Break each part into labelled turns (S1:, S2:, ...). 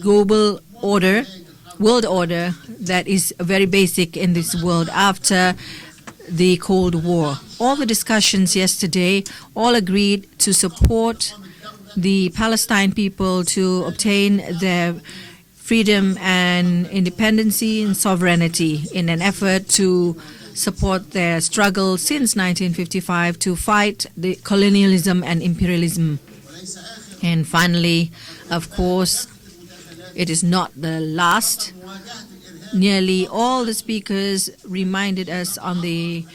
S1: global order, world order that is very basic in this world after the Cold War. All the discussions yesterday all agreed to support the Palestine people to obtain their freedom and independency and sovereignty in an effort to support their struggle since 1955 to fight the colonialism and imperialism. And finally, of course, it is not the last. Nearly all the speakers reminded us on the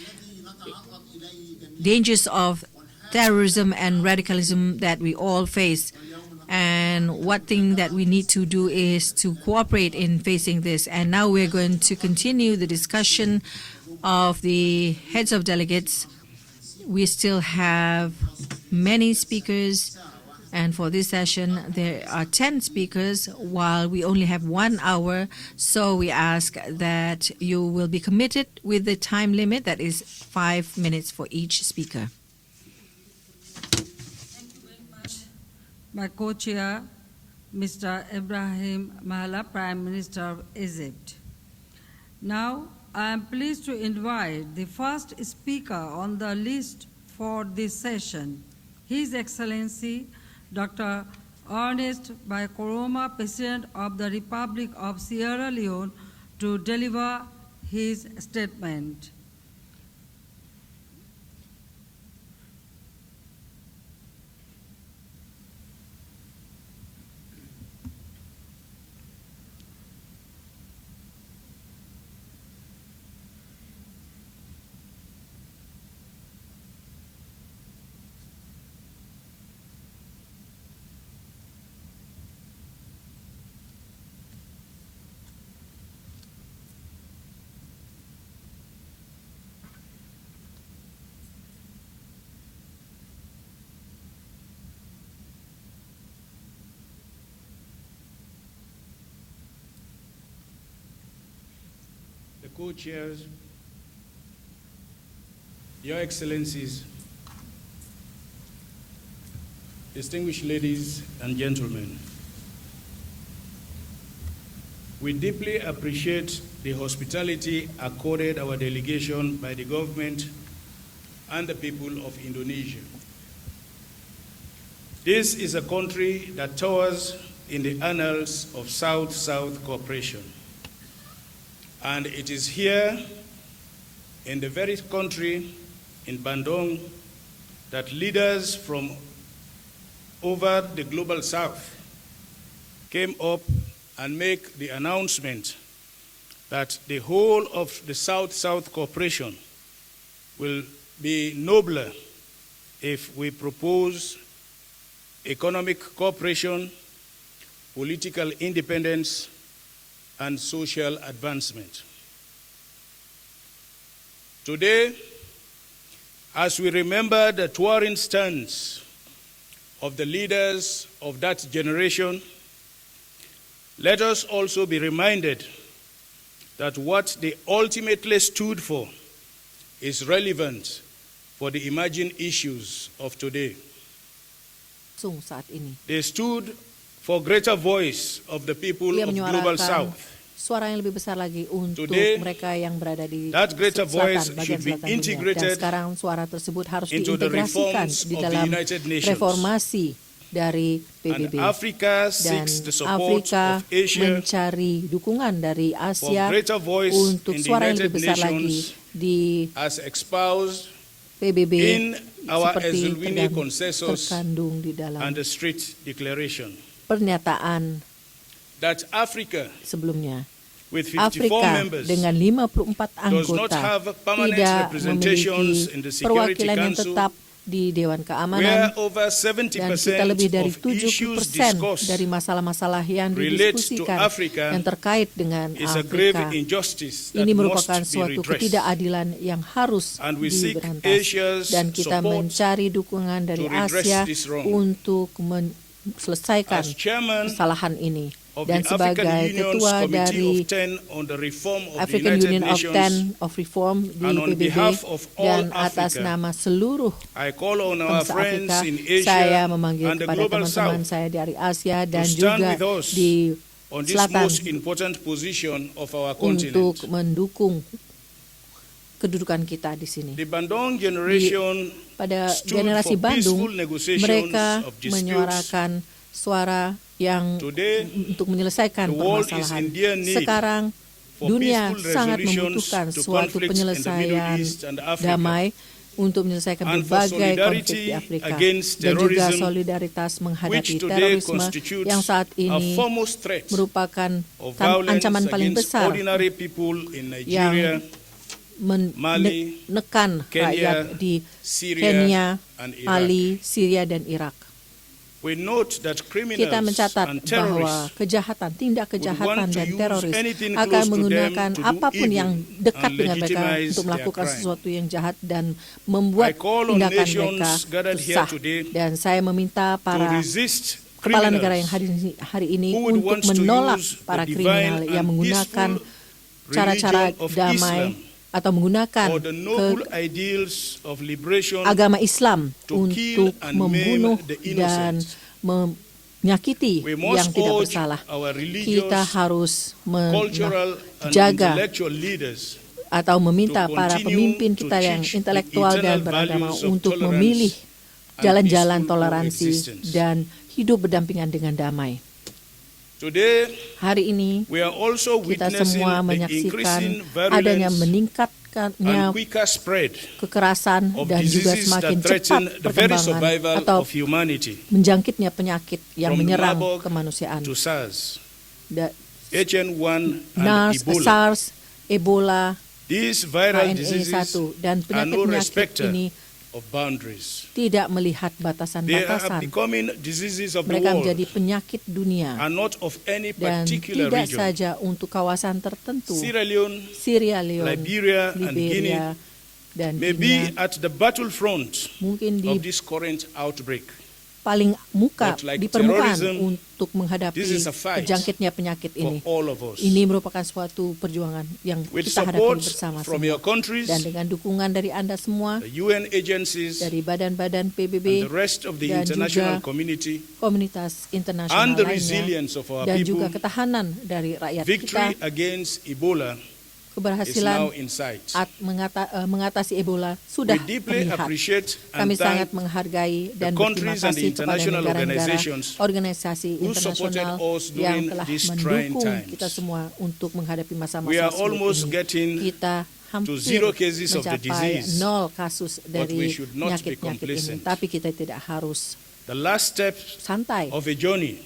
S1: dangers of terrorism and radicalism that we all face. And one thing that we need to do is to cooperate in facing this. And now we're going to continue the discussion of the heads of delegates. We still have many speakers, and for this session there are 10 speakers while we only have 1 hour. So we ask that you will be committed with the time limit that is 5 minutes for each speaker.
S2: My co-chair, Mr. Ibrahim Mahla, Prime Minister of Egypt. Now, I am pleased to invite the first speaker on the list for this session, His Excellency Dr. Ernest Bai Koroma, President of the Republic of Sierra Leone, to deliver his statement.
S3: Co-chairs, Your Excellencies, distinguished ladies and gentlemen, we deeply appreciate the hospitality accorded our delegation by the government and the people of Indonesia. This is a country that towers in the annals of South-South cooperation. And it is here, in the very country, in Bandung, that leaders from over the global South came up and make the announcement that the whole of the South-South cooperation will be nobler if we propose economic cooperation, political independence, and social advancement. Today, as we remember the towering stance of the leaders of that generation, let us also be reminded that what they ultimately stood for is relevant for the emerging issues of today. They stood for greater voice of the people of Global South.
S1: Suara yang lebih besar lagi untuk
S3: Today,
S1: mereka yang berada di
S3: that greater voice
S1: selatan, bagian
S3: should be
S1: selatan dunia. Dan
S3: integrated
S1: sekarang suara tersebut harus
S3: into the
S1: diintegrasikan
S3: reforms
S1: di
S3: of the
S1: dalam
S3: United Nations.
S1: reformasi dari PBB.
S3: And Africa
S1: Dan
S3: seeks the support
S1: Afrika
S3: of Asia
S1: mencari dukungan dari
S3: for
S1: Asia
S3: greater voice
S1: untuk
S3: in the
S1: suara yang
S3: United
S1: lebih besar lagi
S3: Nations
S1: di
S3: as espoused
S1: PBB
S3: in our
S1: seperti
S3: Ezulwini Consensus
S1: terkandung di dalam
S3: and the Street Declaration.
S1: pernyataan
S3: That Africa
S1: sebelumnya.
S3: with 54
S1: Afrika
S3: members
S1: dengan 54
S3: does not
S1: anggota
S3: have permanent
S1: tidak
S3: representations
S1: memiliki
S3: in the Security
S1: perwakilan yang
S3: Council,
S1: tetap di Dewan
S3: where
S1: Keamanan,
S3: over
S1: dan kita
S3: 70%
S1: lebih dari
S3: of issues
S1: 70%
S3: discussed
S1: dari masalah-masalah yang
S3: relate to
S1: didiskusikan
S3: Africa
S1: yang terkait dengan
S3: is a grave
S1: Afrika.
S3: injustice that
S1: Ini
S3: must
S1: merupakan
S3: be
S1: suatu
S3: redressed.
S1: ketidakadilan yang harus
S3: And we seek
S1: diberantas.
S3: Asia's
S1: Dan kita
S3: support
S1: mencari dukungan dari
S3: to redress
S1: Asia
S3: this wrong.
S1: untuk selesaikan
S3: As chairman
S1: kesalahan ini.
S3: of
S1: Dan
S3: the
S1: sebagai
S3: African Union's
S1: ketua
S3: Committee
S1: dari
S3: of 10 on the reform of the
S1: African
S3: United
S1: Union of
S3: Nations,
S1: 10 of Reform di
S3: and on
S1: PBB,
S3: behalf of all
S1: dan atas
S3: Africa,
S1: nama seluruh
S3: I call on our
S1: bangsa
S3: friends
S1: Afrika,
S3: in
S1: saya
S3: Asia
S1: memanggil
S3: and the
S1: kepada
S3: Global
S1: teman-teman
S3: South
S1: saya dari Asia dan
S3: stand
S1: juga
S3: with us
S1: di
S3: on this
S1: Selatan
S3: most important position of our
S1: untuk
S3: continent.
S1: mendukung kedudukan kita di sini.
S3: The Bandung generation
S1: Pada
S3: stood
S1: generasi
S3: for
S1: Bandung,
S3: peaceful negotiations
S1: mereka
S3: of disputes.
S1: menyuarakan suara yang
S3: Today,
S1: untuk menyelesaikan
S3: the world is
S1: permasalahan.
S3: in dear need
S1: Sekarang
S3: for
S1: dunia
S3: peaceful
S1: sangat
S3: resolutions
S1: membutuhkan
S3: to
S1: suatu
S3: conflicts in the
S1: penyelesaian
S3: Middle East and Africa,
S1: damai untuk menyelesaikan
S3: and for
S1: berbagai konflik
S3: solidarity
S1: di Afrika,
S3: against
S1: dan juga
S3: terrorism,
S1: solidaritas menghadapi
S3: which today
S1: terorisme
S3: constitutes
S1: yang saat
S3: a
S1: ini
S3: foremost threat
S1: merupakan
S3: of violence
S1: ancaman paling
S3: against
S1: besar
S3: ordinary people in
S1: yang
S3: Nigeria, Mali,
S1: menekan
S3: Kenya,
S1: rakyat di
S3: Syria,
S1: Kenya,
S3: and Iraq.
S1: Mali, Syria, dan Irak.
S3: We note that criminals
S1: Kita mencatat
S3: and
S1: bahwa
S3: terrorists
S1: tindak
S3: would
S1: kejahatan
S3: want to
S1: dan
S3: use
S1: teroris
S3: anything
S1: akan
S3: close to them
S1: menggunakan
S3: to do
S1: apapun
S3: evil
S1: yang dekat
S3: and
S1: dengan mereka
S3: legitimize
S1: untuk
S3: their
S1: melakukan
S3: crime.
S1: sesuatu yang jahat dan
S3: I
S1: membuat
S3: call on
S1: tindakan
S3: nations
S1: mereka
S3: gathered here
S1: sah.
S3: today
S1: Dan saya meminta
S3: to
S1: para
S3: resist
S1: kepala negara yang
S3: criminals
S1: hari ini
S3: who would
S1: untuk
S3: want to
S1: menolak
S3: use
S1: para
S3: the
S1: kriminal
S3: divine
S1: yang
S3: and
S1: menggunakan
S3: peaceful
S1: cara-cara
S3: religion of
S1: damai
S3: Islam
S1: atau menggunakan
S3: or the noble ideals of liberation
S1: agama Islam
S3: to kill
S1: untuk
S3: and
S1: membunuh
S3: maim the
S1: dan
S3: innocent.
S1: menyakiti
S3: We
S1: yang
S3: must
S1: tidak
S3: urge
S1: bersalah.
S3: our
S1: Kita
S3: religious,
S1: harus
S3: cultural, and
S1: menjaga
S3: intellectual leaders
S1: atau meminta
S3: to
S1: para
S3: continue
S1: pemimpin
S3: to
S1: kita yang
S3: teach the
S1: intelektual dan
S3: eternal
S1: beragama
S3: values of
S1: untuk
S3: tolerance
S1: memilih
S3: and
S1: jalan-jalan
S3: peaceful
S1: toleransi
S3: coexistence.
S1: dan hidup berdampingan dengan damai.
S3: Today,
S1: Hari ini
S3: we are also
S1: kita
S3: witnessing
S1: semua
S3: the
S1: menyaksikan
S3: increasing
S1: adanya
S3: virulence
S1: meningkatkannya
S3: and quicker spread
S1: kekerasan
S3: of
S1: dan juga
S3: diseases
S1: semakin
S3: that
S1: cepat
S3: threaten the very
S1: perkembangan
S3: survival
S1: atau
S3: of humanity,
S1: menjangkitnya penyakit yang
S3: from
S1: menyerang
S3: Marburg
S1: kemanusiaan.
S3: to SARS,
S1: Da-
S3: HN1 and
S1: NARS,
S3: Ebola.
S1: SARS, Ebola,
S3: These viral
S1: HNE1
S3: diseases
S1: dan
S3: are no
S1: penyakit-penyakit
S3: respecter
S1: ini
S3: of boundaries.
S1: tidak melihat
S3: They are
S1: batasan-batasan.
S3: becoming diseases of the
S1: Mereka
S3: world
S1: menjadi penyakit dunia
S3: and not of any
S1: dan
S3: particular
S1: tidak
S3: region.
S1: saja untuk kawasan tertentu.
S3: Sierra Leone,
S1: Sierra Leone,
S3: Liberia, and Guinea
S1: Liberia, dan
S3: may be
S1: Guinea
S3: at the battlefront
S1: mungkin
S3: of
S1: di
S3: this current outbreak.
S1: paling muka
S3: But like
S1: di permukaan
S3: terrorism,
S1: untuk menghadapi
S3: this is a fight
S1: terjangkitnya penyakit
S3: For
S1: ini.
S3: all of us.
S1: Ini merupakan suatu perjuangan yang
S3: With
S1: kita hadapi
S3: support
S1: bersama
S3: from
S1: semua.
S3: your countries,
S1: Dan dengan dukungan dari Anda semua,
S3: the UN agencies,
S1: dari badan-badan
S3: and
S1: PBB,
S3: the rest of the
S1: dan
S3: international
S1: juga
S3: community,
S1: komunitas internasional
S3: and the
S1: lainnya,
S3: resilience of our
S1: dan
S3: people,
S1: juga ketahanan dari rakyat
S3: victory
S1: kita,
S3: against Ebola is now
S1: keberhasilan
S3: in sight.
S1: mengatasi Ebola sudah
S3: We deeply
S1: terlihat.
S3: appreciate
S1: Kami
S3: and
S1: sangat
S3: thank
S1: menghargai dan
S3: the
S1: berterima
S3: countries and the
S1: kasih kepada
S3: international
S1: negara-negara,
S3: organizations
S1: organisasi
S3: who supported
S1: internasional
S3: us during
S1: yang telah
S3: these trying
S1: mendukung
S3: times.
S1: kita semua untuk menghadapi masa-masa
S3: We are
S1: sulit
S3: almost
S1: ini.
S3: getting
S1: Kita hampir
S3: zero cases of the
S1: mencapai
S3: disease,
S1: 0 kasus
S3: but we
S1: dari
S3: should not be
S1: penyakit-penyakit ini.
S3: complacent.
S1: Tapi kita tidak harus
S3: the last step
S1: santai.
S3: of a journey.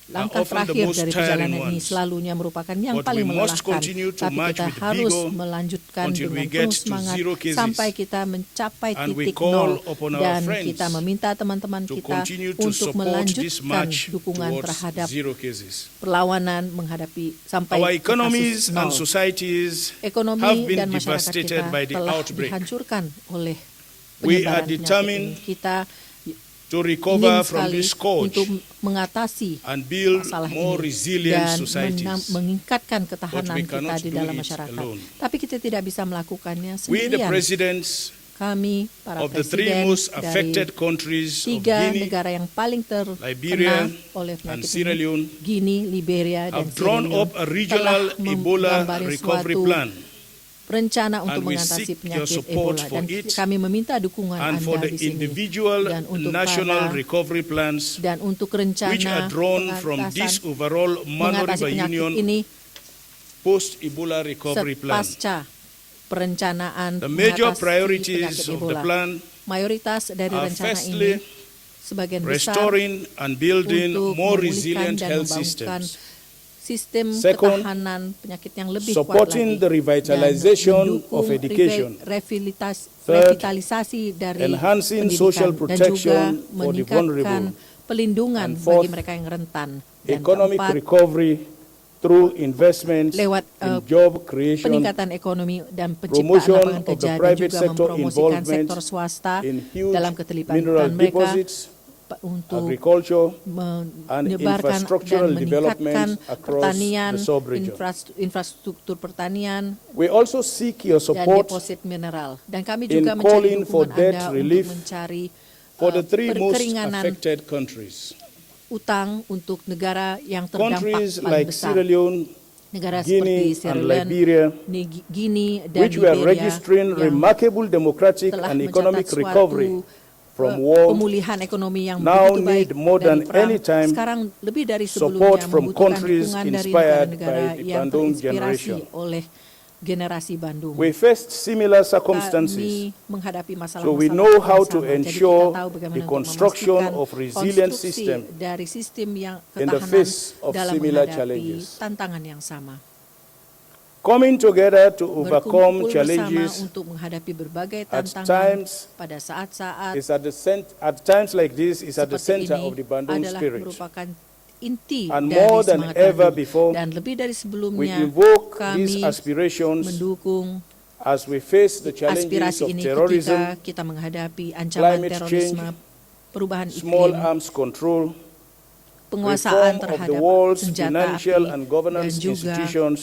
S1: Langkah
S3: often the
S1: terakhir
S3: most
S1: dari
S3: tiring
S1: perjalanan ini
S3: ones.
S1: selalunya merupakan yang
S3: But
S1: paling
S3: we must
S1: melelahkan.
S3: continue to
S1: Tapi
S3: march
S1: kita
S3: with
S1: harus
S3: vigor
S1: melanjutkan
S3: until we
S1: dengan
S3: get
S1: penuh
S3: to
S1: semangat
S3: zero cases.
S1: sampai kita mencapai
S3: And we
S1: titik
S3: call
S1: 0.
S3: upon our
S1: Dan
S3: friends
S1: kita meminta teman-teman
S3: to
S1: kita
S3: continue to
S1: untuk
S3: support this
S1: melanjutkan
S3: march
S1: dukungan
S3: towards
S1: terhadap
S3: zero cases.
S1: perlawanan menghadapi sampai
S3: Our
S1: ke
S3: economies
S1: kasus
S3: and
S1: 0.
S3: societies
S1: Ekonomi
S3: have been
S1: dan masyarakat
S3: devastated
S1: kita
S3: by the
S1: telah
S3: outbreak.
S1: dihancurkan oleh
S3: We are
S1: penyebaran penyakit
S3: determined
S1: ini. Kita
S3: to
S1: ingin
S3: recover from
S1: sekali
S3: this scourge
S1: untuk mengatasi
S3: and build
S1: masalah
S3: more
S1: ini
S3: resilient
S1: dan
S3: societies.
S1: meningkatkan
S3: But
S1: ketahanan
S3: we
S1: kita
S3: cannot
S1: di
S3: do
S1: dalam
S3: it
S1: masyarakat.
S3: alone.
S1: Tapi kita tidak bisa melakukannya
S3: We, the
S1: sendirian.
S3: presidents
S1: Kami, para
S3: of the three
S1: presiden
S3: most
S1: dari
S3: affected countries of
S1: 3
S3: Guinea,
S1: negara yang paling
S3: Liberia,
S1: terkena oleh
S3: and
S1: penyakit
S3: Sierra
S1: ini,
S3: Leone,
S1: Guinea, Liberia, dan
S3: have
S1: Sierra
S3: drawn
S1: Leone,
S3: up a regional
S1: telah
S3: Ebola
S1: menggambarkan
S3: recovery
S1: suatu
S3: plan.
S1: rencana
S3: And
S1: untuk
S3: we
S1: mengatasi
S3: seek your
S1: penyakit
S3: support
S1: Ebola,
S3: for
S1: dan
S3: it
S1: kami meminta dukungan
S3: and for
S1: Anda
S3: the
S1: di sini
S3: individual
S1: dan untuk
S3: national
S1: para-
S3: recovery plans
S1: dan untuk rencana
S3: which are drawn from this
S1: pengatasan
S3: overall Mano
S1: mengatasi
S3: River
S1: penyakit
S3: Union
S1: ini
S3: post-Ebola recovery plan.
S1: pasca perencanaan
S3: The major
S1: mengatasi
S3: priorities
S1: penyakit
S3: of the
S1: Ebola.
S3: plan
S1: Mayoritas dari
S3: are
S1: rencana
S3: firstly
S1: ini sebagian besar
S3: restoring and building
S1: untuk
S3: more
S1: memulihkan
S3: resilient
S1: dan
S3: health
S1: membangunkan
S3: systems.
S1: sistem
S3: Second,
S1: ketahanan penyakit yang lebih kuat
S3: supporting
S1: lagi
S3: the revitalization
S1: dan
S3: of
S1: mendukung
S3: education. Third,
S1: revitalisasi dari
S3: enhancing
S1: pendidikan
S3: social
S1: dan juga
S3: protection for the
S1: meningkatkan
S3: vulnerable.
S1: pelindungan
S3: And fourth,
S1: bagi mereka yang rentan. Dan
S3: Economic
S1: keempat,
S3: recovery through investments
S1: lewat
S3: in job creation,
S1: peningkatan ekonomi dan
S3: promotion
S1: penciptaan lapangan
S3: of the
S1: kerja dan
S3: private
S1: juga
S3: sector
S1: mempromosikan
S3: involvement
S1: sektor swasta
S3: in huge
S1: dalam
S3: mineral
S1: keterlibatan mereka
S3: deposits,
S1: untuk
S3: agriculture, and
S1: menyebarkan
S3: infrastructural
S1: dan meningkatkan
S3: developments across
S1: pertanian,
S3: the sub-region.
S1: infrastruktur pertanian,
S3: We also seek your
S1: dan
S3: support
S1: deposit mineral. Dan kami
S3: in
S1: juga mencari
S3: calling for
S1: dukungan
S3: debt
S1: Anda
S3: relief
S1: untuk mencari
S3: for the three most
S1: perkeringanan
S3: affected countries.
S1: utang untuk negara yang terdampak
S3: Countries
S1: paling
S3: like
S1: besar.
S3: Sierra Leone,
S1: Negara seperti
S3: Guinea,
S1: Sierra
S3: and
S1: Leone,
S3: Liberia,
S1: Guinea dan
S3: which were
S1: Liberia
S3: registering
S1: yang
S3: remarkable democratic
S1: telah
S3: and
S1: mencatat
S3: economic
S1: suatu
S3: recovery from war,
S1: pemulihan ekonomi yang
S3: now
S1: begitu baik
S3: need more
S1: dari
S3: than
S1: perang,
S3: any time
S1: sekarang lebih dari
S3: support
S1: sebelumnya
S3: from
S1: membutuhkan
S3: countries
S1: dukungan dari
S3: inspired
S1: negara-negara
S3: by the
S1: yang
S3: Bandung
S1: terinspirasi
S3: generation.
S1: oleh generasi Bandung.
S3: We faced similar circumstances,
S1: Kami menghadapi masalah-masalah
S3: so we know how
S1: yang
S3: to
S1: sama. Jadi
S3: ensure
S1: kita tahu bagaimana
S3: the
S1: untuk
S3: construction
S1: memastikan
S3: of resilient
S1: konstruksi
S3: system
S1: dari sistem yang
S3: in the
S1: ketahanan
S3: face of
S1: dalam
S3: similar
S1: menghadapi
S3: challenges.
S1: tantangan yang sama.
S3: Coming together to overcome
S1: Berkumpul bersama
S3: challenges
S1: untuk menghadapi berbagai
S3: at
S1: tantangan
S3: times
S1: pada saat-saat
S3: is at times like this is at the
S1: seperti
S3: center
S1: ini
S3: of the Bandung
S1: adalah
S3: spirit.
S1: merupakan inti
S3: And
S1: dari
S3: more than
S1: semangat
S3: ever
S1: Bandung.
S3: before,
S1: Dan lebih dari
S3: We
S1: sebelumnya
S3: invoke these
S1: kami
S3: aspirations
S1: mendukung
S3: as we face the challenges
S1: aspirasi
S3: of
S1: ini
S3: terrorism,
S1: ketika kita menghadapi ancaman
S3: climate
S1: terorisme,
S3: change,
S1: perubahan
S3: small
S1: iklim,
S3: arms control,
S1: penguasaan
S3: reform of the
S1: terhadap
S3: world's
S1: senjata
S3: financial
S1: api,
S3: and
S1: dan
S3: governance
S1: juga
S3: institutions,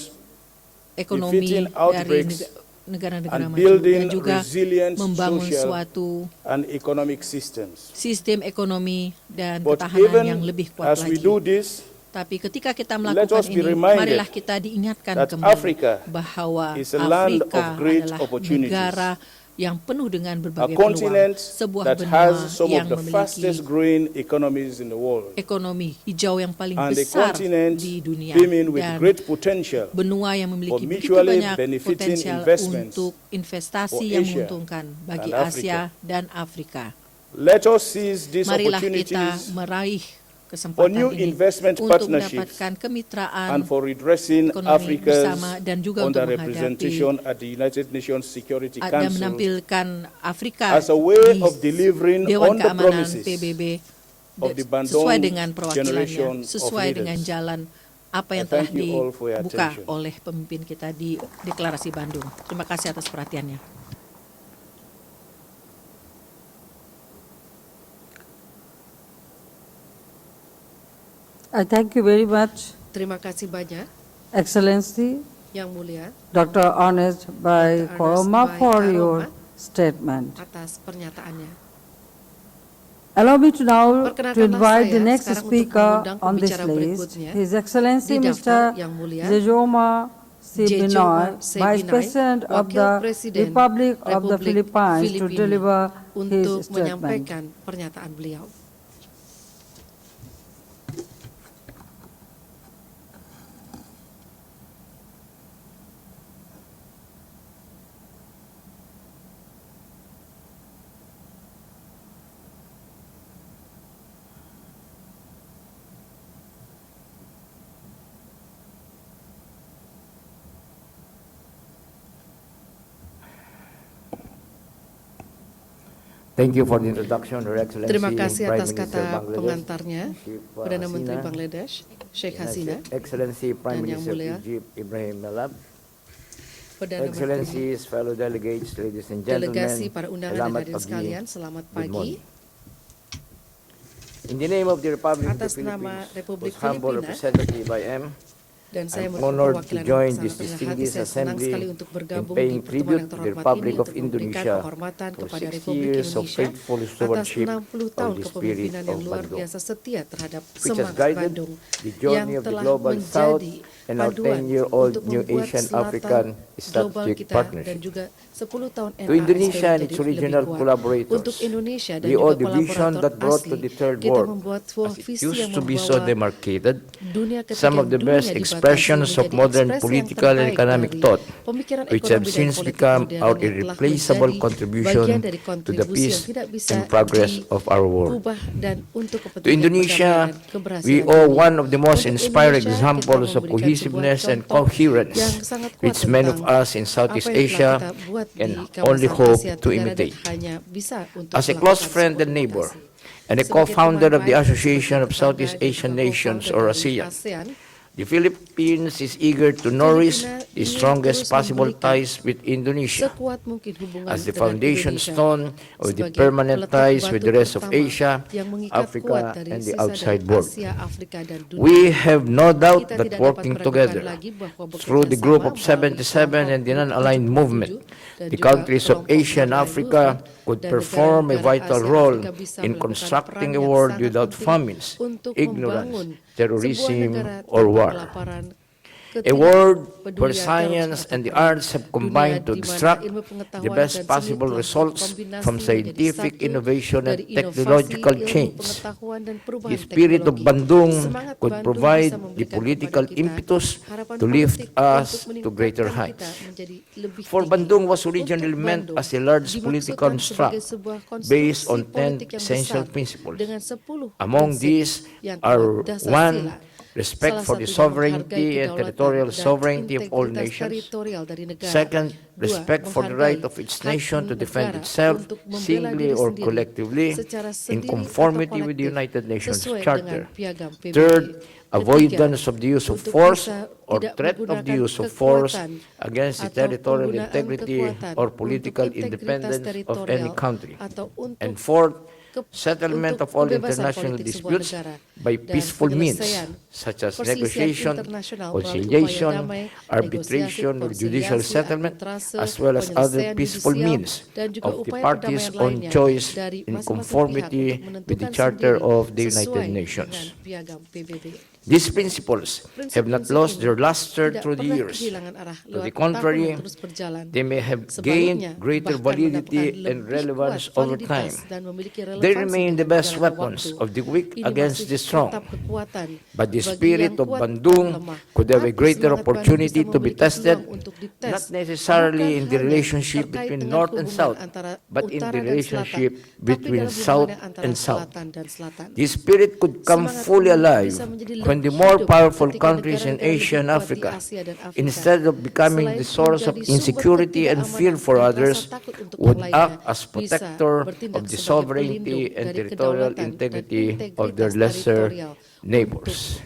S1: ekonomi
S3: defeating
S1: dari
S3: outbreaks,
S1: negara-negara
S3: and
S1: maju,
S3: building
S1: dan juga
S3: resilient
S1: membangun
S3: social
S1: suatu
S3: and economic systems.
S1: sistem ekonomi dan
S3: But
S1: ketahanan
S3: even
S1: yang lebih kuat
S3: as we
S1: lagi.
S3: do this,
S1: Tapi ketika kita
S3: let
S1: melakukan
S3: us be
S1: ini,
S3: reminded
S1: marilah kita diingatkan
S3: that
S1: kembali
S3: Africa
S1: bahwa
S3: is a land
S1: Afrika
S3: of great
S1: adalah
S3: opportunities.
S1: negara yang penuh dengan
S3: a
S1: berbagai peluang,
S3: continent
S1: sebuah
S3: that
S1: benua
S3: has some
S1: yang
S3: of the
S1: memiliki
S3: fastest growing economies in the world,
S1: ekonomi hijau yang paling
S3: and a
S1: besar
S3: continent
S1: di dunia,
S3: beaming with
S1: dan
S3: great potential
S1: benua yang memiliki
S3: for
S1: begitu
S3: mutually
S1: banyak
S3: benefiting
S1: potensial
S3: investments
S1: untuk investasi
S3: for
S1: yang
S3: Asia
S1: menguntungkan bagi
S3: and
S1: Asia
S3: Africa.
S1: dan Afrika.
S3: Let us seize these
S1: Marilah kita
S3: opportunities
S1: meraih
S3: for
S1: kesempatan
S3: new
S1: ini
S3: investment
S1: untuk
S3: partnerships
S1: mendapatkan kemitraan
S3: and for redressing
S1: ekonomi
S3: Africa's
S1: bersama dan juga untuk
S3: underrepresentation at the United Nations Security
S1: dan
S3: Council
S1: menampilkan Afrika
S3: as a way
S1: di
S3: of delivering
S1: Dewan
S3: on the
S1: Keamanan
S3: promises
S1: PBB
S3: of the Bandung
S1: sesuai dengan
S3: generation
S1: perwakilannya,
S3: of
S1: sesuai dengan
S3: leaders.
S1: jalan apa yang
S3: I
S1: telah
S3: thank you all for your
S1: dibuka
S3: attention.
S1: oleh pemimpin kita di Deklarasi Bandung. Terima kasih atas perhatiannya.
S2: I thank you very much,
S4: Terima kasih banyak,
S2: Excellency,
S4: Yang Mulia,
S2: Dr. Ernest by
S4: Dr. Ernest
S2: Koroma
S4: Bai
S2: for
S4: Karoma
S2: your statement.
S4: atas pernyataannya.
S2: Allow me to now to
S4: Perkenankanlah
S2: invite the
S4: saya
S2: next
S4: sekarang untuk
S2: speaker
S4: mengundang
S2: on this
S4: pembicara
S2: list,
S4: berikutnya
S2: His Excellency
S4: di daftar
S2: Mr.
S4: Yang Mulia,
S2: Jejoma Sibinoy,
S4: Jejoma
S2: Vice
S4: Sibinoy,
S2: President of
S4: Wakil
S2: the
S4: Presiden
S2: Republic of the
S4: Republik
S2: Philippines, to
S4: Filipina,
S2: deliver his
S4: untuk
S2: statement.
S4: menyampaikan pernyataan beliau.
S5: Thank you for the introduction, Your Excellency.
S4: Terima kasih
S5: Prime
S4: atas
S5: Minister
S4: kata
S5: Bangladesh,
S4: pengantarnya,
S5: Sheikh
S4: Perdana Menteri
S5: Hasina,
S4: Bangladesh, Sheikh Hasina,
S5: Excellency Prime
S4: dan Yang
S5: Minister
S4: Mulia,
S5: Egypt Ibrahim Malab,
S4: Perdana Menteri,
S5: Excellencies, fellow delegates, ladies and gentlemen,
S4: delegasi, para undangan dan
S5: selamat
S4: hadirin
S5: pagi.
S4: sekalian, selamat
S5: Good
S4: pagi.
S5: morning. In the name of the Republic of the
S4: Atas nama
S5: Philippines,
S4: Republik
S5: whose humble
S4: Filipina,
S5: representative I am,
S4: dan saya
S5: I'm
S4: merupakan
S5: honored to
S4: perwakilan
S5: join
S4: sangat
S5: this
S4: rendah hati.
S5: distinguished
S4: Saya senang
S5: assembly
S4: sekali untuk
S5: in
S4: bergabung di
S5: paying
S4: pertemuan
S5: tribute
S4: yang
S5: to the
S4: terhormat
S5: Republic
S4: ini
S5: of
S4: untuk memberikan
S5: Indonesia
S4: penghormatan
S5: for
S4: kepada
S5: 60
S4: Republik
S5: years of
S4: Indonesia
S5: faithful
S4: atas
S5: stewardship
S4: 60
S5: of
S4: tahun
S5: the spirit
S4: kepemimpinan yang
S5: of
S4: luar
S5: Bandung,
S4: biasa setia terhadap
S5: which has
S4: semangat
S5: guided
S4: Bandung
S5: the
S4: yang
S5: journey of the
S4: telah
S5: Global South
S4: menjadi
S5: and our
S4: panduan
S5: 10-year-old
S4: untuk
S5: New
S4: membuat
S5: Asian-African
S4: selatan global
S5: Strategic
S4: kita dan
S5: Partnership.
S4: juga 10 tahun
S5: To Indonesia and
S4: menjadi
S5: its
S4: lebih
S5: regional
S4: kuat.
S5: collaborators,
S4: Untuk Indonesia dan
S5: we
S4: juga
S5: owe the vision
S4: kolaborator
S5: that brought to
S4: asli,
S5: the third
S4: kita
S5: world,
S4: membuat sebuah
S5: as it
S4: visi
S5: used
S4: yang
S5: to be so
S4: membawa
S5: demarcated,
S4: dunia ketiga
S5: some of the
S4: dunia
S5: best
S4: dibatasi
S5: expressions of
S4: menjadi
S5: modern
S4: ekspresi yang
S5: political and
S4: terbaik
S5: economic
S4: dari
S5: thought,
S4: pemikiran
S5: which have
S4: ekonomi dan
S5: since
S4: politik
S5: become
S4: modern
S5: our
S4: yang telah
S5: irreplaceable
S4: menjadi
S5: contribution
S4: bagian dari
S5: to the
S4: kontribusi
S5: peace
S4: yang tidak bisa
S5: and progress of our world.
S4: diubah dan untuk
S5: To
S4: kepentingan
S5: Indonesia,
S4: perdamaian dan keberhasilan
S5: we owe
S4: dunia.
S5: one of the most
S4: Untuk
S5: inspiring
S4: Indonesia,
S5: examples
S4: kita
S5: of
S4: memberikan
S5: cohesiveness
S4: sebuah
S5: and
S4: contoh
S5: coherence,
S4: yang sangat kuat
S5: which many of
S4: tentang
S5: us in Southeast
S4: apa yang telah
S5: Asia
S4: kita buat di
S5: can
S4: kawasan
S5: only hope
S4: Asia
S5: to
S4: Tenggara dan
S5: imitate.
S4: hanya bisa untuk
S5: As a close
S4: melakukan
S5: friend
S4: sebuah
S5: and neighbor,
S4: imitasi.
S5: and a
S4: Sebagai
S5: co-founder
S4: teman
S5: of the
S4: baik,
S5: Association
S4: sebagai
S5: of Southeast
S4: tetangga, dan
S5: Asian
S4: juga
S5: Nations,
S4: co-founder
S5: or
S4: dari
S5: ASEAN, the Philippines is eager to nourish the
S4: ingin
S5: strongest
S4: terus
S5: possible
S4: memulihkan
S5: ties with Indonesia
S4: sekuat mungkin hubungan
S5: as the
S4: dengan
S5: foundation
S4: Indonesia
S5: stone of the
S4: sebagai
S5: permanent
S4: peletak
S5: ties with
S4: batu
S5: the rest of
S4: pertama
S5: Asia,
S4: yang mengikat kuat
S5: Africa,
S4: dari
S5: and the
S4: sisa
S5: outside
S4: dari
S5: world.
S4: Asia, Afrika, dan dunia.
S5: We have no doubt
S4: Kita
S5: that
S4: tidak
S5: working
S4: dapat meragukan
S5: together
S4: lagi bahwa bekerja
S5: through the Group
S4: sama
S5: of
S4: melalui
S5: 77 and the
S4: kelompok
S5: non-aligned
S4: 77
S5: movement,
S4: dan
S5: the countries of Asia and Africa could perform a vital role in constructing a world without famines, ignorance, terrorism, or war. A world where science and the arts have combined to extract the best possible results from scientific innovation and technological change. The spirit of Bandung could provide the political impetus to lift us to greater heights. For Bandung was originally meant as a large political construct based on 10 essential principles. Among these are 1. Respect for the sovereignty and territorial sovereignty of all nations. Second, respect for the right of each nation to defend itself singly or collectively in conformity with the United Nations Charter. Third, avoidance of the use of force or threat of the use of force against the territorial integrity or political independence of any country. And fourth, settlement of all international disputes by peaceful means, such as negotiation, conciliation, arbitration, or judicial settlement, as well as other peaceful means of the parties' own choice in conformity with the Charter of the United Nations. These principles have not lost their luster through the years. To the contrary, they may have gained greater validity and relevance over time. They remain the best weapons of the weak against the strong. But the spirit of Bandung could have a greater opportunity to be tested, not necessarily in the relationship between North and South, but in the relationship between South and South. The spirit could come fully alive when the more powerful countries in Asia and Africa, instead of becoming the source of insecurity and fear for others, would act as protector of the sovereignty and territorial integrity of their lesser neighbors.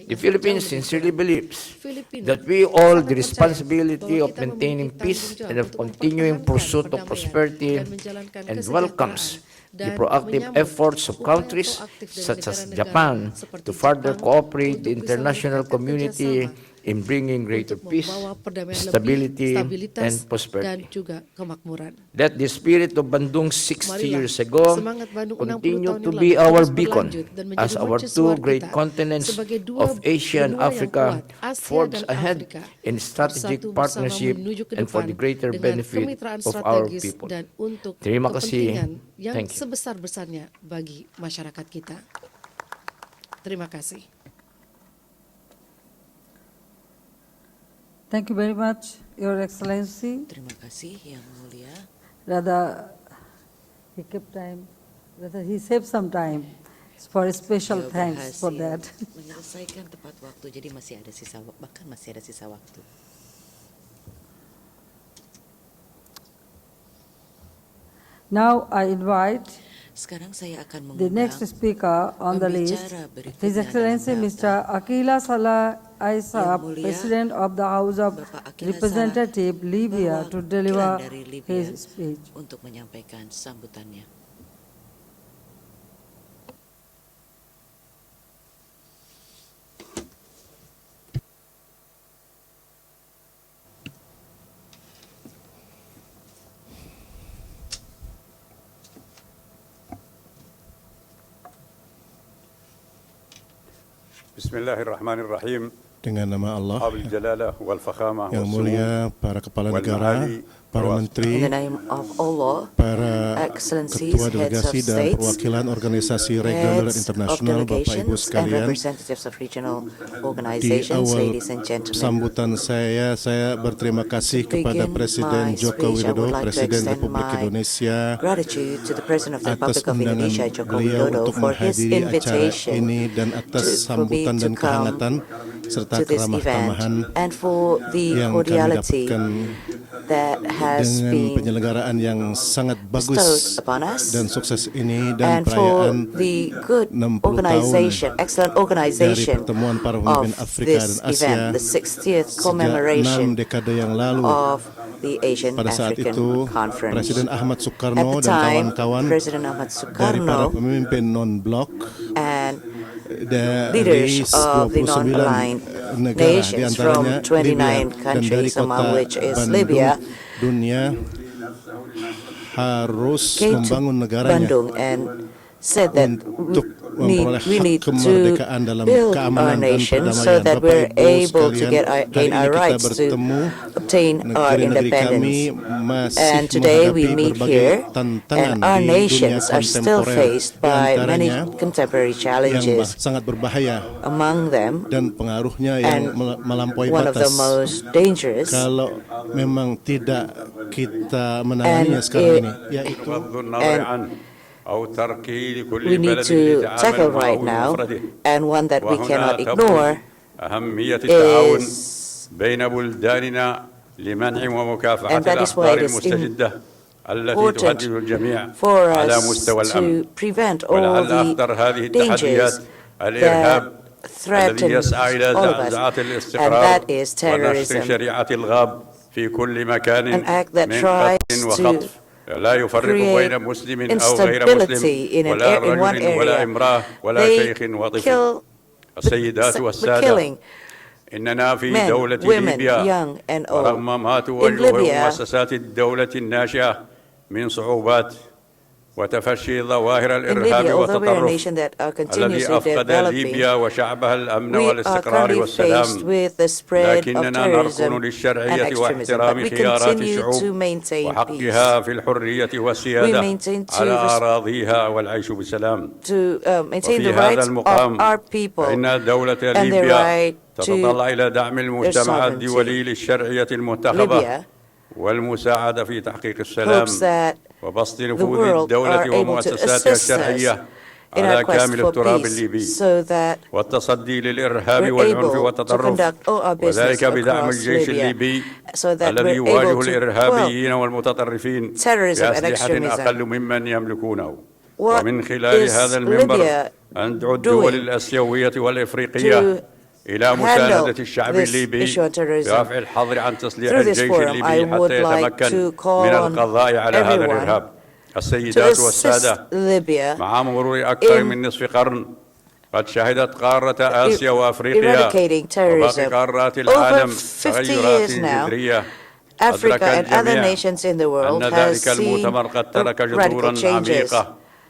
S5: The Philippines sincerely believes that we all the responsibility of maintaining peace and of continuing pursuit of prosperity and welcomes the proactive efforts of countries such as Japan to further cooperate the international community in bringing greater peace, stability, and prosperity. That the spirit of Bandung 60 years ago continue to be our beacon as our two great continents of Asia and Africa forge ahead in strategic partnership and for the greater benefit of our people. Terima kasih. Thank you.
S4: Sebesar-besarnya bagi masyarakat kita. Terima kasih.
S2: Thank you very much, Your Excellency.
S6: Terima kasih, Yang Mulia.
S2: Rather, he saved some time for a special
S6: Beliau
S2: thanks for
S6: berhasil
S2: that.
S6: menyelesaikan tepat waktu, jadi masih ada sisa, bahkan masih ada sisa waktu.
S2: Now I invite
S6: Sekarang saya akan
S2: the
S6: mengundang
S2: next speaker on the list,
S6: pembicara berikutnya
S2: His Excellency
S6: dalam
S2: Mr. Akila Salah Aisa,
S6: Yang Mulia,
S2: President of the House of
S6: Bapak Akila
S2: Representatives, Libya, to deliver
S6: Wakilan dari Libya
S2: his speech.
S6: untuk menyampaikan sambutannya.
S7: Bismillahirrahmanirrahim.
S8: Dengan nama Allah
S7: Abil Jalalah wal Fakhamah
S8: yang mulia, para kepala negara, para
S6: In
S8: menteri,
S6: the name of Allah,
S8: para
S6: Excellencies,
S8: ketua
S6: heads of
S8: delegasi dan
S6: states,
S8: perwakilan organisasi regional dan
S6: heads of
S8: internasional, Bapak Ibu
S6: delegations and
S8: sekalian,
S6: representatives of regional
S8: di
S6: organizations,
S8: awal
S6: ladies and gentlemen.
S8: sambutan saya berterima kasih
S6: To
S8: kepada
S6: begin
S8: Presiden
S6: my
S8: Joko
S6: speech, I
S8: Widodo,
S6: would like to
S8: Presiden
S6: extend
S8: Republik
S6: my
S8: Indonesia,
S6: gratitude to the President of the
S8: atas
S6: Republic of
S8: undangan
S6: Indonesia, Joko
S8: beliau
S6: Widodo,
S8: untuk
S6: for his
S8: menghadiri acara
S6: invitation
S8: ini dan atas
S6: for me
S8: sambutan
S6: to
S8: dan
S6: come
S8: kehangatan serta
S6: to this
S8: keramah
S6: event
S8: tamahan
S6: and for the
S8: yang kami
S6: cordiality
S8: dapatkan
S6: that has
S8: dengan
S6: been
S8: penyelenggaraan yang sangat bagus
S6: bestowed upon us,
S8: dan sukses ini dan
S6: and for
S8: perayaan
S6: the good
S8: 60
S6: organization,
S8: tahun
S6: excellent
S8: dari
S6: organization
S8: pertemuan para
S6: of
S8: pemimpin Afrika
S6: this
S8: dan Asia
S6: event, the 60th
S8: sejak 6
S6: commemoration
S8: dekade yang lalu.
S6: of the Asian
S8: Pada saat
S6: African
S8: itu,
S6: Conference.
S8: Presiden Ahmad
S6: At
S8: Soekarno
S6: the
S8: dan
S6: time,
S8: kawan-kawan
S6: President Ahmad
S8: dari para
S6: Sukarno
S8: pemimpin non-blok
S6: and
S8: dari
S6: leaders of the
S8: 29
S6: non-aligned
S8: negara,
S6: nations from
S8: diantaranya
S6: 29
S8: Libya, dan dari
S6: countries, among
S8: kota
S6: which is
S8: Bandung,
S6: Libya,
S8: dunia harus
S6: came to
S8: membangun negaranya
S6: Bandung and said that
S8: untuk
S6: we
S8: memperoleh hak
S6: need to
S8: kemerdekaan dalam
S6: build our
S8: keamanan dan
S6: nation so
S8: perdamaian.
S6: that
S8: Bapak
S6: we're
S8: Ibu
S6: able to
S8: sekalian,
S6: gain
S8: hari
S6: our
S8: ini kita
S6: rights to
S8: bertemu.
S6: obtain our
S8: Negeri-negeri kami
S6: independence.
S8: masih
S6: And today we
S8: menghadapi
S6: meet
S8: berbagai
S6: here,
S8: tantangan
S6: and our
S8: di dunia
S6: nations are still
S8: kontemporer.
S6: faced
S8: Di
S6: by many
S8: antaranya
S6: contemporary
S8: yang
S6: challenges.
S8: sangat berbahaya
S6: Among them,
S8: dan pengaruhnya yang
S6: and
S8: melampaui
S6: one of the
S8: batas.
S6: most dangerous,
S8: Kalau memang tidak kita menanganinya sekarang ini, yaitu
S6: we need to tackle right now, and one that we cannot ignore is, and that is why it is important for us to prevent all the dangers that threaten all of us, and that is terrorism, an act that tries to create instability in one area. They kill the killing men, women, young and old. In Libya, although we are a nation that are continuously developing, we are currently faced with the spread of terrorism and extremism, but we continue to maintain peace. We maintain to maintain the rights of our people and the right to their sovereignty. Libya hopes that the world are able to assist us in our quest for peace, so that we're able to conduct all our business across Libya, so that we're able to quell terrorism and extremism. What is Libya doing to handle this issue of terrorism? Through this forum, I would like to call on everyone to assist Libya in eradicating terrorism. Over 50 years now, Africa and other nations in the world has seen radical changes.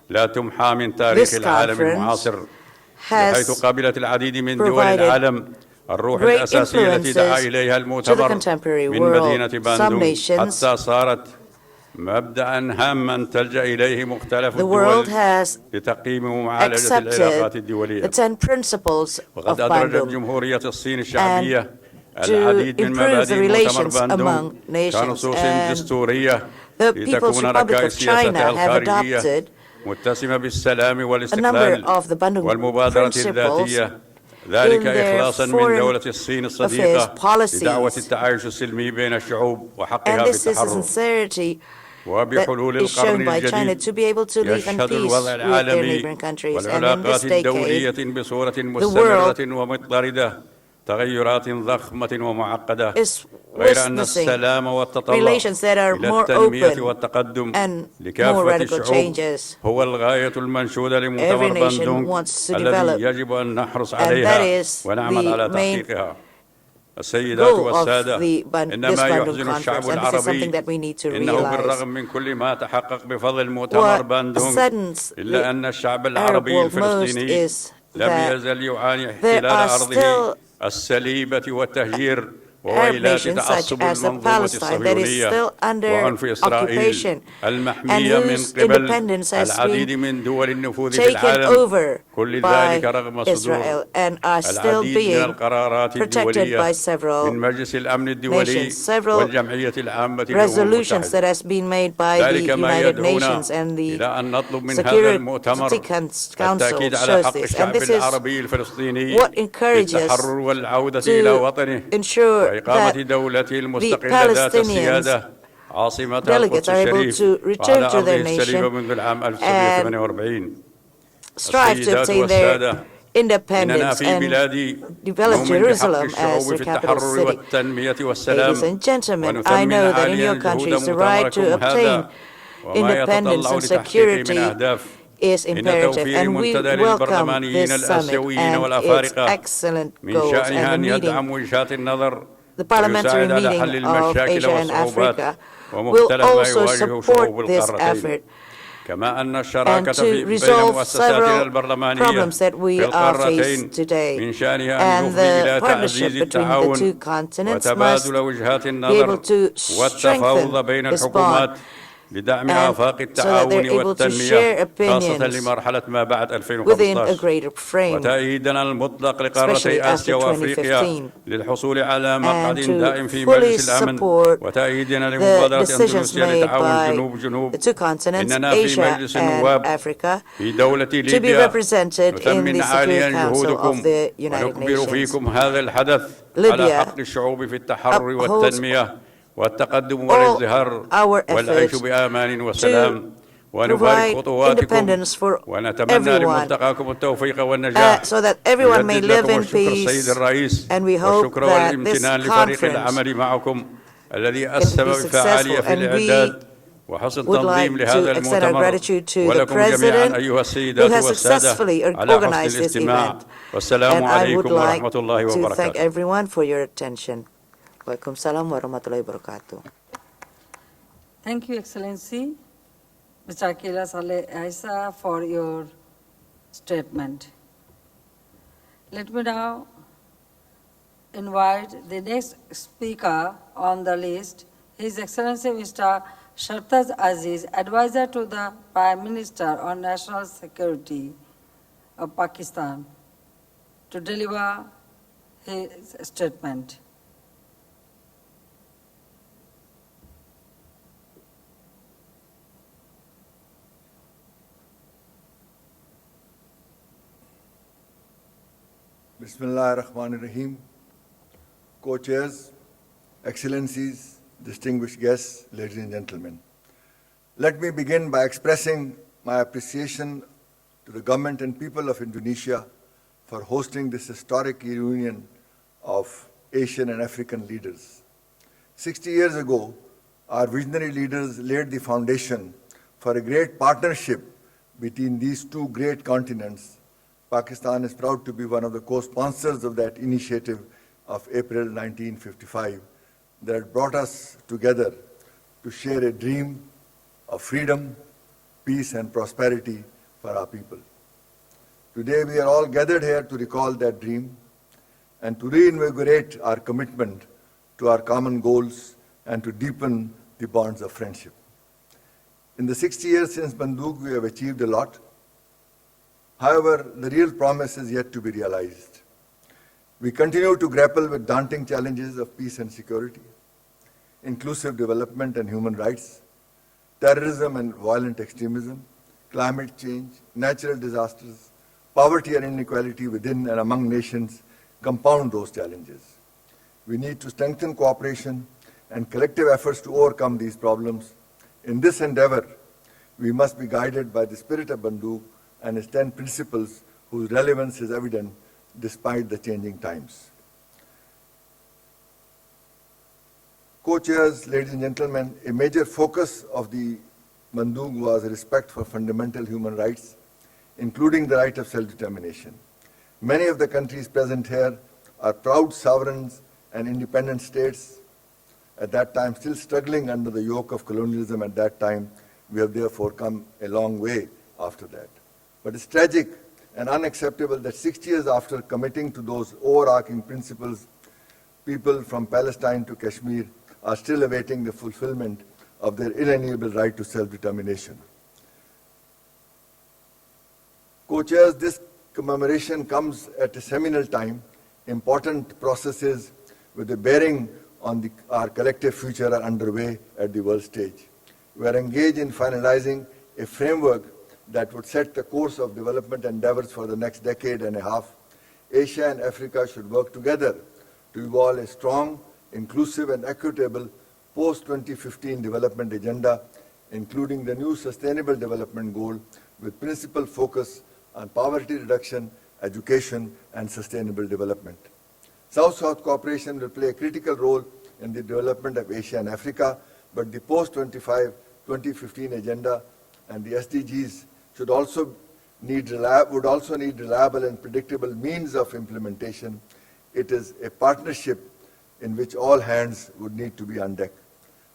S6: This conference has provided great influences to the contemporary world. Some nations, the world has accepted the 10 principles of Bandung and to improve the relations among nations. And the People's Republic of China have adopted a number of the Bandung principles in their foreign affairs policies. And this is a sincerity that is shown by China to be able to live in peace with their neighboring countries. And in this decade, the world is witnessing relations that are more open and more radical changes. Every nation wants to develop, and that is the main goal of this Bandung Conference, and this is something that we need to realize. What saddens the Arab world most is that there are still Arab nations such as Palestine that is still under occupation and whose independence has been taken over by Israel and are still being protected by several nations. Several resolutions that has been made by the United Nations and the Security Council shows this. And this is what encourages us to ensure that the Palestinians delegates are able to return to their nation and strive to obtain their independence and develop Jerusalem as their capital city. Ladies and gentlemen, I know that in your countries the right to obtain independence and security is imperative, and we welcome this summit and its excellent goals and the meeting the parliamentary
S7: ويساعد على
S6: meeting
S7: حل
S6: of
S7: المشاكل
S6: Asia and
S7: والصعوبات
S6: Africa will
S7: ومختلف ما
S6: also
S7: يواجه شعوب
S6: support this
S7: القارتين.
S6: effort
S7: كما أن
S6: and
S7: الشراكة
S6: to
S7: بين
S6: resolve
S7: مؤسساتنا
S6: several
S7: البرلمانية
S6: problems that we
S7: في
S6: are
S7: القارتين
S6: faced today.
S7: من شأنها أن
S6: And
S7: يفضي
S6: the
S7: إلى
S6: partnership
S7: تعزيز
S6: between the two
S7: التعاون
S6: continents must
S7: وتبادل وجهات
S6: be able
S7: النظر
S6: to
S7: والتفاوض
S6: strengthen
S7: بين
S6: this bond
S7: الحكومات لدعم آفاق
S6: so that
S7: التعاون
S6: they're able to
S7: والتنمية
S6: share
S7: خاصة
S6: opinions
S7: لمرحلة ما بعد
S6: within a
S7: 2015
S6: greater frame,
S7: وتأييدنا المطلق
S6: especially
S7: لقارتي
S6: after
S7: آسيا وأفريقيا
S6: 2015,
S7: للحصول على
S6: and
S7: مقعد
S6: to
S7: دائم في
S6: fully
S7: مجلس الأمن
S6: support
S7: وتأييدنا
S6: the
S7: لمبادرة
S6: decisions
S7: أندونيسيا
S6: made
S7: لتعاون
S6: by
S7: جنوب جنوب.
S6: the two continents,
S7: إننا في
S6: Asia
S7: مجلس
S6: and
S7: النواب
S6: Africa,
S7: في دولة
S6: to be
S7: ليبيا
S6: represented in
S7: نثمن
S6: the
S7: عاليا
S6: Security Council of
S7: جهودكم
S6: the United
S7: ونكبر
S6: Nations.
S7: فيكم هذا الحدث على
S6: Libya
S7: حق الشعوب في التحرر
S6: upholds
S7: والتنمية والتقدم
S6: all
S7: والازدهار
S6: our
S7: والعيش
S6: efforts
S7: بأمان وسلام
S6: to
S7: ونبارك
S6: provide
S7: خطواتكم
S6: independence for
S7: ونتمنى
S6: everyone,
S7: لملتقاكم التوفيق والنجاح.
S6: so that everyone may
S7: نجدد
S6: live
S7: لكم
S6: in
S7: الشكر السيد
S6: peace,
S7: الرئيس
S6: and we hope
S7: والشكر
S6: that this
S7: والامتنان لفريق
S6: conference
S7: العمل معكم الذي
S6: can
S7: أسهم
S6: be
S7: بفعالية
S6: successful.
S7: في
S6: And we
S7: الإعداد وحسن
S6: would
S7: تنظيم
S6: like
S7: لهذا
S6: to extend our
S7: المؤتمر
S6: gratitude to the
S7: ولكم جميعا
S6: President
S7: أيها
S6: who
S7: السيدات
S6: has
S7: والسادة
S6: successfully
S7: على حسن
S6: organized this
S7: الاستماع
S6: event.
S7: والسلام
S6: And I would
S7: عليكم
S6: like
S7: ورحمة الله
S6: to thank
S7: وبركاته.
S6: everyone for your attention. Waalaikumsalam warahmatullahi wabarakatuh.
S2: Thank you, Excellency, Mr. Akila Saleh Aisa, for your statement. Let me now invite the next speaker on the list, His Excellency Mr. Shartaz Aziz, Advisor to the Prime Minister on National Security of Pakistan, to deliver his statement.
S9: Bismillah ar-Rahman ar-Rahim. Co-chairs, Excellencies, distinguished guests, ladies and gentlemen. Let me begin by expressing my appreciation to the government and people of Indonesia for hosting this historic reunion of Asian and African leaders. 60 years ago, our visionary leaders laid the foundation for a great partnership between these two great continents. Pakistan is proud to be one of the co-sponsors of that initiative of April 1955 that brought us together to share a dream of freedom, peace, and prosperity for our people. Today, we are all gathered here to recall that dream and to reinvigorate our commitment to our common goals and to deepen the bonds of friendship. In the 60 years since Banduk, we have achieved a lot. However, the real promise is yet to be realized. We continue to grapple with daunting challenges of peace and security, inclusive development and human rights, terrorism and violent extremism, climate change, natural disasters, poverty and inequality within and among nations compound those challenges. We need to strengthen cooperation and collective efforts to overcome these problems. In this endeavor, we must be guided by the spirit of Banduk and its 10 principles whose relevance is evident despite the changing times. Co-chairs, ladies and gentlemen, a major focus of the Banduk was respect for fundamental human rights, including the right of self-determination. Many of the countries present here are proud sovereigns and independent states, at that time still struggling under the yoke of colonialism at that time. We have therefore come a long way after that. But it's tragic and unacceptable that 60 years after committing to those overarching principles, people from Palestine to Kashmir are still awaiting the fulfillment of their inalienable right to self-determination. Co-chairs, this commemoration comes at a seminal time. Important processes with a bearing on our collective future are underway at the world stage. We are engaged in finalizing a framework that would set the course of development endeavors for the next decade and a half. Asia and Africa should work together to evolve a strong, inclusive, and equitable post-2015 development agenda, including the new Sustainable Development Goal with principal focus on poverty reduction, education, and sustainable development. South-South cooperation will play a critical role in the development of Asia and Africa, but the post-2015 agenda and the SDGs would also need reliable and predictable means of implementation. It is a partnership, in which all hands would need to be on deck.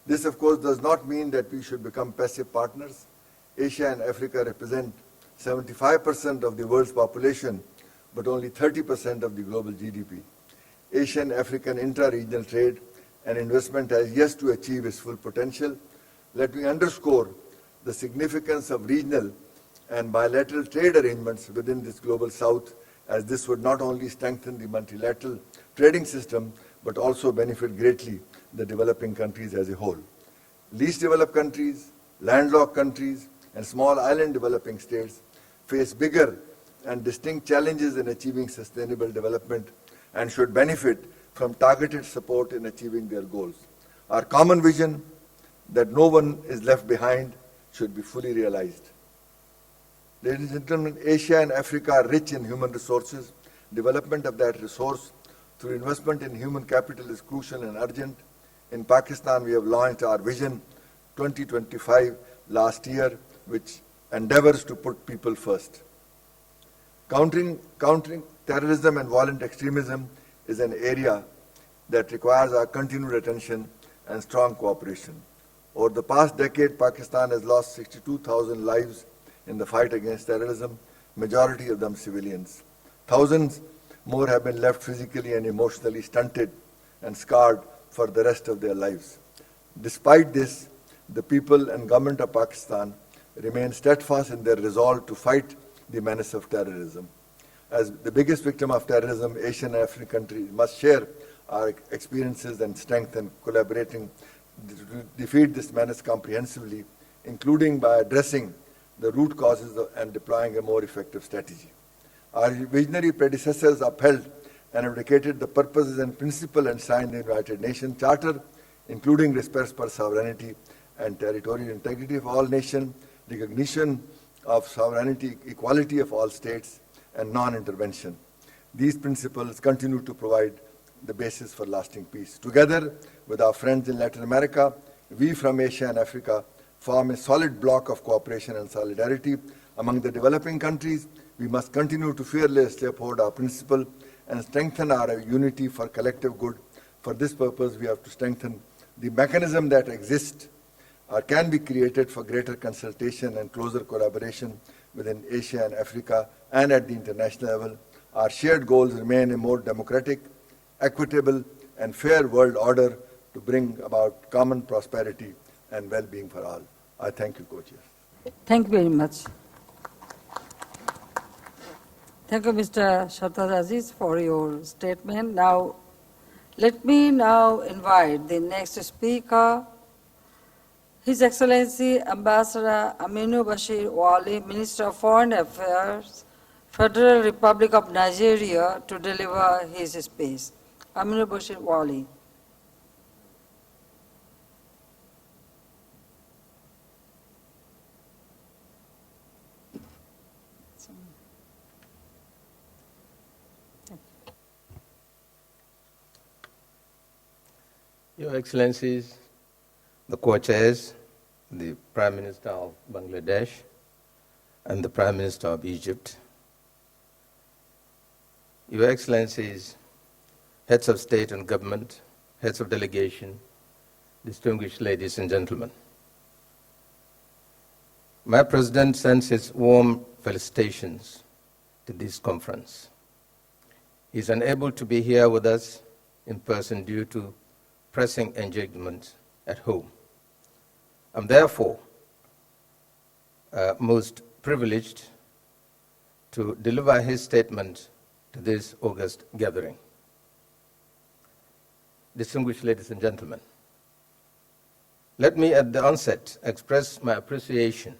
S9: This, of course, does not mean that we should become passive partners. Asia and Africa represent 75% of the world's population, but only 30% of the global GDP. Asian-African intra-regional trade and investment has yet to achieve its full potential. Let me underscore the significance of regional and bilateral trade arrangements within this global south, as this would not only strengthen the multilateral trading system, but also benefit greatly the developing countries as a whole. Least developed countries, landlocked countries, and small island developing states face bigger and distinct challenges in achieving sustainable development and should benefit from targeted support in achieving their goals. Our common vision that no one is left behind should be fully realized. Ladies and gentlemen, Asia and Africa are rich in human resources. Development of that resource through investment in human capital is crucial and urgent. In Pakistan, we have launched our Vision 2025 last year, which endeavors to put people first. Countering terrorism and violent extremism is an area that requires our continued attention and strong cooperation. Over the past decade, Pakistan has lost 62,000 lives in the fight against terrorism, majority of them civilians. Thousands more have been left physically and emotionally stunted and scarred for the rest of their lives. Despite this, the people and government of Pakistan remain steadfast in their resolve to fight the menace of terrorism. As the biggest victim of terrorism, Asian and African countries must share our experiences and strength in collaborating to defeat this menace comprehensively, including by addressing the root causes and deploying a more effective strategy. Our visionary predecessors upheld and advocated the purposes and principles enshrined in the United Nations Charter, including respect for sovereignty and territorial integrity of all nations, recognition of sovereignty, equality of all states, and non-intervention. These principles continue to provide the basis for lasting peace. Together with our friends in Latin America, we from Asia and Africa form a solid block of cooperation and solidarity. Among the developing countries, we must continue to fearlessly uphold our principle and strengthen our unity for collective good. For this purpose, we have to strengthen the mechanism that exists or can be created for greater consultation and closer collaboration within Asia and Africa and at the international level. Our shared goals remain a more democratic, equitable, and fair world order to bring about common prosperity and well-being for all. I thank you, co-chair.
S2: Thank you very much. Thank you, Mr. Shattad Aziz, for your statement. Now, let me now invite the next speaker, His Excellency Ambassador Aminu Bashir Wali, Minister of Foreign Affairs, Federal Republic of Nigeria, to deliver his speech. Aminu Bashir Wali.
S5: Your Excellencies, the co-chairs, the Prime Minister of Bangladesh, and the Prime Minister of Egypt, Your Excellencies, heads of state and government, heads of delegation, distinguished ladies and gentlemen. My President sends his warm felicitations to this conference. He is unable to be here with us in person due to pressing engagements at home. I'm therefore most privileged to deliver his statement to this august gathering. Distinguished ladies and gentlemen, let me at the onset express my appreciation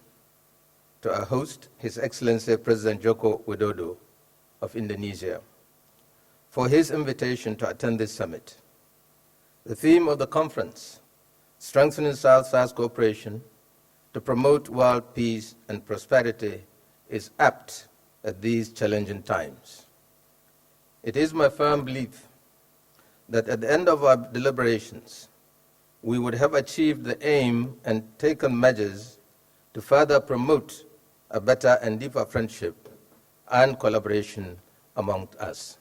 S5: to our host, His Excellency President Joko Widodo of Indonesia, for his invitation to attend this summit. The theme of the conference, Strengthening South-South Cooperation to Promote World Peace and Prosperity, is apt at these challenging times. It is my firm belief that at the end of our deliberations, we would have achieved the aim and taken measures to further promote a better and deeper friendship and collaboration among us.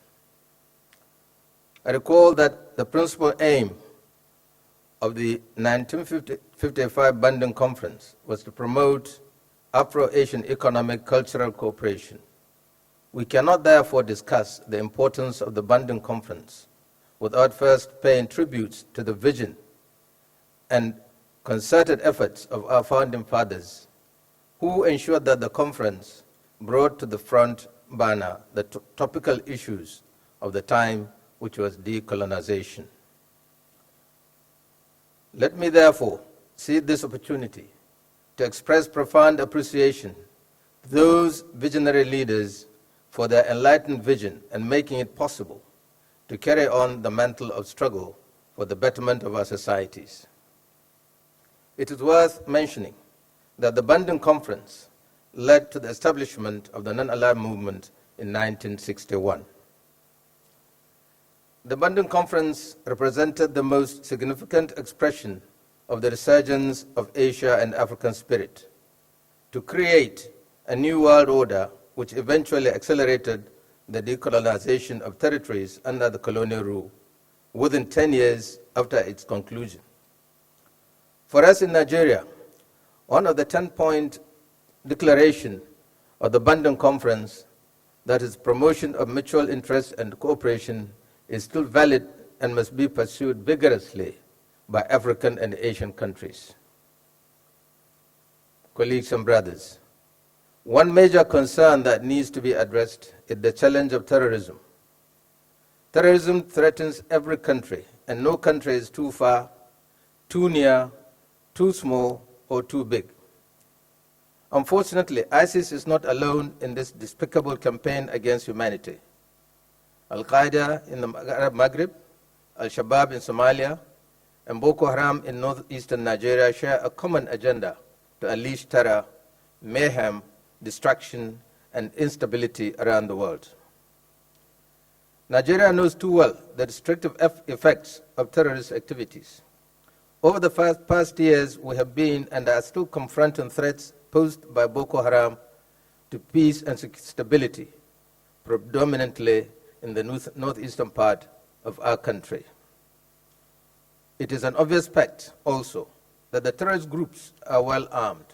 S5: I recall that the principal aim of the 1955 Bandung Conference was to promote Afro-Asian economic cultural cooperation. We cannot therefore discuss the importance of the Bandung Conference without first paying tribute to the vision and concerted efforts of our founding fathers, who ensured that the conference brought to the front burner the topical issues of the time, which was decolonization. Let me therefore seize this opportunity to express profound appreciation to those visionary leaders for their enlightened vision and making it possible to carry on the mantle of struggle for the betterment of our societies. It is worth mentioning that the Bandung Conference led to the establishment of the non-aligned movement in 1961. The Bandung Conference represented the most significant expression of the resurgence of Asia and African spirit to create a new world order which eventually accelerated the decolonization of territories under the colonial rule within 10 years after its conclusion. For us in Nigeria, one of the 10-point declaration of the Bandung Conference, that is promotion of mutual interest and cooperation, is still valid and must be pursued vigorously by African and Asian countries. Colleagues and brothers, one major concern that needs to be addressed is the challenge of terrorism. Terrorism threatens every country, and no country is too far, too near, too small, or too big. Unfortunately, ISIS is not alone in this despicable campaign against humanity. Al-Qaeda in the Arab Maghreb, Al-Shabaab in Somalia, and Boko Haram in northeastern Nigeria share a common agenda to unleash terror, mayhem, destruction, and instability around the world. Nigeria knows too well the destructive effects of terrorist activities. Over the past years, we have been and are still confronting threats posed by Boko Haram to peace and stability, predominantly in the northeastern part of our country. It is an obvious fact also that the terrorist groups are well armed.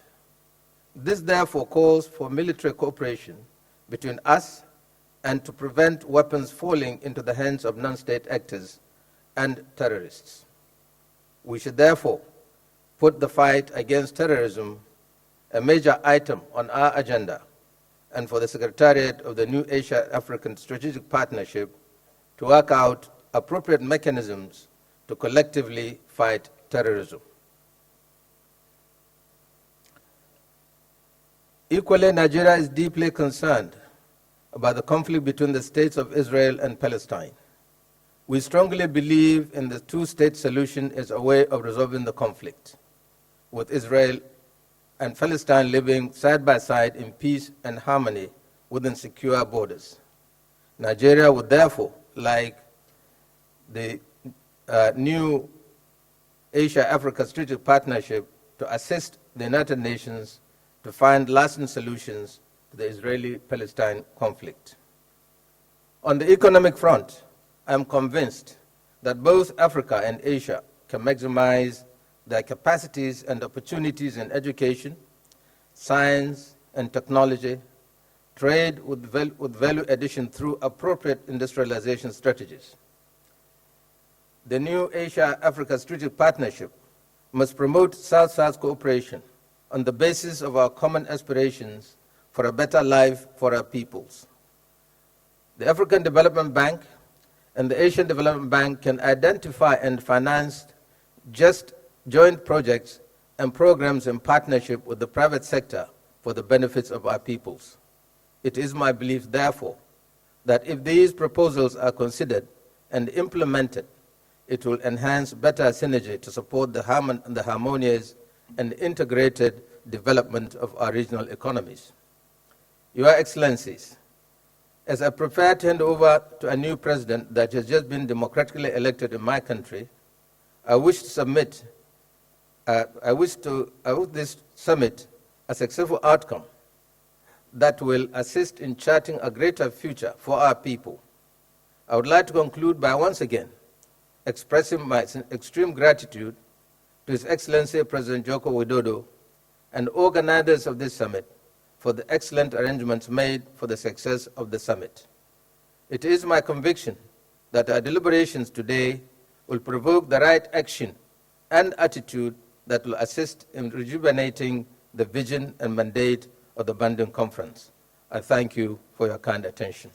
S5: This therefore calls for military cooperation between us and to prevent weapons falling into the hands of non-state actors and terrorists. We should therefore put the fight against terrorism a major item on our agenda, and for the Secretariat of the new Asia-African Strategic Partnership to work out appropriate mechanisms to collectively fight terrorism. Equally, Nigeria is deeply concerned about the conflict between the states of Israel and Palestine. We strongly believe in the two-state solution as a way of resolving the conflict, with Israel and Palestine living side by side in peace and harmony within secure borders. Nigeria would therefore like the new Asia-Africa Strategic Partnership to assist the United Nations to find lasting solutions to the Israeli-Palestine conflict. On the economic front, I am convinced that both Africa and Asia can maximize their capacities and opportunities in education, science and technology, trade with value addition through appropriate industrialization strategies. The new Asia-Africa Strategic Partnership must promote South-South cooperation on the basis of our common aspirations for a better life for our peoples. The African Development Bank and the Asian Development Bank can identify and finance just joint projects and programs in partnership with the private sector for the benefits of our peoples. It is my belief, therefore, that if these proposals are considered and implemented, it will enhance better synergy to support the harmonious and integrated development of our regional economies. Your Excellencies, as I prepare to hand over to a new president that has just been democratically elected in my country, I wish this summit a successful outcome that will assist in charting a greater future for our people.
S10: I would like to conclude by once again expressing my extreme gratitude to His Excellency President Joko Widodo and organizers of this summit for the excellent arrangements made for the success of the summit. It is my conviction that our deliberations today will provoke the right action and attitude that will assist in rejuvenating the vision and mandate of the Bandung Conference. I thank you for your kind attention.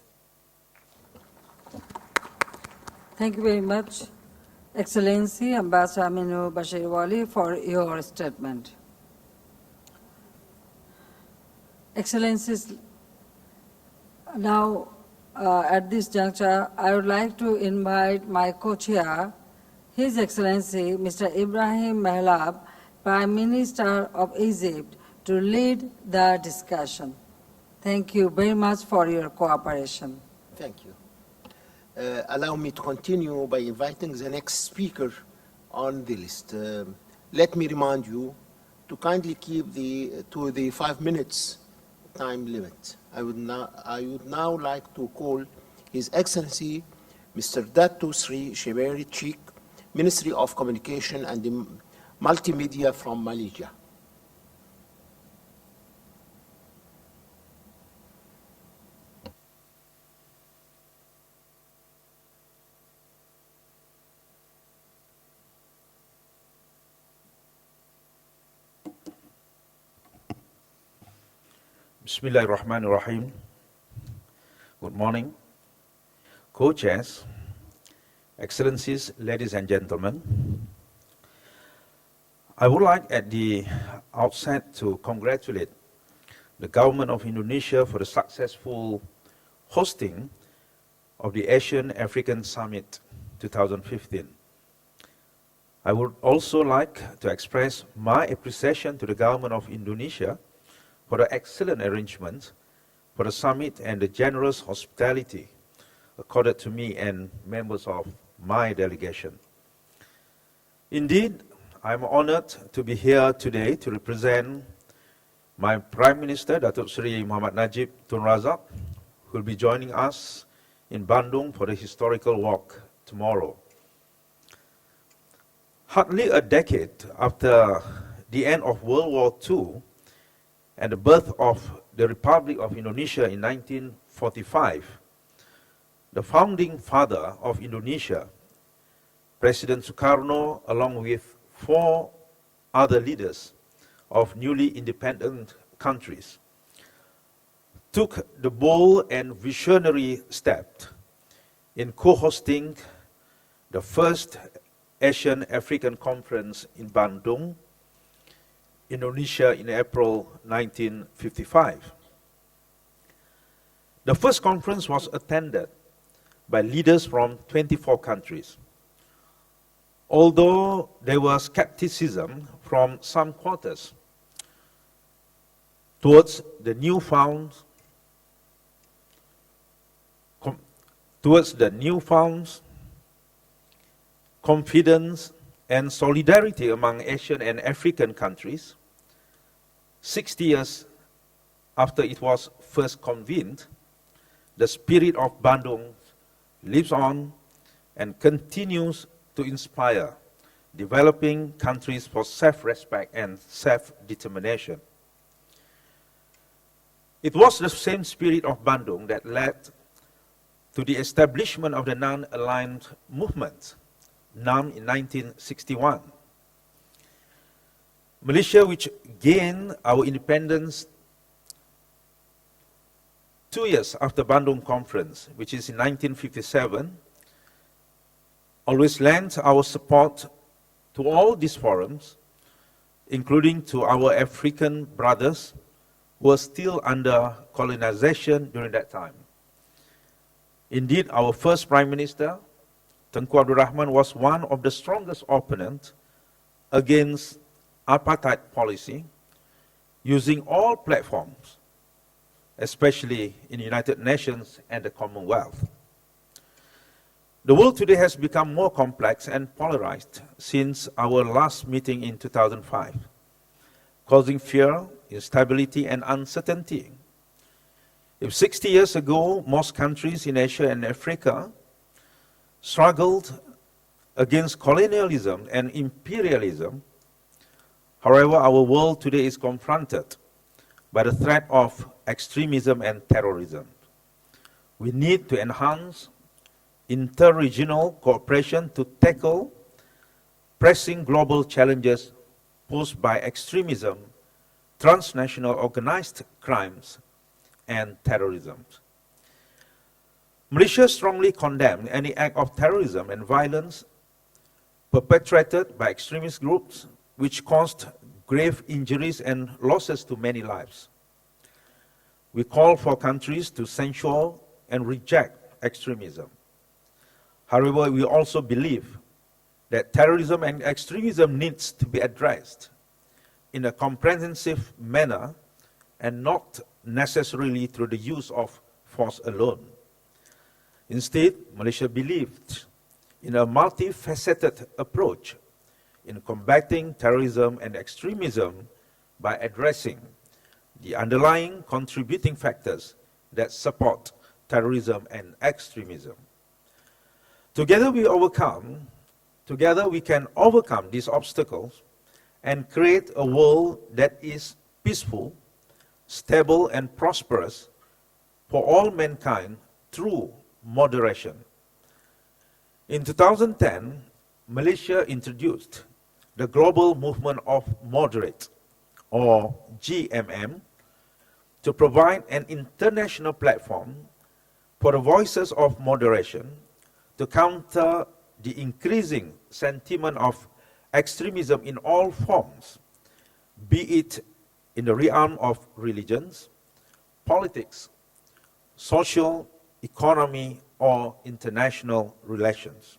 S2: Thank you very much, Excellency Ambassador Aminu Bashirwali, for your statement. Excellencies, now at this juncture, I would like to invite my co-chair, His Excellency Mr. Ibrahim Mahlab, Prime Minister of Egypt, to lead the discussion. Thank you very much for your cooperation.
S11: Thank you. Allow me to continue by inviting the next speaker on the list. Let me remind you to kindly keep to the 5 minutes time limit. I would now like to call His Excellency Mr. Dato Sri Sheberi Chik, Ministry of Communication and Multimedia from Malaysia.
S12: Bismillahirrahmanirrahim. Good morning. Co-chairs, Excellencies, ladies and gentlemen. I would like at the outset to congratulate the government of Indonesia for the successful hosting of the Asian African Summit 2015. I would also like to express my appreciation to the government of Indonesia for the excellent arrangements for the summit and the generous hospitality accorded to me and members of my delegation. Indeed, I'm honored to be here today to represent my Prime Minister, Datuk Seri Muhammad Najib Tun Razak, who will be joining us in Bandung for the historical walk tomorrow. Hardly a decade after the end of World War II and the birth of the Republic of Indonesia in 1945, the founding father of Indonesia, President Sukarno, along with 4 other leaders of newly independent countries, took the bold and visionary step in co-hosting the first Asian African Conference in Bandung, Indonesia, in April 1955. The first conference was attended by leaders from 24 countries. Although there was skepticism from some quarters towards the newfound confidence and solidarity among Asian and African countries, 60 years after it was first convened, the spirit of Bandung lives on and continues to inspire developing countries for self-respect and self-determination. It was the same spirit of Bandung that led to the establishment of the Non-Aligned Movement, NAM, in 1961. Malaysia, which gained our independence 2 years after Bandung Conference, which is in 1957, always lent our support to all these forums, including to our African brothers who were still under colonization during that time. Indeed, our first Prime Minister, Tunku Abdul Rahman, was one of the strongest opponents against apartheid policy, using all platforms, especially in the United Nations and the Commonwealth. The world today has become more complex and polarized since our last meeting in 2005, causing fear, instability, and uncertainty. If 60 years ago, most countries in Asia and Africa struggled against colonialism and imperialism. However, our world today is confronted by the threat of extremism and terrorism. We need to enhance inter-regional cooperation to tackle pressing global challenges posed by extremism, transnational organized crimes, and terrorism. Malaysia strongly condemns any act of terrorism and violence perpetrated by extremist groups which caused grave injuries and losses to many lives. We call for countries to censure and reject extremism. However, we also believe that terrorism and extremism needs to be addressed in a comprehensive manner and not necessarily through the use of force alone. Instead, Malaysia believed in a multifaceted approach in combating terrorism and extremism by addressing the underlying contributing factors that support terrorism and extremism. Together we can overcome these obstacles and create a world that is peaceful, stable, and prosperous for all mankind through moderation. In 2010, Malaysia introduced the Global Movement of Moderate, or GMM, to provide an international platform for the voices of moderation to counter the increasing sentiment of extremism in all forms, be it in the realm of religions, politics, social, economy, or international relations.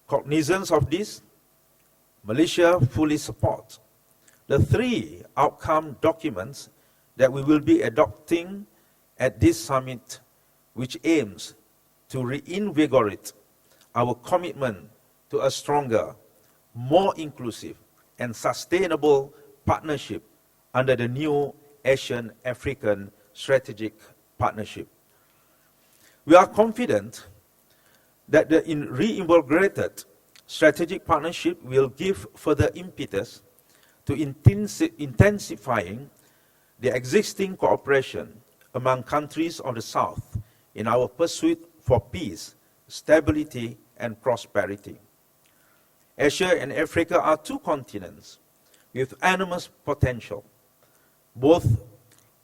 S12: Cognizance of this, Malaysia fully supports the 3 outcome documents that we will be adopting at this summit, which aims to reinvigorate our commitment to a stronger, more inclusive, and sustainable partnership under the new Asian-African Strategic Partnership. We are confident that the reinvigorated strategic partnership will give further impetus to intensifying the existing cooperation among countries of the South in our pursuit for peace, stability, and prosperity. Asia and Africa are 2 continents with enormous potential. Both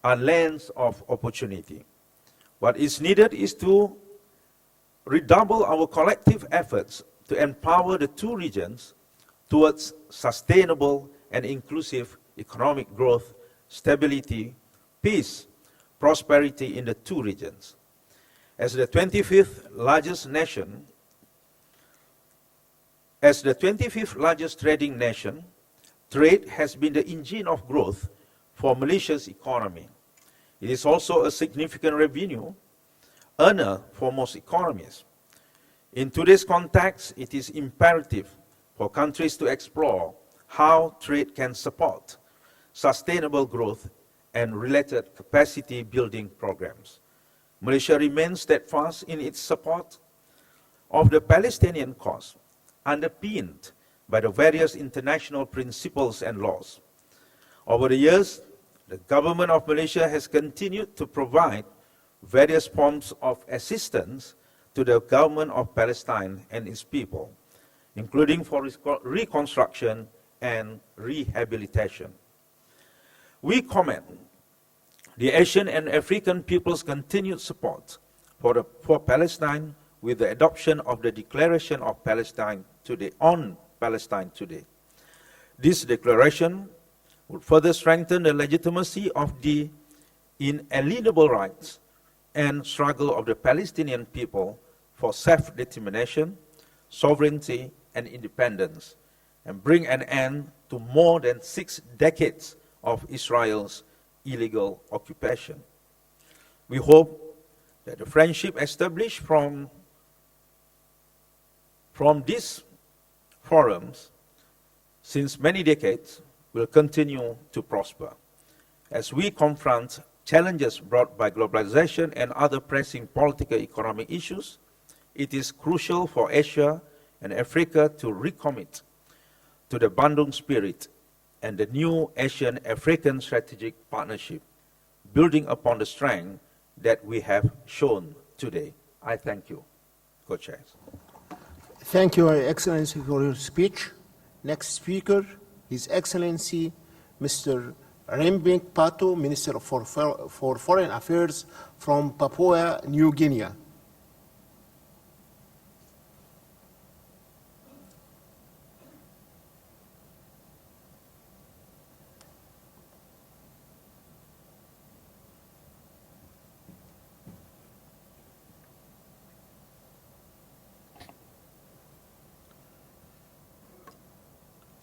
S12: are lands of opportunity. What is needed is to redouble our collective efforts to empower the 2 regions towards sustainable and inclusive economic growth, stability, peace, prosperity in the 2 regions. As the 25th largest trading nation, trade has been the engine of growth for Malaysia's economy. It is also a significant revenue earner for most economies. In today's context, it is imperative for countries to explore how trade can support sustainable growth and related capacity building programs. Malaysia remains steadfast in its support of the Palestinian cause, underpinned by the various international principles and laws. Over the years, the government of Malaysia has continued to provide various forms of assistance to the government of Palestine and its people, including for reconstruction and rehabilitation. We commend the Asian and African people's continued support for Palestine with the adoption of the Declaration of Palestine today, on Palestine today. This declaration would further strengthen the legitimacy of the inalienable rights and struggle of the Palestinian people for self-determination, sovereignty, and independence, and bring an end to more than 6 decades of Israel's illegal occupation. We hope that the friendship established from these forums since many decades will continue to prosper as we confront challenges brought by globalization and other pressing political economic issues it is crucial for Asia and Africa to recommit to the Bandung spirit and the new Asian-African strategic partnership, building upon the strength that we have shown today. I thank you, co-chairs.
S11: Thank you, Your Excellency, for your speech. Next speaker, His Excellency, Mr. Rembing Pato, Minister for Foreign Affairs from Papua New Guinea.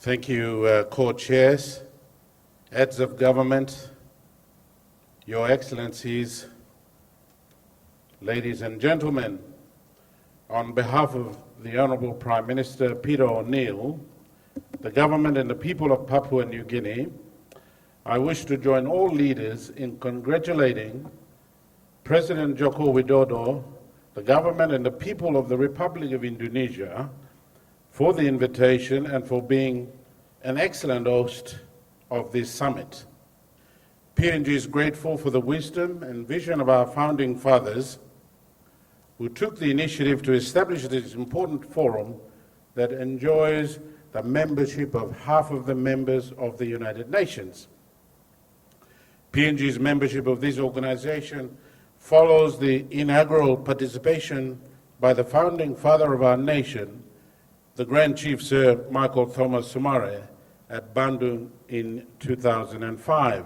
S13: Thank you, co-chairs, heads of government, Your Excellencies, ladies and gentlemen. On behalf of the Honorable Prime Minister Peter O'Neill, the government and the people of Papua New Guinea, I wish to join all leaders in congratulating President Joko Widodo, the government and the people of the Republic of Indonesia for the invitation and for being an excellent host of this summit. PNG is grateful for the wisdom and vision of our founding fathers who took the initiative to establish this important forum that enjoys the membership of half of the members of the United Nations. PNG's membership of this organization follows the inaugural participation by the founding father of our nation, the Grand Chief Sir Michael Thomas Sumare, at Bandung in 2005.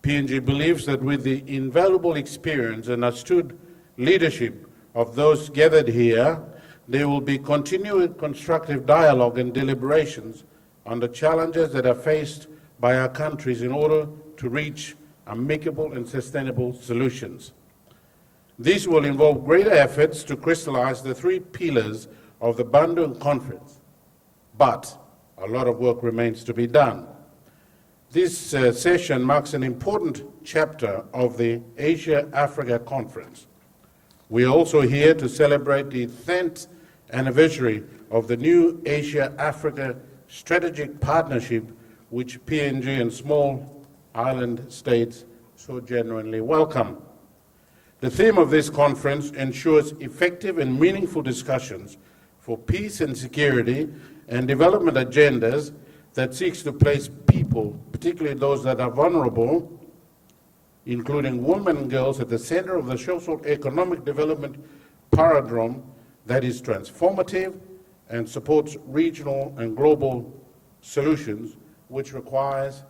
S13: PNG believes that with the invaluable experience and astute leadership of those gathered here, there will be continued constructive dialogue and deliberations on the challenges that are faced by our countries in order to reach amicable and sustainable solutions. This will involve greater efforts to crystallize the three pillars of the Bandung Conference, but a lot of work remains to be done. This session marks an important chapter of the Asia-Africa Conference. We are also here to celebrate the 10th anniversary of the new Asia-Africa Strategic Partnership, which PNG and small island states so genuinely welcome. The theme of this conference ensures effective and meaningful discussions for peace and security and development agendas that seeks to place people, particularly those that are vulnerable, including women and girls, at the center of the socio-economic development paradigm that is transformative and supports regional and global solutions, which requires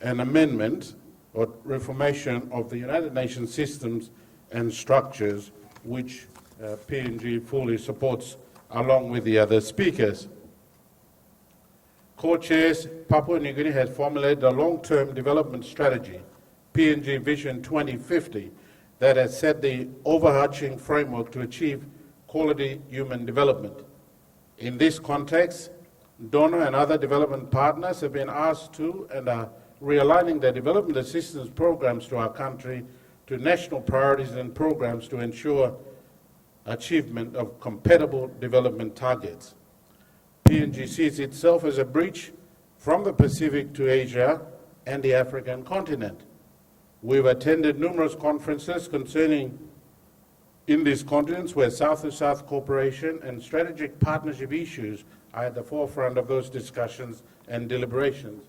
S13: an amendment or reformation of the United Nations systems and structures, which PNG fully supports along with the other speakers. Co-chairs, Papua New Guinea has formulated a long-term development strategy, PNG Vision 2050, that has set the overarching framework to achieve quality human development. In this context, donor and other development partners have been asked to and are realigning their development assistance programs to our country to national priorities and programs to ensure achievement of compatible development targets. PNG sees itself as a bridge from the Pacific to Asia and the African continent. We've attended numerous conferences concerning in these continents where South-to-South cooperation and strategic partnership issues are at the forefront of those discussions and deliberations.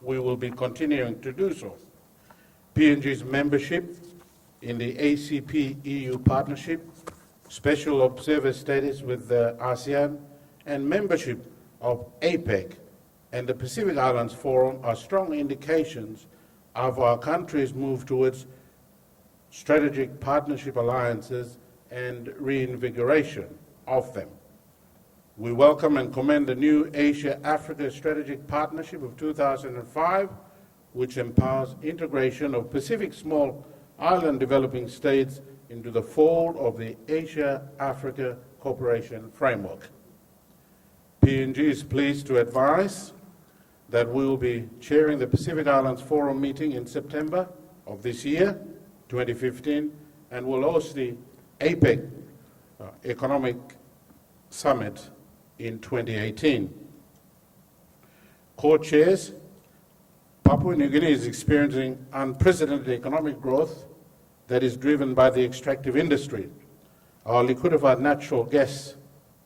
S13: We will be continuing to do so. PNG's membership in the ACP-EU partnership, special observer status with the ASEAN, and membership of APEC and the Pacific Islands Forum are strong indications of our country's move towards strategic partnership alliances and reinvigoration of them. We welcome and commend the new Asia-Africa Strategic Partnership of 2005, which empowers integration of Pacific small island developing states into the fold of the Asia-Africa Cooperation Framework. PNG is pleased to advise that we will be chairing the Pacific Islands Forum meeting in September of this year, 2015, and will host the APEC Economic Summit in 2018. Co-chairs, Papua New Guinea is experiencing unprecedented economic growth that is driven by the extractive industry. Our liquefied natural gas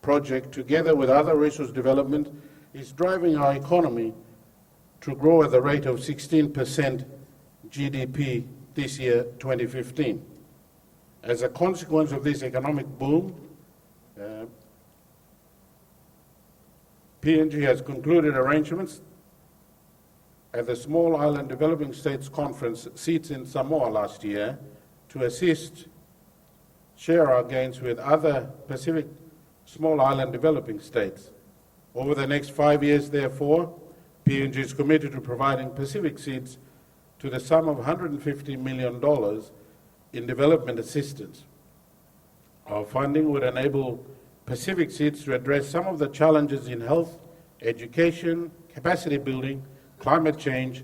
S13: project, together with other resource development, is driving our economy to grow at the rate of 16% GDP this year, 2015. As a consequence of this economic boom, PNG has concluded arrangements at the Small Island Developing States Conference seats in Samoa last year to share our gains with other Pacific small island developing states. Over the next 5 years, therefore, PNG is committed to providing Pacific seats to the sum of $150 million in development assistance. Our funding would enable Pacific seats to address some of the challenges in health, education, capacity building, climate change,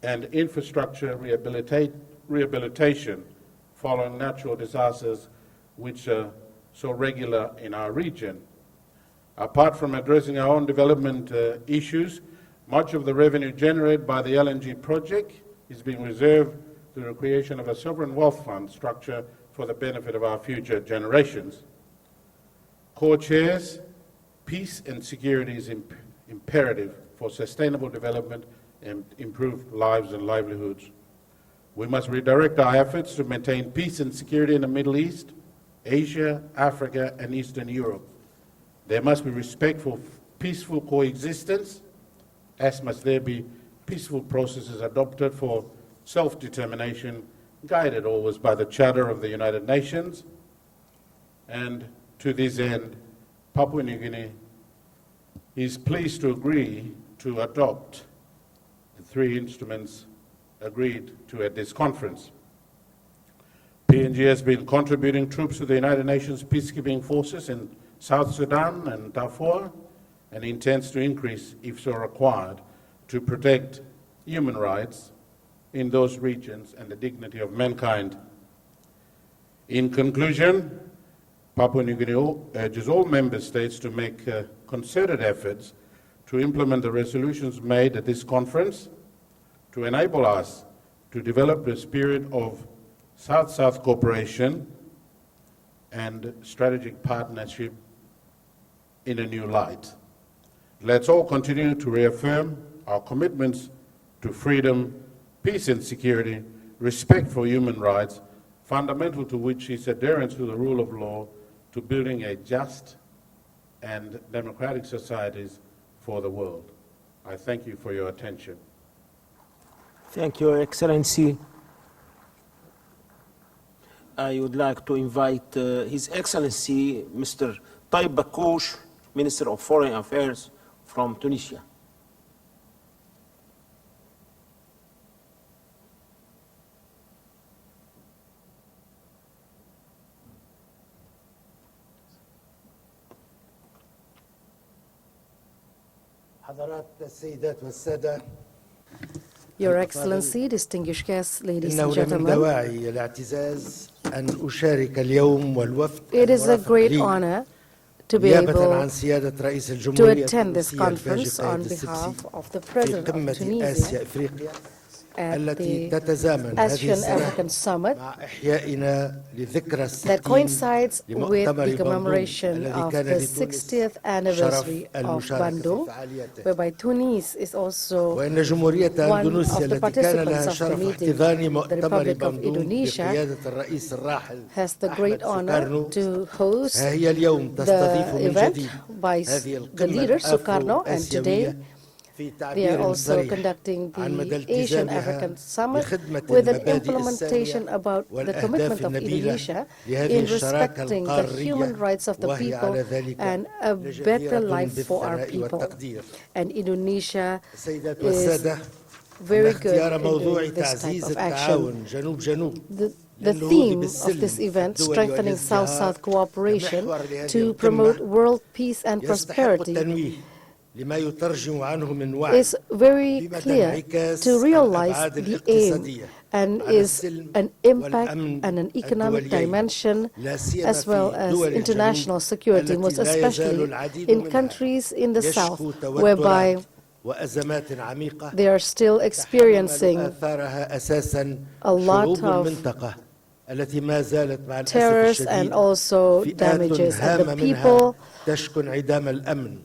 S13: and infrastructure rehabilitation following natural disasters which are so regular in our region. Apart from addressing our own development issues, much of the revenue generated by the LNG project is being reserved through the creation of a sovereign wealth fund structure for the benefit of our future generations. Co-chairs, peace and security is imperative for sustainable development and improved lives and livelihoods. We must redirect our efforts to maintain peace and security in the Middle East, Asia, Africa, and Eastern Europe. There must be respect for peaceful coexistence, as must there be peaceful processes adopted for self-determination, guided always by the Charter of the United Nations. And to this end, Papua New Guinea is pleased to agree to adopt the 3 instruments agreed to at this conference. PNG has been contributing troops to the United Nations peacekeeping forces in South Sudan and Darfur, and intends to increase, if so required, to protect human rights in those regions and the dignity of mankind. In conclusion, Papua New Guinea urges all member states to make concerted efforts to implement the resolutions made at this conference to enable us to develop the spirit of South-South cooperation and strategic partnership in a new light. Let's all continue to reaffirm our commitments to freedom, peace and security, respect for human rights, fundamental to which is adherence to the rule of law, to building a just and democratic societies for the world. I thank you for your attention.
S14: Thank you, Your Excellency. I would like to invite His Excellency, Mr. Taib Bakouche, Minister of Foreign Affairs from Tunisia.
S4: Your Excellency, distinguished guests, ladies and
S15: إنه لمن
S4: gentlemen,
S15: دواعي الاعتزاز أن أشارك اليوم والوفد
S4: it is a great honor to be
S15: نيابة
S4: able
S15: عن سيادة رئيس
S4: to
S15: الجمهورية
S4: attend this
S15: التونسية
S4: conference
S15: الفاجقة
S4: on
S15: السبسي
S4: behalf of the
S15: في
S4: President of
S15: قمة
S4: Tunisia
S15: آسيا إفريقيا
S4: at
S15: التي
S4: the
S15: تتزامن هذه
S4: Asian
S15: السنة
S4: African Summit
S15: مع إحيائنا لذكرى
S4: that
S15: 60
S4: coincides with
S15: لمؤتمر
S4: the
S15: بندون
S4: commemoration
S15: الذي
S4: of
S15: كان
S4: the
S15: لتونس
S4: 60th anniversary
S15: شرف
S4: of
S15: المشاركة في
S4: Bandung,
S15: فعالياته
S4: whereby Tunis is also
S15: وإن جمهورية
S4: one
S15: أندونيسيا
S4: of the
S15: التي كان
S4: participants
S15: لها
S4: of the
S15: شرف
S4: meeting.
S15: احتضان
S4: The
S15: مؤتمر
S4: Republic of
S15: بندون
S4: Indonesia
S15: بقيادة الرئيس الراحل
S4: has the great
S15: أحمد
S4: honor
S15: سوكارنو
S4: to host
S15: ها هي اليوم تستضيف
S4: the
S15: من
S4: event
S15: جديد
S4: by
S15: هذه
S4: the
S15: القمة
S4: leader Sukarno, and today
S15: الأفرو-آسيوية في
S4: they are
S15: تعبير
S4: also
S15: صريح
S4: conducting
S15: عن مدى
S4: the Asian
S15: التزامها
S4: African Summit
S15: بخدمة
S4: with an
S15: المبادئ
S4: implementation
S15: السامية
S4: about the
S15: والأهداف
S4: commitment of
S15: النبيلة
S4: Indonesia
S15: لهذه
S4: in
S15: الشراكة
S4: respecting the
S15: القارية
S4: human rights of the
S15: وهي
S4: people
S15: على ذلك
S4: and a better
S15: لجديرة
S4: life for our
S15: بالثناء
S4: people.
S15: والتقدير.
S4: And Indonesia
S15: السيدات
S4: is
S15: والسادة،
S4: very good
S15: اختيار
S4: in
S15: موضوع
S4: doing this type
S15: تعزيز
S4: of action.
S15: التعاون جنوب جنوب
S4: The theme of this event, strengthening South-South cooperation to promote world peace and prosperity,
S15: لما يترجم عنه من وعي
S4: is very
S15: بمدى
S4: clear
S15: انعكاس
S4: to realize
S15: الأبعاد
S4: the
S15: الاقتصادية
S4: aim and
S15: على
S4: is
S15: السلم
S4: an impact
S15: والأمن
S4: and an economic
S15: الدوليين
S4: dimension
S15: لا سيما
S4: as well
S15: في
S4: as
S15: دول
S4: international
S15: الجنوب
S4: security,
S15: التي
S4: most
S15: لا يزال
S4: especially
S15: العديد
S4: in
S15: منها
S4: countries in the south,
S15: يشكو
S4: whereby
S15: توترات وأزمات عميقة
S4: they are still
S15: تحمل
S4: experiencing
S15: آثارها أساسا
S4: a lot
S15: شعوب
S4: of
S15: المنطقة التي ما زالت مع الأسف
S4: terrors and
S15: الشديد
S4: also
S15: فئات
S4: damages, and
S15: هامة
S4: the
S15: منها
S4: people
S15: تشكو انعدام الأمن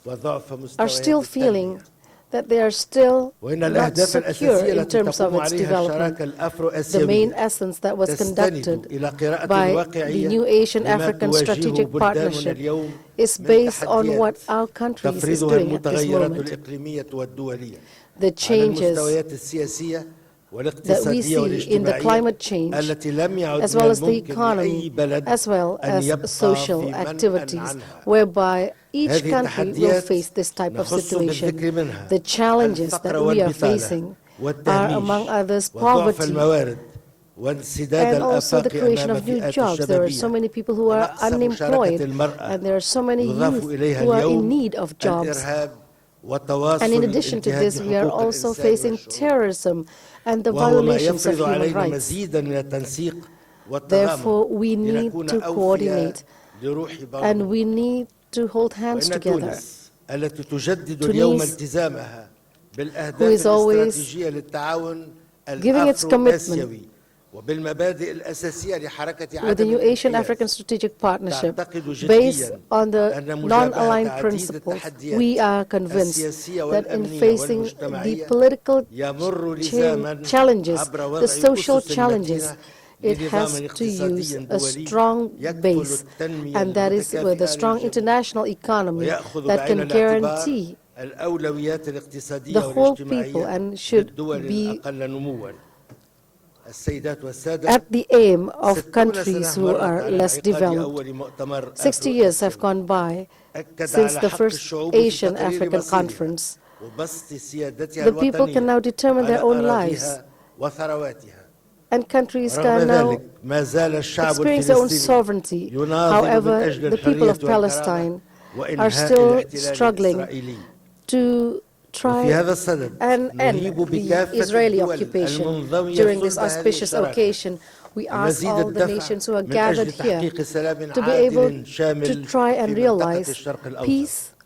S15: وضعف
S4: are
S15: مستويات
S4: still feeling
S15: التنمية
S4: that they are still
S15: وإن
S4: not
S15: الأهداف
S4: secure
S15: الأساسية
S4: in
S15: التي
S4: terms of
S15: تقوم
S4: its
S15: عليها
S4: development.
S15: الشراكة الأفرو
S4: The main
S15: آسيوية
S4: essence that was
S15: تستند
S4: conducted
S15: إلى قراءة
S4: by the
S15: واقعية
S4: new Asian
S15: لما
S4: African
S15: تواجهه
S4: Strategic
S15: بلداننا
S4: Partnership
S15: اليوم
S4: is
S15: من
S4: based on what
S15: تحديات
S4: our countries is
S15: تفرضها
S4: doing at this
S15: المتغيرات
S4: moment.
S15: الإقليمية والدولية
S4: The
S15: على
S4: changes
S15: المستويات السياسية
S4: that we
S15: والاقتصادية
S4: see in the
S15: والاجتماعية
S4: climate change,
S15: التي لم يعد
S4: as
S15: من
S4: well as the
S15: الممكن لأي
S4: economy,
S15: بلد
S4: as well
S15: أن
S4: as
S15: يبقى
S4: social
S15: في منأى
S4: activities,
S15: عنها.
S4: whereby each
S15: هذه
S4: country will
S15: التحديات
S4: face this type of
S15: نخص بالذكر
S4: situation.
S15: منها
S4: The challenges
S15: الفقر
S4: that we are
S15: والبطالة
S4: facing are,
S15: والتهميش
S4: among others,
S15: وضعف
S4: poverty,
S15: الموارد وانسداد
S4: and also the
S15: الآفاق
S4: creation
S15: أمام
S4: of new
S15: فئات
S4: jobs. There are so
S15: الشبابية
S4: many people who are
S15: ونقص مشاركة
S4: unemployed,
S15: المرأة
S4: and there are so many
S15: يضاف
S4: youth
S15: إليها
S4: who are in
S15: اليوم
S4: need of jobs.
S15: الإرهاب
S4: And
S15: وتواصل
S4: in addition to
S15: الانتهاك
S4: this, we are
S15: حقوق
S4: also
S15: الإنسان
S4: facing
S15: والشعوب
S4: terrorism and the
S15: وهو ما
S4: violations of
S15: يفرض
S4: human
S15: علينا
S4: rights.
S15: مزيدا من التنسيق
S4: Therefore,
S15: والتضامن
S4: we need
S15: لنكون
S4: to
S15: أوفياء
S4: coordinate
S15: لروح
S4: and
S15: بارلمان
S4: we need to hold hands
S15: وإن
S4: together.
S15: تونس التي تجدد اليوم
S4: Tunis,
S15: التزامها
S4: who
S15: بالأهداف
S4: is always
S15: الاستراتيجية للتعاون
S4: giving its
S15: الأفرو
S4: commitment
S15: آسيوي وبالمبادئ الأساسية لحركة
S4: with the
S15: عدم
S4: new Asian
S15: الانحياز
S4: African Strategic Partnership,
S15: تعتقد
S4: based
S15: جديا
S4: on the
S15: أن مجابهة
S4: non-aligned
S15: عديد
S4: principles,
S15: التحديات
S4: we are convinced
S15: السياسية
S4: that in
S15: والأمنية
S4: facing the
S15: والمجتمعية
S4: political
S15: يمر لزاما
S4: challenges,
S15: عبر
S4: the
S15: وضع
S4: social
S15: أسس
S4: challenges,
S15: متينة
S4: it has
S15: لنظام
S4: to use
S15: اقتصادي
S4: a
S15: دولي
S4: strong
S15: يكفل
S4: base,
S15: التنمية
S4: and that is with a
S15: المتكافئة
S4: strong
S15: للجميع
S4: international economy
S15: ويأخذ
S4: that
S15: بعين
S4: can
S15: الاعتبار
S4: guarantee
S15: الأولويات الاقتصادية
S4: the whole people
S15: والاجتماعية
S4: and should
S15: للدول
S4: be
S15: الأقل نموا. السيدات والسادة
S4: at the aim of
S15: 60
S4: countries
S15: سنة
S4: who
S15: مرت
S4: are
S15: على
S4: less
S15: انعقاد
S4: developed.
S15: أول مؤتمر
S4: 60 years have
S15: أفرو-آسيوي
S4: gone by
S15: أكد
S4: since
S15: على
S4: the
S15: حق
S4: first
S15: الشعوب في
S4: Asian
S15: تقرير
S4: African
S15: مصيرها
S4: Conference.
S15: وبسط سيادتها
S4: The people can
S15: الوطنية
S4: now determine
S15: على
S4: their own
S15: أراضيها
S4: lives,
S15: وثرواتها.
S4: and countries
S15: ورغم
S4: can now
S15: ذلك ما زال الشعب
S4: experience their own
S15: الفلسطيني
S4: sovereignty.
S15: يناضل من
S4: However,
S15: أجل
S4: the people
S15: الحرية
S4: of
S15: والكرامة
S4: Palestine are
S15: وإنهاء
S4: still
S15: الاحتلال
S4: struggling
S15: الإسرائيلي.
S4: to
S15: وفي
S4: try
S15: هذا الصدد
S4: and end
S15: نهيب
S4: the
S15: بكافة
S4: Israeli
S15: الدول
S4: occupation.
S15: المنضوية
S4: During this
S15: صلب هذه
S4: auspicious
S15: الشراكة
S4: occasion, we ask
S15: مزيد
S4: all the
S15: الدفع
S4: nations who are
S15: من
S4: gathered
S15: أجل
S4: here
S15: تحقيق سلام
S4: to be able
S15: عادل
S4: to
S15: شامل
S4: try and
S15: في منطقة
S4: realize
S15: الشرق الأوسط.
S4: peace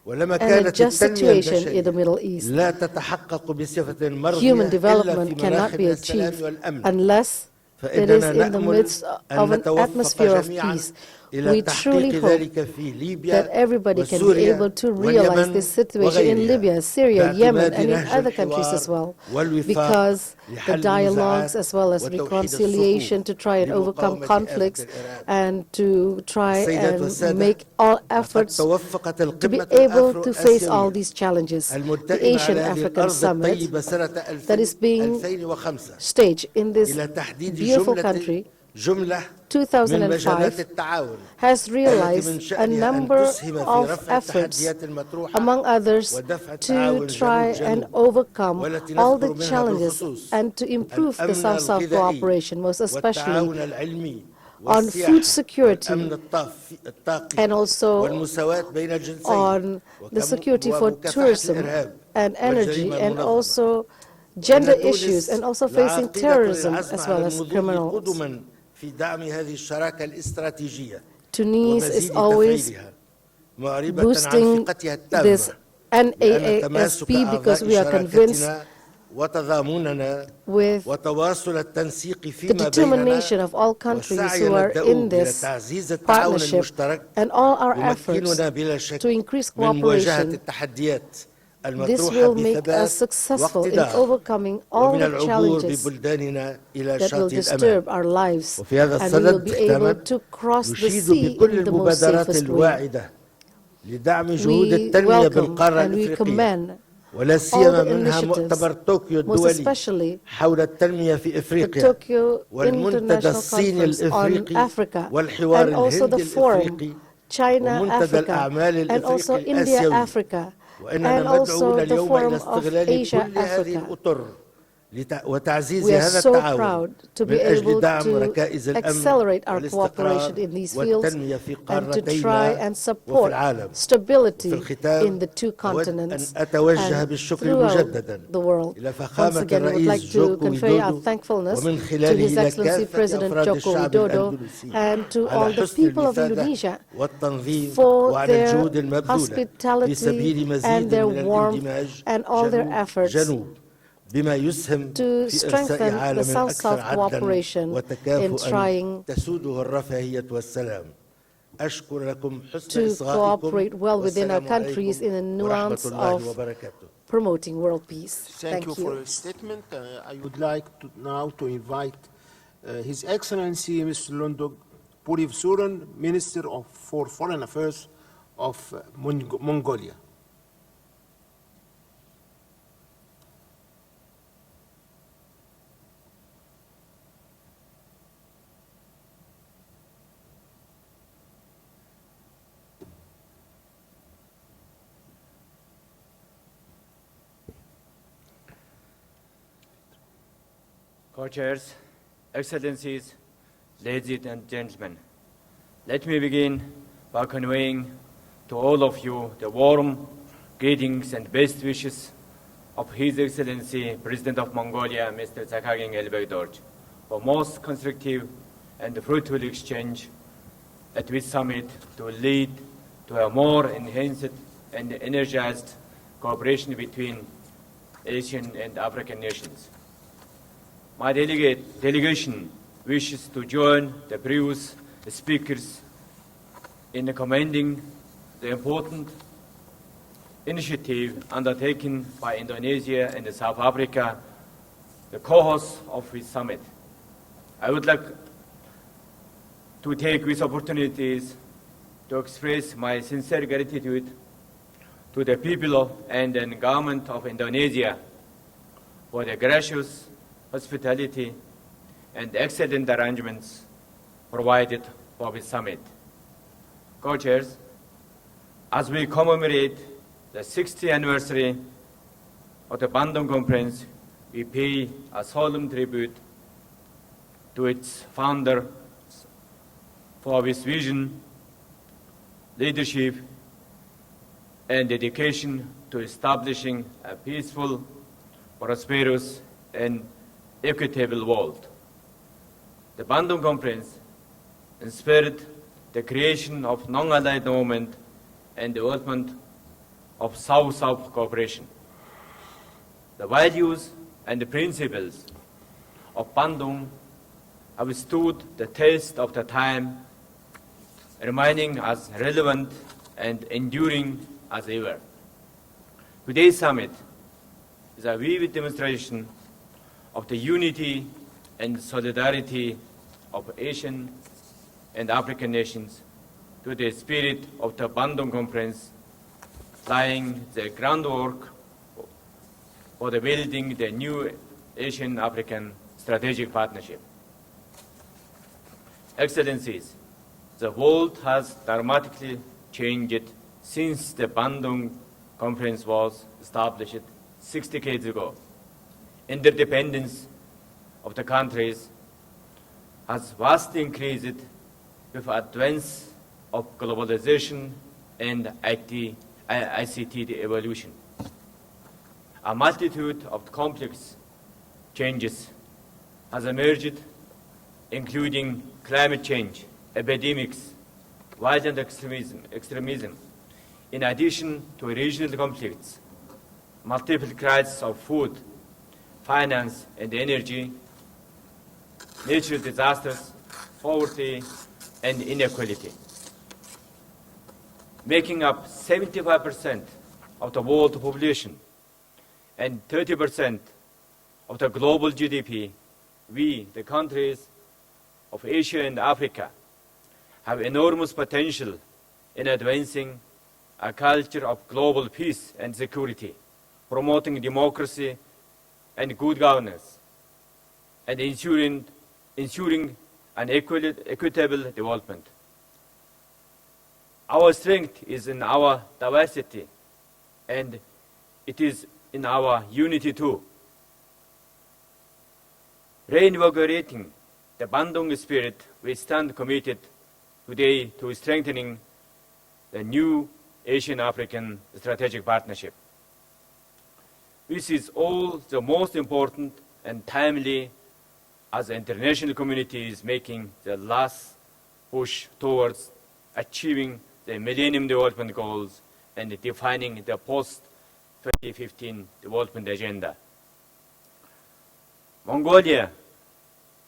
S15: ولما
S4: and a
S15: كانت
S4: just
S15: التنمية
S4: situation in the
S15: البشرية
S4: Middle East.
S15: لا تتحقق بصفة
S4: Human
S15: مرضية إلا في
S4: development
S15: مناخ
S4: cannot be
S15: من السلام
S4: achieved
S15: والأمن
S4: unless it is
S15: فإننا
S4: in the
S15: نأمل
S4: midst
S15: أن
S4: of an
S15: نتوفق
S4: atmosphere of
S15: جميعا
S4: peace.
S15: إلى
S4: We truly
S15: تحقيق
S4: hope
S15: ذلك في
S4: that
S15: ليبيا
S4: everybody can be
S15: وسوريا
S4: able to realize
S15: واليمن
S4: this situation in
S15: وغيرها
S4: Libya, Syria, Yemen,
S15: باعتماد
S4: and in
S15: نهج
S4: other countries as
S15: الحوار
S4: well,
S15: والوفاق
S4: because the
S15: لحل
S4: dialogues
S15: النزاعات
S4: as well as
S15: وتوحيد
S4: reconciliation
S15: الصفوف
S4: to try and overcome
S15: لمقاومة
S4: conflicts
S15: آفة الإرهاب.
S4: and to try
S15: السيدات
S4: and
S15: والسادة
S4: make all
S15: لقد
S4: efforts
S15: توفقت
S4: to be
S15: القمة
S4: able to face all
S15: الأفرو-آسيوية
S4: these challenges. The
S15: الملتئمة
S4: Asian
S15: على هذه
S4: African
S15: الأرض
S4: Summit
S15: الطيبة سنة
S4: that is being
S15: 2005
S4: staged in this
S15: إلى تحديد
S4: beautiful country,
S15: جملة من
S4: 2005,
S15: مجالات التعاون
S4: has
S15: التي
S4: realized
S15: من
S4: a
S15: شأنها أن
S4: number
S15: تسهم في
S4: of
S15: رفع
S4: efforts,
S15: التحديات المطروحة
S4: among others,
S15: ودفع
S4: to
S15: التعاون
S4: try and
S15: جنوب-جنوب
S4: overcome
S15: والتي
S4: all
S15: نذكر
S4: the
S15: منها
S4: challenges
S15: بالخصوص
S4: and to improve the
S15: الأمن
S4: South-South
S15: الغذائي
S4: cooperation, most especially
S15: والتعاون العلمي
S4: on food
S15: والسياحة
S4: security
S15: والأمن الطاقي
S4: and also
S15: والمساواة بين الجنسين
S4: on the security for
S15: ومكافحة
S4: tourism
S15: الإرهاب
S4: and energy
S15: والجريمة
S4: and
S15: المنظمة.
S4: also gender
S15: وإن
S4: issues and also
S15: تونس
S4: facing
S15: العاقدة
S4: terrorism
S15: للعزم
S4: as
S15: على
S4: well as
S15: المضي
S4: criminals.
S15: قدما في دعم هذه الشراكة الاستراتيجية
S4: Tunis is
S15: ومزيد
S4: always
S15: تفعيلها معربة عن
S4: boosting
S15: ثقتها التامة
S4: this
S15: لأن
S4: NAASP
S15: تماسك
S4: because
S15: أعضاء
S4: we are convinced
S15: شراكتنا وتضامننا
S4: with
S15: وتواصل التنسيق
S4: the
S15: فيما بيننا
S4: determination of all countries who
S15: وسعينا
S4: are in
S15: الدؤوب إلى
S4: this
S15: تعزيز التعاون
S4: partnership
S15: المشترك
S4: and all our efforts
S15: يمكننا بلا
S4: to
S15: شك
S4: increase
S15: من مواجهة
S4: cooperation.
S15: التحديات
S4: This
S15: المطروحة
S4: will make us
S15: بثبات
S4: successful in
S15: واقتدار
S4: overcoming all
S15: ومن
S4: the
S15: العبور
S4: challenges
S15: ببلداننا إلى
S4: that will
S15: شاطئ
S4: disturb
S15: الأمان.
S4: our lives,
S15: وفي هذا
S4: and we will
S15: الصدد
S4: be able
S15: ختاما
S4: to cross the
S15: نشيد
S4: sea
S15: بكل
S4: in the most
S15: المبادرات
S4: safest way.
S15: الواعدة لدعم جهود
S4: We
S15: التنمية
S4: welcome
S15: بالقارة
S4: and we
S15: الإفريقية
S4: commend
S15: ولا
S4: all
S15: سيما
S4: the
S15: منها
S4: initiatives,
S15: مؤتمر طوكيو
S4: most
S15: الدولي
S4: especially
S15: حول التنمية في
S4: the
S15: إفريقيا
S4: Tokyo
S15: والمنتدى
S4: International
S15: الصيني
S4: Conference on
S15: الإفريقي
S4: Africa,
S15: والحوار
S4: and also
S15: الهندي
S4: the forum
S15: الإفريقي
S4: China
S15: ومنتدى
S4: Africa,
S15: الأعمال
S4: and also
S15: الإفريقي
S4: India
S15: الآسيوي
S4: Africa,
S15: وإننا
S4: and
S15: مدعوون
S4: also the
S15: اليوم
S4: forum
S15: إلى
S4: of
S15: استغلال
S4: Asia
S15: كل هذه
S4: Africa.
S15: الأطر وتعزيز
S4: We are
S15: هذا
S4: so
S15: التعاون
S4: proud to be
S15: من أجل
S4: able
S15: دعم
S4: to
S15: ركائز الأمن
S4: accelerate our
S15: والاستقرار
S4: cooperation in these fields
S15: والتنمية في
S4: and to try
S15: قارتينا
S4: and
S15: وفي
S4: support
S15: العالم. وفي
S4: stability
S15: الختام
S4: in the two
S15: أود أن
S4: continents
S15: أتوجه
S4: and
S15: بالشكر
S4: throughout
S15: مجددا
S4: the world.
S15: إلى
S4: Once
S15: فخامة
S4: again, we would
S15: الرئيس
S4: like to
S15: جوكو
S4: convey our
S15: ويدودو
S4: thankfulness
S15: ومن
S4: to
S15: خلاله
S4: His
S15: إلى
S4: Excellency
S15: كافة
S4: President
S15: أفراد
S4: Joko
S15: الشعب
S4: Widodo
S15: الأندلسي
S4: and to
S15: على
S4: all the
S15: حسن
S4: people of
S15: المفادة
S4: Indonesia
S15: والتنظيم
S4: for
S15: وعلى
S4: their
S15: الجهود المبذولة في
S4: hospitality
S15: سبيل
S4: and
S15: مزيد
S4: their
S15: من
S4: warmth
S15: الاندماج
S4: and all their
S15: جنوب
S4: efforts
S15: جنوب بما يسهم
S4: to
S15: في إرساء
S4: strengthen the
S15: عالم أكثر
S4: South-South
S15: عدلا
S4: cooperation in
S15: وتكافؤا
S4: trying
S15: تسوده الرفاهية والسلام. أشكر لكم حسن
S4: to
S15: إصغائكم
S4: cooperate well within our
S15: والسلام
S4: countries
S15: عليكم
S4: in the
S15: ورحمة
S4: nuance
S15: الله
S4: of
S15: وبركاته.
S4: promoting world peace.
S11: Thank you for your statement. I would like now to invite His Excellency Mr. Lundog Purivsuran, Minister for Foreign Affairs of Mongolia.
S16: Co-chairs, Excellencies, ladies and gentlemen, let me begin by conveying to all of you the warm greetings and best wishes of His Excellency President of Mongolia, Mr. Sakharyan Elbegdorj, for most constructive and fruitful exchange at this summit to lead to a more enhanced and energized cooperation between Asian and African nations. My delegation wishes to join the previous speakers in commending the important initiative undertaken by Indonesia and South Africa, the co-hosts of this summit. I would like to take these opportunities to express my sincere gratitude to the people and the government of Indonesia for the gracious hospitality and excellent arrangements provided for this summit. Co-chairs, as we commemorate the 60th anniversary of the Bandung Conference, we pay a solemn tribute to its founder for his vision, leadership, and dedication to establishing a peaceful, prosperous, and equitable world. The Bandung Conference inspired the creation of non-aligned movement and development of South-South cooperation. The values and the principles of Bandung have stood the test of the time, remaining as relevant and enduring as ever. Today's summit is a vivid demonstration of the unity and solidarity of Asian and African nations to the spirit of the Bandung Conference, laying the groundwork for the building the new Asian-African strategic partnership. Excellencies, the world has dramatically changed since the Bandung Conference was established 6 decades ago. Interdependence of the countries has vastly increased with advance of globalization and ICT evolution. A multitude of complex changes has emerged, including climate change, epidemics, violent extremism, in addition to regional conflicts, multiple crises of food, finance and energy, natural disasters, poverty and inequality. Making up 75% of the world population and 30% of the global GDP, we, the countries of Asia and Africa, have enormous potential in advancing a culture of global peace and security, promoting democracy and good governance, and ensuring an equitable development. Our strength is in our diversity, and it is in our unity too. Reinvigorating the Bandung spirit, we stand committed today to strengthening the new Asian-African strategic partnership. This is all the most important and timely as the international community is making the last push towards achieving the Millennium Development Goals and defining the post-2015 development agenda. Mongolia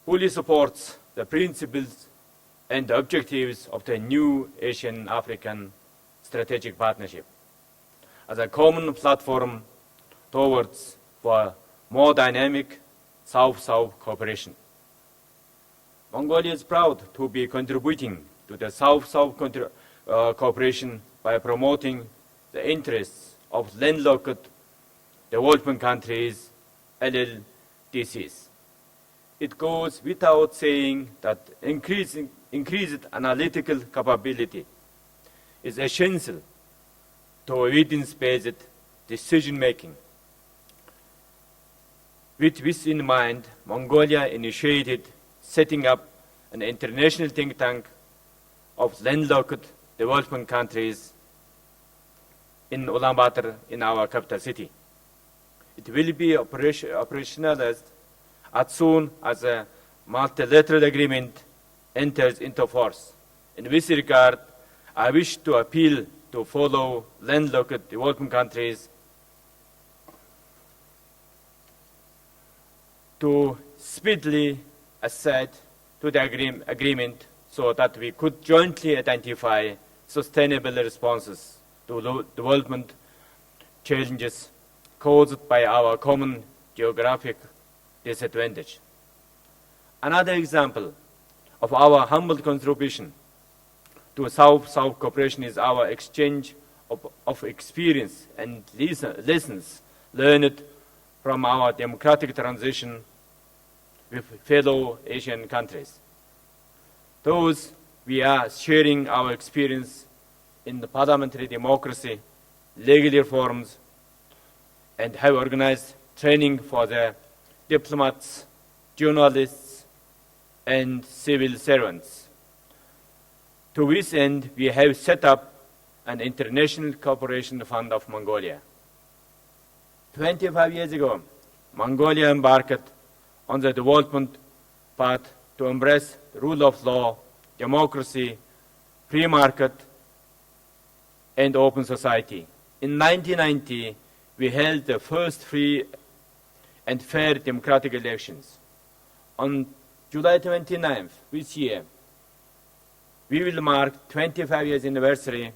S16: fully supports the principles and objectives of the new Asian-African strategic partnership as a common platform towards for more dynamic South-South cooperation. Mongolia is proud to be contributing to the South-South cooperation by promoting the interests of landlocked developing countries, LLDCs. It goes without saying that increased analytical capability is essential to evidence-based decision-making. With this in mind, Mongolia initiated setting up an international think tank of landlocked developing countries in Ulaanbaatar, in our capital city. It will be operationalized as soon as a multilateral agreement enters into force. In this regard, I wish to appeal to follow landlocked developing countries to speedily accede to the agreement so that we could jointly identify sustainable responses to development challenges caused by our common geographic disadvantage. Another example of our humble contribution to South-South cooperation is our exchange of experience and lessons learned from our democratic transition with fellow Asian countries. Thus, we are sharing our experience in the parliamentary democracy, legal reforms, and have organized training for the diplomats, journalists, and civil servants. To this end, we have set up an International Cooperation Fund of Mongolia. 25 years ago, Mongolia embarked on the development path to embrace the rule of law, democracy, free market, and open society. In 1990, we held the first free and fair democratic elections. On July 29th this year, we will mark 25 years anniversary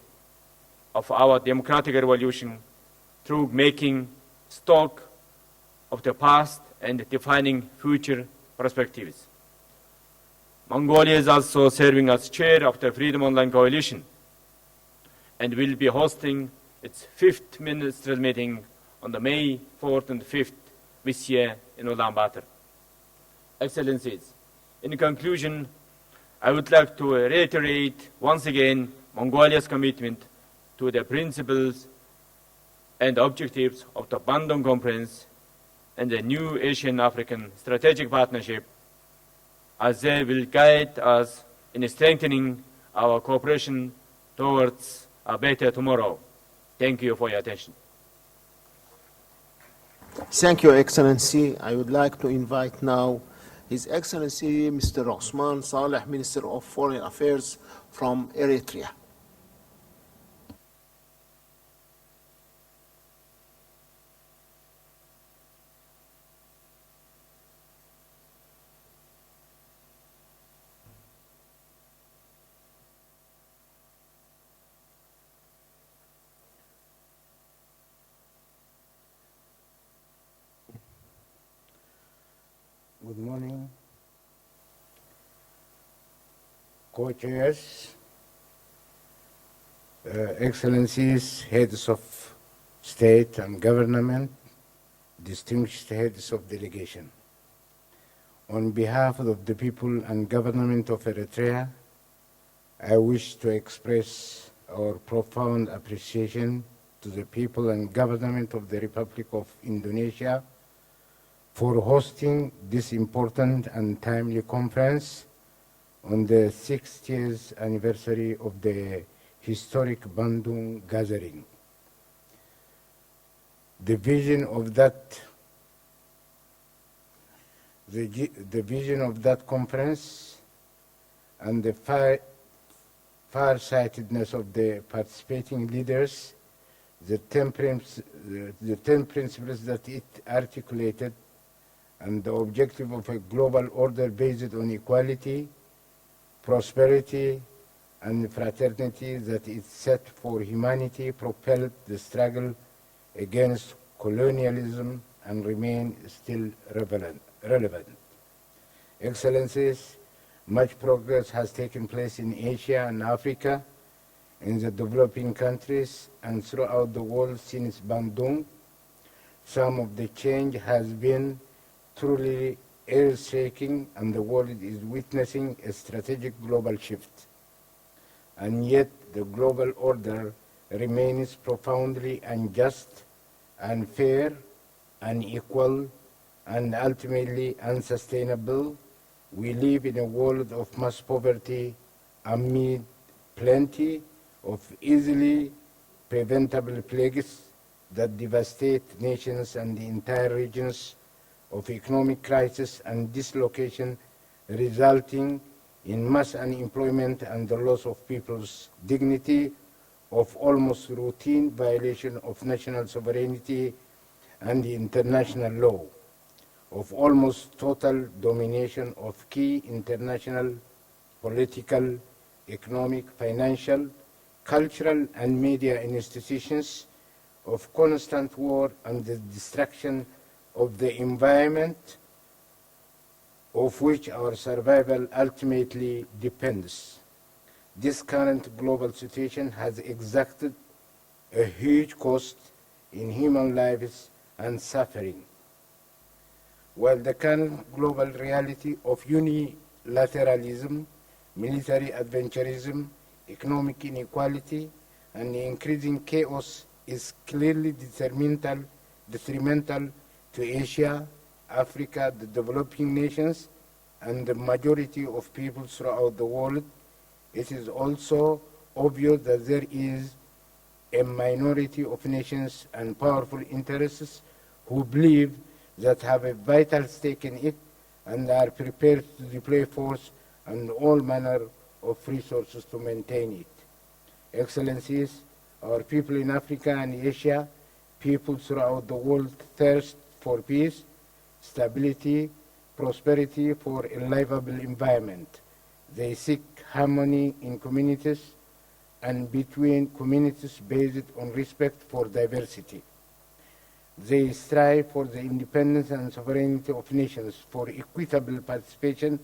S16: of our democratic revolution through making stock of the past and defining future perspectives. Mongolia is also serving as chair of the Freedom Online Coalition and will be hosting its 5th ministerial meeting on the May 4th and 5th this year in Ulaanbaatar. Excellencies, in conclusion, I would like to reiterate once again Mongolia's commitment to the principles and objectives of the Bandung Conference and the new Asian-African Strategic Partnership, as they will guide us in strengthening our cooperation towards a better tomorrow. Thank you for your attention.
S11: Thank you, Excellency. I would like to invite now His Excellency Mr. Osman Saleh, Minister of Foreign Affairs from Eritrea.
S5: Good morning, co-chairs, excellencies, heads of state and government, distinguished heads of delegation. On behalf of the people and government of Eritrea, I wish to express our profound appreciation to the people and government of the Republic of Indonesia
S17: for hosting this important and timely conference on the 60th anniversary of the historic Bandung gathering. The vision of that conference and the far-sightedness of the participating leaders, the 10 principles that it articulated, and the objective of a global order based on equality, prosperity, and fraternity that it set for humanity propelled the struggle against colonialism and remain still relevant. Excellencies, much progress has taken place in Asia and Africa, in the developing countries, and throughout the world since Bandung. Some of the change has been truly earth-shaking, and the world is witnessing a strategic global shift. And yet the global order remains profoundly unjust, unfair, unequal, and ultimately unsustainable. We live in a world of mass poverty amid plenty of easily preventable plagues that devastate nations and entire regions, of economic crisis and dislocation resulting in mass unemployment and the loss of people's dignity, of almost routine violation of national sovereignty and international law, of almost total domination of key international political, economic, financial, cultural, and media institutions, of constant war and the destruction of the environment of which our survival ultimately depends. This current global situation has exacted a huge cost in human lives and suffering. While the current global reality of unilateralism, military adventurism, economic inequality, and increasing chaos is clearly detrimental to Asia, Africa, the developing nations, and the majority of people throughout the world, it is also obvious that there is a minority of nations and powerful interests who believe that have a vital stake in it and are prepared to deploy force and all manner of resources to maintain it. Excellencies, our people in Africa and Asia, people throughout the world thirst for peace, stability, prosperity, for a livable environment. They seek harmony in communities and between communities based on respect for diversity. They strive for the independence and sovereignty of nations, for equitable participation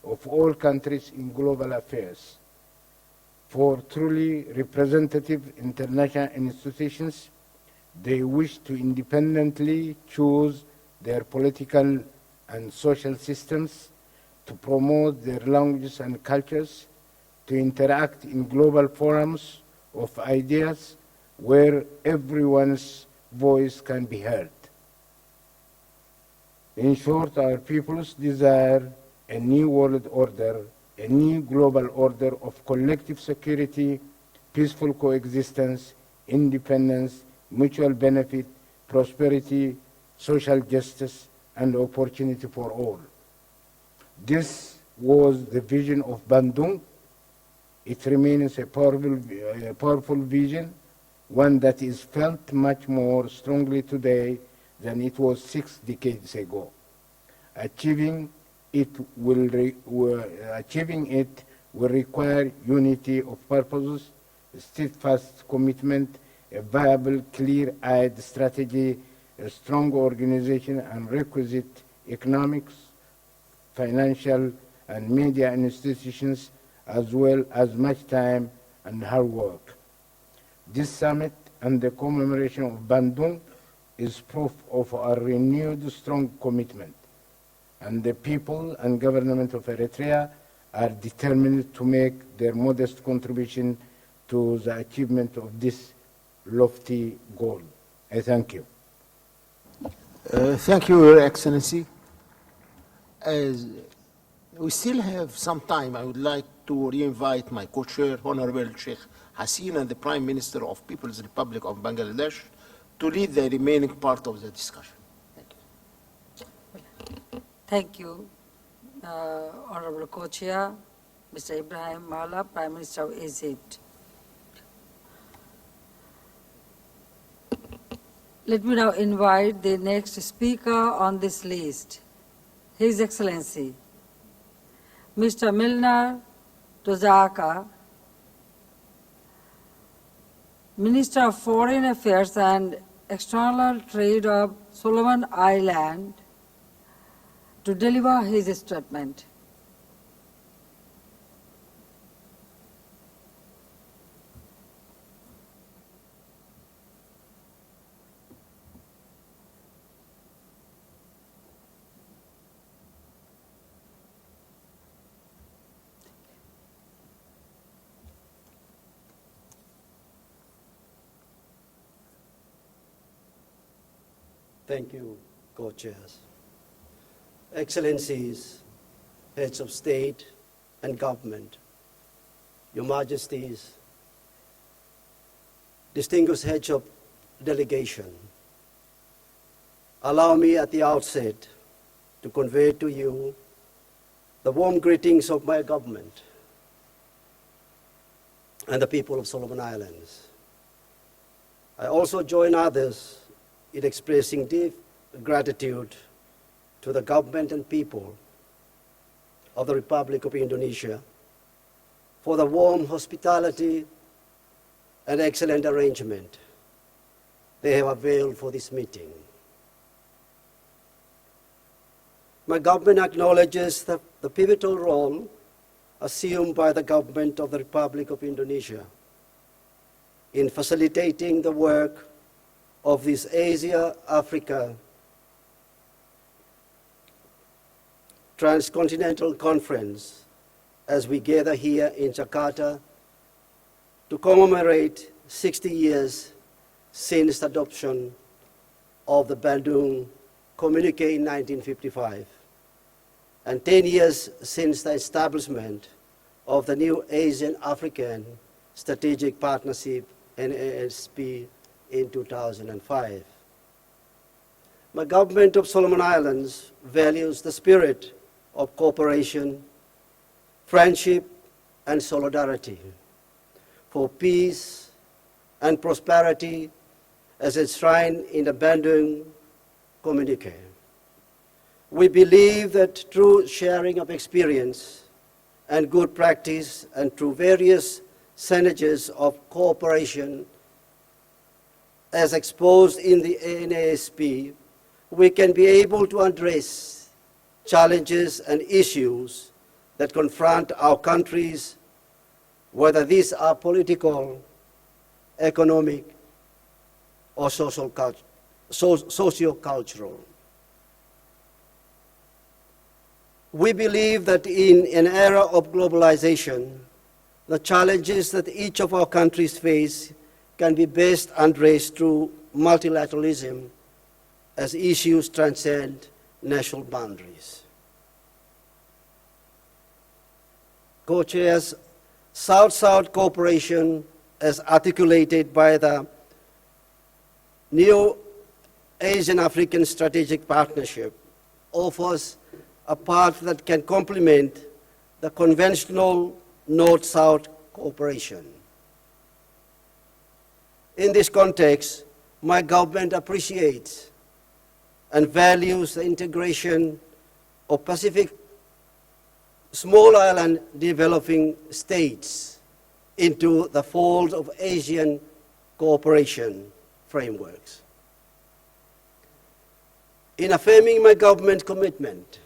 S17: of all countries in global affairs, for truly representative international institutions. They wish to independently choose their political and social systems, to promote their languages and cultures, to interact in global forums of ideas where everyone's voice can be heard. In short, our peoples desire a new world order, a new global order of collective security, peaceful coexistence, independence, mutual benefit, prosperity, social justice, and opportunity for all. This was the vision of Bandung. It remains a powerful vision, one that is felt much more strongly today than it was 6 decades ago. Achieving it will require unity of purposes, steadfast commitment, a viable, clear-eyed strategy, a strong organization, and requisite economics, financial, and media institutions, as well as much time and hard work. This summit and the commemoration of Bandung is proof of our renewed strong commitment, and the people and government of Eritrea are determined to make their modest contribution to the achievement of this lofty goal. I thank you.
S11: Thank you, Your Excellency. As we still have some time, I would like to re-invite my co-chair, Honorable Sheikh Hasina, and the Prime Minister of People's Republic of Bangladesh, to lead the remaining part of the discussion.
S2: Thank you, Honorable Co-Chair, Mr. Ibrahim Mala, Prime Minister of Egypt. Let me now invite the next speaker on this list, His Excellency, Mr. Milner Tozaka, Minister of Foreign Affairs and External Trade of Solomon Island, to deliver his statement.
S18: Thank you, co-chairs. Excellencies, heads of state and government, Your Majesties, distinguished heads of delegation, allow me at the outset to convey to you the warm greetings of my government and the people of Solomon Islands. I also join others in expressing deep gratitude to the government and people of the Republic of Indonesia for the warm hospitality and excellent arrangement they have availed for this meeting. My government acknowledges the pivotal role assumed by the government of the Republic of Indonesia in facilitating the work of this Asia-Africa Transcontinental Conference as we gather here in Jakarta to commemorate 60 years since the adoption of the Bandung Communique in 1955 and 10 years since the establishment of the new Asian-African Strategic Partnership, NASP, in 2005. My government of Solomon Islands values the spirit of cooperation, friendship, and solidarity for peace and prosperity as enshrined in the Bandung Communique. We believe that through sharing of experience and good practice and through various synergies of cooperation as exposed in the NASP, we can be able to address challenges and issues that confront our countries, whether these are political, economic, or socio-cultural. We believe that in an era of globalization, the challenges that each of our countries face can be best addressed through multilateralism as issues transcend national boundaries. Co-chairs, South-South cooperation as articulated by the new Asian African Strategic Partnership offers a path that can complement the conventional North-South cooperation. In this context, my government appreciates and values the integration of Pacific small island developing states into the fold of Asian cooperation frameworks. In affirming my government's commitment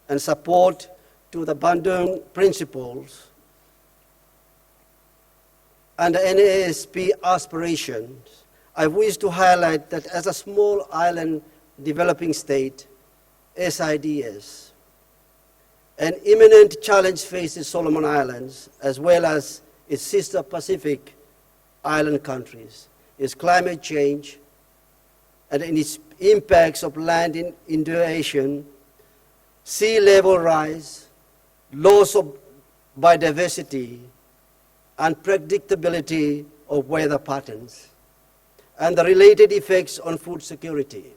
S18: and support to the Bandung principles and the NASP aspirations, I wish to highlight that as a small island developing state, SIDS, an imminent challenge faces Solomon Islands as well as its sister Pacific island countries is climate change, and in its impacts of land inundation, sea level rise, loss of biodiversity, unpredictability of weather patterns, and the related effects on food security.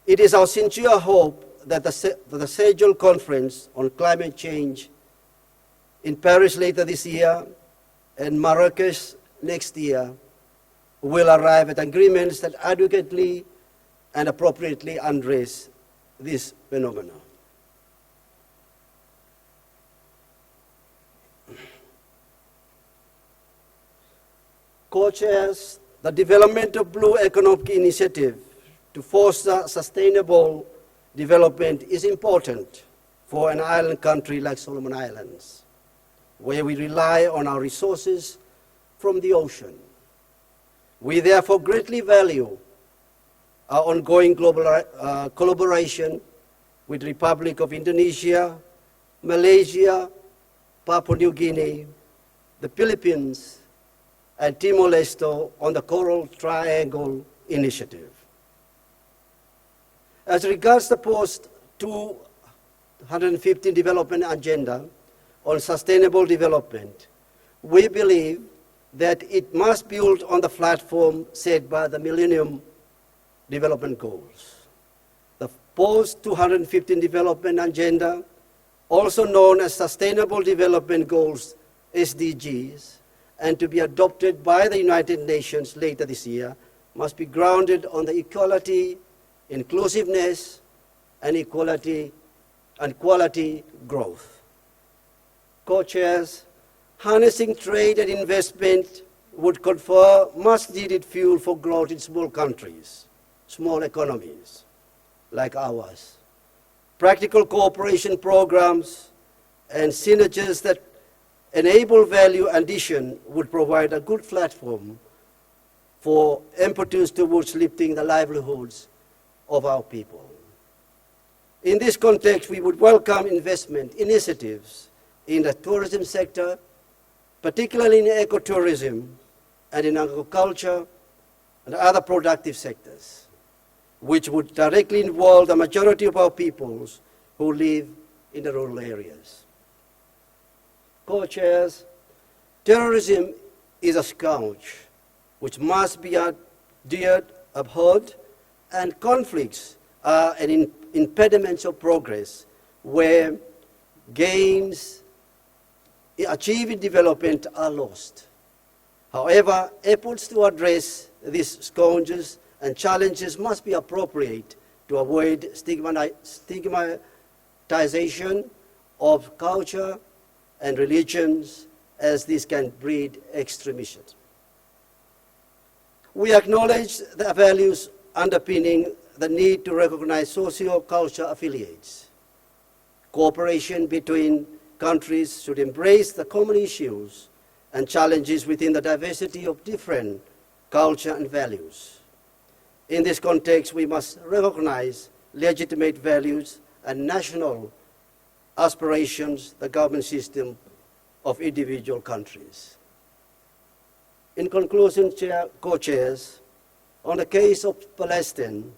S18: It is our sincere hope that the scheduled conference on climate change in Paris later this year and Marrakesh next year will arrive at agreements that adequately and appropriately address this phenomenon. Co-chairs, the development of Blue Economic Initiative to foster sustainable development is important for an island country like Solomon Islands, where we rely on our resources from the ocean. We therefore greatly value our ongoing global collaboration with the Republic of Indonesia, Malaysia, Papua New Guinea, the Philippines, and Timor-Leste on the Coral Triangle Initiative. As regards the post-2015 development agenda on sustainable development, we believe that it must build on the platform set by the Millennium Development Goals. The post-2015 development agenda, also known as Sustainable Development Goals, SDGs, and to be adopted by the United Nations later this year, must be grounded on the equality, inclusiveness, and quality growth. Co-chairs, harnessing trade and investment would confer much-needed fuel for growth in small countries, small economies like ours. Practical cooperation programs and synergies that enable value addition would provide a good platform for impetus towards lifting the livelihoods of our people. In this context, we would welcome investment initiatives in the tourism sector, particularly in ecotourism and in agriculture and other productive sectors, which would directly involve the majority of our peoples who live in the rural areas. Co-chairs, terrorism is a scourge which must be abhorred, and conflicts are an impediment of progress where gains achieved development are lost. However, efforts to address these scourges and challenges must be appropriate to avoid stigmatization of culture and religions, as this can breed extremism. We acknowledge the values underpinning the need to recognize socio-cultural affiliates. Cooperation between countries should embrace the common issues and challenges within the diversity of different culture and values. In this context, we must recognize legitimate values and national aspirations, the government system of individual countries. In conclusion, co-chairs, on the case of Palestine,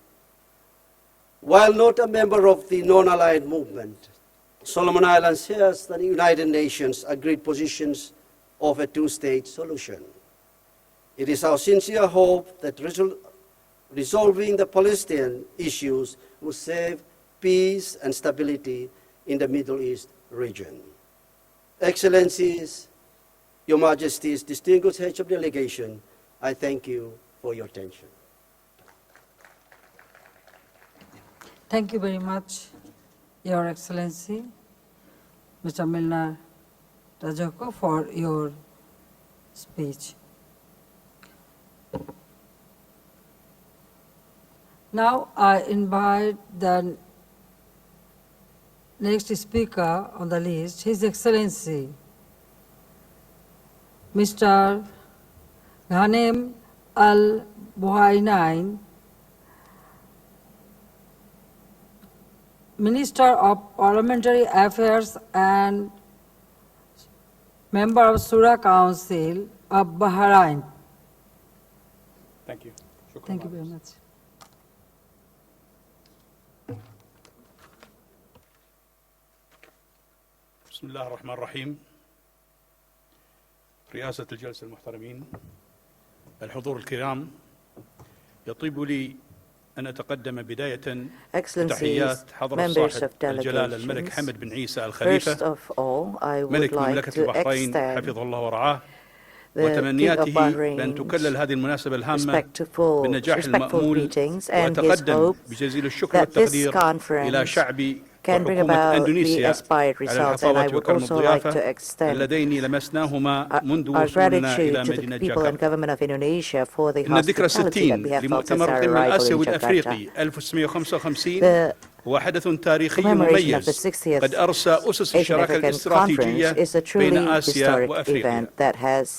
S18: while not a member of the non-aligned movement, Solomon Islands shares the United Nations agreed positions of a two-state solution. It is our sincere hope that resolving the Palestinian issues will save peace and stability in the Middle East region. Excellencies, Your Majesties, distinguished heads of delegation, I thank you for your attention.
S2: Thank you very much, Your Excellency, Mr. Milner Rajoko, for your speech. Now I invite the next speaker on the list, His Excellency, Mr. Ghanem Al-Buhainain, Minister of Parliamentary Affairs and Member of Shura Council of Bahrain.
S3: Thank you.
S2: Thank you very much.
S3: بسم الله الرحمن الرحيم. رئاسة الجلسة المحترمين، الحضور الكرام، يطيب لي أن أتقدم بداية بتحيات حضرة صاحب الجلالة الملك حمد بن عيسى الخليفة ملك مملكة البحرين حفظه الله ورعاه، وتمنياته بأن تكلل هذه المناسبة الهامة بالنجاح المأمول، وأتقدم بجزيل الشكر والتقدير إلى شعبي وحكومة إندونيسيا على الحفاوة وكرم الضيافة اللذين لمسناهما منذ وصولنا إلى مدينة جاكرتا. إن الذكرى 60 لمؤتمر القمة الآسيوي الأفريقي 1955 هو حدث تاريخي مميز قد أرسى أسس الشراكة الاستراتيجية بين آسيا وأفريقيا،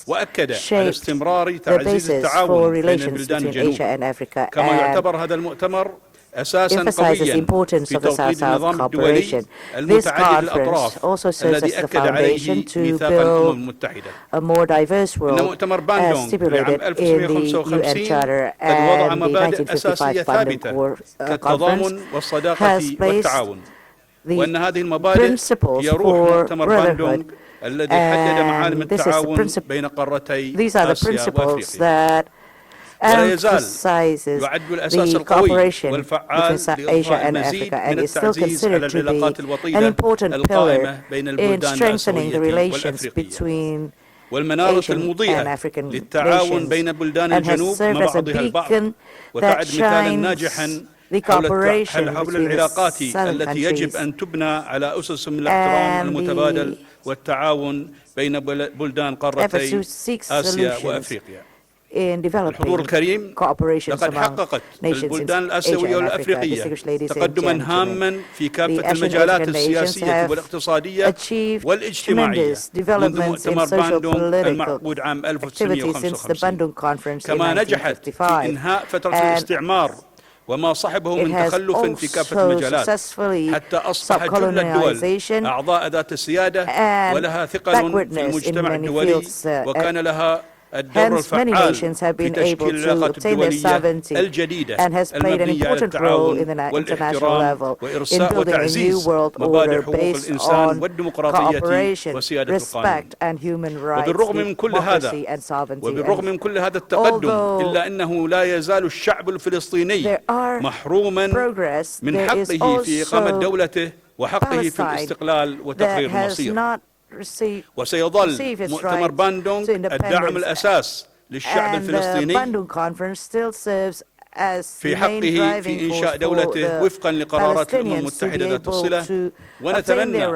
S3: وأكد على استمرار تعزيز التعاون بين البلدان الجنوب. كما يعتبر هذا المؤتمر أساساً قوياً في توطيد النظام الدولي المتعدد الأطراف الذي أكد عليه ميثاق الأمم المتحدة. إن مؤتمر باندونغ لعام 1955 قد وضع مبادئ أساسية ثابتة كالتضامن والصداقة والتعاون، وأن هذه المبادئ هي روح مؤتمر باندونغ الذي حدد معالم التعاون بين قارتي آسيا وأفريقيا. ولا يزال يعد الأساس القوي والفعال لإضفاء المزيد من التعزيز على العلاقات الوطيدة القائمة بين البلدان الآسيوية والأفريقية، والمنارة المضيئة للتعاون بين بلدان الجنوب مع بعضها البعض، وتعد مثالا ناجحا حول العلاقات التي يجب أن تبنى على أسس من الاحترام المتبادل والتعاون بين بلدان قارتي آسيا وأفريقيا. الحضور الكريم، لقد حققت البلدان الآسيوية والأفريقية تقدما هاما في كافة المجالات السياسية والاقتصادية والاجتماعية منذ مؤتمر باندونغ المعقود عام 1955. كما نجحت في إنهاء فترة الاستعمار وما صحبه من تخلف في كافة المجالات، حتى أصبح جل الدول أعضاء ذات السيادة ولها ثقل في المجتمع الدولي، وكان لها الدور الفعال في تشكيل العلاقات الدولية الجديدة المبنية على التعاون والاحترام وإرساء وتعزيز مبادئ حقوق الإنسان والديمقراطية وسيادة القانون. وبالرغم من كل هذا التقدم، إلا أنه لا يزال الشعب الفلسطيني محروما من حقه في إقامة دولته وحقه في الاستقلال وتقرير المصير. وسيظل مؤتمر باندونغ الدعم الأساس للشعب الفلسطيني في حقه في إنشاء دولته وفقا لقرارات الأمم المتحدة ذات الصلة. ونتمنى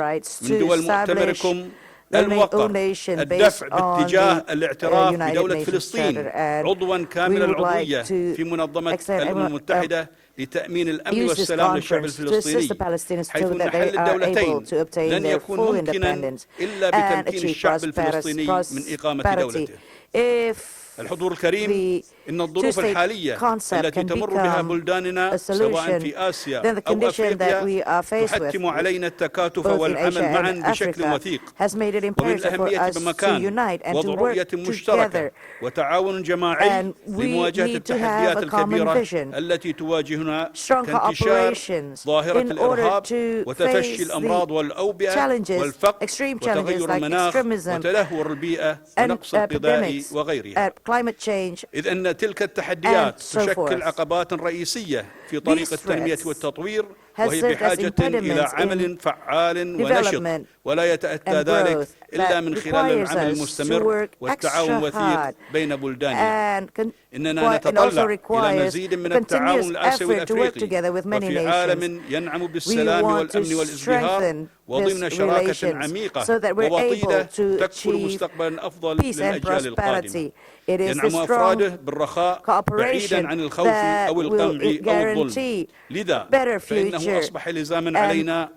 S3: من دول مؤتمركم الموقر الدفع باتجاه الاعتراف بدولة فلسطين عضوا كامل العضوية في منظمة الأمم المتحدة لتأمين الأمن والسلام للشعب الفلسطيني، حيث أن حل الدولتين لن يكون ممكنا إلا بتمكين الشعب الفلسطيني من إقامة دولته. الحضور الكريم، إن الظروف الحالية التي تمر بها بلداننا سواء في آسيا أو أفريقيا تحتم علينا التكاتف والعمل معا بشكل وثيق، ومن الأهمية بمكان وضع رؤية مشتركة وتعاون جماعي لمواجهة التحديات الكبيرة التي تواجهنا كانتشار ظاهرة الإرهاب وتفشي الأمراض والأوبئة والفقر وتغير المناخ وتدهور البيئة ونقص الغذاء وغيرها. إذ أن تلك التحديات تشكل عقبات رئيسية في طريق التنمية والتطوير، وهي بحاجة إلى عمل فعال ونشط، ولا يتأتى ذلك إلا من خلال العمل المستمر والتعاون الوثيق بين بلداننا. إننا نتطلع إلى مزيد من التعاون الآسيوي الأفريقي وفي عالم ينعم بالسلام والأمن والازدهار، وضمن شراكة عميقة ووطيدة تكفل مستقبلا أفضل للأجيال القادمة. ينعم أفراده بالرخاء بعيدا عن الخوف أو القمع أو الظلم. لذا فإنه أصبح لزاما علينا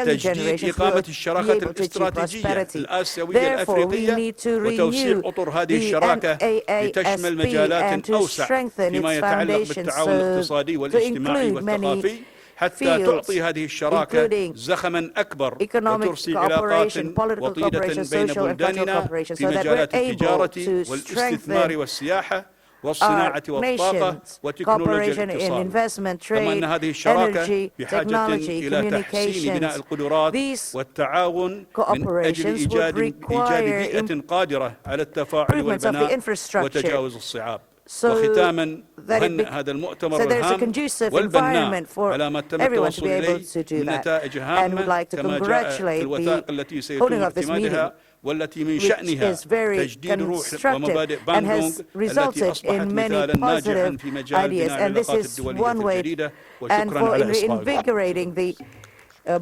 S3: تجديد إقامة الشراكة الاستراتيجية الآسيوية الأفريقية وتوسيع أطر هذه الشراكة لتشمل مجالات أوسع فيما يتعلق بالتعاون الاقتصادي والاجتماعي والثقافي، حتى تعطي هذه الشراكة زخما أكبر وترسي علاقات وطيدة بين بلداننا في مجالات التجارة والاستثمار والسياحة والصناعة والطاقة
S4: nations'
S3: وتكنولوجيا
S4: cooperation in
S3: الاتصال.
S4: investment,
S3: كما أن
S4: trade,
S3: هذه الشراكة
S4: energy,
S3: بحاجة
S4: technology,
S3: إلى تحسين بناء
S4: communications.
S3: القدرات
S4: These
S3: والتعاون من أجل
S4: cooperations would
S3: إيجاد
S4: require
S3: بيئة قادرة على التفاعل
S4: improvements of the
S3: والبناء
S4: infrastructure
S3: وتجاوز الصعاب.
S4: so
S3: وختاما
S4: that
S3: أهنئ هذا المؤتمر
S4: there's a
S3: الهام
S4: conducive
S3: والبناء
S4: environment for
S3: على ما تم
S4: everyone to
S3: التوصل
S4: be able
S3: إليه
S4: to do
S3: من
S4: that.
S3: نتائج
S4: And would
S3: هامة
S4: like to
S3: كما جاء في
S4: congratulate
S3: الوثائق
S4: the
S3: التي
S4: holding
S3: سيتم
S4: of this meeting,
S3: اعتمادها والتي من
S4: which
S3: شأنها
S4: is very
S3: تجديد روح
S4: constructive
S3: ومبادئ
S4: and
S3: باندونغ
S4: has
S3: التي
S4: resulted
S3: أصبحت
S4: in many
S3: مثالا ناجحا
S4: positive
S3: في مجال
S4: ideas.
S3: بناء
S4: And this
S3: العلاقات
S4: is
S3: الدولية
S4: one way
S3: الجديدة.
S4: and
S3: وشكرا
S4: for
S3: على إصغائكم.
S4: reinvigorating the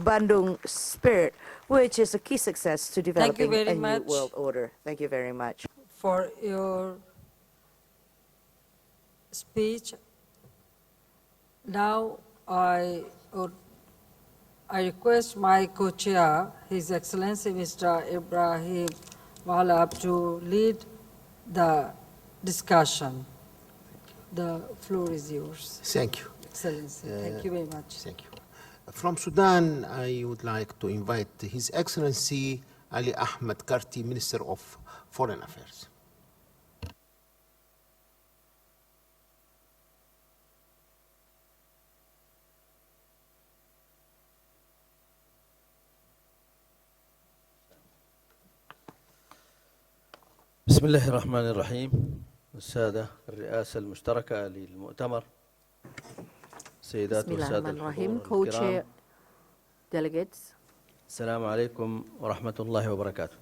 S4: Bandung spirit, which is a key success to developing
S2: very
S4: a new
S2: much.
S4: world order. Thank you very much.
S2: For your speech. Now I request my co-chair, His Excellency Mr. Ibrahim Mahalab, to lead the discussion. The floor is yours.
S11: Thank you.
S2: Excellency, thank you very much.
S11: Thank you. From Sudan, I would like to invite His Excellency Ali Ahmed Karti, Minister of Foreign Affairs.
S19: بسم الله الرحمن الرحيم. السادة الرئاسة المشتركة للمؤتمر، سيدات والسادة الحضور الكرام،
S4: delegates.
S19: السلام عليكم ورحمة الله وبركاته.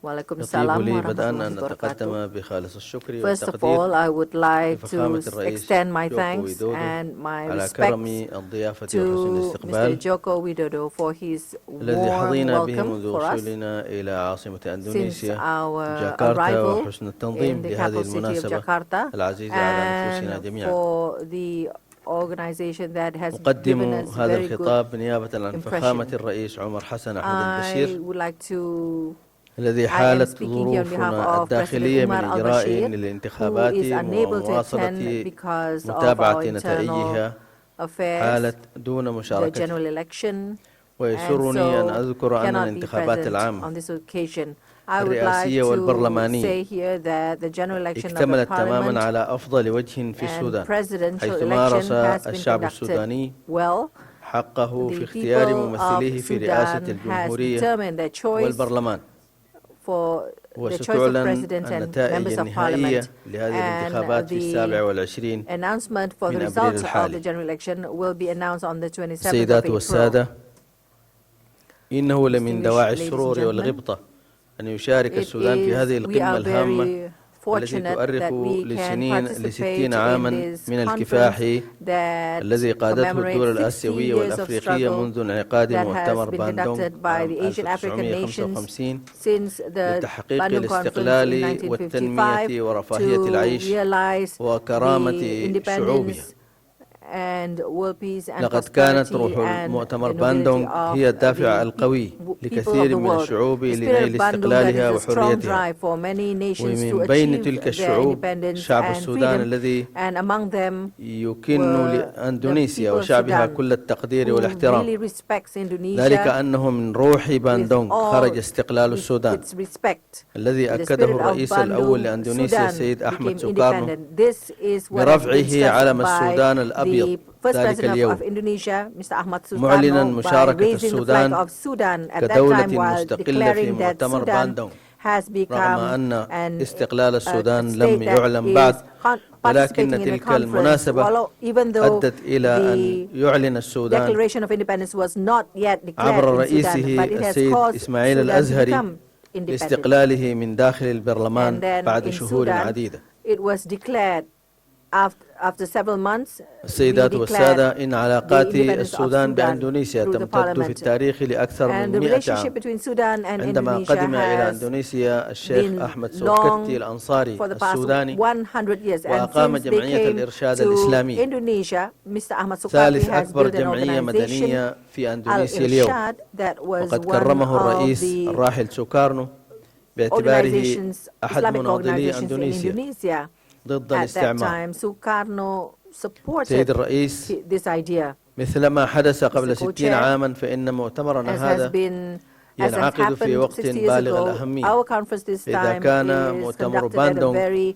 S4: وعليكم
S19: يطيب
S4: السلام
S19: لي
S4: ورحمة
S19: بدءا
S4: الله
S19: أن
S4: وبركاته.
S19: نتقدم بخالص الشكر
S4: First of
S19: والتقدير
S4: all, I would like
S19: لفخامة
S4: to
S19: الرئيس
S4: extend my
S19: جوكو
S4: thanks
S19: ويدودو
S4: and my
S19: على
S4: respects
S19: كرم الضيافة وحسن
S4: to Mr.
S19: الاستقبال
S4: Joko Widodo for his
S19: الذي
S4: warm
S19: حظينا به
S4: welcome
S19: منذ
S4: for us
S19: وصولنا إلى عاصمة
S4: since
S19: أندونيسيا
S4: our
S19: جاكرتا
S4: arrival
S19: وحسن
S4: in
S19: التنظيم
S4: the
S19: لهذه
S4: capital city of
S19: المناسبة
S4: Jakarta
S19: العزيزة على نفوسنا
S4: and
S19: جميعا.
S4: for the organization that has
S19: أقدم
S4: given us
S19: هذا
S4: very good
S19: الخطاب نيابة عن فخامة
S4: impression.
S19: الرئيس عمر حسن أحمد
S4: I
S19: البشير
S4: would like to
S19: الذي
S4: I am
S19: حالت
S4: speaking here on behalf
S19: ظروفنا
S4: of
S19: الداخلية
S4: President
S19: من
S4: Umar
S19: إجراء
S4: al-Bashir, who
S19: للانتخابات
S4: is unable to attend
S19: ومواصلة
S4: because of our
S19: متابعة
S4: internal
S19: نتائجها
S4: affairs,
S19: حالت دون
S4: the
S19: مشاركتي.
S4: general election, and
S19: ويسرني أن
S4: so
S19: أذكر أن
S4: cannot be
S19: الانتخابات
S4: present
S19: العامة
S4: on this occasion. I would like
S19: الرئاسية
S4: to
S19: والبرلمانية
S4: say here that the general election of the
S19: اكتملت تماما
S4: parliament
S19: على أفضل وجه في
S4: and
S19: السودان،
S4: presidential
S19: حيث
S4: election
S19: مارس
S4: has been
S19: الشعب
S4: conducted
S19: السوداني
S4: well.
S19: حقه في
S4: The
S19: اختيار
S4: people
S19: ممثليه
S4: of
S19: في رئاسة
S4: Sudan has
S19: الجمهورية
S4: determined their choice
S19: والبرلمان.
S4: for the choice of
S19: وستعلن
S4: president and
S19: النتائج
S4: members of
S19: النهائية
S4: parliament,
S19: لهذه
S4: and
S19: الانتخابات في 27
S4: announcement for the
S19: من
S4: results
S19: أبريل
S4: of the
S19: الحالي.
S4: general election will be announced on the 27th of
S19: السيدات
S4: April.
S19: والسادة، إنه لمن دواعي
S4: Distinguished ladies and
S19: السرور
S4: gentlemen,
S19: والغبطة أن يشارك
S4: it
S19: السودان في هذه
S4: is we
S19: القمة
S4: are
S19: الهامة
S4: very
S19: التي
S4: fortunate
S19: تؤرخ
S4: that we can
S19: لسنين
S4: participate
S19: عاما
S4: in this
S19: من الكفاح
S4: conference that
S19: الذي قادته الدول
S4: commemorates 60
S19: الآسيوية
S4: years of
S19: والأفريقية
S4: struggle
S19: منذ انعقاد
S4: that
S19: مؤتمر
S4: has been
S19: باندونغ
S4: conducted by
S19: عام
S4: the Asian African nations
S19: 1955
S4: since the
S19: لتحقيق
S4: Bandung Conference in
S19: الاستقلال
S4: 1955
S19: والتنمية ورفاهية
S4: to
S19: العيش
S4: realize
S19: وكرامة
S4: the
S19: شعوبها.
S4: independence and world peace and
S19: لقد كانت
S4: prosperity
S19: روح
S4: and
S19: المؤتمر
S4: the
S19: باندونغ
S4: nobility
S19: هي
S4: of
S19: الدافع
S4: the
S19: القوي
S4: people of
S19: لكثير
S4: the
S19: من
S4: world.
S19: الشعوب
S4: The spirit
S19: لنيل
S4: of Bandung that
S19: استقلالها
S4: is a strong
S19: وحريتها.
S4: drive for many nations to
S19: ومن بين
S4: achieve
S19: تلك
S4: their
S19: الشعوب
S4: independence
S19: شعب
S4: and
S19: السودان
S4: freedom,
S19: الذي
S4: and among them
S19: يكن
S4: were
S19: لأندونيسيا
S4: the people of
S19: وشعبها
S4: Sudan
S19: كل التقدير
S4: who
S19: والاحترام،
S4: really respects Indonesia
S19: ذلك أنه من روح باندونغ
S4: all
S19: خرج استقلال السودان
S4: its respect.
S19: الذي
S4: The
S19: أكده
S4: spirit of
S19: الرئيس الأول
S4: Bandung,
S19: لأندونيسيا
S4: Sudan
S19: السيد أحمد
S4: became
S19: سوكارنو
S4: independent. This is what has been
S19: برفعه
S4: discussed
S19: علم
S4: by
S19: السودان
S4: the
S19: الأبيض
S4: first
S19: ذلك
S4: president
S19: اليوم،
S4: of Indonesia, Mr. Ahmad
S19: معلنا
S4: Sukarno, by
S19: مشاركة
S4: raising the flag
S19: السودان
S4: of Sudan at that
S19: كدولة
S4: time while
S19: مستقلة في
S4: declaring that
S19: مؤتمر
S4: Sudan
S19: باندونغ،
S4: has
S19: رغم
S4: become
S19: أن
S4: an
S19: استقلال السودان
S4: state
S19: لم
S4: that
S19: يعلن
S4: is
S19: بعد،
S4: participating
S19: ولكن
S4: in a
S19: تلك
S4: conference,
S19: المناسبة
S4: even though
S19: أدت إلى أن
S4: the
S19: يعلن السودان
S4: declaration of independence was not yet
S19: عبر
S4: declared in
S19: رئيسه
S4: Sudan, but it has
S19: السيد
S4: caused
S19: إسماعيل
S4: Sudan to
S19: الأزهري
S4: become independent.
S19: لاستقلاله من داخل
S4: And
S19: البرلمان
S4: then
S19: بعد
S4: in
S19: شهور
S4: Sudan,
S19: عديدة.
S4: it was declared after several months.
S19: السيدات والسادة، إن علاقات
S4: independence of
S19: السودان
S4: Sudan
S19: بأندونيسيا
S4: through the
S19: تمتد في
S4: parliament.
S19: التاريخ لأكثر
S4: And
S19: من
S4: the
S19: 100
S4: relationship
S19: عام.
S4: between Sudan and
S19: عندما
S4: Indonesia
S19: قدم إلى
S4: has
S19: أندونيسيا الشيخ
S4: been
S19: أحمد
S4: long
S19: سوكتي الأنصاري
S4: for the past
S19: السوداني
S4: 100 years. And
S19: وأقام
S4: since they
S19: جمعية
S4: came
S19: الإرشاد
S4: to
S19: الإسلامي،
S4: Indonesia, Mr. Ahmad Sukarno
S19: ثالث
S4: has
S19: أكبر
S4: built an
S19: جمعية
S4: organization,
S19: مدنية في أندونيسيا اليوم،
S4: Al-Irshad, that was
S19: وقد
S4: one
S19: كرمه
S4: of
S19: الرئيس
S4: the
S19: الراحل سوكارنو باعتباره
S4: organizations,
S19: أحد
S4: Islamic
S19: مناضلي
S4: organizations in
S19: أندونيسيا
S4: Indonesia.
S19: ضد
S4: At that
S19: الاستعمار.
S4: time, Sukarno supported
S19: سيد الرئيس،
S4: this idea.
S19: مثلما حدث قبل
S4: Mr.
S19: 60
S4: Co-Chair,
S19: عاما فإن مؤتمرنا
S4: as has
S19: هذا
S4: been as has
S19: ينعقد في
S4: happened
S19: وقت
S4: 60 years
S19: بالغ
S4: ago,
S19: الأهمية.
S4: our conference this
S19: إذا
S4: time
S19: كان
S4: is
S19: مؤتمر
S4: conducted at a
S19: باندونغ
S4: very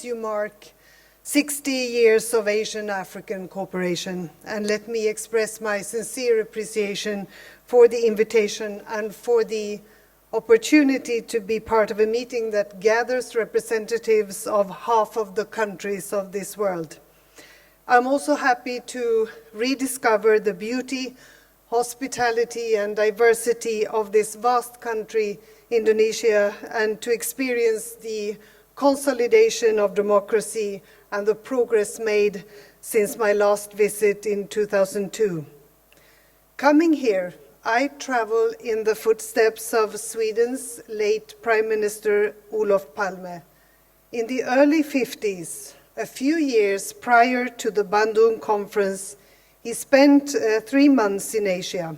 S20: as you mark 60 years of Asian-African cooperation, and let me express my sincere appreciation for the invitation and for the opportunity to be part of a meeting that gathers representatives of half of the countries of this world. I'm also happy to rediscover the beauty, hospitality, and diversity of this vast country, Indonesia, and to experience the consolidation of democracy and the progress made since my last visit in 2002. Coming here, I travel in the footsteps of Sweden's late Prime Minister Olof Palme. In the early 50s, a few years prior to the Bandung conference, he spent 3 months in Asia.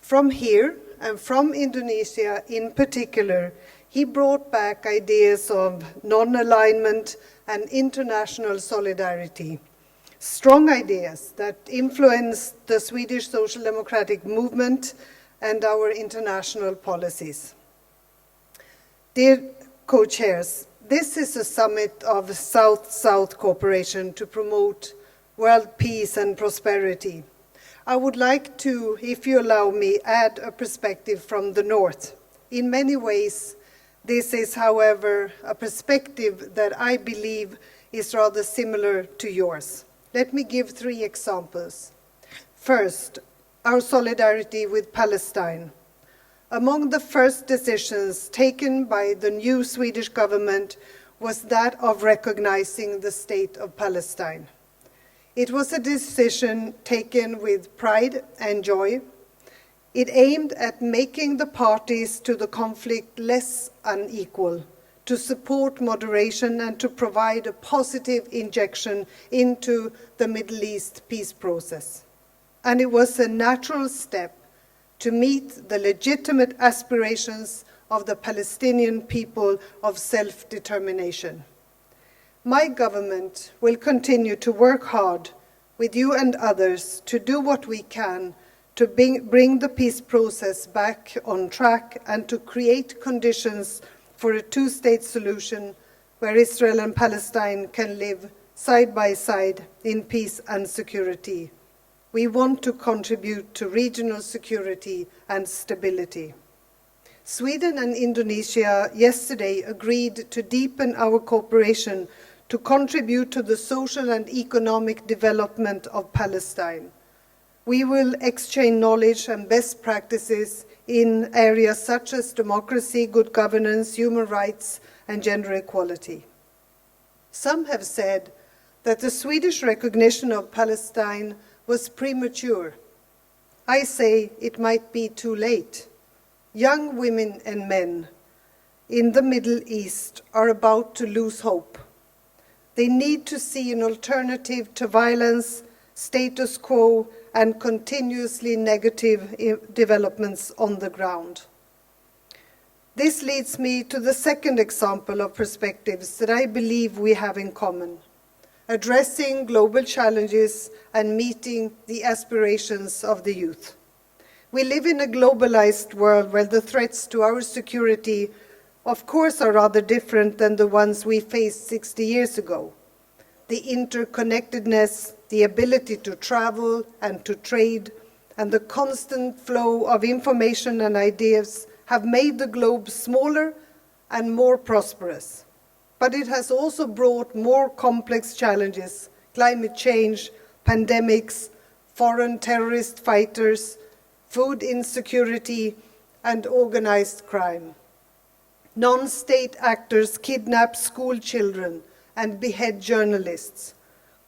S20: From here, and from Indonesia in particular, he brought back ideas of non-alignment and international solidarity, strong ideas that influenced the Swedish social democratic movement and our international policies. Dear co-chairs, this is a summit of South-South cooperation to promote world peace and prosperity. I would like to, if you allow me, add a perspective from the North. In many ways, this is, however, a perspective that I believe is rather similar to yours. Let me give 3 examples. First, our solidarity with Palestine. Among the first decisions taken by the new Swedish government was that of recognizing the state of Palestine. It was a decision taken with pride and joy. It aimed at making the parties to the conflict less unequal, to support moderation and to provide a positive injection into the Middle East peace process. And it was a natural step to meet the legitimate aspirations of the Palestinian people of self-determination. My government will continue to work hard with you and others to do what we can to bring the peace process back on track and to create conditions for a 2-state solution where Israel and Palestine can live side by side in peace and security. We want to contribute to regional security and stability. Sweden and Indonesia yesterday agreed to deepen our cooperation to contribute to the social and economic development of Palestine. We will exchange knowledge and best practices in areas such as democracy, good governance, human rights, and gender equality. Some have said that the Swedish recognition of Palestine was premature. I say it might be too late. Young women and men in the Middle East are about to lose hope. They need to see an alternative to violence, status quo, and continuously negative developments on the ground. This leads me to the second example of perspectives that I believe we have in common: addressing global challenges and meeting the aspirations of the youth. We live in a globalized world where the threats to our security, of course, are rather different than the ones we faced 60 years ago. The interconnectedness, the ability to travel and to trade, and the constant flow of information and ideas have made the globe smaller and more prosperous. But it has also brought more complex challenges: climate change, pandemics, foreign terrorist fighters, food insecurity, and organized crime. Non-state actors kidnap school children and behead journalists.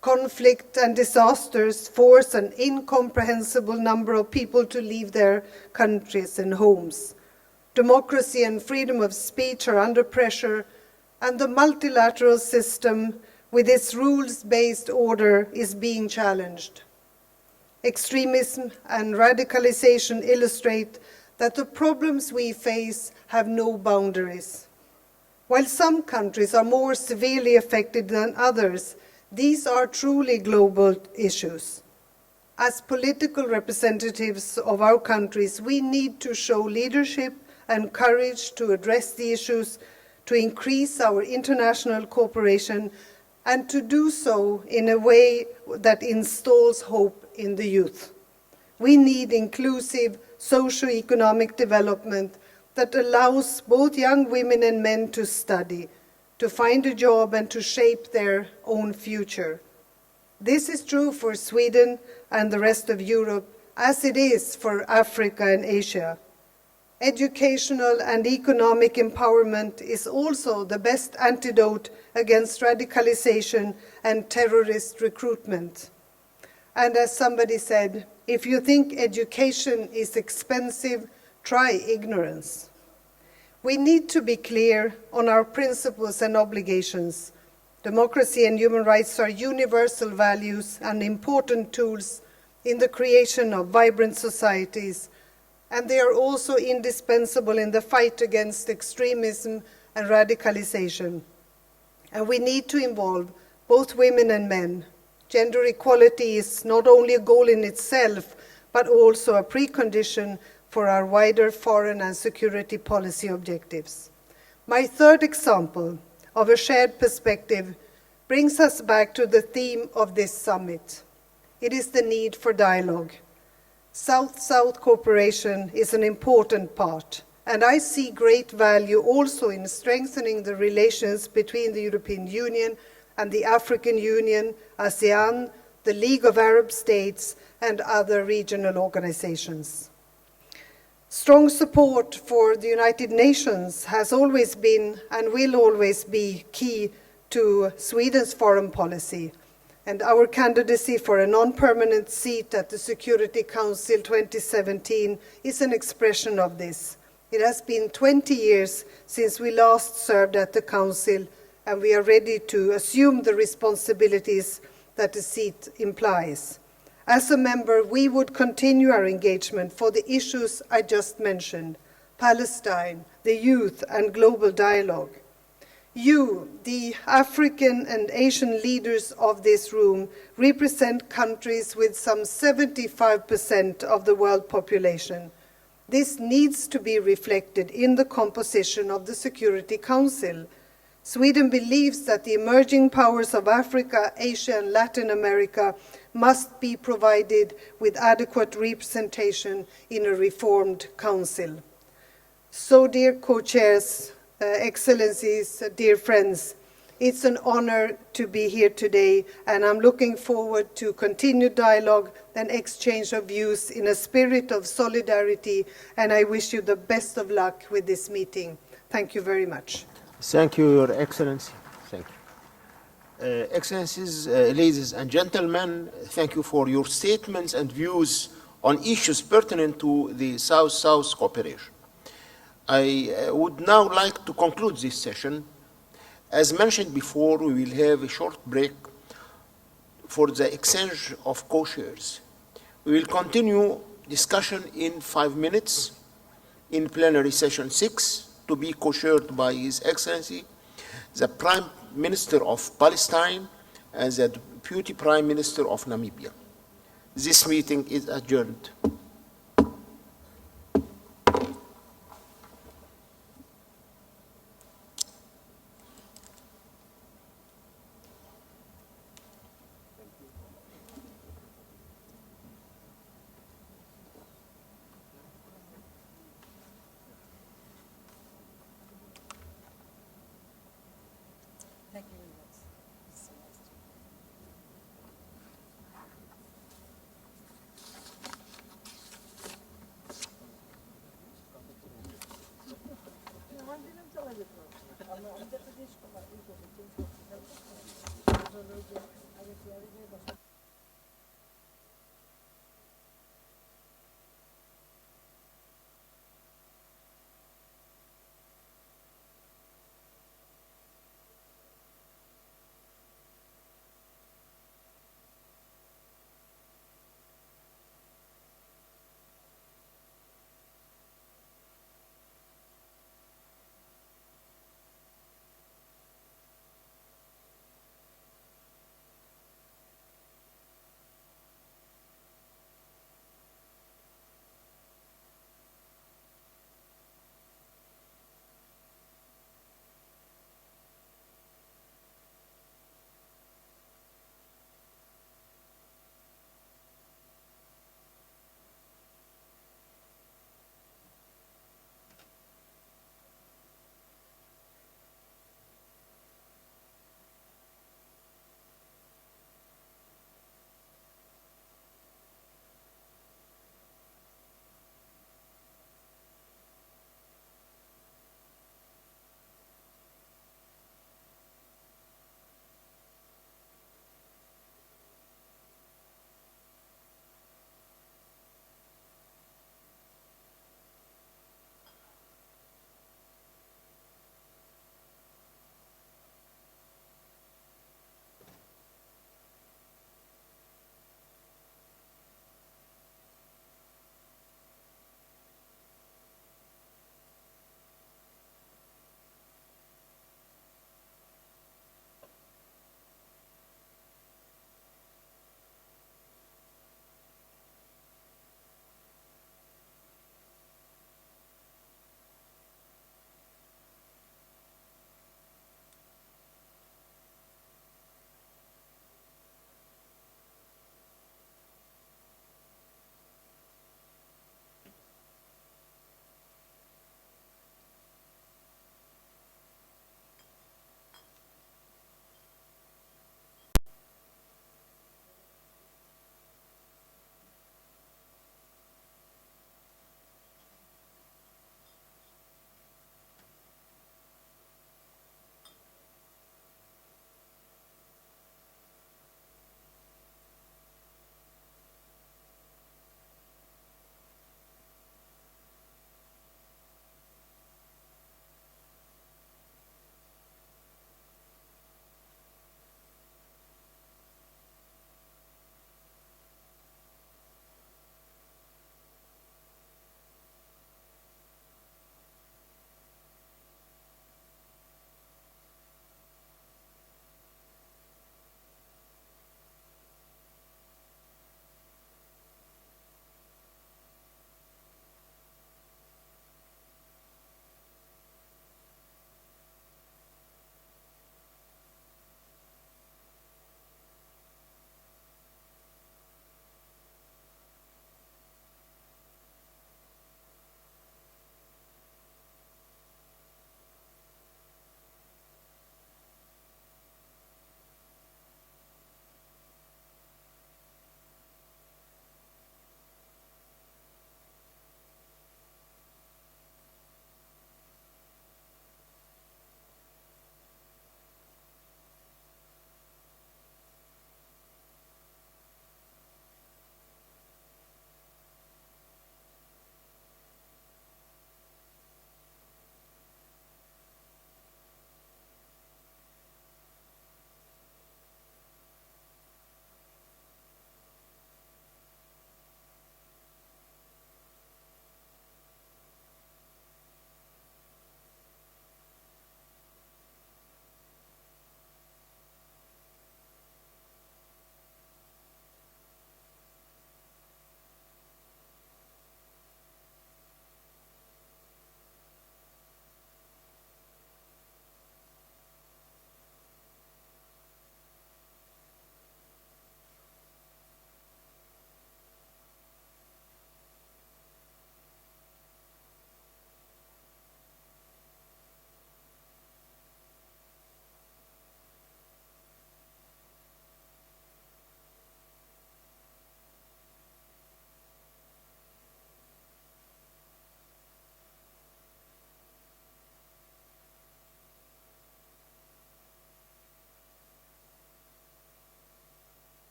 S20: Conflict and disasters force an incomprehensible number of people to leave their countries and homes. Democracy and freedom of speech are under pressure, and the multilateral system with its rules-based order is being challenged. Extremism and radicalization illustrate that the problems we face have no boundaries. While some countries are more severely affected than others, these are truly global issues. As political representatives of our countries, we need to show leadership and courage to address the issues, to increase our international cooperation, and to do so in a way that installs hope in the youth. We need inclusive socio-economic development that allows both young women and men to study, to find a job, and to shape their own future. This is true for Sweden and the rest of Europe, as it is for Africa and Asia. Educational and economic empowerment is also the best antidote against radicalization and terrorist recruitment. And as somebody said, if you think education is expensive, try ignorance. We need to be clear on our principles and obligations. Democracy and human rights are universal values and important tools in the creation of vibrant societies, and they are also indispensable in the fight against extremism and radicalization. And we need to involve both women and men. Gender equality is not only a goal in itself, but also a precondition for our wider foreign and security policy objectives. My third example of a shared perspective brings us back to the theme of this summit. It is the need for dialogue. South-South cooperation is an important part, and I see great value also in strengthening the relations between the European Union and the African Union, ASEAN, the League of Arab States, and other regional organizations. Strong support for the United Nations has always been and will always be key to Sweden's foreign policy, and our candidacy for a non-permanent seat at the Security Council 2017 is an expression of this. It has been 20 years since we last served at the Council, and we are ready to assume the responsibilities that the seat implies. As a member, we would continue our engagement for the issues I just mentioned: Palestine, the youth, and global dialogue. You, the African and Asian leaders of this room, represent countries with some 75% of the world population. This needs to be reflected in the composition of the Security Council. Sweden believes that the emerging powers of Africa, Asia, and Latin America must be provided with adequate representation in a reformed council. So, dear co-chairs, Excellencies, dear friends, it's an honor to be here today, and I'm looking forward to continued dialogue and exchange of views in a spirit of solidarity, and I wish you the best of luck with this meeting. Thank you very much.
S11: Thank you, Your Excellency. Thank you. Excellencies, ladies and gentlemen, thank you for your statements and views on issues pertinent to the South-South cooperation. I would now like to conclude this session. As mentioned before, we will have a short break for the exchange of co-chairs. We will continue discussion in 5 minutes in plenary session 6, to be co-chaired by His Excellency, the Prime Minister of Palestine and the Deputy Prime Minister of Namibia. This meeting is adjourned.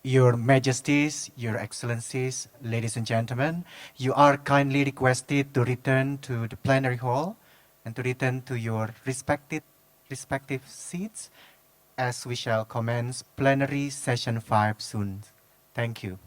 S21: Your Majesties, Your Excellencies, ladies and gentlemen, you are kindly requested to return to the plenary hall and to return to your respective seats as we shall commence plenary session 5 soon. Thank you.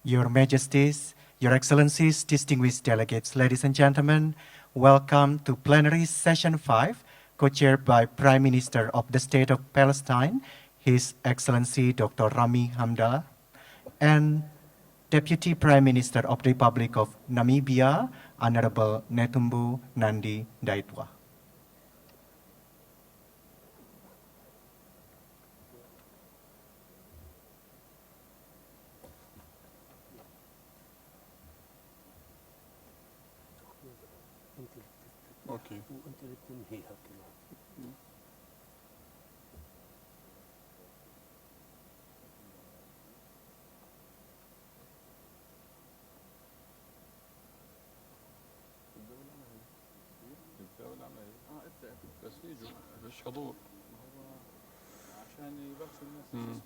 S21: Your Majesties, Your Excellencies, distinguished delegates, ladies and gentlemen, welcome to plenary session 5, co-chaired by Prime Minister of the State of Palestine, His Excellency Dr. Rami Hamdallah, and Deputy Prime Minister of the Republic of Namibia, Honorable Netumbo Nandi Ndaitwah.
S6: Okay. بس يجوا مش حضور عشان يبثوا الناس.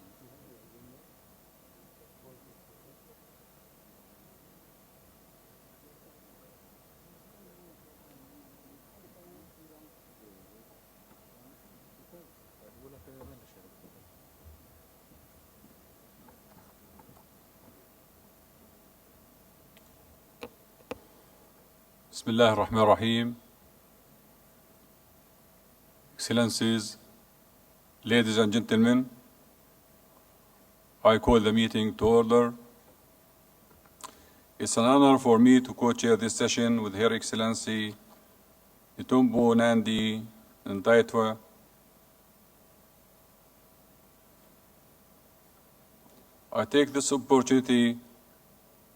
S6: بسم الله الرحمن الرحيم. Excellencies, ladies and gentlemen, I call the meeting to order. It's an honor for me to co-chair this session with Her Excellency Netumbo Nandi Ndaitwah. I take this opportunity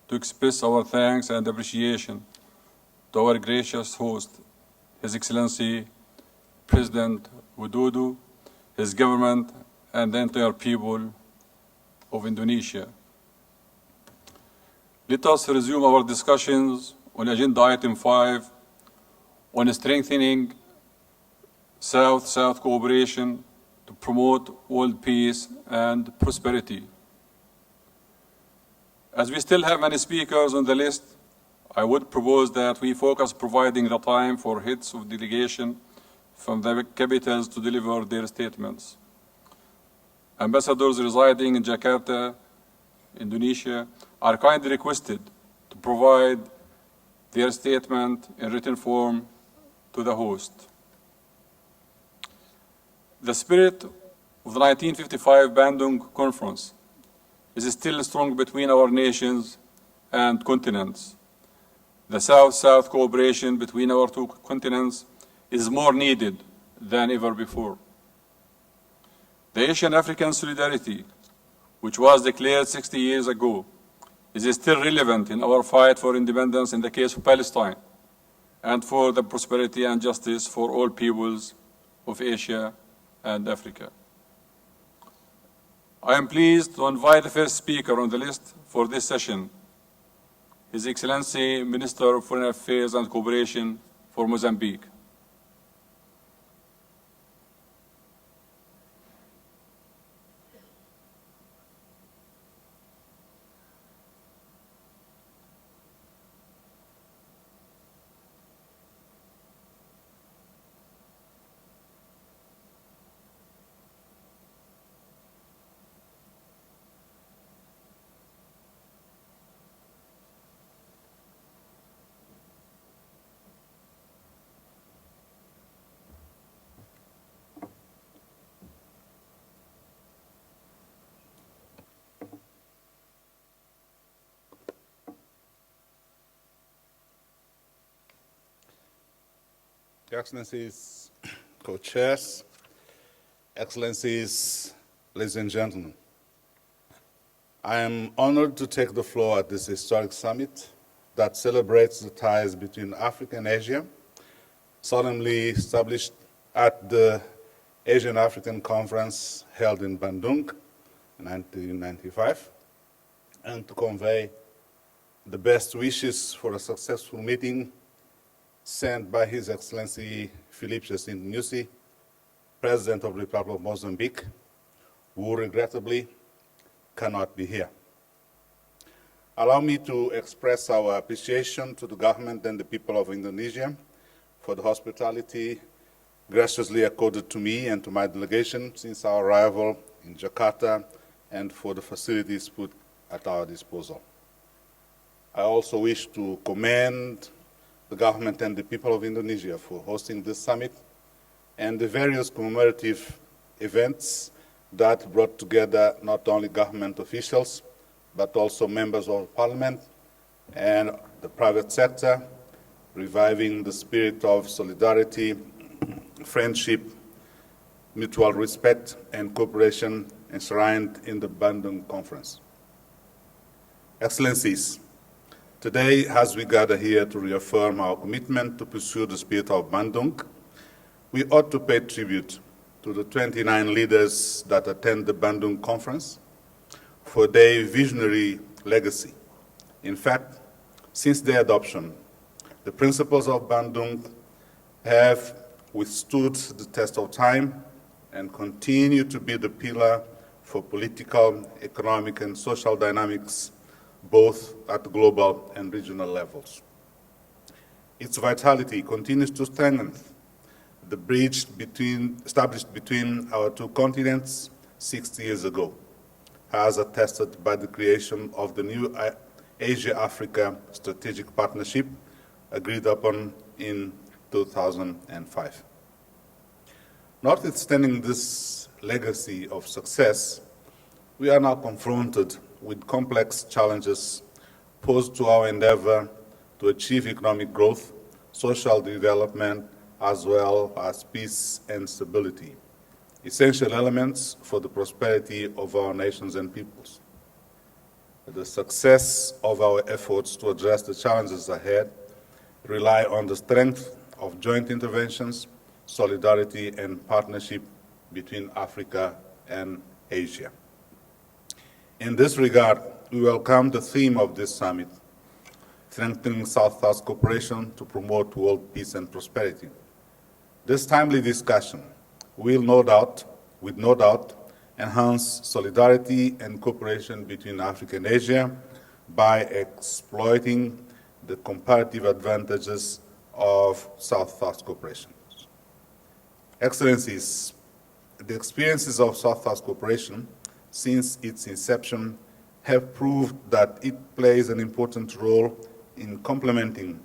S6: to express our thanks and appreciation to our gracious host, His Excellency President Widodo, his government, and the entire people of Indonesia. Let us resume our discussions on Agenda Item 5 on strengthening South-South cooperation to promote world peace and prosperity. As we still have many speakers on the list, I would propose that we focus providing the time for heads of delegation from the capitals to deliver their statements. Ambassadors residing in Jakarta, Indonesia, are kindly requested to provide their statement in written form to the host. The spirit of the 1955 Bandung Conference is still strong between our nations
S8: and continents. The South-South cooperation between our two continents is more needed than ever before. The Asian-African solidarity, which was declared 60 years ago, is still relevant in our fight for independence in the case of Palestine and for the prosperity and justice for all peoples of Asia and Africa. I am pleased to invite the first speaker on the list for this session, His Excellency Minister of Foreign Affairs and Cooperation for Mozambique.
S22: Your Excellencies, co-chairs, Excellencies, ladies and gentlemen, I am honored to take the floor at this historic summit that celebrates the ties between Africa and Asia, solemnly established at the Asian African Conference held in Bandung in 1995, and to convey the best wishes for a successful meeting sent by His Excellency Filipe Jacinto Nyusi, President of the Republic of Mozambique, who regrettably cannot be here. Allow me to express our appreciation to the government and the people of Indonesia for the hospitality graciously accorded to me and to my delegation since our arrival in Jakarta, and for the facilities put at our disposal. I also wish to commend the government and the people of Indonesia for hosting this summit and the various commemorative events that brought together not only government officials, but also members of parliament and the private sector, reviving the spirit of solidarity, friendship, mutual respect, and cooperation enshrined in the Bandung Conference. Excellencies, today, as we gather here to reaffirm our commitment to pursue the spirit of Bandung, we ought to pay tribute to the 29 leaders that attend the Bandung Conference for their visionary legacy. In fact, since their adoption, the principles of Bandung have withstood the test of time and continue to be the pillar for political, economic, and social dynamics, both at global and regional levels. Its vitality continues to strengthen the bridge established between our two continents 60 years ago, as attested by the creation of the new Asia-Africa Strategic Partnership agreed upon in 2005. Notwithstanding this legacy of success, we are now confronted with complex challenges posed to our endeavor to achieve economic growth, social development, as well as peace and stability, essential elements for the prosperity of our nations and peoples. The success of our efforts to address the challenges ahead rely on the strength of joint interventions, solidarity, and partnership between Africa and Asia. In this regard, we welcome the theme of this summit, strengthening South-South cooperation to promote world peace and prosperity. This timely discussion will no doubt, enhance solidarity and cooperation between Africa and Asia by exploiting the comparative advantages of South-South cooperation. Excellencies, the experiences of South-South cooperation since its inception have proved that it plays an important role in complementing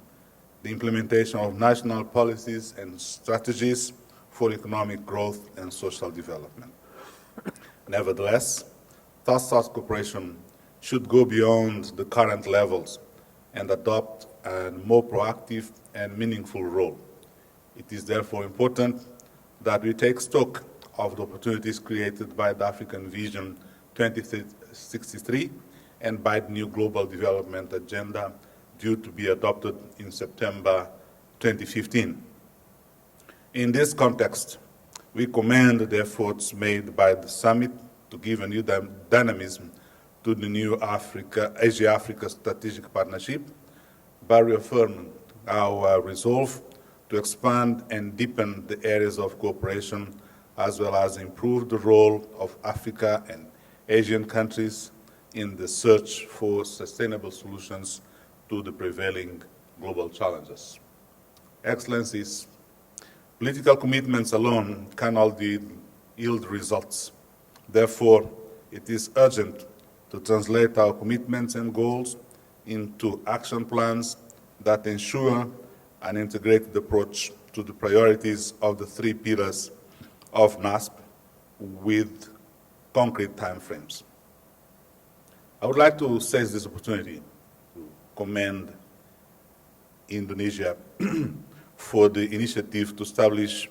S22: the implementation of national policies and strategies for economic growth and social development. Nevertheless, South-South cooperation should go beyond the current levels and adopt a more proactive and meaningful role. It is therefore important that we take stock of the opportunities created by the African Vision 2063 and by the new Global Development Agenda due to be adopted in September 2015. In this context, we commend the efforts made by the summit to give a new dynamism to the new Asia-Africa Strategic Partnership by reaffirming our resolve to expand and deepen the areas of cooperation as well as improve the role of Africa and Asian countries in the search for sustainable solutions to the prevailing global challenges. Excellencies, political commitments alone cannot yield results. Therefore, it is urgent to translate our commitments and goals into action plans that ensure an integrated approach to the priorities of the three pillars of NASP with concrete timeframes. I would like to seize this opportunity to commend Indonesia for the initiative to establish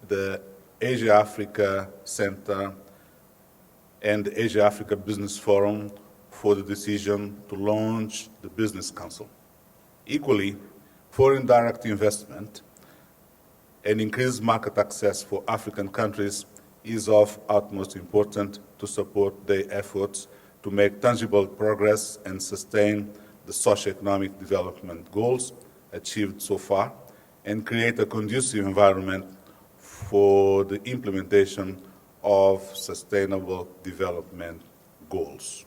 S22: the Asia-Africa Center and the Asia-Africa Business Forum for the decision to launch the Business Council. Equally, foreign direct investment and increased market access for African countries is of utmost importance to support their efforts to make tangible progress and sustain the socio-economic development goals achieved so far and create a conducive environment for the implementation of sustainable development goals.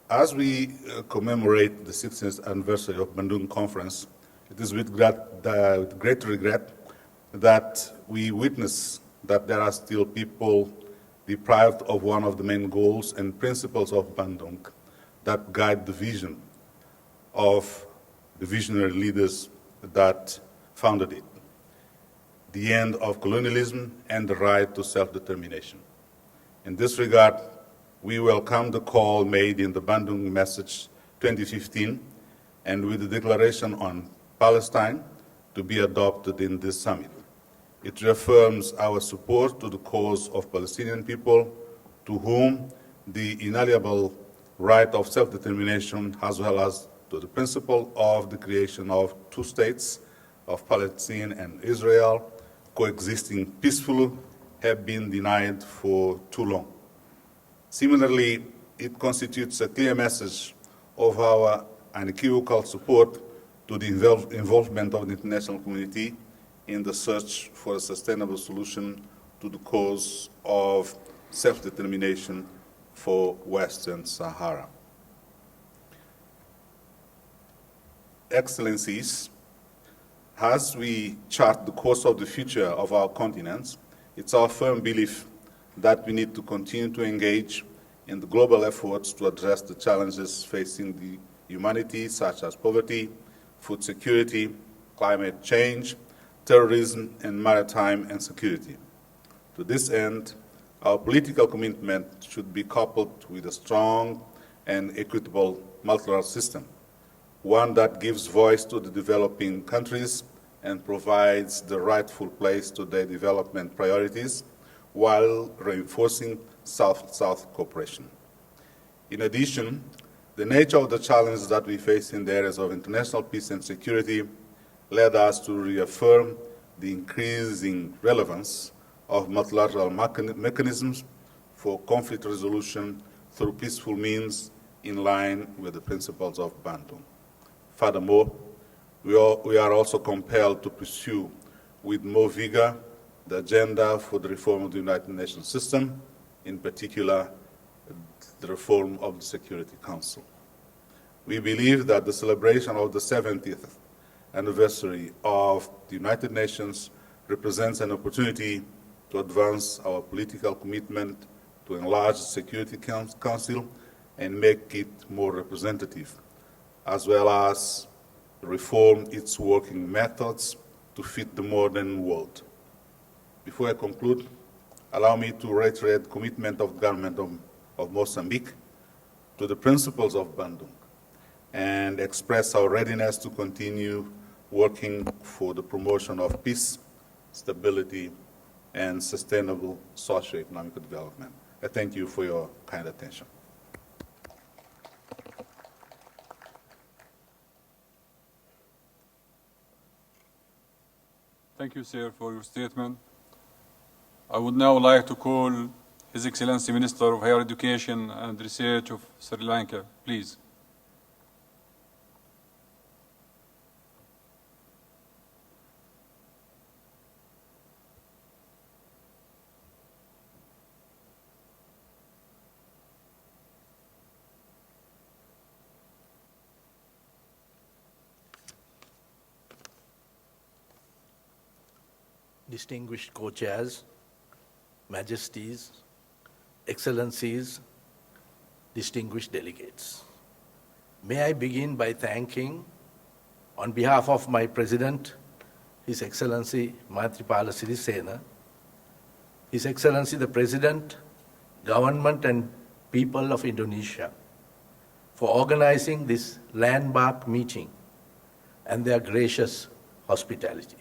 S22: As we commemorate the 60th anniversary of Bandung Conference, it is with great regret that we witness that there are still people deprived of one of the main goals and principles of Bandung that guide the vision of the visionary leaders that founded it: the end of colonialism and the right to self-determination. In this regard, we welcome the call made in the Bandung Message 2015 and with the Declaration on Palestine to be adopted in this summit. It reaffirms our support to the cause of Palestinian people, to whom the inalienable right of self-determination, as well as to the principle of the creation of two states, of Palestine and Israel, coexisting peacefully, have been denied for too long. Similarly, it constitutes a clear message of our unequivocal support to the involvement of the international community in the search for a sustainable solution to the cause of self-determination for Western Sahara. Excellencies, as we chart the course of the future of our continents, it's our firm belief that we need to continue to engage in the global efforts to address the challenges facing the humanity, such as poverty, food security, climate change, terrorism, and maritime insecurity. To this end, our political commitment should be coupled with a strong and equitable multilateral system, one that gives voice to the developing countries and provides the rightful place to their development priorities while reinforcing South-South cooperation. In addition, the nature of the challenges that we face in the areas of international peace and security led us to reaffirm the increasing relevance of multilateral mechanisms for conflict resolution through peaceful means in line with the principles of Bandung. Furthermore, we are also compelled to pursue with more vigor the agenda for the reform of the United Nations system, in particular, the reform of the Security Council. We believe that the celebration of the 70th anniversary of the United Nations represents an opportunity to advance our political commitment to enlarge the Security Council and make it more representative, as well as reform its working methods to fit the modern world. Before I conclude, allow me to reiterate the commitment of the government of Mozambique to the principles of Bandung and express our readiness to continue working for the promotion of peace, stability, and sustainable socio-economic development. I thank you for your kind attention.
S8: Thank you, sir, for your statement. I would now like to call His Excellency Minister of Higher Education and Research of Sri Lanka, please.
S7: Distinguished co-chairs, majesties, excellencies, distinguished delegates. May I begin by thanking, on behalf of my President, His Excellency Maithripala Sirisena, His Excellency the President, Government and people of Indonesia, for organizing this landmark meeting and their gracious hospitality.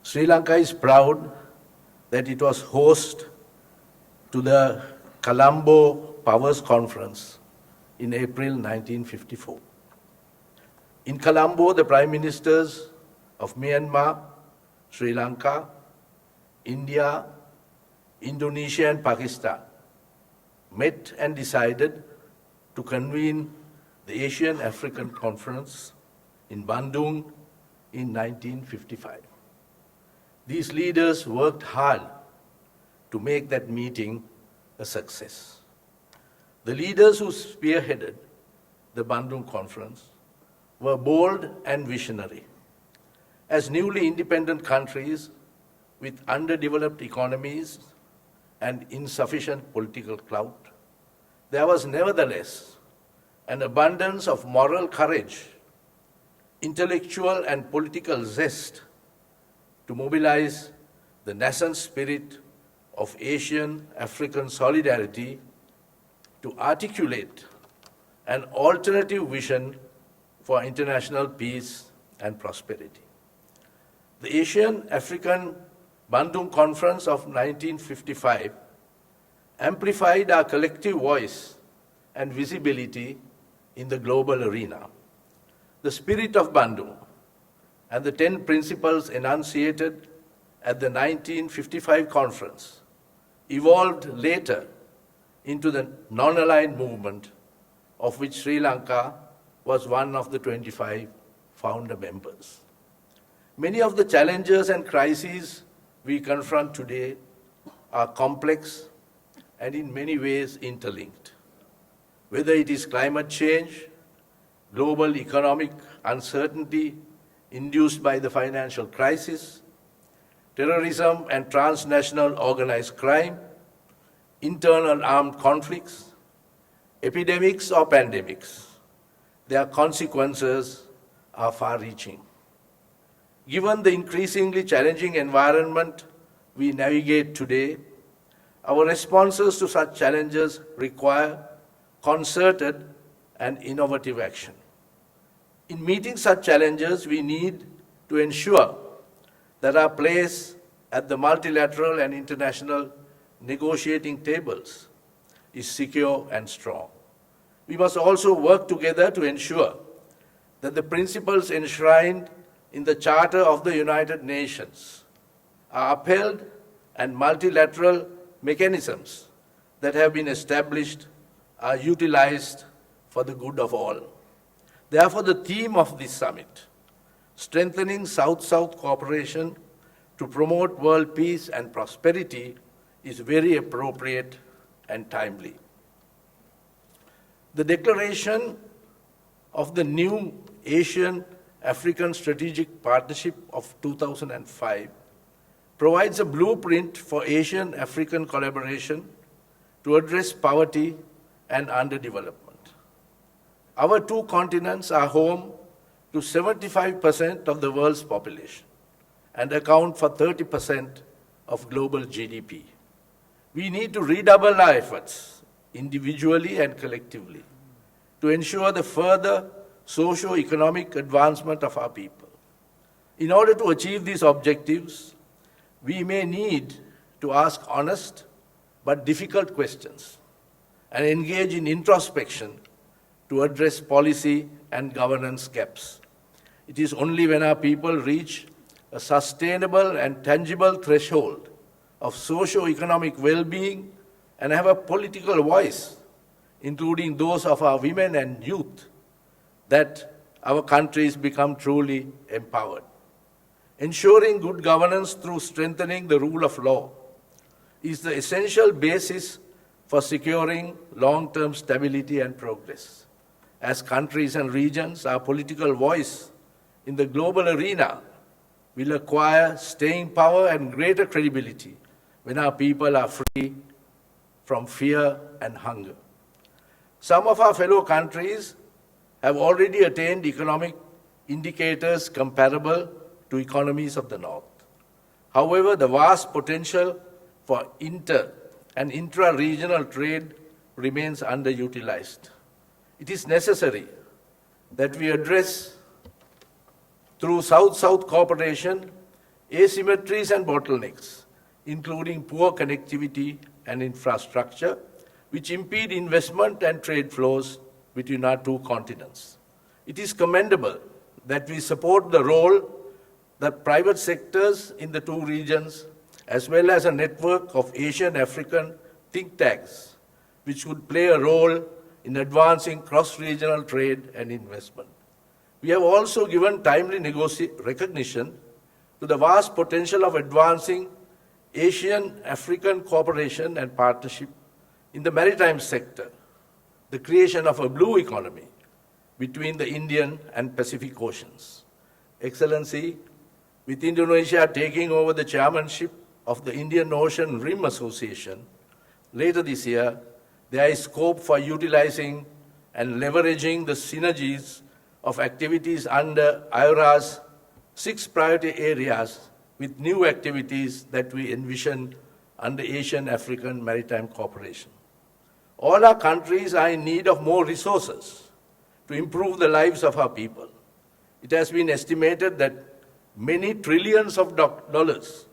S7: Sri Lanka is proud that it was host to the Colombo Powers Conference in April 1954. In Colombo, the Prime Ministers of Myanmar, Sri Lanka, India, Indonesia and Pakistan met and decided to convene the Asian African Conference in Bandung in 1955. These leaders worked hard to make that meeting a success. The leaders who spearheaded the Bandung Conference were bold and visionary. As newly independent countries with underdeveloped economies and insufficient political clout, there was nevertheless an abundance of moral courage, intellectual and political zest to mobilize the nascent spirit of Asian-African solidarity to articulate an alternative vision for international peace and prosperity. The Asian-African Bandung Conference of 1955 amplified our collective voice and visibility in the global arena. The spirit of Bandung and the 10 principles enunciated at the 1955 conference evolved later into the non-aligned movement, of which Sri Lanka was one of the 25 founder members. Many of the challenges and crises we confront today are complex and in many ways interlinked. Whether it is climate change, global economic uncertainty induced by the financial crisis, terrorism and transnational organized crime, internal armed conflicts, epidemics or pandemics, their consequences are far-reaching. Given the increasingly challenging environment we navigate today, our responses to such challenges require concerted and innovative action. In meeting such challenges, we need to ensure that our place at the multilateral and international negotiating tables is secure and strong. We must also work together to ensure that the principles enshrined in the Charter of the United Nations are upheld and multilateral mechanisms that have been established are utilized for the good of all. Therefore, the theme of this summit, strengthening South-South cooperation to promote world peace and prosperity, is very appropriate and timely. The declaration of the new Asian-African Strategic Partnership of 2005 provides a blueprint for Asian-African collaboration to address poverty and underdevelopment. Our two continents are home to 75% of the world's population and account for 30% of global GDP. We need to redouble our efforts, individually and collectively, to ensure the further socio-economic advancement of our people. In order to achieve these objectives, we may need to ask honest but difficult questions and engage in introspection to address policy and governance gaps. It is only when our people reach a sustainable and tangible threshold of socio-economic well-being and have a political voice, including those of our women and youth, that our countries become truly empowered. Ensuring good governance through strengthening the rule of law is the essential basis for securing long-term stability and progress. As countries and regions, our political voice in the global arena will acquire staying power and greater credibility when our people are free from fear and hunger. Some of our fellow countries have already attained economic indicators comparable to economies of the North. However, the vast potential for inter- and intra-regional trade remains underutilized. It is necessary that we address, through South-South cooperation, asymmetries and bottlenecks, including poor connectivity and infrastructure, which impede investment and trade flows between our two continents. It is commendable that we support the role that private sectors in the two regions, as well as a network of Asian-African think tanks, which would play a role in advancing cross-regional trade and investment. We have also given timely recognition to the vast potential of advancing Asian-African cooperation and partnership in the maritime sector, the creation of a blue economy between the Indian and Pacific Oceans. Excellency, with Indonesia taking over the chairmanship of the Indian Ocean Rim Association later this year, there is scope for utilizing and leveraging the synergies of activities under IORA's 6 priority areas with new activities that we envision under Asian-African Maritime Cooperation. All our countries are in need of more resources to improve the lives of our people. It has been estimated that many trillions of dollars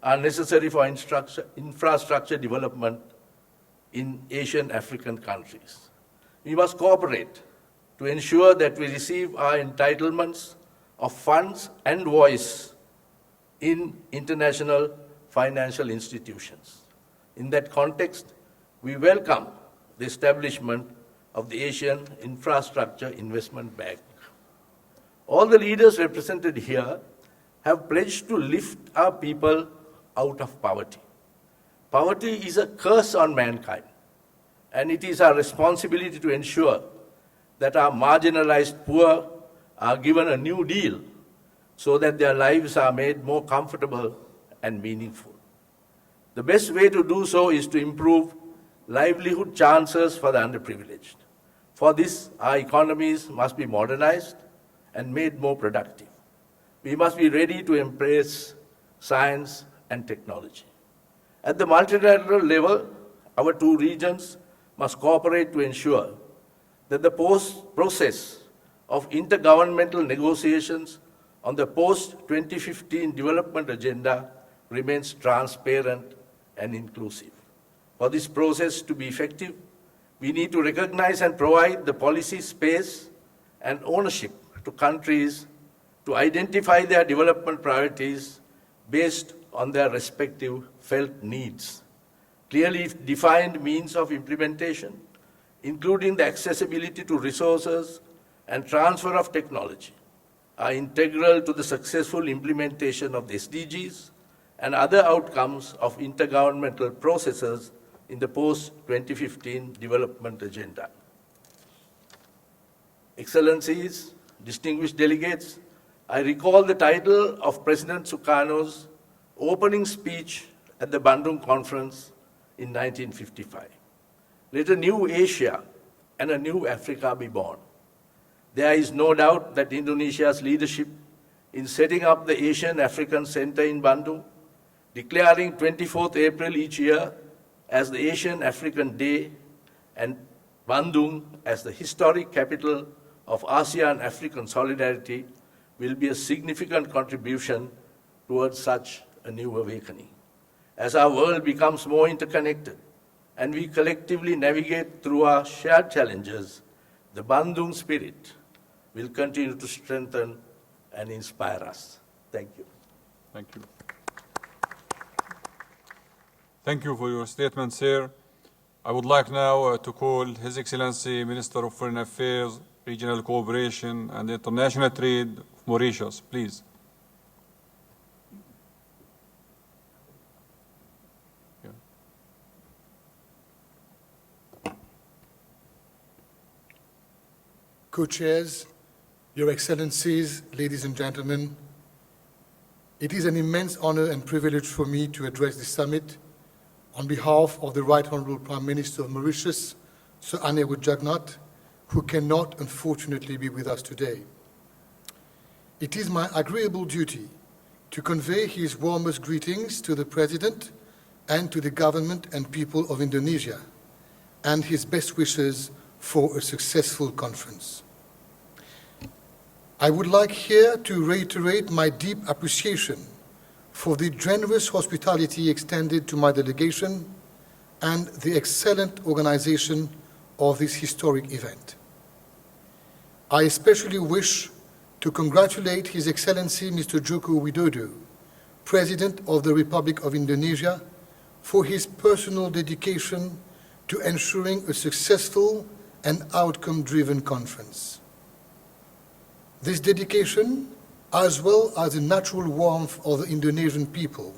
S7: are necessary for infrastructure development in Asian African countries. We must cooperate to ensure that we receive our entitlements of funds and voice in international financial institutions. In that context, we welcome the establishment of the Asian Infrastructure Investment Bank. All the leaders represented here have pledged to lift our people out of poverty. Poverty is a curse on mankind, and it is our responsibility to ensure that our marginalized poor are given a new deal so that their lives are made more comfortable and meaningful. The best way to do so is to improve livelihood chances for the underprivileged. For this, our economies must be modernized and made more productive. We must be ready to embrace science and technology. At the multilateral level, our two regions must cooperate to ensure that the process of intergovernmental negotiations on the post-2015 development agenda remains transparent and inclusive. For this process to be effective, we need to recognize and provide the policy space and ownership to countries to identify their development priorities based on their respective felt needs. Clearly defined means of implementation, including the accessibility to resources and transfer of technology, are integral to the successful implementation of the SDGs and other outcomes of intergovernmental processes in the post-2015 development agenda. Excellencies, distinguished delegates, I recall the title of President Sukarno's opening speech at the Bandung Conference in 1955. Let a new Asia and a new Africa be born. There is no doubt that Indonesia's leadership in setting up the Asian African Center in Bandung, declaring 24th April each year as the Asian African Day and Bandung as the historic capital of ASEAN-African solidarity will be a significant contribution towards such a new awakening. As our world becomes more interconnected and we collectively navigate through our shared challenges, the Bandung spirit will continue to strengthen and inspire us. Thank you.
S8: Thank you. Thank you for your statement, sir. I would like now to call His Excellency Minister of Foreign Affairs, Regional Cooperation and International Trade of Mauritius, please.
S9: Co-chairs, Your Excellencies, ladies and gentlemen, it is an immense honor and privilege for me to address the summit on behalf of the Right Honourable Prime Minister of Mauritius, Sir Anewood Jagnat, who cannot unfortunately be with us today. It is my agreeable duty to convey his warmest greetings to the President and to the government and people of Indonesia, and his best wishes for a successful conference. I would like here to reiterate my deep appreciation for the generous hospitality extended to my delegation and the excellent organization of this historic event. I especially wish to congratulate His Excellency Mr. Joko Widodo, President of the Republic of Indonesia, for his personal dedication to ensuring a successful and outcome-driven conference. This dedication, as well as the natural warmth of the Indonesian people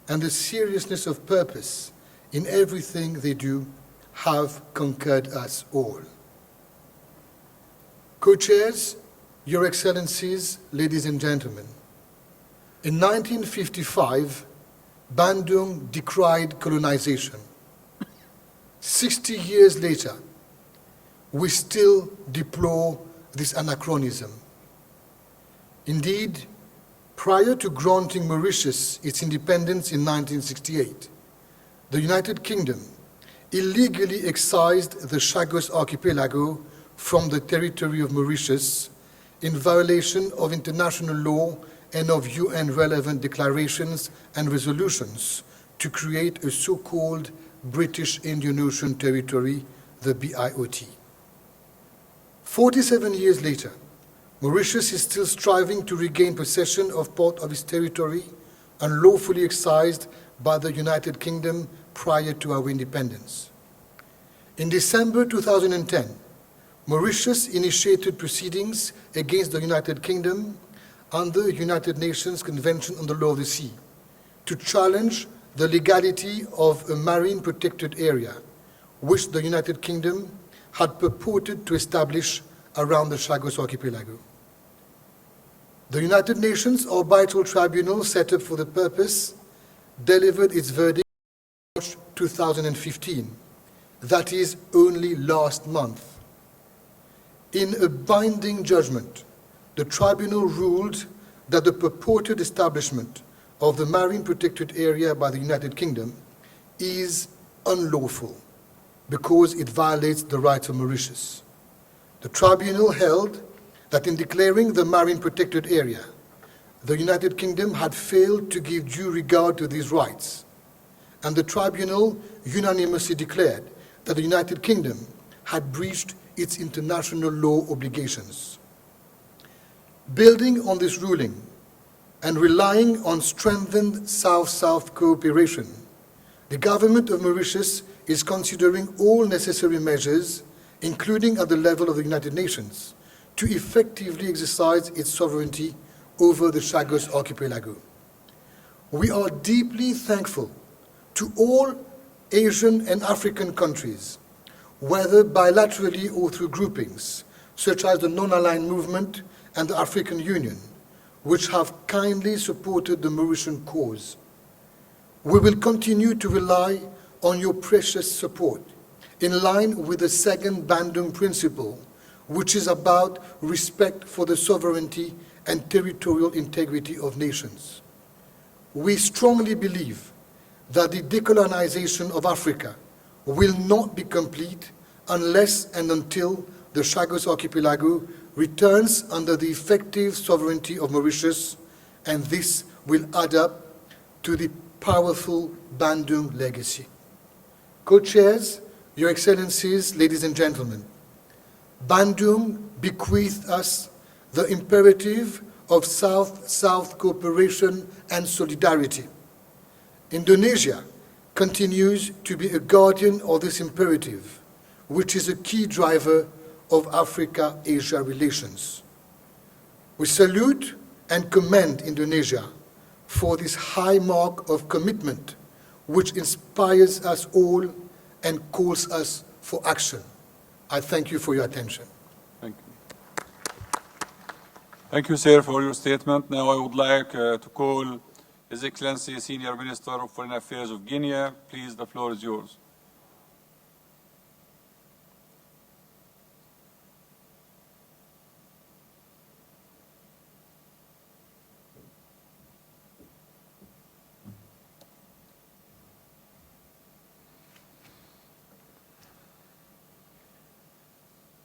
S9: and the seriousness of purpose in everything they do, have conquered us all. Co-chairs, Your Excellencies, ladies and gentlemen, in 1955, Bandung decried colonization. 60 years later, we still deplore this anachronism. Indeed, prior to granting Mauritius its independence in 1968, the United Kingdom illegally excised the Chagos Archipelago from the territory of Mauritius in violation of international law and of UN-relevant declarations and resolutions to create a so-called British Indian Ocean Territory, the BIOT. 47 years later, Mauritius is still striving to regain possession of part of its territory unlawfully excised by the United Kingdom prior to our independence. In December 2010, Mauritius initiated proceedings against the United Kingdom under the United Nations Convention on the Law of the Sea to challenge the legality of a marine protected area which the United Kingdom had purported to establish around the Chagos Archipelago. The United Nations Arbitral Tribunal set up for the purpose delivered its verdict in March 2015, that is, only last month. In a binding judgment, the tribunal ruled that the purported establishment of the marine protected area by the United Kingdom is unlawful because it violates the rights of Mauritius. The tribunal held that in declaring the marine protected area, the United Kingdom had failed to give due regard to these rights, and the tribunal unanimously declared that the United Kingdom had breached its international law obligations. Building on this ruling and relying on strengthened South-South cooperation, the government of Mauritius is considering all necessary measures, including at the level of the United Nations, to effectively exercise its sovereignty over the Chagos Archipelago. We are deeply thankful to all Asian and African countries, whether bilaterally or through groupings, such as the Non-Aligned Movement and the African Union, which have kindly supported the Mauritian cause. We will continue to rely on your precious support, in line with the second Bandung Principle, which is about respect for the sovereignty and territorial integrity of nations. We strongly believe that the decolonization of Africa will not be complete unless and until the Chagos Archipelago returns under the effective sovereignty of Mauritius, and this will add up to the powerful Bandung legacy. Co-chairs, Your Excellencies, ladies and gentlemen, Bandung bequeathed us the imperative of South-South cooperation and solidarity. Indonesia continues to be a guardian of this imperative, which is a key driver of Africa-Asia relations. We salute and commend Indonesia for this high mark of commitment, which inspires us all and calls us for action. I thank you for your attention.
S8: Thank you. Thank you, sir, for your statement. Now I would like to call His Excellency Senior Minister of Foreign Affairs of Guinea. Please, the floor is yours.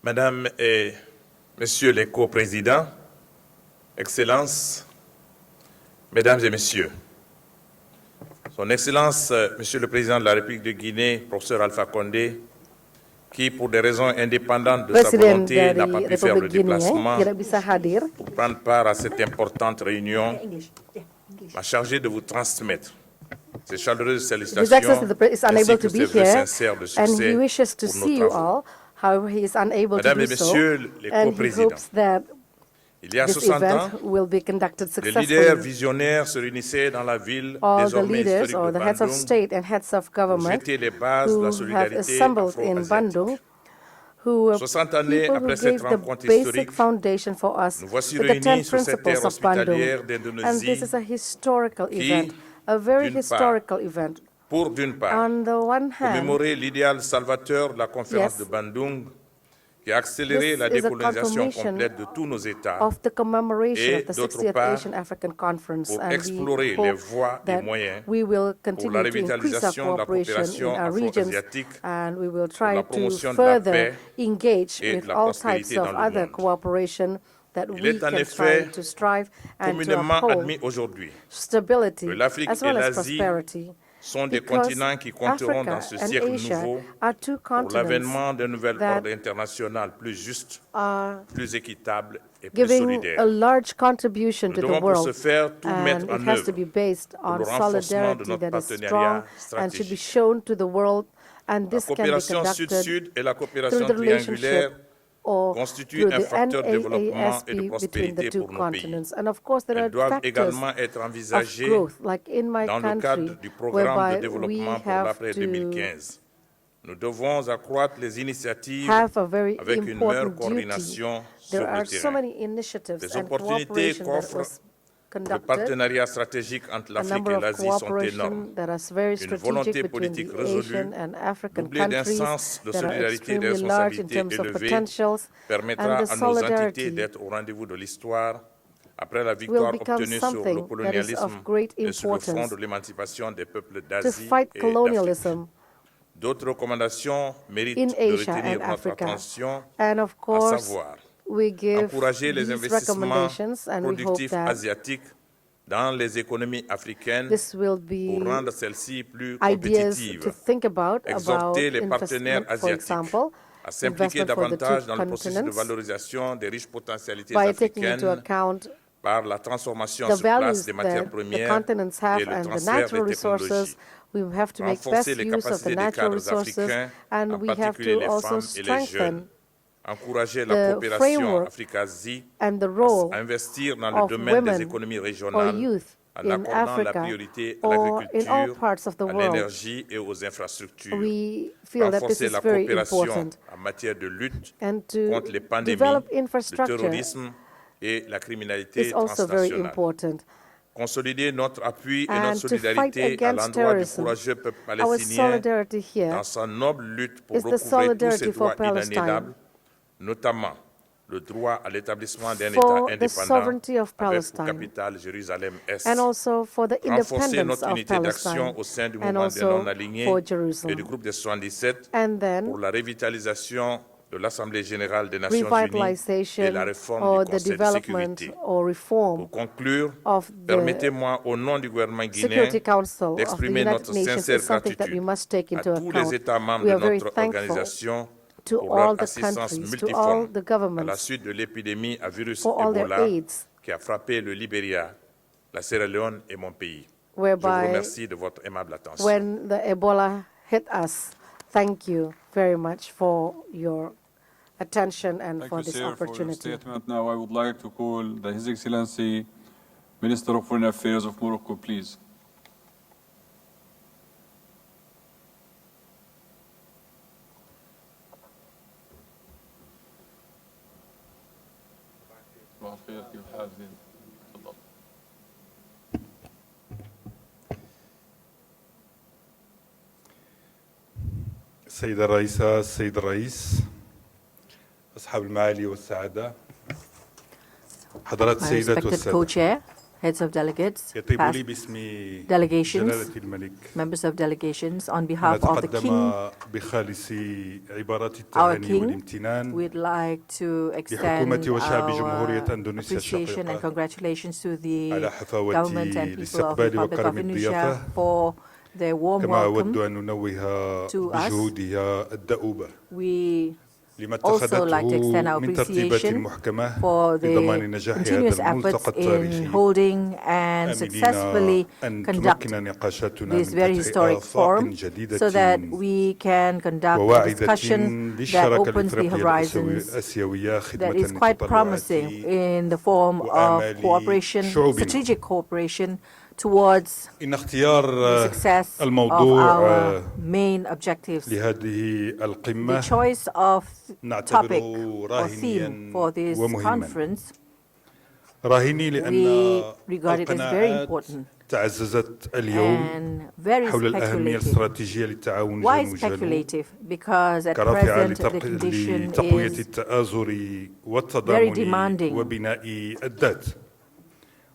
S10: Madame et Messieurs les co-présidents, Excellences, Mesdames et Messieurs, Son Excellence, Monsieur le Président de la République de Guinée, professeur Alpha Condé, qui, pour des raisons indépendantes de sa volonté, n'a pas pu faire le déplacement pour prendre part à cette importante réunion, m'a chargé de vous transmettre ces chaleureuses salutations ainsi que ses vœux sincères de succès pour nos travaux.
S12: However, he is unable
S10: Mesdames
S12: to
S10: et
S12: do so,
S10: Messieurs les
S12: and he
S10: co-présidents,
S12: hopes that
S10: il y a
S12: this
S10: 60
S12: event
S10: ans,
S12: will be conducted
S10: les leaders
S12: successfully.
S10: visionnaires se réunissaient dans la ville
S12: All the
S10: désormais
S12: leaders
S10: historique
S12: or
S10: de
S12: the heads of
S10: Bandung
S12: state and heads of
S10: pour
S12: government
S10: jeter les bases de la
S12: who have
S10: solidarité
S12: assembled in
S10: afro-asiatique.
S12: Bandung, who were
S10: 60 années
S12: people who
S10: après cette
S12: gave the
S10: rencontre
S12: basic
S10: historique,
S12: foundation for us
S10: nous voici
S12: with the 10
S10: réunis sur cette
S12: principles
S10: terre
S12: of Bandung.
S10: hospitalière
S12: And
S10: d'Indonésie
S12: this is a historical
S10: qui,
S12: event, a very
S10: d'une
S12: historical event.
S10: pour d'une part
S12: On the one hand,
S10: commémorer l'idéal salvateur de la conférence
S12: yes,
S10: de Bandung qui a accéléré la
S12: this is a
S10: décolonisation
S12: confirmation
S10: complète de tous nos États
S12: of the commemoration
S10: et
S12: of the
S10: d'autre
S12: 60th
S10: part
S12: Asian African Conference,
S10: pour
S12: and
S10: explorer
S12: we
S10: les
S12: hope
S10: voies et
S12: that
S10: moyens
S12: we will
S10: pour la
S12: continue to increase our
S10: revitalisation de la
S12: cooperation
S10: coopération
S12: in our regions,
S10: afro-asiatique,
S12: and we will
S10: pour
S12: try
S10: la
S12: to
S10: promotion de la
S12: further
S10: paix
S12: engage
S10: et
S12: with
S10: de la
S12: all types
S10: prospérité
S12: of
S10: dans le
S12: other
S10: monde.
S12: cooperation that
S10: Il
S12: we
S10: est en
S12: can
S10: effet
S12: try to strive and to
S10: communément
S12: uphold
S10: admis aujourd'hui
S12: stability
S10: que l'Afrique
S12: as
S10: et
S12: well as
S10: l'Asie
S12: prosperity.
S10: sont des
S12: Because
S10: continents qui compteront
S12: Africa
S10: dans ce
S12: and
S10: siècle
S12: Asia
S10: nouveau
S12: are two
S10: pour
S12: continents
S10: l'avènement d'un nouvel
S12: that
S10: ordre international plus juste,
S12: are
S10: plus équitable et plus
S12: giving
S10: solidaire.
S12: a large contribution
S10: Nous
S12: to the
S10: devons pour ce
S12: world,
S10: faire tout
S12: and
S10: mettre
S12: it
S10: en
S12: has to
S10: œuvre
S12: be based
S10: pour
S12: on
S10: le renforcement de
S12: solidarity
S10: notre
S12: that is strong
S10: partenariat
S12: and should be
S10: stratégique.
S12: shown to the world, and
S10: La
S12: this can be
S10: coopération
S12: conducted
S10: sud-sud et la
S12: through
S10: coopération
S12: the
S10: triangulaire
S12: relationship or
S10: constituent
S12: through
S10: un
S12: the
S10: facteur de développement et de
S12: NAASP between the
S10: prospérité
S12: two
S10: pour nos pays.
S12: continents. And of course, there are
S10: Elles doivent
S12: factors
S10: également être
S12: of
S10: envisagées
S12: growth, like in my
S10: dans le cadre
S12: country,
S10: du programme de
S12: whereby we
S10: développement pour
S12: have
S10: l'après
S12: to
S10: 2015. Nous devons accroître les initiatives
S12: have a very
S10: avec une meilleure
S12: important duty.
S10: coordination
S12: There
S10: sur le
S12: are so
S10: terrain.
S12: many initiatives
S10: Les
S12: and
S10: opportunités
S12: cooperation that
S10: qu'offre
S12: was
S10: le
S12: conducted,
S10: partenariat stratégique entre
S12: a
S10: l'Afrique
S12: number
S10: et
S12: of
S10: l'Asie sont énormes.
S12: cooperation that is very
S10: Une volonté
S12: strategic between
S10: politique
S12: the
S10: résolue,
S12: Asian and African
S10: doublée d'un
S12: countries
S10: sens de
S12: that are
S10: solidarité et de
S12: extremely large in
S10: responsabilité
S12: terms of
S10: élevé
S12: potentials,
S10: permettra
S12: and the
S10: à nos entités
S12: solidarity
S10: d'être au rendez-vous de l'histoire après la
S12: will
S10: victoire
S12: become
S10: obtenue sur le
S12: something that is
S10: colonialisme
S12: of great
S10: et sur le front
S12: importance
S10: de l'émancipation des peuples
S12: to
S10: d'Asie
S12: fight
S10: et d'Afrique.
S12: colonialism
S10: D'autres recommandations méritent
S12: in
S10: de
S12: Asia
S10: retenir
S12: and
S10: notre
S12: Africa.
S10: attention,
S12: And of
S10: à
S12: course,
S10: savoir
S12: we give
S10: encourager les
S12: these
S10: investissements
S12: recommendations, and we hope
S10: productifs
S12: that
S10: asiatiques dans les économies africaines
S12: this will be
S10: pour rendre celles-ci plus
S12: ideas to
S10: compétitives.
S12: think about
S10: Exhorter les
S12: investment,
S10: partenaires
S12: for
S10: asiatiques
S12: example,
S10: à s'impliquer
S12: investment for the
S10: davantage
S12: two
S10: dans le processus de
S12: continents
S10: valorisation des riches potentialités
S12: by taking into
S10: africaines
S12: account
S10: par la transformation
S12: the
S10: sur place
S12: values
S10: des matières
S12: that the
S10: premières
S12: continents
S10: et
S12: have
S10: le
S12: and the
S10: transfert
S12: natural
S10: des technologies.
S12: resources. We have to make best
S10: Renforcer les
S12: use of the
S10: capacités des
S12: natural
S10: cadres
S12: resources,
S10: africains,
S12: and
S10: en
S12: we have
S10: particulier
S12: to
S10: les
S12: also
S10: femmes et les jeunes.
S12: strengthen
S10: Encourager la
S12: the
S10: coopération
S12: framework
S10: Afrique-Asie,
S12: and the role
S10: à investir dans le
S12: of
S10: domaine des
S12: women
S10: économies
S12: or
S10: régionales
S12: youth
S10: en
S12: in
S10: accordant la
S12: Africa
S10: priorité à
S12: or in all
S10: l'agriculture,
S12: parts of the
S10: à
S12: world.
S10: l'énergie et aux infrastructures.
S12: We feel that this
S10: Renforcer
S12: is
S10: la
S12: very
S10: coopération
S12: important,
S10: en matière de lutte
S12: and to
S10: contre les pandémies,
S12: develop
S10: le
S12: infrastructure
S10: terrorisme et la criminalité
S12: is also very
S10: transnationale.
S12: important.
S10: Consolider notre appui et
S12: And
S10: notre
S12: to fight
S10: solidarité à
S12: against
S10: l'endroit du
S12: terrorism,
S10: courageux peuple
S12: our
S10: palestinien
S12: solidarity here
S10: dans sa noble lutte pour
S12: is the
S10: recouvrer tous
S12: solidarity
S10: ses
S12: for
S10: droits
S12: Palestine,
S10: inaliénables, notamment le droit à l'établissement d'un État
S12: for the
S10: indépendant
S12: sovereignty of
S10: avec pour
S12: Palestine,
S10: capitale Jérusalem-Est,
S12: and also for the
S10: renforcer
S12: independence
S10: notre
S12: of
S10: unité d'action
S12: Palestine,
S10: au sein du
S12: and
S10: mouvement des
S12: also
S10: non-alignés
S12: for
S10: et du
S12: Jerusalem.
S10: groupe des 77
S12: And then
S10: pour la revitalisation de l'Assemblée générale des Nations unies et la
S12: revitalization
S10: réforme
S12: or
S10: du
S12: the
S10: Conseil de
S12: development
S10: sécurité.
S12: or reform
S10: Pour conclure,
S12: of the
S10: permettez-moi au nom du gouvernement guinéen
S12: Security Council of the
S10: d'exprimer
S12: United
S10: notre
S12: Nations
S10: sincère
S12: is something that we
S10: gratitude
S12: must take
S10: à
S12: into
S10: tous les
S12: account.
S10: États membres
S12: We
S10: de
S12: are very
S10: notre
S12: thankful
S10: organisation
S12: to
S10: pour
S12: all
S10: leur
S12: the
S10: assistance
S12: countries, to
S10: multiforme
S12: all the
S10: à la
S12: governments,
S10: suite de l'épidémie à virus
S12: for all their
S10: Ebola
S12: aids,
S10: qui a frappé le Libéria, la Sierra Leone et mon pays. Je vous
S12: whereby
S10: remercie de votre aimable attention.
S12: when the Ebola hit us. Thank you very much for your attention and
S8: Thank
S12: for
S8: you,
S12: this
S8: sir, for your
S12: opportunity.
S8: statement. Now I would like to call His Excellency Minister of Foreign Affairs of Morocco, please.
S22: السيدة الرئيسة، السيد الرئيس، أصحاب المعالي والسعادة، حضرات
S1: My
S22: السيدات
S1: respected
S22: والسادة،
S1: co-chair, heads of delegates,
S22: يطيب
S1: past
S22: لي باسم
S1: delegations,
S22: جلالة الملك
S1: members of delegations, on
S22: أن
S1: behalf of the
S22: أتقدم
S1: King,
S22: بخالص عبارات
S1: our
S22: التهاني
S1: King,
S22: والامتنان
S1: we'd like to
S22: لحكومة
S1: extend
S22: وشعب جمهورية
S1: our
S22: أندونيسيا
S1: appreciation and
S22: الشقيقة
S1: congratulations to the
S22: على حفاوة
S1: government and people of the
S22: الاستقبال
S1: Republic of
S22: وكرم
S1: Indonesia
S22: الضيافة،
S1: for their warm
S22: كما أود
S1: welcome
S22: أن ننوه
S1: to us.
S22: بجهودها الدؤوبة
S1: We
S22: لما
S1: also like to extend our
S22: اتخذته من ترتيبات
S1: appreciation
S22: محكمة
S1: for
S22: لضمان
S1: the
S22: نجاح هذا
S1: continuous
S22: الملتقى
S1: efforts in
S22: التاريخي
S1: holding and
S22: آملين
S1: successfully
S22: أن
S1: conduct
S22: تمكن نقاشاتنا
S1: this
S22: من
S1: very
S22: فتح
S1: historic
S22: آفاق
S1: forum
S22: جديدة
S1: so that we can conduct a
S22: وواعدة
S1: discussion that
S22: للشراكة
S1: opens the
S22: الإفريقية
S1: horizons
S22: الآسيوية
S1: that
S22: خدمة
S1: is quite promising
S22: لتطلعات
S1: in the form of
S22: وآمال
S1: cooperation,
S22: شعوبنا.
S1: strategic cooperation towards
S22: إن اختيار
S1: the success of
S22: الموضوع
S1: our main objectives.
S22: لهذه
S1: The
S22: القمة
S1: choice of topic
S22: نعتبره
S1: or theme for
S22: راهنيا
S1: this
S22: ومهما
S1: conference,
S22: راهني لأن
S1: we regard it as very
S22: القناعات
S1: important
S22: تعززت اليوم
S1: and very
S22: حول الأهمية
S1: speculative.
S22: الاستراتيجية للتعاون
S1: Why
S22: جنوب جنوب
S1: speculative? Because at
S22: كرافعة
S1: present the condition
S22: لتقوية
S1: is
S22: التآزر
S1: very
S22: والتضامن
S1: demanding
S22: وبناء الذات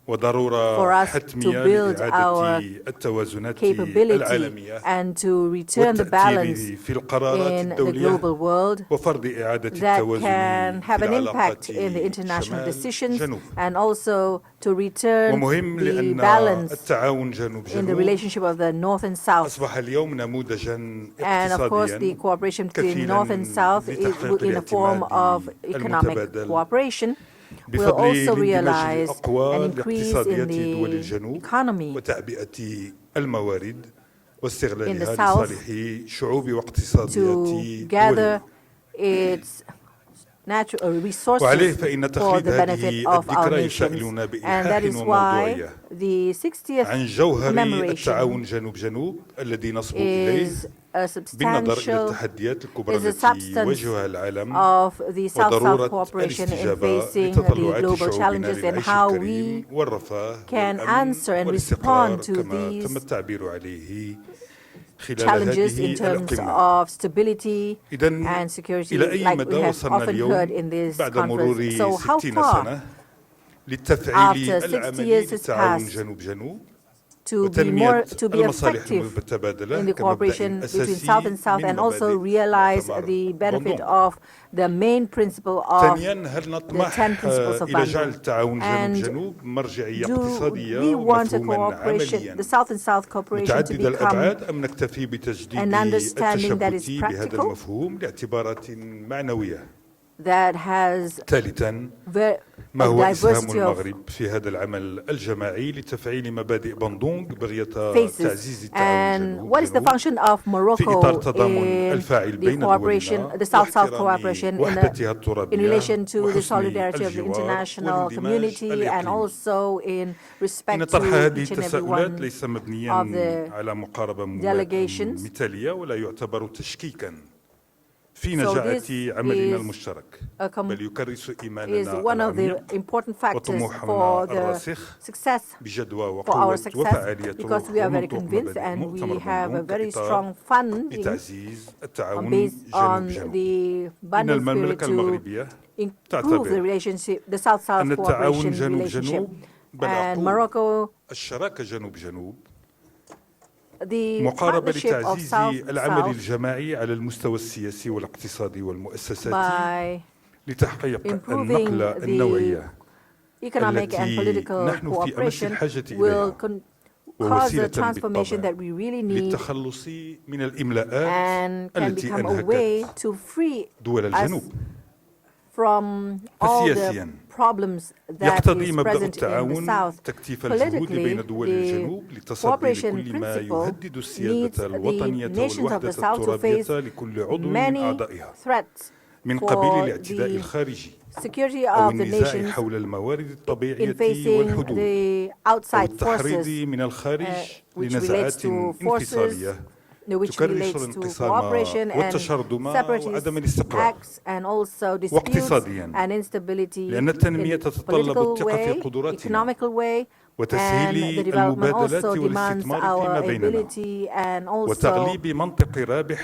S22: وضرورة
S1: for us to
S22: حتمية
S1: build
S22: لإعادة
S1: our
S22: التوازنات
S1: capability
S22: العالمية
S1: and to return the balance
S22: والتأثير في القرارات
S1: in the
S22: الدولية
S1: global world
S22: وفرض إعادة
S1: that
S22: التوازن
S1: can have
S22: في
S1: an
S22: العلاقات
S1: impact in the international
S22: شمال
S1: decisions
S22: جنوب
S1: and also to return
S22: ومهم
S1: the
S22: لأن
S1: balance
S22: التعاون جنوب
S1: in the
S22: جنوب
S1: relationship of the North and South.
S22: أصبح اليوم نموذجا
S1: And of course, the
S22: اقتصاديا
S1: cooperation between North and
S22: كفيلا
S1: South is
S22: لتحقيق
S1: in a form of
S22: الاعتماد
S1: economic
S22: المتبادل
S1: cooperation. Will
S22: بفضل
S1: also
S22: الاندماج
S1: realize
S22: الأقوى
S1: an increase
S22: لاقتصاديات
S1: in
S22: دول
S1: the
S22: الجنوب
S1: economy
S22: وتعبئة الموارد
S1: in the
S22: واستغلالها
S1: South
S22: لصالح شعوب واقتصاديات
S1: to
S22: دولها.
S1: gather its natural
S22: وعليه
S1: resources
S22: فإن
S1: for
S22: تخليد
S1: the benefit
S22: هذه
S1: of our
S22: الذكرى
S1: nations.
S22: يسألنا
S1: And that
S22: بإلحاح
S1: is why
S22: وموضوعية
S1: the 60th
S22: عن جوهر
S1: commemoration
S22: التعاون جنوب جنوب الذي نصبو إليه
S1: is a
S22: بالنظر إلى
S1: substantial,
S22: التحديات الكبرى
S1: is a
S22: التي
S1: substance
S22: يواجهها العالم
S1: of the South-South
S22: وضرورة
S1: cooperation in
S22: الاستجابة
S1: facing the
S22: لتطلعات
S1: global
S22: شعوبنا
S1: challenges and
S22: للعيش
S1: how
S22: الكريم
S1: we
S22: والرفاه
S1: can
S22: والأمن
S1: answer and
S22: والاستقرار
S1: respond to
S22: كما
S1: these
S22: تم التعبير عليه خلال
S1: challenges
S22: هذه
S1: in terms
S22: القمة.
S1: of stability
S22: إذن
S1: and security,
S22: إلى أي
S1: like
S22: مدى
S1: we have
S22: وصلنا
S1: often heard
S22: اليوم
S1: in this
S22: بعد مرور
S1: conference. So how
S22: 60
S1: far
S22: سنة للتفعيل
S1: after 60
S22: العملي
S1: years has
S22: للتعاون
S1: passed
S22: جنوب جنوب
S1: to be
S22: وتنمية
S1: effective
S22: المتبادلة
S1: in the
S22: كمبدأ
S1: cooperation between
S22: أساسي
S1: South and South,
S22: من
S1: and also
S22: مبادئ
S1: realize
S22: مؤتمر
S1: the benefit
S22: بندون.
S1: of the main principle of
S22: ثانيا هل
S1: the 10
S22: نطمح
S1: principles of
S22: إلى جعل
S1: Bandung.
S22: التعاون جنوب
S1: And
S22: جنوب مرجعية
S1: do
S22: اقتصادية
S1: we want a
S22: ومفهوما
S1: cooperation,
S22: عمليا
S1: the South and South cooperation, to
S22: متعدد
S1: become
S22: الأبعاد أم نكتفي بتجديد
S1: an understanding that is
S22: التشبث بهذا
S1: practical,
S22: المفهوم لاعتبارات معنوية؟
S1: that has
S22: ثالثا
S1: a
S22: ما هو إسهام
S1: diversity of
S22: المغرب في هذا العمل الجماعي لتفعيل مبادئ بندونغ بغية
S1: faces,
S22: تعزيز التعاون
S1: and
S22: جنوب
S1: what is the
S22: جنوب
S1: function of
S22: في
S1: Morocco
S22: إطار تضامن
S1: in
S22: الفاعل
S1: the
S22: بين
S1: cooperation,
S22: دولنا
S1: the South-South
S22: واحترام
S1: cooperation
S22: وحدتها
S1: in
S22: الترابية
S1: relation to the
S22: وحسن
S1: solidarity of the
S22: الجوار
S1: international
S22: والاندماج
S1: community, and
S22: الإقليمي.
S1: also in
S22: إن
S1: respect
S22: طرح
S1: to
S22: هذه
S1: each and every
S22: التساؤلات
S1: one
S22: ليس
S1: of
S22: مبنيا
S1: the
S22: على مقاربة
S1: delegations.
S22: مثالية ولا يعتبر تشكيكا في
S1: So
S22: نجاعة
S1: this
S22: عملنا
S1: is
S22: المشترك
S1: a
S22: بل يكرس
S1: is
S22: إيماننا
S1: one of the
S22: العميق
S1: important factors
S22: وطموحنا
S1: for the
S22: الراسخ
S1: success,
S22: بجدوى
S1: for our
S22: وقوة
S1: success,
S22: وفعالية
S1: because we
S22: روح
S1: are very
S22: ومنطوق
S1: convinced
S22: مبادئ
S1: and we
S22: مؤتمر
S1: have a
S22: بندونغ
S1: very
S22: كإطار
S1: strong funding
S22: لتعزيز التعاون
S1: based
S22: جنوب
S1: on
S22: جنوب.
S1: the
S22: إن
S1: Bandung spirit
S22: المملكة
S1: to
S22: المغربية
S1: improve the relationship, the South-South
S13: أن
S1: cooperation
S13: التعاون جنوب
S1: relationship.
S13: جنوب بل
S1: And
S13: أقول
S1: Morocco,
S13: الشراكة جنوب جنوب
S1: the
S13: مقاربة
S1: partnership of
S13: لتعزيز العمل
S1: South-South
S13: الجماعي على المستوى السياسي والاقتصادي والمؤسساتي
S1: by
S13: لتحقيق
S1: improving
S13: النقلة
S1: the
S13: النوعية
S1: economic and
S13: التي
S1: political
S13: نحن في أمس
S1: cooperation
S13: الحاجة
S1: will
S13: إليها
S1: cause a
S13: ووسيلة
S1: transformation
S13: بالطبع
S1: that we really need
S13: للتخلص من الإملاءات
S1: and can
S13: التي
S1: become a way
S13: أنهكت
S1: to free
S13: دول
S1: us
S13: الجنوب.
S1: from all the
S13: فسياسيا
S1: problems that
S13: يقتضي
S1: is
S13: مبدأ
S1: present in the
S13: التعاون
S1: South.
S13: تكثيف الجهود
S1: Politically,
S13: بين دول
S1: the
S13: الجنوب لتصدي
S1: cooperation
S13: لكل ما
S1: principle
S13: يهدد
S1: needs
S13: السيادة
S1: the
S13: الوطنية
S1: nations of
S13: والوحدة
S1: the South to
S13: الترابية
S1: face
S13: لكل عضو من
S1: many
S13: أعضائها
S1: threats
S13: من قبيل
S1: for
S13: الاعتداء
S1: the
S13: الخارجي
S1: security
S13: أو
S1: of the
S13: النزاع
S1: nations
S13: حول الموارد
S1: in
S13: الطبيعية
S1: facing
S13: والحدود
S1: the
S13: أو
S1: outside
S13: التحريض
S1: forces,
S13: من الخارج
S1: which relates
S13: لنزعات
S1: to forces
S13: انفصالية
S1: which
S13: تكرس
S1: relates to
S13: الانقسام
S1: cooperation and
S13: والتشرذم وعدم
S1: separatist
S13: الاستقرار
S1: acts and also disputes
S13: واقتصاديا
S1: and instability
S13: لأن التنمية
S1: in
S13: تتطلب
S1: political
S13: الثقة في
S1: way,
S13: قدراتنا
S1: economical way, and
S13: وتسهيل
S1: the development
S13: المبادلات
S1: also demands
S13: والاستثمار
S1: our
S13: فيما بيننا
S1: ability and also
S13: وتغليب منطق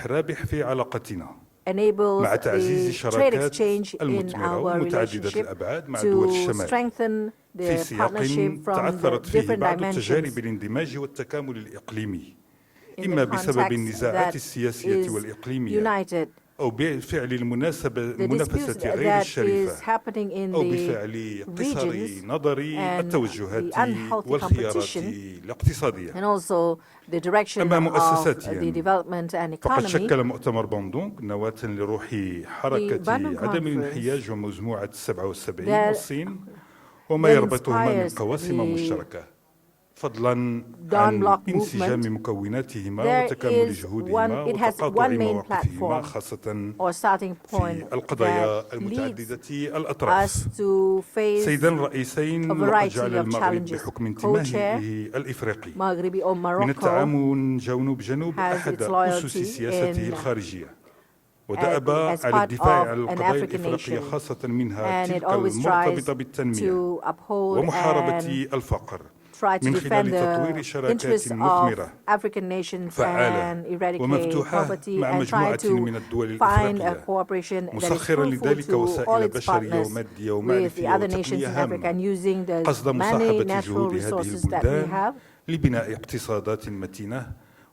S13: رابح في علاقتنا
S1: enables
S13: مع تعزيز
S1: the trade
S13: الشراكات
S1: exchange in
S13: المثمرة
S1: our
S13: ومتعددة
S1: relationship
S13: الأبعاد مع دول
S1: to
S13: الشمال
S1: strengthen
S13: في
S1: the
S13: سياق
S1: partnership from the
S13: تعثرت فيه
S1: different
S13: بعض تجارب
S1: dimensions
S13: الاندماج والتكامل الإقليمي
S1: in
S13: إما
S1: the
S13: بسبب
S1: context
S13: النزاعات
S1: that
S13: السياسية
S1: is
S13: والإقليمية
S1: united.
S13: أو بفعل
S1: The disputes
S13: المنافسة غير
S1: that
S13: الشريفة
S1: is happening in
S13: أو
S1: the
S13: بفعل قصر
S1: regions
S13: نظر
S1: and
S13: التوجهات
S1: the unhealthy
S13: والخيارات
S1: competition
S13: الاقتصادية.
S1: and also the direction
S13: أما
S1: of
S13: مؤسساتيا
S1: the development and
S13: فقد
S1: economy.
S13: شكل مؤتمر باندونغ نواة لروح حركة
S1: Bandung
S13: عدم
S1: Conference
S13: الانحياج ومجموعة 77
S1: that
S13: والصين وما
S1: that
S13: يربطهما من
S1: inspires
S13: قواسم
S1: the
S13: مشتركة فضلا
S1: Dawn
S13: عن
S1: Block
S13: انسجام
S1: movement.
S13: مكوناتهما
S1: There
S13: وتكامل
S1: is
S13: جهودهما
S1: it has
S13: وتقاطع
S1: one main
S13: مواقفهما
S1: platform
S13: خاصة
S1: or starting point
S13: في القضايا
S1: that leads
S13: المتعددة الأطراف.
S1: us to face
S13: سيدان الرئيسين
S1: a
S13: وقد
S1: variety
S13: جعل
S1: of
S13: المغرب
S1: challenges.
S13: بحكم
S1: Co-chair
S13: انتمائه الإفريقي
S1: Maghribi or
S13: من
S1: Morocco
S13: التعاون جنوب جنوب
S1: has
S13: أحد
S1: its
S13: أسس
S1: loyalty
S13: سياسته
S1: in
S13: الخارجية ودأب
S1: as
S13: على
S1: part
S13: الدفاع
S1: of
S13: عن
S1: an
S13: القضايا
S1: African
S13: الإفريقية
S1: nation,
S13: خاصة منها
S1: and it
S13: تلك
S1: always
S13: المرتبطة
S1: tries
S13: بالتنمية
S1: to uphold
S13: ومحاربة
S1: and
S13: الفقر
S1: try to
S13: من
S1: defend
S13: خلال تطوير
S1: the
S13: شراكات
S1: interests of
S13: مثمرة
S1: African nations
S13: فعالة
S1: and eradicate
S13: ومفتوحة
S1: poverty
S13: مع
S1: and try
S13: مجموعة من
S1: to
S13: الدول
S1: find a
S13: الإفريقية
S1: cooperation that is
S13: مسخرا
S1: fruitful
S13: لذلك
S1: to all
S13: وسائل
S1: its
S13: بشرية
S1: partners
S13: ومادية
S1: with the
S13: ومعرفية
S1: other nations
S13: وتقنية
S1: in Africa and
S13: هامة
S1: using the
S13: قصد
S1: many
S13: مصاحبة
S1: natural
S13: جهود هذه
S1: resources that we
S13: البلدان
S1: have
S13: لبناء اقتصادات متينة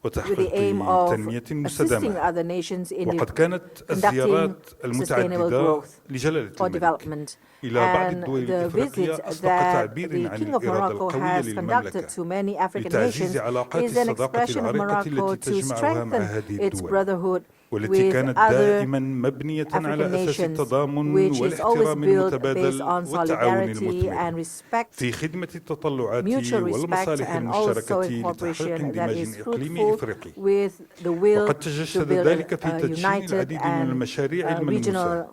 S1: with the
S13: وتحقيق
S1: aim of
S13: تنمية
S1: assisting
S13: مستدامة.
S1: other nations in
S13: وقد كانت
S1: conducting
S13: الزيارات
S1: sustainable
S13: المتعددة
S1: growth
S13: لجلالة
S1: or
S13: الملك
S1: development.
S13: إلى بعض
S1: And
S13: الدول
S1: the
S13: الإفريقية
S1: visit
S13: أصدق
S1: that
S13: تعبير
S1: the
S13: عن
S1: King of
S13: الإرادة
S1: Morocco
S13: القوية
S1: has
S13: للمملكة
S1: conducted to many African
S13: لتعزيز
S1: nations
S13: علاقات
S1: is an
S13: الصداقة
S1: expression of
S13: العريقة
S1: Morocco
S13: التي
S1: to
S13: تجمعها مع
S1: strengthen
S13: هذه
S1: its
S13: الدول
S1: brotherhood
S13: والتي
S1: with
S13: كانت
S1: other
S13: دائما مبنية
S1: African
S13: على أساس
S1: nations,
S13: التضامن
S1: which is always
S13: والاحترام
S1: built based
S13: المتبادل
S1: on
S13: والتعاون
S1: solidarity
S13: المثمر
S1: and respect,
S13: في خدمة التطلعات
S1: mutual respect,
S13: والمصالح
S1: and also
S13: المشتركة
S1: in
S13: لتحقيق
S1: cooperation that
S13: اندماج
S1: is
S13: إقليمي
S1: fruitful
S13: إفريقي
S1: with the will
S13: وقد
S1: to
S13: تجسد
S1: build
S13: ذلك في
S1: a
S13: تدشين
S1: united
S13: العديد من
S1: and
S13: المشاريع الملموسة
S1: regional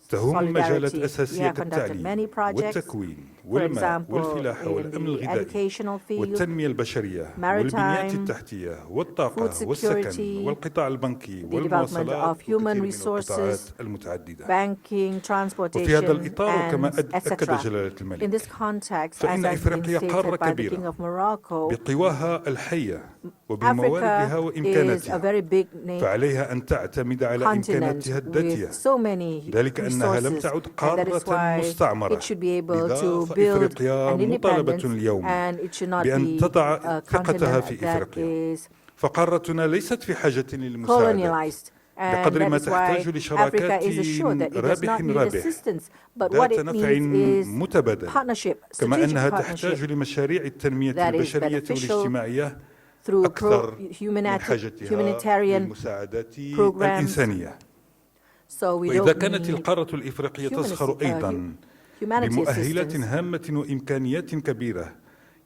S13: تهم مجالات
S1: solidarity. We
S13: أساسية
S1: have conducted
S13: كالتعليم
S1: many projects,
S13: والتكوين
S1: for
S13: والماء
S1: example,
S13: والفلاحة
S1: in
S13: والأمن
S1: the
S13: الغذائي
S1: educational field,
S13: والتنمية البشرية والبنيات
S1: maritime,
S13: التحتية
S1: food
S13: والطاقة والسكن
S1: security,
S13: والقطاع البنكي
S1: the development
S13: والمواصلات
S1: of human
S13: وكثير من القطاعات
S1: resources,
S13: المتعددة.
S1: banking,
S13: وفي هذا
S1: transportation,
S13: الإطار وكما
S1: and
S13: أكد
S1: etc.
S13: جلالة
S1: In
S13: الملك
S1: this context, as
S13: فإن
S1: has been
S13: إفريقيا قارة
S1: stated by the King
S13: كبيرة
S1: of Morocco,
S13: بقواها الحية وبمواردها
S1: Africa is a
S13: وإمكاناتها
S1: very big
S13: فعليها أن تعتمد على
S1: continent
S13: إمكاناتها الذاتية
S1: with so many
S13: ذلك أنها لم
S1: resources,
S13: تعد
S1: and that is
S13: قارة
S1: why
S13: مستعمرة
S1: it should be able
S13: لذا
S1: to build
S13: فإفريقيا
S1: an
S13: مطالبة
S1: independence,
S13: اليوم
S1: and it should not
S13: بأن
S1: be
S13: تضع
S1: a
S13: ثقتها
S1: continent
S13: في
S1: that
S13: إفريقيا
S1: is
S13: فقارتنا ليست في حاجة للمساعدة
S1: colonialized. And
S13: بقدر ما
S1: that is why
S13: تحتاج
S1: Africa
S13: لشراكات
S1: is assured that it does
S13: رابح
S1: not need
S13: رابح
S1: assistance, but what
S13: ذات
S1: it
S13: نفع
S1: needs is
S13: متبادل
S1: partnership,
S13: كما
S1: strategic
S13: أنها
S1: partnership
S13: تحتاج لمشاريع التنمية
S1: that is
S13: البشرية
S1: beneficial
S13: والاجتماعية
S1: through
S13: أكثر من حاجتها
S1: humanitarian
S13: للمساعدات
S1: programs.
S13: الإنسانية.
S1: So we
S13: وإذا
S1: don't
S13: كانت
S1: need
S13: القارة الإفريقية تزخر أيضا بمؤهلات هامة وإمكانيات كبيرة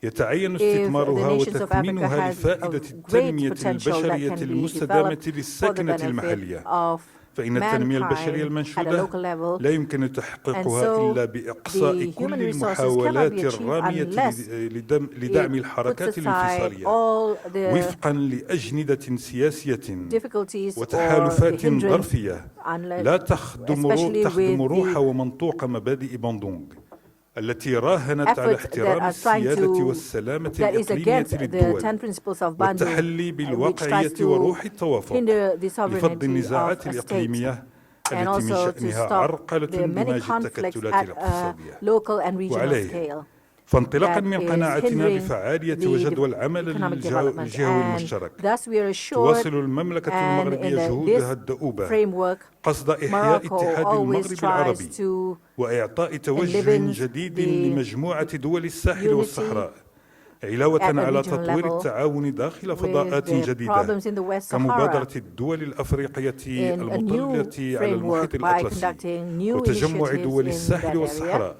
S13: يتعين استثمارها وتثمينها لفائدة التنمية البشرية المستدامة للسكنة المحلية فإن التنمية البشرية المنشودة لا يمكن تحقيقها إلا بإقصاء كل المحاولات الرامية لدعم الحركات الانفصالية وفقا لأجندة سياسية وتحالفات ظرفية لا تخدم روح ومنطوق مبادئ باندونغ التي راهنت على احترام السيادة والسلامة الإقليمية للدول والتحلي بالواقعية وروح التوافق لفض النزاعات الإقليمية
S1: and
S13: التي من
S1: also to
S13: شأنها
S1: stop
S13: عرقلة
S1: the many
S13: اندماج
S1: conflicts
S13: التكتلات
S1: at a
S13: الاقتصادية.
S1: local and regional
S13: وعليه
S1: scale
S13: فانطلاقا
S1: that
S13: من
S1: is
S13: قناعتنا
S1: hindering
S13: بفعالية
S1: the
S13: وجدوى العمل
S1: economic development.
S13: الجهوي
S1: And
S13: المشترك
S1: thus we are assured,
S13: تواصل المملكة
S1: and in
S13: المغربية
S1: this
S13: جهودها الدؤوبة
S1: framework,
S13: قصد إحياء
S1: Morocco
S13: اتحاد
S1: always
S13: المغرب
S1: tries
S13: العربي
S1: to
S13: وإعطاء توجه
S1: enliven
S13: جديد
S1: the
S13: لمجموعة دول الساحل
S1: unity
S13: والصحراء علاوة
S1: at a
S13: على
S1: regional
S13: تطوير
S1: level
S13: التعاون داخل
S1: with
S13: فضاءات
S1: the
S13: جديدة
S1: problems in the West
S13: كمبادرة
S1: Sahara
S13: الدول الأفريقية
S1: in a new
S13: المطلة على المحيط
S1: framework by
S13: الأطلسي
S1: conducting new
S13: وتجمع
S1: initiatives
S13: دول
S1: in
S13: الساحل
S1: that area
S13: والصحراء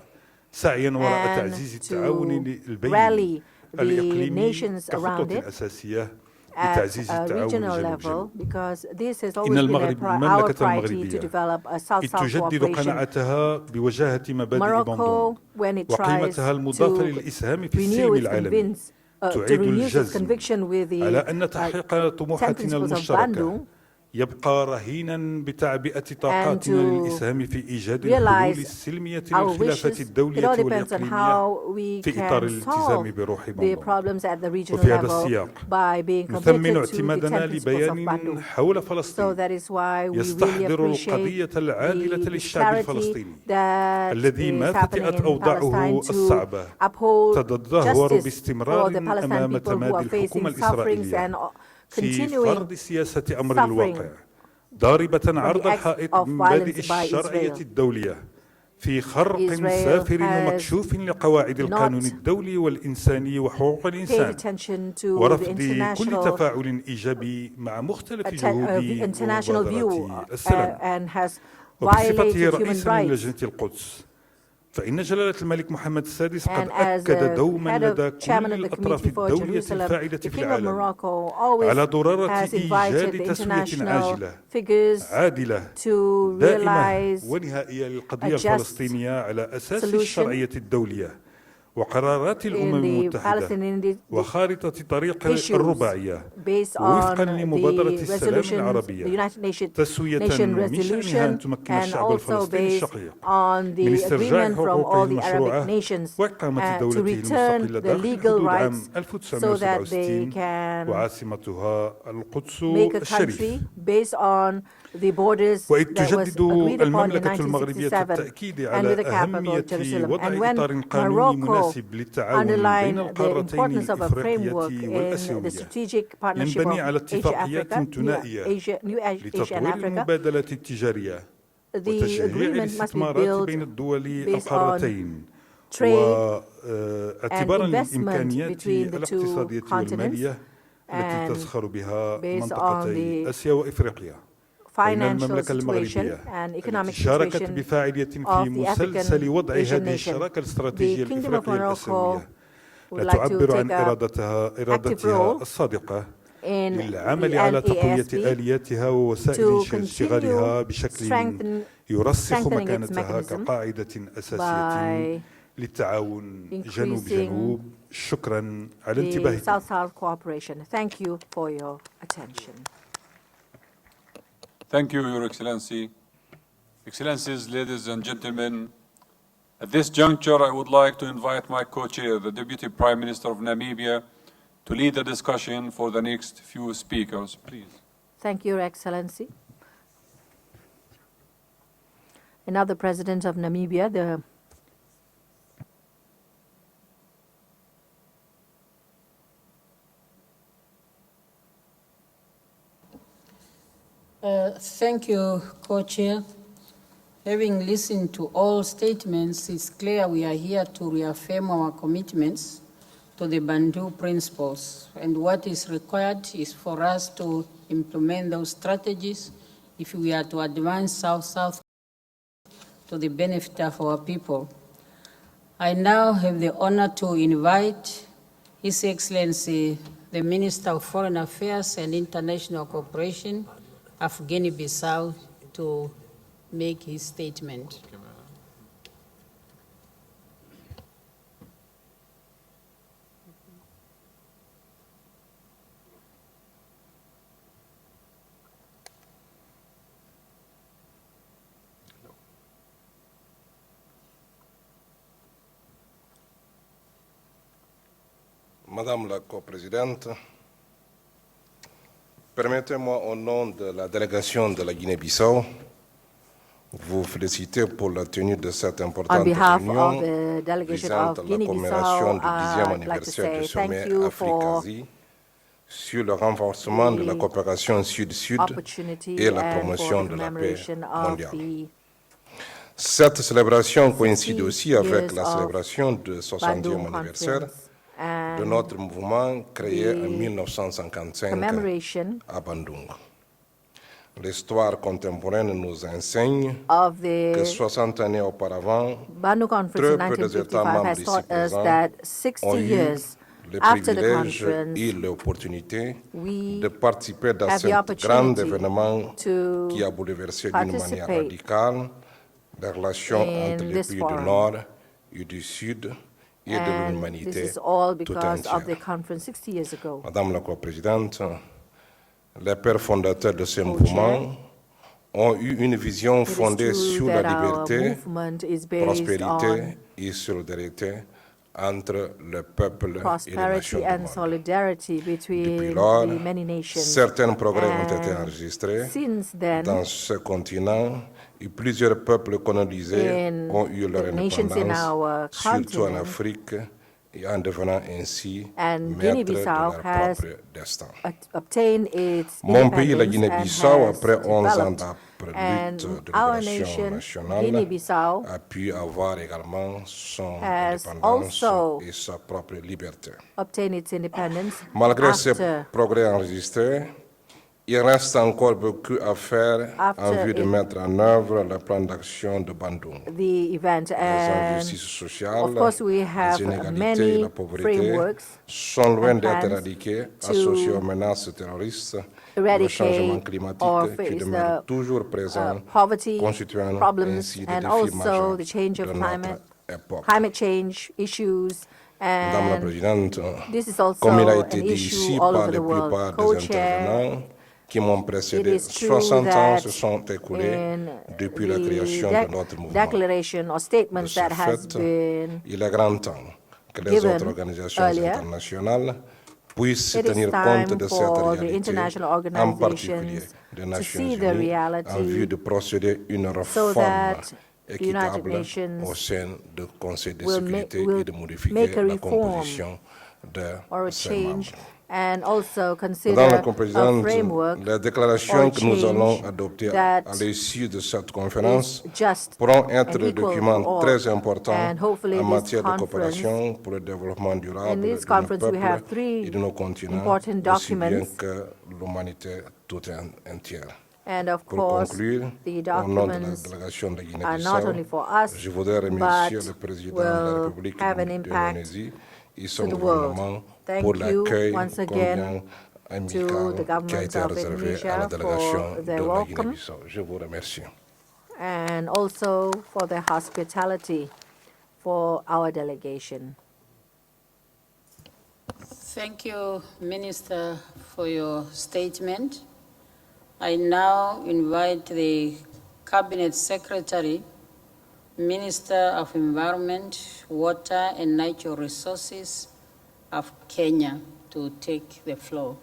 S13: سعيا وراء
S1: and
S13: تعزيز التعاون
S1: to
S13: البيني
S1: rally the
S13: الإقليمي
S1: nations around
S13: كخطوة
S1: it
S13: أساسية
S1: at
S13: لتعزيز
S1: a
S13: التعاون
S1: regional
S13: الجنوب
S1: level
S13: جنوب.
S1: because this has
S13: إن
S1: always been our
S13: المملكة
S1: priority to
S13: المغربية
S1: develop a
S13: إذ
S1: South-South
S13: تجدد
S1: cooperation.
S13: قناعتها بوجاهة مبادئ بندون
S1: Morocco, when it tries
S13: وقيمتها المضافة
S1: to
S13: للإسهام في
S1: renew
S13: السلم
S1: its
S13: العالمي
S1: to
S13: تعيد
S1: renew its
S13: الجزم
S1: conviction with
S13: على
S1: the
S13: أن تحقيق
S1: 10
S13: طموحاتنا
S1: principles of
S13: المشتركة
S1: Bandung
S13: يبقى رهينا بتعبئة
S1: and
S13: طاقاتنا
S1: to
S13: للإسهام في إيجاد الحلول
S1: realize
S13: السلمية
S1: our
S13: للخلافات
S1: wishes. It
S13: الدولية
S1: all depends on
S13: والإقليمية
S1: how we
S13: في إطار
S1: can
S13: الالتزام
S1: solve
S13: بروح
S1: the
S13: بندون.
S1: problems at the regional
S13: وفي هذا
S1: level
S13: السياق
S1: by being
S13: نثمن
S1: committed to the 10
S13: اعتمادنا
S1: principles of
S13: لبيان
S1: Bandung.
S13: حول
S1: So
S13: فلسطين
S1: that is why we really
S13: يستحضر
S1: appreciate
S13: القضية العادلة
S1: this
S13: للشعب
S1: clarity
S13: الفلسطيني
S1: that
S13: الذي ما
S1: is happening
S13: فتئت
S1: in
S13: أوضاعه
S1: Palestine to
S13: الصعبة
S1: uphold
S13: تتدهور
S1: justice for
S13: باستمرار
S1: the Palestinian
S13: أمام
S1: people who
S13: تمادي
S1: are
S13: الحكومة
S1: facing sufferings
S13: الإسرائيلية
S1: and
S13: في
S1: continuing
S13: فرض سياسة أمر
S1: suffering
S13: الواقع ضاربة
S1: from
S13: عرض
S1: the acts
S13: الحائط
S1: of
S13: من مبادئ
S1: violence by
S13: الشرعية
S1: Israel.
S13: الدولية في خرق
S1: Israel
S13: سافر
S1: has
S13: ومكشوف لقواعد القانون
S1: not
S13: الدولي والإنساني وحقوق
S1: paid
S13: الإنسان
S1: attention to the
S13: ورفض كل
S1: international
S13: تفاعل إيجابي مع مختلف جهود
S1: international view
S13: ومبادرات السلام
S1: and has
S13: وبصفته
S1: violated human
S13: رئيسا
S1: rights.
S13: للجنة القدس فإن جلالة الملك محمد السادس قد
S1: And as
S13: أكد دوما
S1: head
S13: لدى
S1: of chairman
S13: كل
S1: of the
S13: الأطراف
S1: Committee for
S13: الدولية
S1: Jerusalem,
S13: الفاعلة
S1: the
S13: في
S1: King of
S13: العالم
S1: Morocco always
S13: على ضرورة
S1: has invited
S13: إيجاد
S1: the
S13: تسوية
S1: international
S13: عاجلة
S1: figures
S13: عادلة
S1: to
S13: دائمة
S1: realize
S13: ونهائية
S1: a
S13: للقضية
S1: just
S13: الفلسطينية على أساس
S1: solution
S13: الشرعية الدولية وقرارات الأمم
S1: in the
S13: المتحدة
S1: Palestinian
S13: وخارطة طريق
S1: issues
S13: الرباعية
S1: based
S13: وفقا
S1: on
S13: لمبادرة
S1: the
S13: السلام
S1: resolutions, the
S13: العربية
S1: United Nation
S13: تسوية من شأنها أن
S1: resolution,
S13: تمكن
S1: and
S13: الشعب
S1: also
S13: الفلسطيني
S1: based
S13: الشقيق
S1: on
S13: من
S1: the
S13: استرجاع
S1: agreement from
S13: حقوقه
S1: all the Arabic
S13: المشروعة
S1: nations
S13: وإقامة
S1: to
S13: دولته
S1: return
S13: المستقلة
S1: the
S13: داخل
S1: legal
S13: حدود عام
S1: rights so that they
S13: 1967
S1: can
S13: وعاصمتها القدس
S1: make a
S13: الشريف.
S1: country based on the borders
S13: وإذ
S1: that was
S13: تجدد
S1: agreed upon in
S13: المملكة المغربية
S1: 1967
S13: التأكيد
S1: and
S13: على
S1: with the capital
S13: أهمية
S1: Jerusalem.
S13: وضع
S1: And when
S13: إطار قانوني
S1: Morocco
S13: مناسب للتعاون بين
S1: underlined the
S13: القارتين
S1: importance of a
S13: الإفريقية
S1: framework in the
S13: والآسيوية
S1: strategic partnership
S13: ينبني
S1: of
S13: على
S1: Asia
S13: اتفاقيات
S1: Africa,
S13: ثنائية
S1: New Asia and
S13: لتطوير
S1: Africa,
S13: المبادلات التجارية
S1: the
S13: وتشجيع
S1: agreement must be
S13: الاستثمارات
S1: built
S13: بين الدول
S1: based on
S13: القارتين
S1: trade
S13: واعتبارا
S1: and investment
S13: للإمكانيات
S1: between the two
S13: الاقتصادية
S1: continents
S13: والمالية التي
S1: and
S13: تزخر بها
S1: based on
S13: منطقتي
S1: the
S13: آسيا وإفريقيا وإن
S1: financial
S13: المملكة
S1: situation
S13: المغربية
S1: and
S13: التي
S1: economic
S13: شاركت
S1: situation
S13: بفاعلية في
S1: of the
S13: مسلسل وضع
S1: African Asian
S13: هذه
S1: nation.
S13: الشراكة الاستراتيجية
S1: The Kingdom of
S13: الإفريقية
S1: Morocco
S13: الآسيوية
S1: would
S13: لا
S1: like to
S13: تعبر عن
S1: take a active
S13: إرادتها
S1: role
S13: الصادقة
S1: in
S13: للعمل
S1: the
S13: على تقوية
S1: NASB
S13: آلياتها ووسائل
S1: to
S13: اشتغالها
S1: continue
S13: بشكل يرسخ
S1: strengthening its
S13: مكانتها
S1: mechanism
S13: كقاعدة أساسية
S1: by
S13: للتعاون جنوب
S1: increasing
S13: جنوب. شكرا على
S1: the
S13: انتباهكم.
S1: South-South cooperation. Thank you for your attention.
S8: Thank you, Your Excellency. Excellencies, ladies and gentlemen, at this juncture, I would like to invite my co-chair, the Deputy Prime Minister of Namibia, to lead the discussion for the next few speakers, please.
S1: Thank you, Your Excellency. Another President of Namibia, the
S14: Thank you, Co-Chair. Having listened to all statements, it's clear we are here to reaffirm our commitments to the Bandung principles. And what is required is for us to implement those strategies if we are to advance South-South to the benefit of our people. I now have the honor to invite His Excellency, the Minister of Foreign Affairs and International Cooperation of Guinea-Bissau, to make his statement.
S15: Madame la coprésidente, permettez-moi au nom de la délégation de la Guinée-Bissau vous féliciter pour la tenue de cette
S1: On
S15: importante
S1: behalf of
S15: réunion
S1: the delegation
S15: visant
S1: of
S15: à la
S1: Guinea-Bissau,
S15: commémoration du 10e
S1: I'd like to
S15: anniversaire du
S1: say thank
S15: sommet
S1: you for
S15: Afrique-Asie sur le renforcement de la
S1: the
S15: coopération sud-sud
S1: opportunity
S15: et la
S1: and for
S15: promotion
S1: the
S15: de la paix
S1: commemoration of
S15: mondiale.
S1: the
S15: Cette célébration coïncide
S1: 60
S15: aussi avec
S1: years
S15: la
S1: of
S15: célébration du 60e
S1: Bandung
S15: anniversaire
S1: Conference
S15: de
S1: and
S15: notre mouvement créé en
S1: the
S15: 1955
S1: commemoration
S15: à Bandung. L'histoire contemporaine nous enseigne
S1: of
S15: que
S1: the
S15: 60 années auparavant,
S1: Bandung Conference
S15: très
S1: in
S15: peu des États
S1: 1955
S15: membres
S1: has
S15: ici
S1: taught us
S15: présents
S1: that
S15: ont
S1: 60
S15: eu
S1: years
S15: le
S1: after the
S15: privilège
S1: conference,
S15: et l'opportunité
S1: we
S15: de participer dans
S1: have
S15: ce
S1: the
S15: grand
S1: opportunity
S15: événement
S1: to
S15: qui a bouleversé d'une manière
S1: participate
S15: radicale les relations entre
S1: in
S15: les
S1: this
S15: pays du
S1: forum.
S15: Nord et du Sud et de
S1: And this
S15: l'humanité
S1: is all
S15: tout
S1: because of the
S15: entière.
S1: conference 60 years ago.
S15: Madame la coprésidente, les pères fondateurs de ce mouvement ont eu une vision
S1: It is
S15: fondée
S1: true
S15: sur la
S1: that our
S15: liberté,
S1: movement is based
S15: prospérité
S1: on
S15: et solidarité entre le peuple et les
S1: prosperity
S15: nations du
S1: and
S15: monde.
S1: solidarity
S15: Depuis
S1: between
S15: lors,
S1: the many nations.
S15: certains progrès ont été
S1: And
S15: enregistrés
S1: since then,
S15: dans ce continent et plusieurs peuples colonisés
S1: in
S15: ont eu leur
S1: the nations in
S15: indépendance,
S1: our
S15: surtout en
S1: continent,
S15: Afrique, et en devenant ainsi
S1: and
S15: maîtres de
S1: Guinea-Bissau
S15: leur
S1: has
S15: propre destin.
S1: obtained its
S15: Mon pays, la
S1: independence and
S15: Guinée-Bissau,
S1: has
S15: après 11 ans
S1: developed.
S15: d'après
S1: And
S15: lutte de
S1: our
S15: libération
S1: nation,
S15: nationale,
S1: Guinea-Bissau,
S15: a pu avoir également son
S1: has
S15: indépendance
S1: also
S15: et sa propre liberté.
S1: obtained its independence
S15: Malgré ces
S1: after
S15: progrès enregistrés, il reste encore beaucoup à faire en vue de mettre en œuvre le plan d'action de Bandung.
S1: the event.
S15: Les
S1: And
S15: injustices sociales,
S1: of course, we
S15: les
S1: have
S15: inégalités et
S1: many
S15: la pauvreté
S1: frameworks
S15: sont loin
S1: and
S15: d'être
S1: plans
S15: éradiquées, associées aux
S1: to
S15: menaces terroristes, au
S1: eradicate
S15: changement
S1: or
S15: climatique qui
S1: face
S15: demeure
S1: the
S15: toujours présent,
S1: poverty
S15: constituant
S1: problems
S15: ainsi des
S1: and
S15: défis
S1: also
S15: majeurs
S1: the change
S15: de
S1: of
S15: notre époque.
S1: climate change issues.
S15: Madame la
S1: And
S15: Présidente,
S1: this is also
S15: comme il a été
S1: an
S15: dit
S1: issue
S15: ici
S1: all
S15: par
S1: over
S15: la
S1: the world.
S15: plupart des
S1: Co-chair,
S15: intervenants qui m'ont
S1: it
S15: précédé,
S1: is true
S15: 60 ans
S1: that
S15: se sont écoulés
S1: in
S15: depuis la création
S1: the
S15: de notre mouvement.
S1: declaration or
S15: De
S1: statements
S15: ce
S1: that has
S15: fait,
S1: been
S15: il est grand temps que les
S1: given
S15: autres organisations
S1: earlier,
S15: internationales puissent
S1: it is
S15: tenir compte
S1: time
S15: de cette
S1: for the
S15: réalité,
S1: international
S15: en particulier
S1: organizations
S15: des
S1: to
S15: Nations
S1: see the
S15: Unies, en vue
S1: reality
S15: de procéder à une
S1: so
S15: réforme
S1: that the United
S15: équitable
S1: Nations
S15: au sein du Conseil de
S1: will
S15: sécurité et
S1: will
S15: de
S1: make
S15: modifier
S1: a
S15: la
S1: reform
S15: composition de
S1: or a
S15: ses
S1: change
S15: membres.
S1: and also
S15: Madame
S1: consider
S15: la
S1: a
S15: Coprésidente,
S1: framework
S15: les
S1: or
S15: déclarations que nous allons
S1: change
S15: adopter
S1: that
S15: à l'issue de cette
S1: is
S15: conférence
S1: just
S15: pourront être
S1: and
S15: des
S1: equal
S15: documents
S1: for all.
S15: très importants
S1: And hopefully
S15: en
S1: this
S15: matière de
S1: conference,
S15: coopération pour le développement
S1: in
S15: durable de
S1: this
S15: nos
S1: conference we
S15: peuples
S1: have
S15: et
S1: three
S15: de nos continents,
S1: important
S15: aussi bien
S1: documents.
S15: que l'humanité toute entière.
S1: And of
S15: Pour
S1: course,
S15: conclure,
S1: the
S15: au nom de la
S1: documents
S15: délégation de
S1: are not
S15: Guinée-Bissau,
S1: only for us,
S15: je voudrais remercier
S1: but
S15: le président de la
S1: will
S15: République
S1: have an impact
S15: d'Indonésie et
S1: to
S15: son
S1: the world.
S15: gouvernement pour
S1: Thank you
S15: l'accueil
S1: once
S15: combien
S1: again to
S15: amical
S1: the
S15: qui a
S1: government
S15: été
S1: of
S15: réservé à la
S1: Indonesia
S15: délégation
S1: for
S15: de
S1: their
S15: la
S1: welcome
S15: Guinée-Bissau. Je vous remercie.
S1: and also for their hospitality for our delegation.
S14: Thank you, Minister, for your statement. I now invite the Cabinet Secretary, Minister of Environment, Water and Natural Resources of Kenya to take the floor.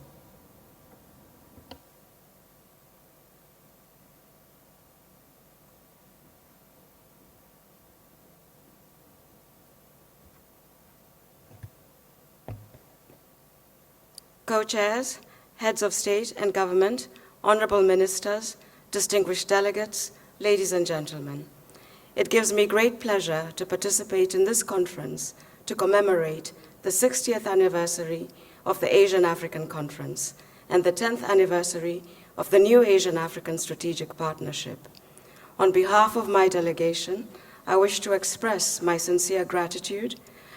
S5: Co-chairs, heads of state and government, honorable ministers, distinguished delegates, ladies and gentlemen. It gives me great pleasure to participate in this conference to commemorate the 60th anniversary of the Asian African Conference and the 10th anniversary of the new Asian African Strategic Partnership. On behalf of my delegation, I wish to express my sincere gratitude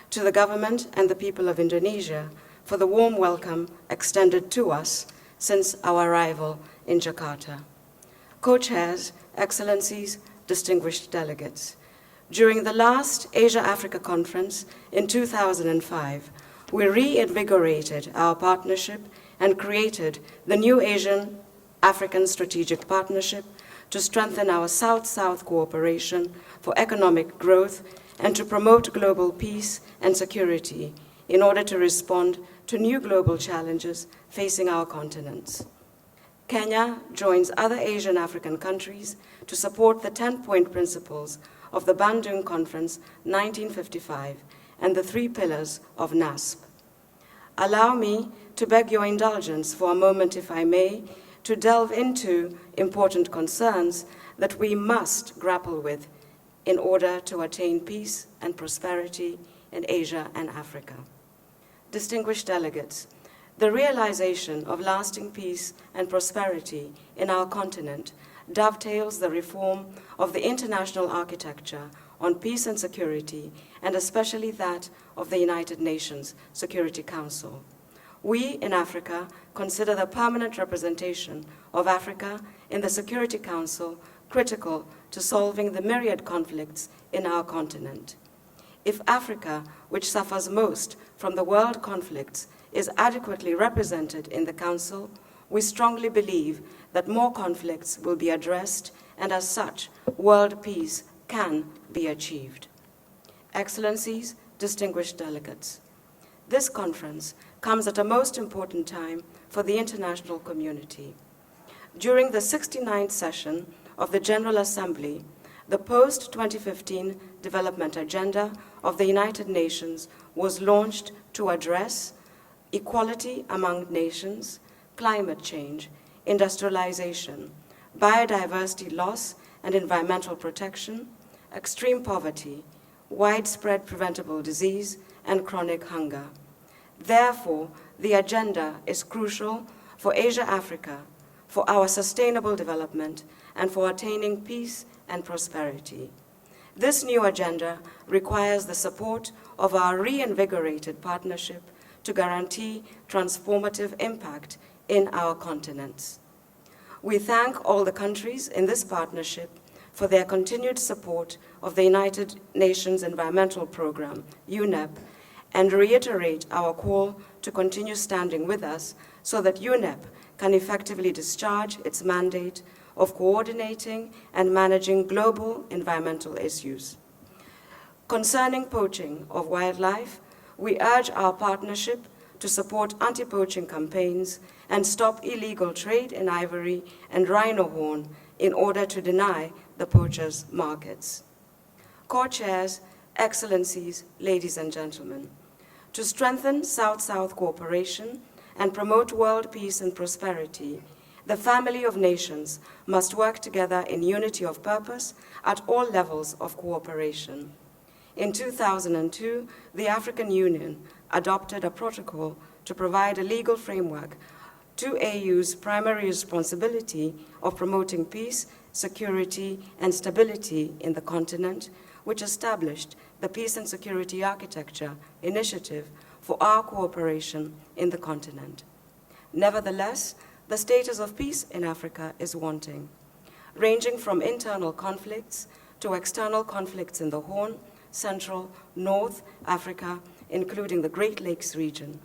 S5: to the government and the people of Indonesia for the warm welcome extended to us since our arrival in Jakarta. Co-chairs, excellencies, distinguished delegates, during the last Asia-Africa Conference in 2005, we reinvigorated our partnership and created the new Asian African Strategic Partnership to strengthen our South-South cooperation for economic growth and to promote global peace and security in order to respond to new global challenges facing our continents. Kenya joins other Asian African countries to support the 10-point principles of the Bandung Conference 1955 and the 3 pillars of NASP. Allow me to beg your indulgence for a moment, if I may, to delve into important concerns that we must grapple with in order to attain peace and prosperity in Asia and Africa. Distinguished delegates, the realization of lasting peace and prosperity in our continent dovetails the reform of the international architecture on peace and security, and especially that of the United Nations Security Council. We in Africa consider the permanent representation of Africa in the Security Council critical to solving the myriad conflicts in our continent. If Africa, which suffers most from the world conflicts, is adequately represented in the Council, we strongly believe that more conflicts will be addressed, and as such, world peace can be achieved. Excellencies, distinguished delegates, this conference comes at a most important time for the international community. During the 69th session of the General Assembly, the post-2015 development agenda of the United Nations was launched to address equality among nations, climate change, industrialization, biodiversity loss and environmental protection, extreme poverty, widespread preventable disease, and chronic hunger. Therefore, the agenda is crucial for Asia-Africa, for our sustainable development, and for attaining peace and prosperity. This new agenda requires the support of our reinvigorated partnership to guarantee transformative impact in our continents. We thank all the countries in this partnership for their continued support of the United Nations Environmental Programme, UNEP, and reiterate our call to continue standing with us so that UNEP can effectively discharge its mandate of coordinating and managing global environmental issues. Concerning poaching of wildlife, we urge our partnership to support anti-poaching campaigns and stop illegal trade in ivory and rhino horn in order to deny the poachers markets. Co-chairs, excellencies, ladies and gentlemen, to strengthen South-South cooperation and promote world peace and prosperity, the family of nations must work together in unity of purpose at all levels of cooperation. In 2002, the African Union adopted a protocol to provide a legal framework to AU's primary responsibility of promoting peace, security, and stability in the continent, which established the Peace and Security Architecture Initiative for our cooperation in the continent. Nevertheless, the status of peace in Africa is wanting, ranging from internal conflicts to external conflicts in the Horn, Central, North Africa, including the Great Lakes region.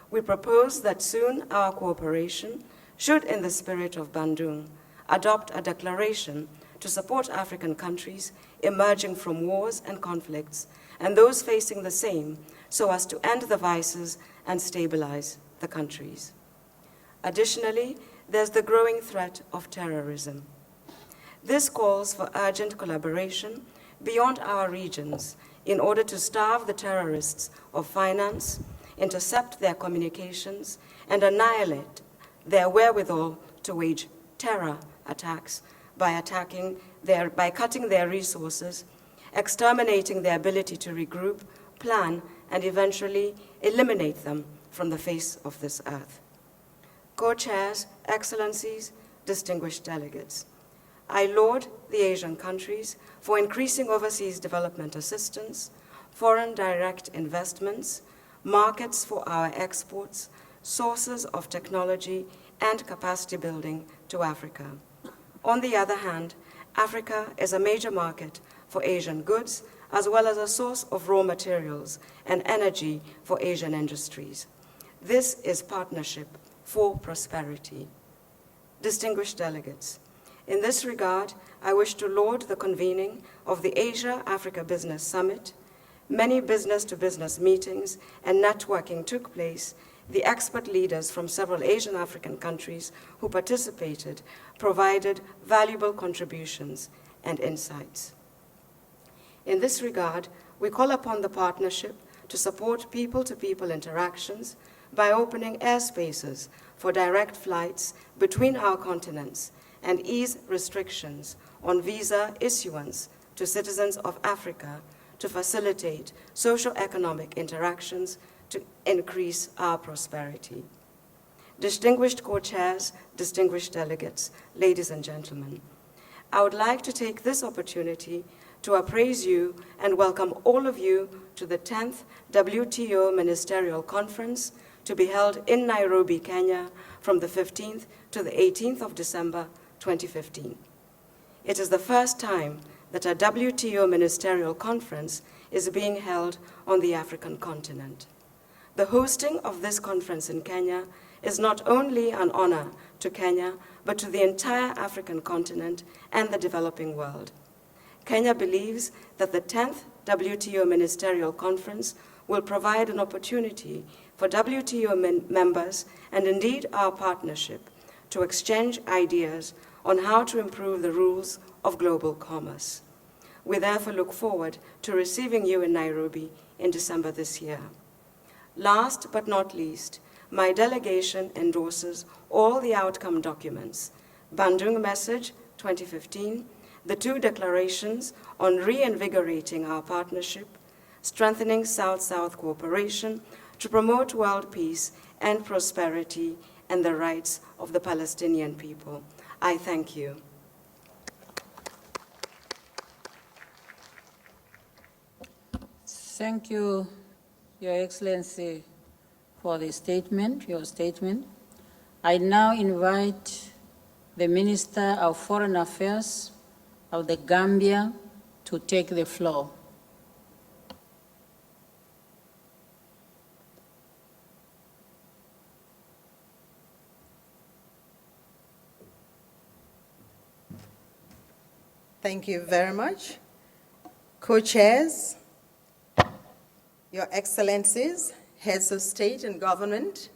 S5: We propose that soon our cooperation should, in the spirit of Bandung, adopt a declaration to support African countries emerging from wars and conflicts, and those facing the same, so as to end the vices and stabilize the countries. Additionally, there's the growing threat of terrorism. This calls for urgent collaboration beyond our regions in order to starve the terrorists of finance, intercept their communications, and annihilate their wherewithal to wage terror attacks by cutting their resources, exterminating their ability to regroup, plan, and eventually eliminate them from the face of this earth. Co-chairs, excellencies, distinguished delegates, I laud the Asian countries for increasing overseas development assistance, foreign direct investments, markets for our exports, sources of technology, and capacity building to Africa. On the other hand, Africa is a major market for Asian goods, as well as a source of raw materials and energy for Asian industries. This is partnership for prosperity. Distinguished delegates, in this regard, I wish to laud the convening of the Asia-Africa Business Summit. Many business-to-business meetings and networking took place The expert leaders from several Asian African countries who participated provided valuable contributions and insights. In this regard, we call upon the partnership to support people-to-people interactions by opening airspaces for direct flights between our continents and ease restrictions on visa issuance to citizens of Africa to facilitate socio-economic interactions to increase our prosperity. Distinguished co-chairs, distinguished delegates, ladies and gentlemen, I would like to take this opportunity to appraise you and welcome all of you to the 10th WTO Ministerial Conference to be held in Nairobi, Kenya from the 15th to the 18th of December 2015. It is the first time that a WTO Ministerial Conference is being held on the African continent. The hosting of this conference in Kenya is not only an honor to Kenya, but to the entire African continent and the developing world. Kenya believes that the 10th WTO Ministerial Conference will provide an opportunity for WTO members and indeed our partnership to exchange ideas on how to improve the rules of global commerce. We therefore look forward to receiving you in Nairobi in December this year. Last but not least, my delegation endorses all the outcome documents, Bandung Message 2015, the two declarations on reinvigorating our partnership, strengthening South-South cooperation to promote world peace and prosperity and the rights of the Palestinian people. I thank you.
S14: Thank you, Your Excellency, for the statement, your statement. I now invite the Minister of Foreign Affairs of the Gambia to take the floor.
S16: Thank you very much. Co-chairs, Your Excellencies, heads of state and government,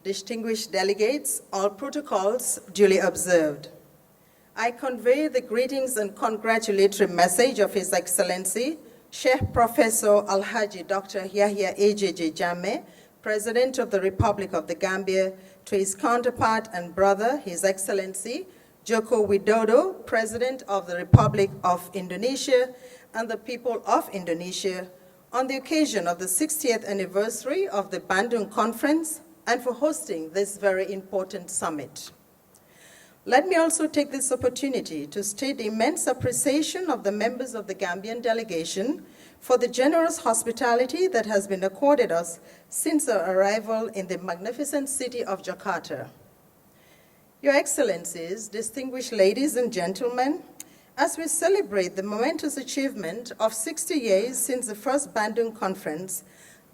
S16: distinguished delegates, all protocols duly observed. I convey the greetings and congratulatory message of His Excellency, Sheikh Professor Alhaji Dr. Yahya AJJ Jammeh, President of the Republic of the Gambia, to his counterpart and brother, His Excellency, Joko Widodo, President of the Republic of Indonesia, and the people of Indonesia, on the occasion of the 60th anniversary of the Bandung Conference and for hosting this very important summit. Let me also take this opportunity to state the immense appreciation of the members of the Gambian delegation for the generous hospitality that has been accorded us since our arrival in the magnificent city of Jakarta. Your Excellencies, distinguished ladies and gentlemen, as we celebrate the momentous achievement of 60 years since the first Bandung Conference,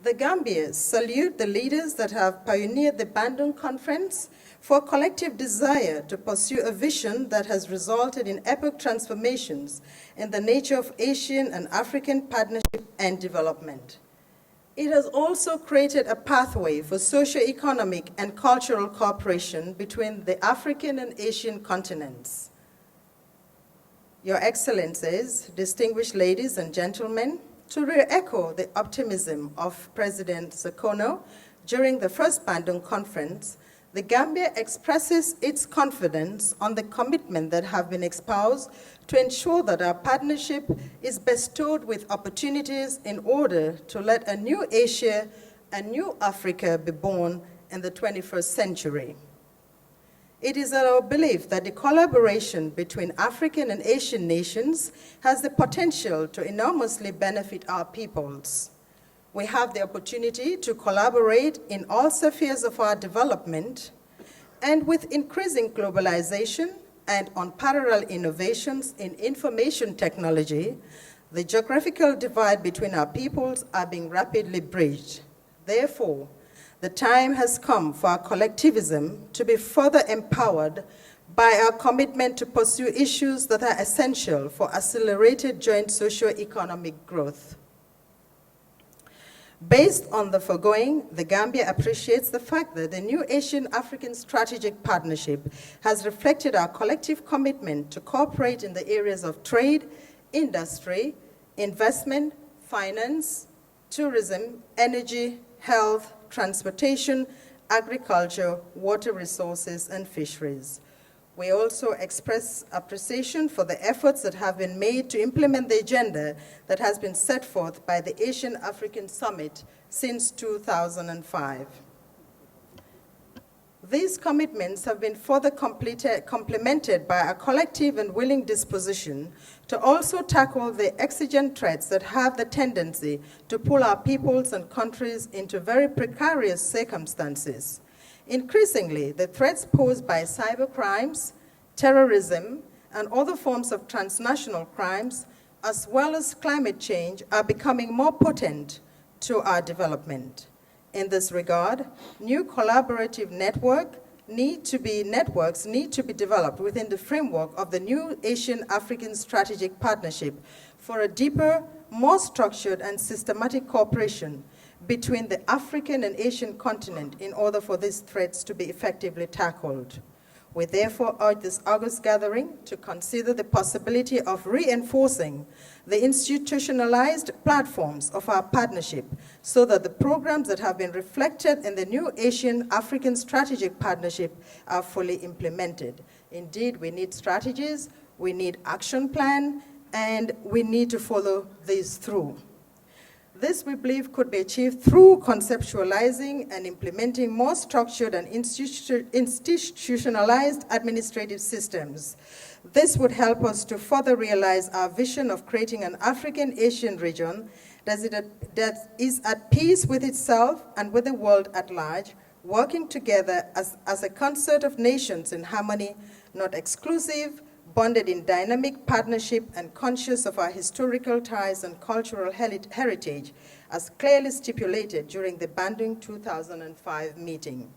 S16: the Gambians salute the leaders that have pioneered the Bandung Conference for a collective desire to pursue a vision that has resulted in epoch transformations in the nature of Asian and African partnership and development. It has also created a pathway for socio-economic and cultural cooperation between the African and Asian continents. Your Excellencies, distinguished ladies and gentlemen, to re-echo the optimism of President Sukarno during the first Bandung Conference, the Gambia expresses its confidence on the commitment that have been espoused to ensure that our partnership is bestowed with opportunities in order to let a new Asia, a new Africa be born in the 21st century. It is our belief that the collaboration between African and Asian nations has the potential to enormously benefit our peoples. We have the opportunity to collaborate in all spheres of our development, and with increasing globalization and unparalleled innovations in information technology, the geographical divide between our peoples are being rapidly bridged. Therefore, the time has come for our collectivism to be further empowered by our commitment to pursue issues that are essential for accelerated joint socio-economic growth. Based on the foregoing, the Gambia appreciates the fact that the new Asian-African Strategic Partnership has reflected our collective commitment to cooperate in the areas of trade, industry, investment, finance, tourism, energy, health, transportation, agriculture, water resources, and fisheries. We also express appreciation for the efforts that have been made to implement the agenda that has been set forth by the Asian-African Summit since 2005. These commitments have been further complemented by a collective and willing disposition to also tackle the exigent threats that have the tendency to pull our peoples and countries into very precarious circumstances. Increasingly, the threats posed by cybercrimes, terrorism, and other forms of transnational crimes, as well as climate change, are becoming more potent to our development. In this regard, new collaborative networks need to be developed within the framework of the new Asian-African Strategic Partnership for a deeper, more structured and systematic cooperation between the African and Asian continent in order for these threats to be effectively tackled. We therefore urge this August gathering to consider the possibility of reinforcing the institutionalized platforms of our partnership so that the programs that have been reflected in the new Asian-African Strategic Partnership are fully implemented. Indeed, we need strategies, we need action plan, and we need to follow these through. This, we believe, could be achieved through conceptualizing and implementing more structured and institutionalized administrative systems. This would help us to further realize our vision of creating an African-Asian region that is at peace with itself and with the world at large, working together as a concert of nations in harmony, not exclusive, bonded in dynamic partnership and conscious of our historical ties and cultural heritage, as clearly stipulated during the Bandung 2005 meeting.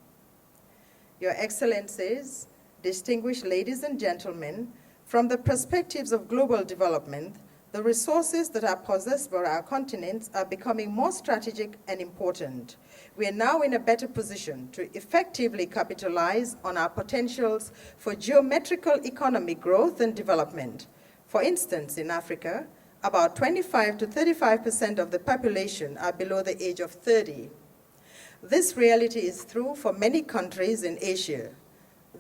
S16: Your Excellencies, distinguished ladies and gentlemen, from the perspectives of global development, the resources that are possessed by our continents are becoming more strategic and important. We are now in a better position to effectively capitalize on our potentials for geometrical economic growth and development. For instance, in Africa, about 25 to 35% of the population are below the age of 30. This reality is true for many countries in Asia.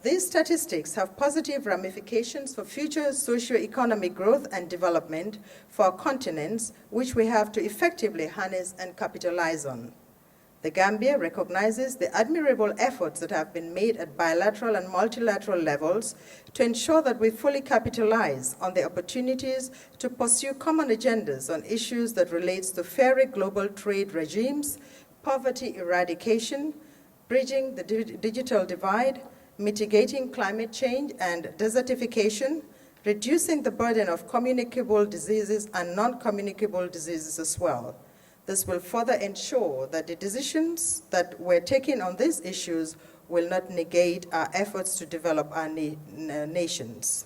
S16: These statistics have positive ramifications for future socio-economic growth and development for our continents, which we have to effectively harness and capitalize on. The Gambia recognizes the admirable efforts that have been made at bilateral and multilateral levels to ensure that we fully capitalize on the opportunities to pursue common agendas on issues that relate to fairer global trade regimes, poverty eradication, bridging the digital divide, mitigating climate change and desertification, reducing the burden of communicable diseases and non-communicable diseases as well. This will further ensure that the decisions that we're taking on these issues will not negate our efforts to develop our nations.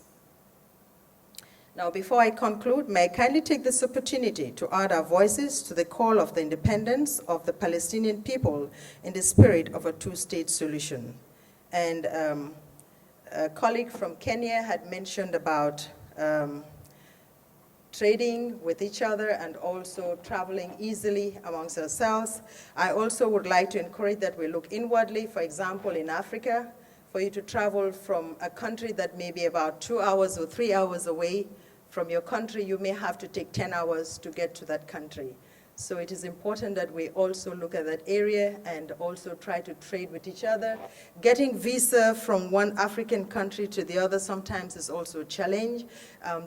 S16: Now, before I conclude, may I kindly take this opportunity to add our voices to the call of the independence of the Palestinian people in the spirit of a two-state solution. And a colleague from Kenya had mentioned about trading with each other and also traveling easily amongst ourselves. I also would like to encourage that we look inwardly. For example, in Africa, for you to travel from a country that may be about 2 hours or 3 hours away from your country, you may have to take 10 hours to get to that country. So it is important that we also look at that area and also try to trade with each other. Getting visa from one African country to the other sometimes is also a challenge.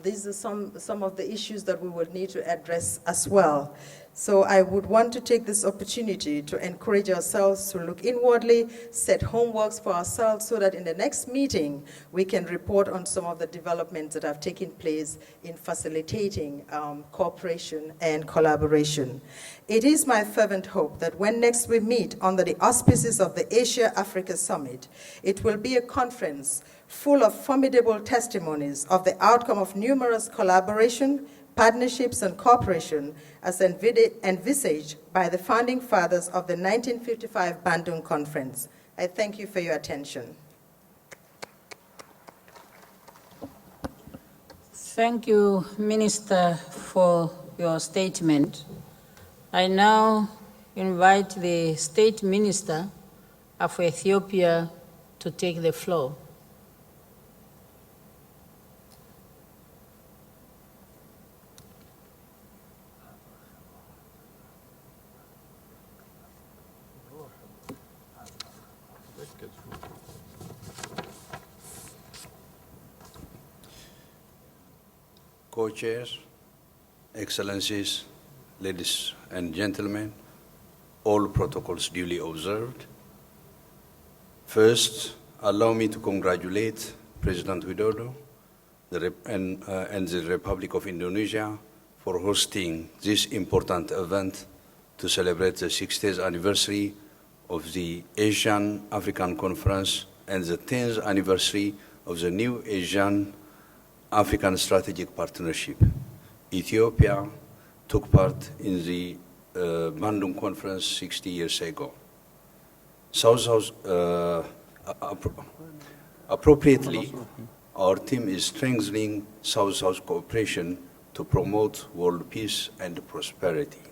S16: These are some of the issues that we will need to address as well. So I would want to take this opportunity to encourage ourselves to look inwardly, set homeworks for ourselves so that in the next meeting, we can report on some of the developments that have taken place in facilitating cooperation and collaboration. It is my fervent hope that when next we meet under the auspices of the Asia-Africa Summit, it will be a conference full of formidable testimonies of the outcome of numerous collaboration, partnerships and cooperation as envisaged by the founding fathers of the 1955 Bandung Conference. I thank you for your attention.
S14: Thank you, Minister, for your statement. I now invite the State Minister of Ethiopia to take the floor.
S17: Co-chairs, Excellencies, ladies and gentlemen, all protocols duly observed. First, allow me to congratulate President Widodo and the Republic of Indonesia for hosting this important event to celebrate the 60th anniversary of the Asian African Conference and the 10th anniversary of the new Asian African Strategic Partnership. Ethiopia took part in the Bandung Conference 60 years ago. Appropriately, our team is strengthening South-South cooperation to promote world peace and prosperity.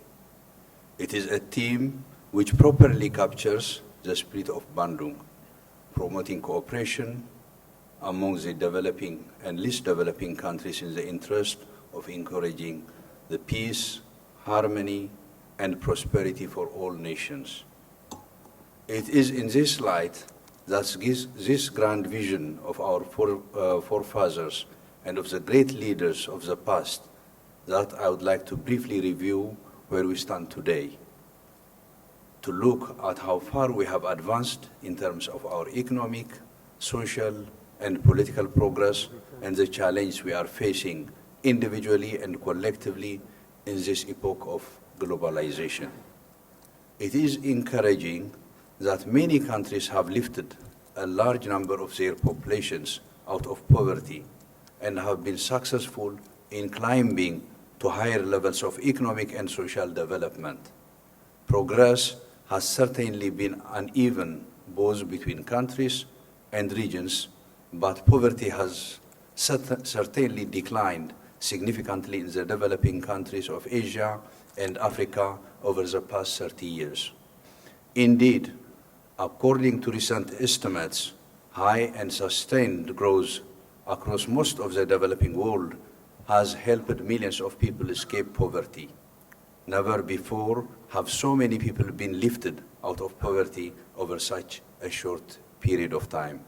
S17: It is a team which properly captures the spirit of Bandung, promoting cooperation among the developing and least developing countries in the interest of encouraging the peace, harmony, and prosperity for all nations. It is in this light that this grand vision of our forefathers and of the great leaders of the past that I would like to briefly review where we stand today, to look at how far we have advanced in terms of our economic, social, and political progress and the challenge we are facing individually and collectively in this epoch of globalization. It is encouraging that many countries have lifted a large number of their populations out of poverty and have been successful in climbing to higher levels of economic and social development. Progress has certainly been uneven both between countries and regions, but poverty has certainly declined significantly in the developing countries of Asia and Africa over the past 30 years. Indeed, according to recent estimates, high and sustained growth across most of the developing world has helped millions of people escape poverty. Never before have so many people been lifted out of poverty over such a short period of time.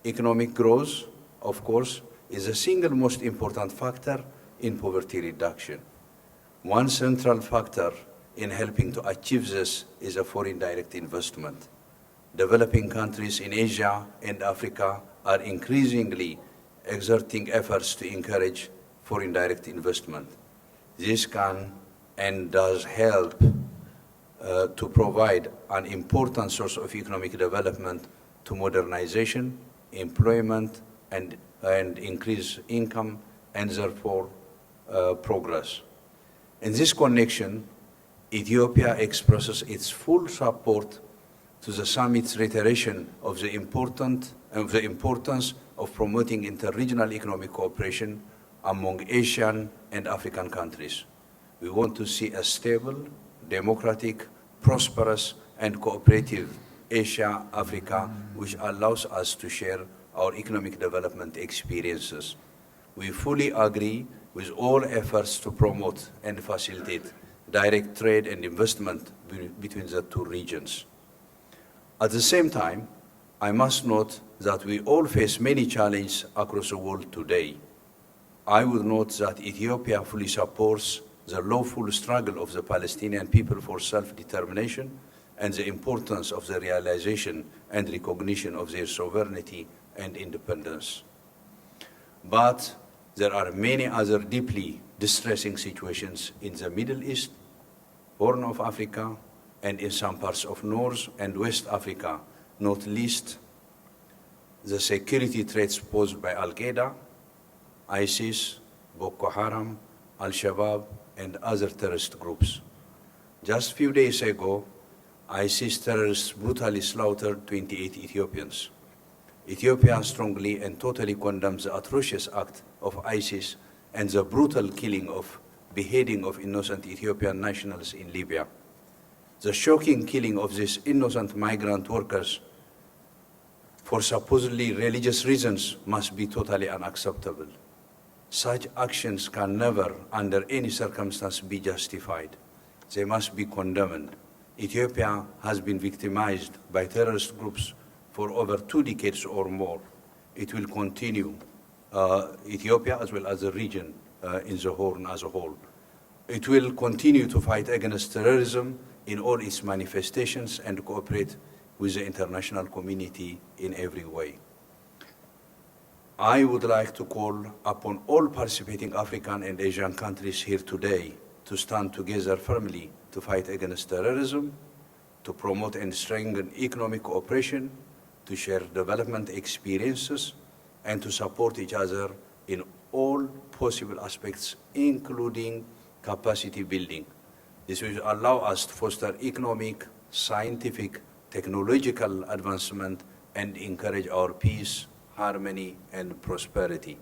S17: Economic growth, of course, is the single most important factor in poverty reduction. One central factor in helping to achieve this is a foreign direct investment. Developing countries in Asia and Africa are increasingly exerting efforts to encourage foreign direct investment. This can and does help to provide an important source of economic development to modernization, employment, and increase income, and therefore progress. In this connection, Ethiopia expresses its full support to the summit's reiteration of the importance of promoting interregional economic cooperation among Asian and African countries. We want to see a stable, democratic, prosperous, and cooperative Asia-Africa, which allows us to share our economic development experiences. We fully agree with all efforts to promote and facilitate direct trade and investment between the two regions. At the same time, I must note that we all face many challenges across the world today. I would note that Ethiopia fully supports the lawful struggle of the Palestinian people for self-determination and the importance of the realization and recognition of their sovereignty and independence. But there are many other deeply distressing situations in the Middle East, Horn of Africa, and in some parts of North and West Africa, not least the security threats posed by Al-Qaeda, ISIS, Boko Haram, Al-Shabaab, and other terrorist groups. Just a few days ago, ISIS terrorists brutally slaughtered 28 Ethiopians. Ethiopia strongly and totally condemns the atrocious act of ISIS and the brutal beheading of innocent Ethiopian nationals in Libya. The shocking killing of these innocent migrant workers for supposedly religious reasons must be totally unacceptable. Such actions can never, under any circumstance, be justified. They must be condemned. Ethiopia has been victimized by terrorist groups for over 2 decades or more. It will continue, Ethiopia as well as the region in the Horn as a whole. It will continue to fight against terrorism in all its manifestations and cooperate with the international community in every way. I would like to call upon all participating African and Asian countries here today to stand together firmly to fight against terrorism, to promote and strengthen economic cooperation, to share development experiences, and to support each other in all possible aspects, including capacity building. This will allow us to foster economic, scientific, technological advancement and encourage our peace, harmony, and prosperity.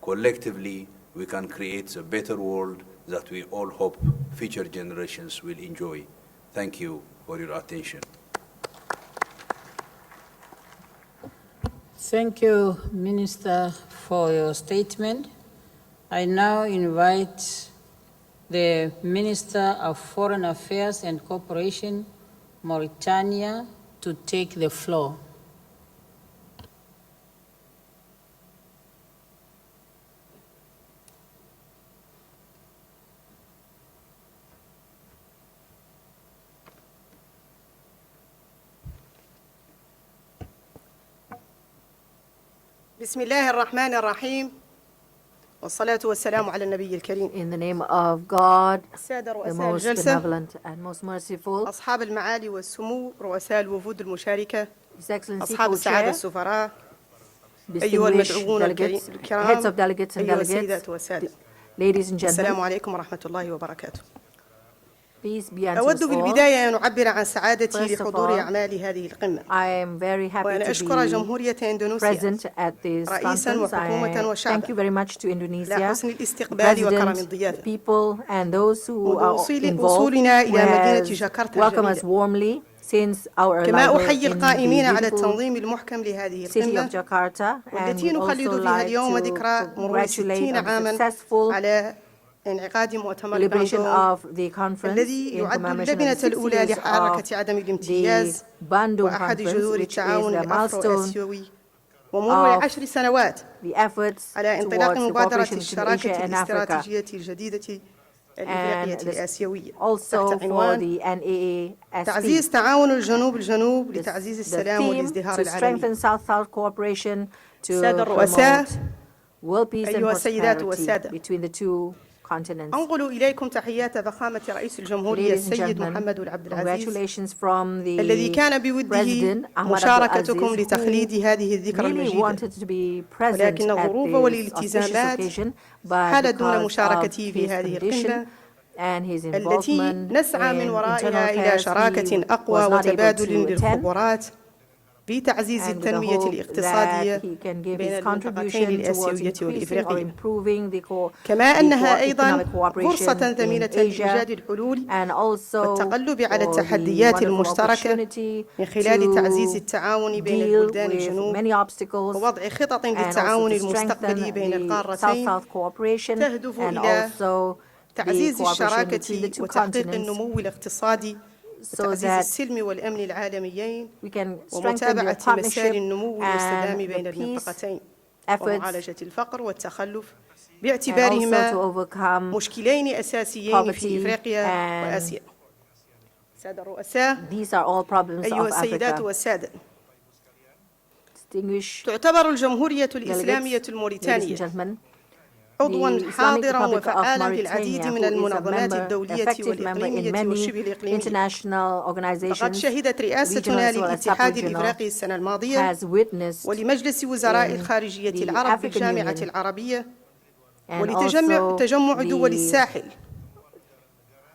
S17: Collectively, we can create a better world that we all hope future generations will enjoy. Thank you for your attention.
S14: Thank you, Minister, for your statement. I now invite the Minister of Foreign Affairs and Cooperation, Mauritania, to take the floor.
S3: بسم الله الرحمن الرحيم والصلاة والسلام على النبي الكريم.
S1: In the name of God,
S3: السادة
S1: the
S3: رؤساء
S1: most
S3: الجلسة،
S1: benevolent and most merciful,
S3: أصحاب المعالي والسمو، رؤساء الوفود المشاركة،
S1: His Excellency
S3: أصحاب السعادة
S1: Co-Chair,
S3: السفراء، أيها
S1: distinguished
S3: المدعوون
S1: delegates,
S3: الكرام،
S1: heads of delegates and
S3: أيها
S1: delegates,
S3: السيدات والسادة،
S1: ladies and
S3: السلام
S1: gentlemen,
S3: عليكم ورحمة الله وبركاته.
S1: peace be unto
S3: أود
S1: us
S3: في
S1: all.
S3: البداية أن أعبر عن سعادتي
S1: First of
S3: لحضور
S1: all,
S3: أعمال هذه القمة،
S1: I am very happy
S3: وأن
S1: to
S3: أشكر
S1: be
S3: جمهورية إندونيسيا
S1: present at this
S3: رئيساً
S1: conference.
S3: وحكومة
S1: I
S3: وشعباً
S1: thank you very much to
S3: على
S1: Indonesia,
S3: حسن
S1: the
S3: الاستقبال وكرم
S1: President, the
S3: الضيافة.
S1: people, and those who
S3: منذ
S1: are involved,
S3: وصولنا
S1: who
S3: إلى مدينة
S1: has
S3: جاكرتا
S1: welcomed us
S3: الجميلة.
S1: warmly since our
S3: كما
S1: arrival
S3: أحيي
S1: in
S3: القائمين على
S1: the beautiful
S3: التنظيم المحكم لهذه
S1: city of
S3: القمة،
S1: Jakarta, and
S3: والتي
S1: would
S3: نخلد
S1: also
S3: فيها
S1: like
S3: اليوم
S1: to
S3: ذكرى مرور 60
S1: congratulate on the
S3: عاما
S1: successful
S3: على انعقاد مؤتمر
S1: celebration
S3: باندونغ
S1: of the conference
S3: الذي
S1: in
S3: يعد
S1: commemoration of
S3: اللبنة
S1: the 60
S3: الأولى
S1: years of
S3: لحركة عدم
S1: the
S3: الامتياز
S1: Bandung
S3: وأحد
S1: conference,
S3: جذور
S1: which is
S3: التعاون
S1: the
S3: الأفرو
S1: milestone
S3: آسيوي ومرور
S1: of
S3: 10 سنوات
S1: the efforts
S3: على انطلاق
S1: towards the
S3: مبادرة
S1: cooperation between
S3: الشراكة
S1: Asia and Africa,
S3: الاستراتيجية الجديدة الإفريقية
S1: and
S3: الآسيوية
S1: also
S3: تحت
S1: for
S3: عنوان
S1: the NAASP.
S3: تعزيز تعاون الجنوب لتعزيز
S1: The
S3: السلام
S1: theme
S3: والازدهار
S1: to
S3: العالمي.
S1: strengthen South-South cooperation to
S3: السادة الرؤساء،
S1: promote world peace and
S3: أيها السيدات
S1: prosperity
S3: والسادة،
S1: between the two continents.
S3: أنقل إليكم تحيات فخامة رئيس الجمهورية
S1: Ladies and
S3: السيد
S1: gentlemen,
S3: محمد العبد العزيز
S1: congratulations from the
S3: الذي كان بوده
S1: President Ahmad
S3: مشاركتكم
S1: Abdul Aziz,
S3: لتخليد هذه الذكرى
S1: really
S3: المجيدة،
S1: wanted to be present
S3: ولكن
S1: at
S3: الظروف
S1: this auspicious
S3: والالتزامات
S1: occasion, but
S3: حالت دون
S1: because of
S3: مشاركتي في
S1: his
S3: هذه
S1: condition
S3: القمة
S1: and his
S3: التي
S1: involvement
S3: نسعى من
S1: in internal
S3: ورائها إلى
S1: affairs,
S3: شراكة
S1: he
S3: أقوى
S1: was not able
S3: وتبادل
S1: to attend.
S3: للخبرات بتعزيز
S1: And with the
S3: التنمية
S1: hope
S3: الاقتصادية
S1: that he can give
S3: بين
S1: his
S3: المنطقتين
S1: contribution towards
S3: الآسيوية
S1: increasing or
S3: والإفريقية،
S1: improving the
S3: كما أنها أيضا
S1: economic cooperation
S3: فرصة
S1: in
S3: ثمينة
S1: Asia,
S3: لإيجاد الحلول
S1: and also
S3: والتغلب على
S1: for the
S3: التحديات
S1: wonderful
S3: المشتركة
S1: opportunity
S3: من خلال تعزيز
S1: to
S3: التعاون بين
S1: deal
S3: البلدان
S1: with
S3: الجنوب
S1: many obstacles
S3: ووضع خطط
S1: and also
S3: للتعاون
S1: to
S3: المستقبلي
S1: strengthen
S3: بين
S1: the
S3: القارتين
S1: South-South cooperation
S3: تهدف
S1: and
S3: إلى
S1: also the
S3: تعزيز
S1: cooperation between the
S3: الشراكة
S1: two
S3: وتحقيق
S1: continents
S3: النمو الاقتصادي
S1: so
S3: وتعزيز
S1: that
S3: السلم والأمن العالميين
S1: we can strengthen the
S3: ومتابعة مسار
S1: partnership
S3: النمو والسلام
S1: and
S3: بين
S1: the peace
S3: المنطقتين
S1: efforts
S3: ومعالجة الفقر والتخلف
S1: and also to
S3: باعتبارهما
S1: overcome
S3: مشكلين أساسيين في
S1: poverty
S3: إفريقيا
S1: and
S3: وآسيا. السادة الرؤساء،
S1: these are all problems
S3: أيها
S1: of
S3: السيدات
S1: Africa.
S3: والسادة،
S1: Distinguished
S3: تعتبر الجمهورية
S1: delegates,
S3: الإسلامية
S1: ladies and
S3: الموريتانية
S1: gentlemen,
S3: عضواً
S1: the Islamic
S3: حاضراً
S1: Republic of
S3: وفعالاً في العديد
S1: Mauritania,
S3: من
S1: who is a
S3: المنظمات
S1: member,
S3: الدولية
S1: effective member in
S3: والإقليمية
S1: many
S3: والشبه الإقليمية.
S1: international
S3: لقد
S1: organizations,
S3: شهدت
S1: regional
S3: رئاستنا
S1: as well as
S3: للاتحاد
S1: sub-regional,
S3: الإفريقي السنة الماضية
S1: has witnessed
S3: ولمجلس وزراء
S1: in
S3: الخارجية
S1: the
S3: العرب
S1: African
S3: بالجامعة
S1: Union
S3: العربية ولتجمع دول الساحل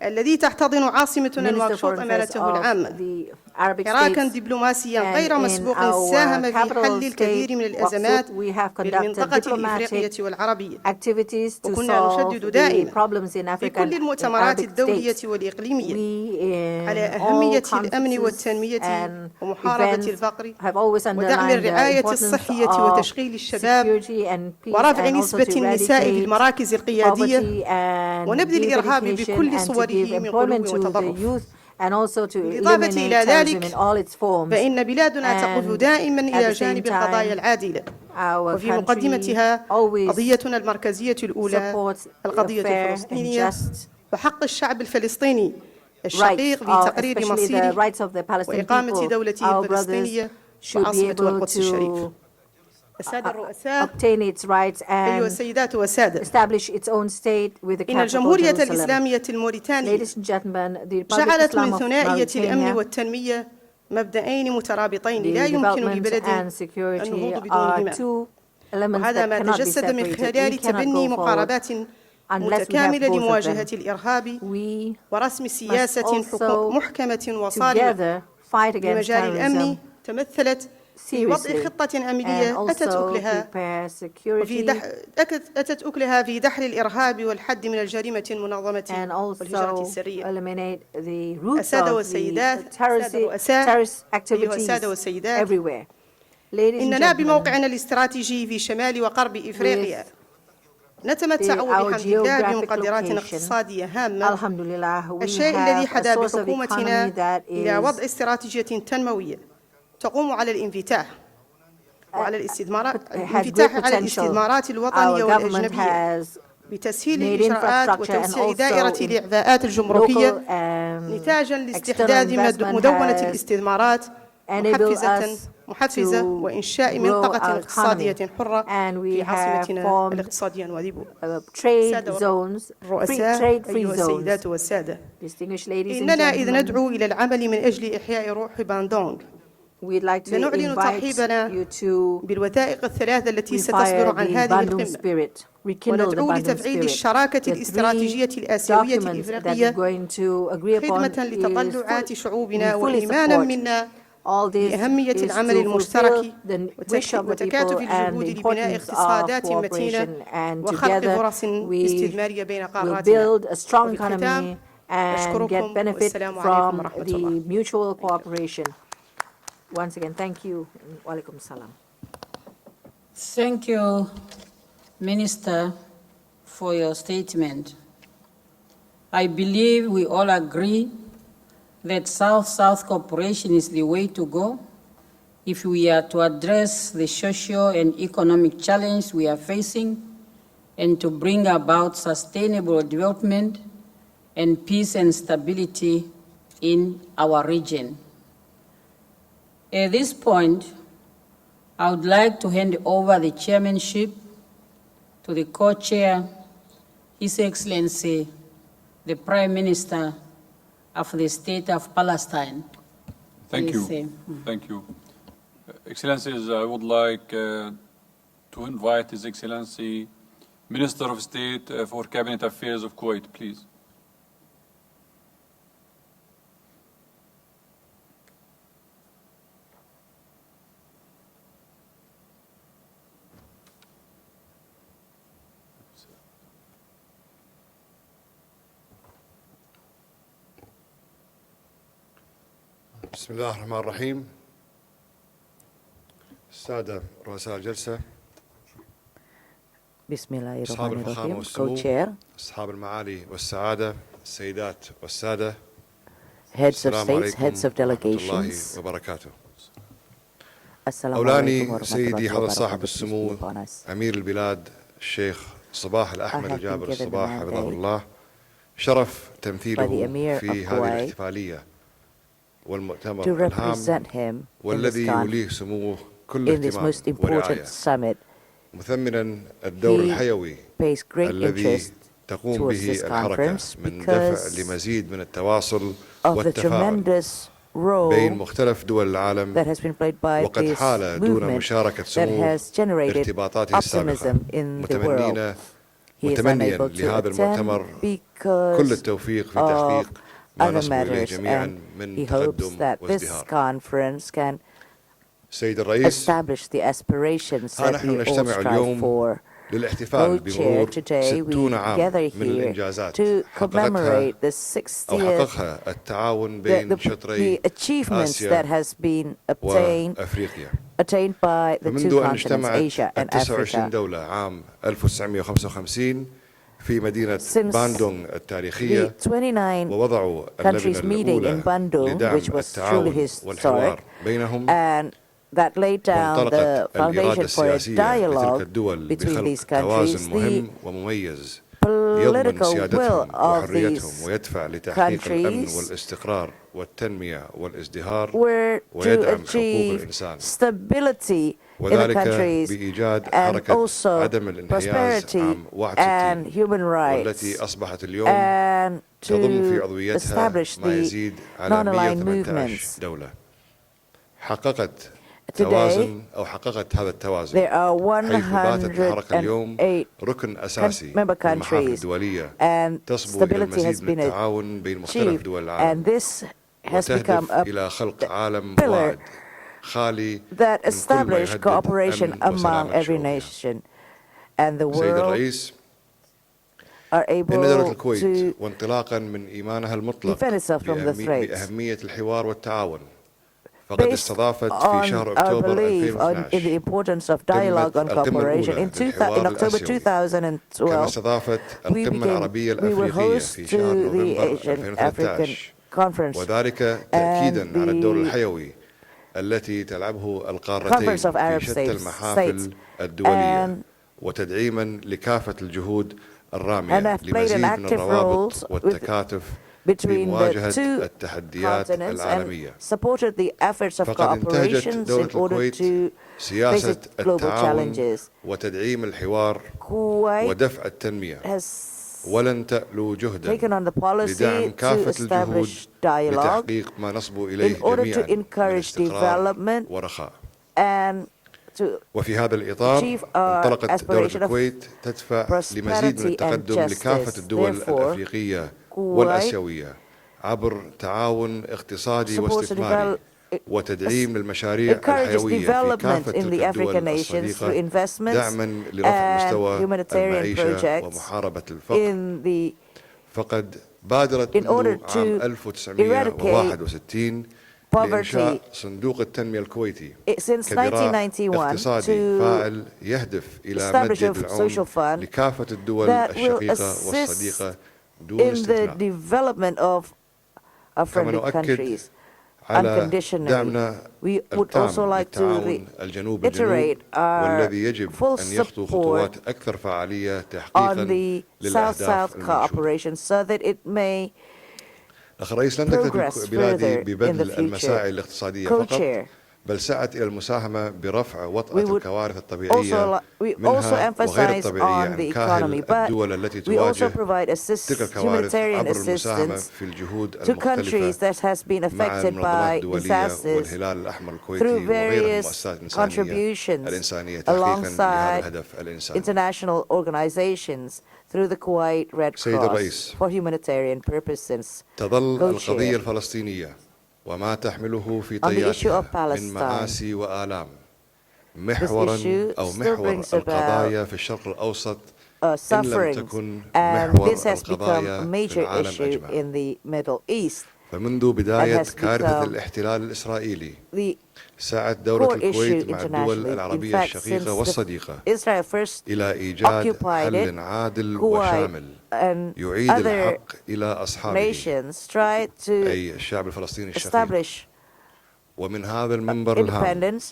S3: الذي تحتضن عاصمتنا نواكشوط أمانته العامة حراكا دبلوماسيا غير مسبوق ساهم في حل الكثير من الأزمات بالمنطقة الإفريقية والعربية وكنا نشدد دائما في كل المؤتمرات الدولية والإقليمية على أهمية الأمن والتنمية ومحاربة الفقر ودعم الرعاية الصحية وتشغيل الشباب ورفع نسبة النساء في المراكز القيادية ونبذ الإرهاب بكل صوره من قلوب وتطرف. بالإضافة إلى ذلك فإن بلادنا تقف دائما إلى جانب القضايا العادلة وفي مقدمتها قضيتنا المركزية الأولى القضية الفلسطينية وحق الشعب الفلسطيني الشقيق في تقرير مصيره وإقامة دولته الفلسطينية وعاصمة القدس الشريف. السادة الرؤساء أيها السيدات والسادة إن الجمهورية الإسلامية الموريتانية جعلت من ثنائية الأمن والتنمية مبدأين مترابطين لا يمكن لبلد النهوض بدونهما وهذا ما تجسد من خلال تبني مقاربات متكاملة لمواجهة الإرهاب ورسم سياسة محكمة وصارمة بمجال الأمن تمثلت في وضع خطة أمنية أتت أكلها في دحر الإرهاب والحد من الجريمة المنظمة والهجرة السرية. السادة والسيدات، السادة والسيدات، إننا بموقعنا الاستراتيجي في شمال وغرب إفريقيا نتمتع بحمد الله بمقدرات اقتصادية هامة، الشيء الذي حدا بحكومتنا إلى وضع استراتيجية تنموية تقوم على الانفتاح وعلى الاستثمارات الوطنية والأجنبية بتسهيل الإجراءات وتوسيع دائرة الإعفاءات الجمركية نتاجا لاستحداث مدونة الاستثمارات محفزة وإنشاء منطقة اقتصادية حرة في عاصمتنا الاقتصادية نواديبو. الرؤساء أيها السيدات والسادة، إننا إذ ندعو إلى العمل من أجل إحياء روح باندونغ لنعلن ترحيبنا بالوثائق الثلاثة التي ستصدر عن هذه القمة وندعو لتفعيل الشراكة الاستراتيجية الآسيوية الإفريقية خدمة لتطلعات شعوبنا وإيمانا منا بأهمية العمل المشترك وتكاتف الجهود لبناء اقتصادات متينة وخلق فرص استثمارية بين قاراتنا. وفي الختام أشكركم والسلام عليكم ورحمة الله.
S1: Once again, thank you. Walaikum salam.
S14: Thank you, Minister, for your statement. I believe we all agree that South-South cooperation is the way to go if we are to address the social and economic challenge we are facing and to bring about sustainable development and peace and stability in our region. At this point, I would like to hand over the chairmanship to the co-chair, His Excellency, the Prime Minister of the State of Palestine.
S8: Thank you. Thank you. Excellencies, I would like to invite His Excellency, Minister of State for Cabinet Affairs of Kuwait, please.
S2: بسم الله الرحمن الرحيم. السادة رؤساء الجلسة،
S4: بسم الله
S2: أصحاب
S4: الرحمن
S2: الفخامة
S4: الرحيم.
S2: والسمو،
S4: Co-chair,
S2: أصحاب المعالي والسعادة، السيدات والسادة،
S4: heads of
S2: السلام
S4: states,
S2: عليكم
S4: heads of
S2: ورحمة الله
S4: delegations.
S2: وبركاته.
S4: السلام عليكم
S2: أولاني
S4: ورحمة
S2: سيدي
S4: الله
S2: حضرة صاحب
S4: وبركاته.
S2: السمو أمير البلاد الشيخ صباح الأحمد
S4: I have
S2: الجابر
S4: been given the
S2: الصباح حفظه
S4: mandate
S2: الله شرف
S4: by the
S2: تمثيله
S4: Emir
S2: في
S4: of
S2: هذه
S4: Kuwait
S2: الاحتفالية والمؤتمر
S4: to
S2: الهام
S4: represent him in this
S2: والذي يوليه سموه كل
S4: in this
S2: اهتمام
S4: most important
S2: ورعاية،
S4: summit.
S2: مثمنا الدور
S4: He
S2: الحيوي
S4: pays great
S2: الذي
S4: interest
S2: تقوم
S4: towards
S2: به
S4: this
S2: الحركة
S4: conference
S2: من دفع
S4: because
S2: لمزيد من التواصل
S4: of the
S2: والتفاعل
S4: tremendous role
S2: بين مختلف دول العالم،
S4: that has been played by
S2: وقد
S4: this
S2: حال دون
S4: movement
S2: مشاركة
S4: that
S2: سموه
S4: has generated
S2: ارتباطاته السابقة،
S4: optimism in the world.
S2: متمنين
S4: he is
S2: متمنيا
S4: unable to
S2: لهذا المؤتمر
S4: attend
S2: كل
S4: because
S2: التوفيق في
S4: of
S2: تحقيق ما
S4: other
S2: نصبو إليه
S4: matters,
S2: جميعا
S4: and
S2: من
S4: he hopes
S2: تقدم
S4: that this
S2: وازدهار.
S4: conference can
S2: سيد الرئيس،
S4: establish the aspirations
S2: ها
S4: that
S2: نحن
S4: we all
S2: نجتمع
S4: strive
S2: اليوم
S4: for.
S2: للاحتفال
S4: Co-chair,
S2: بمرور
S4: today we
S2: 60 عام
S4: gather
S2: من
S4: here
S2: الإنجازات
S4: to
S2: حققتها
S4: commemorate the
S2: أو
S4: 60th,
S2: حققها التعاون بين
S4: the
S2: شطري
S4: achievements that
S2: آسيا
S4: has been attained
S2: وأفريقيا.
S4: by the two
S2: فمنذ أن
S4: continents,
S2: اجتمعت
S4: Asia and
S2: 29
S4: Africa.
S2: دولة عام 1955 في مدينة
S4: Since
S2: باندونغ
S4: the
S2: التاريخية
S4: 29
S2: ووضعوا اللبنة
S4: countries meeting in
S2: الأولى
S4: Bandung,
S2: لدعم
S4: which was truly
S2: التعاون والحوار
S4: historic,
S2: بينهم،
S4: and that laid down the
S2: وانطلقت الإرادة
S4: foundation for a
S2: السياسية لتلك
S4: dialogue
S2: الدول
S4: between
S2: بخلق
S4: these countries.
S2: توازن
S4: The
S2: مهم ومميز يضمن
S4: political will
S2: سيادتهم
S4: of
S2: وحريتهم
S4: these
S2: ويدفع لتحقيق الأمن
S4: countries
S2: والاستقرار والتنمية والازدهار
S4: were to
S2: ويدعم حقوق
S4: achieve
S2: الإنسان،
S4: stability in the
S2: وذلك
S4: countries
S2: بإيجاد
S4: and
S2: حركة
S4: also
S2: عدم الانحياز
S4: prosperity
S2: عام
S4: and
S2: 61
S4: human rights,
S2: والتي أصبحت اليوم
S4: and
S2: تضم في
S4: to
S2: عضويتها
S4: establish
S2: ما
S4: the
S2: يزيد على
S4: non-aligned
S2: 118
S4: movements.
S2: دولة. حققت
S4: Today,
S2: توازن أو حققت هذا التوازن
S4: there are
S2: حيث باتت الحركة اليوم
S4: 108
S2: ركن أساسي
S4: member
S2: للمحافل
S4: countries,
S2: الدولية
S4: and
S2: تصبو إلى
S4: stability has
S2: المزيد من
S4: been
S2: التعاون بين مختلف
S4: achieved,
S2: دول
S4: and
S2: العالم
S4: this has become
S2: وتهدف
S4: a
S2: إلى خلق عالم
S4: pillar
S2: واعد خالي
S4: that
S2: من كل ما
S4: establish
S2: يهدد
S4: cooperation
S2: أمن
S4: among
S2: وسلامة
S4: every
S2: شعوبها.
S4: nation, and the
S2: سيد
S4: world
S2: الرئيس،
S4: are
S2: إن دولة
S4: able
S2: الكويت
S4: to
S2: وانطلاقا من إيمانها المطلق
S4: defend itself from the threats.
S2: بأهمية الحوار والتعاون، فقد
S4: Based
S2: استضافت في
S4: on
S2: شهر
S4: our
S2: أكتوبر
S4: belief in the
S2: 2012
S4: importance of dialogue on
S2: القمة
S4: cooperation,
S2: الأولى
S4: in
S2: للحوار
S4: October
S2: الآسيوي، كما
S4: 2012,
S2: استضافت
S4: we
S2: القمة العربية
S4: were
S2: الأفريقية
S4: host
S2: في شهر
S4: to the
S2: نوفمبر
S4: Asian African
S2: 2013،
S4: Conference,
S2: وذلك
S4: and
S2: تأكيدا على الدور
S4: the
S2: الحيوي التي تلعبه
S4: Conference
S2: القارتين
S4: of Arab
S2: في شتى
S4: States,
S2: المحافل الدولية،
S4: and
S2: وتدعيما لكافة الجهود
S4: and
S2: الرامية
S4: have played an
S2: لمزيد من
S4: active
S2: الروابط
S4: role
S2: والتكاتف
S4: between the
S2: لمواجهة
S4: two
S2: التحديات
S4: continents, and
S2: العالمية.
S4: supported the efforts of
S2: فقد انتهجت
S4: cooperation
S2: دولة
S4: in order
S2: الكويت
S4: to face
S2: سياسة
S4: its global
S2: التعاون
S4: challenges.
S2: وتدعيم الحوار
S4: Kuwait
S2: ودفع التنمية،
S4: has
S2: ولن تألو جهدا
S4: taken on the policy
S2: لدعم
S4: to
S2: كافة الجهود
S4: establish dialogue
S2: لتحقيق ما نصبو إليه
S4: in order to
S2: جميعا من
S4: encourage
S2: استقرار
S4: development
S2: ورخاء.
S4: and to
S2: وفي هذا الإطار
S4: achieve our
S2: انطلقت دولة
S4: aspiration of
S2: الكويت تدفع لمزيد من
S4: prosperity and
S2: التقدم لكافة
S4: justice.
S2: الدول
S4: Therefore,
S2: الأفريقية
S4: Kuwait
S2: والآسيوية عبر تعاون اقتصادي
S4: supports
S2: واستثماري وتدعيم للمشاريع
S4: encourages
S2: الحيوية في
S4: development
S2: كافة
S4: in
S2: تلك
S4: the
S2: الدول
S4: African nations through
S2: الصديقة
S4: investments
S2: دعما لرفع
S4: and
S2: مستوى
S4: humanitarian
S2: المعيشة
S4: projects
S2: ومحاربة الفقر.
S4: in the
S2: فقد بادرت
S4: in order
S2: منذ عام
S4: to
S2: 1961 لإنشاء
S4: poverty
S2: صندوق التنمية الكويتي
S4: since
S2: كذراع
S4: 1991
S2: اقتصادي
S4: to
S2: فاعل يهدف إلى
S4: establish
S2: مد
S4: a
S2: يد
S4: social
S2: العون
S4: fund
S2: لكافة الدول
S4: that will
S2: الشقيقة
S4: assist
S2: والصديقة دون
S4: in the
S2: استثناء.
S4: development of our
S2: كما
S4: friendly
S2: نؤكد
S4: countries
S2: على
S4: unconditionally.
S2: دعمنا
S4: We would
S2: التام
S4: also like to
S2: للتعاون الجنوب الجنوب
S4: reiterate our
S2: والذي يجب
S4: full
S2: أن يخطو
S4: support
S2: خطوات أكثر فعالية
S4: on
S2: تحقيقا
S4: the
S2: للأهداف
S4: South-South
S2: المنشودة.
S4: cooperation so that it may
S2: أخ الرئيس، لم تكتفي
S4: progress
S2: بلادي
S4: further in the
S2: ببذل
S4: future.
S2: المساعي الاقتصادية فقط،
S4: Co-chair,
S2: بل سعت إلى المساهمة برفع
S4: we
S2: وطأة
S4: would
S2: الكوارث الطبيعية
S4: we also
S2: منها وغير
S4: emphasize
S2: الطبيعية
S4: on the
S2: عن
S4: economy,
S2: كاهل
S4: but
S2: الدول التي
S4: we also
S2: تواجه
S4: provide
S2: تلك الكوارث
S4: humanitarian
S2: عبر المساهمة
S4: assistance
S2: في الجهود
S4: to countries
S2: المختلفة
S4: that has been
S2: مع
S4: affected
S2: المنظمات
S4: by
S2: الدولية
S4: disasters
S2: والهلال الأحمر الكويتي
S4: through
S2: وغيرها
S4: various
S2: المؤسسات الإنسانية
S4: contributions
S2: تحقيقا لهذا
S4: alongside
S2: الهدف الإنساني.
S4: international organizations through the Kuwait Red
S2: سيد
S4: Cross
S2: الرئيس،
S4: for humanitarian purposes.
S2: تظل
S4: Co-chair.
S2: القضية الفلسطينية وما تحمله في
S4: On the issue of
S2: طياتها من
S4: Palestine,
S2: مآسي وآلام محورا
S4: issue
S2: أو
S4: still
S2: محور
S4: brings about
S2: القضايا في الشرق الأوسط إن لم
S4: sufferings,
S2: تكن
S4: and
S2: محور
S4: this has become a
S2: القضايا في
S4: major
S2: العالم
S4: issue
S2: أجمع.
S4: in the Middle East.
S2: فمنذ بداية
S4: has
S2: كارثة
S4: become
S2: الاحتلال الإسرائيلي
S4: The
S2: سعت دولة
S4: core issue
S2: الكويت مع الدول
S4: internationally. In
S2: العربية
S4: fact,
S2: الشقيقة
S4: since
S2: والصديقة
S4: Israel first
S2: إلى إيجاد
S4: occupied
S2: حل
S4: it,
S2: عادل
S4: Kuwait
S2: وشامل
S4: and
S2: يعيد
S4: other
S2: الحق إلى أصحابه
S4: nations tried to
S2: أي الشعب الفلسطيني الشقيق.
S4: establish
S2: ومن هذا المنبر الهام
S4: independence,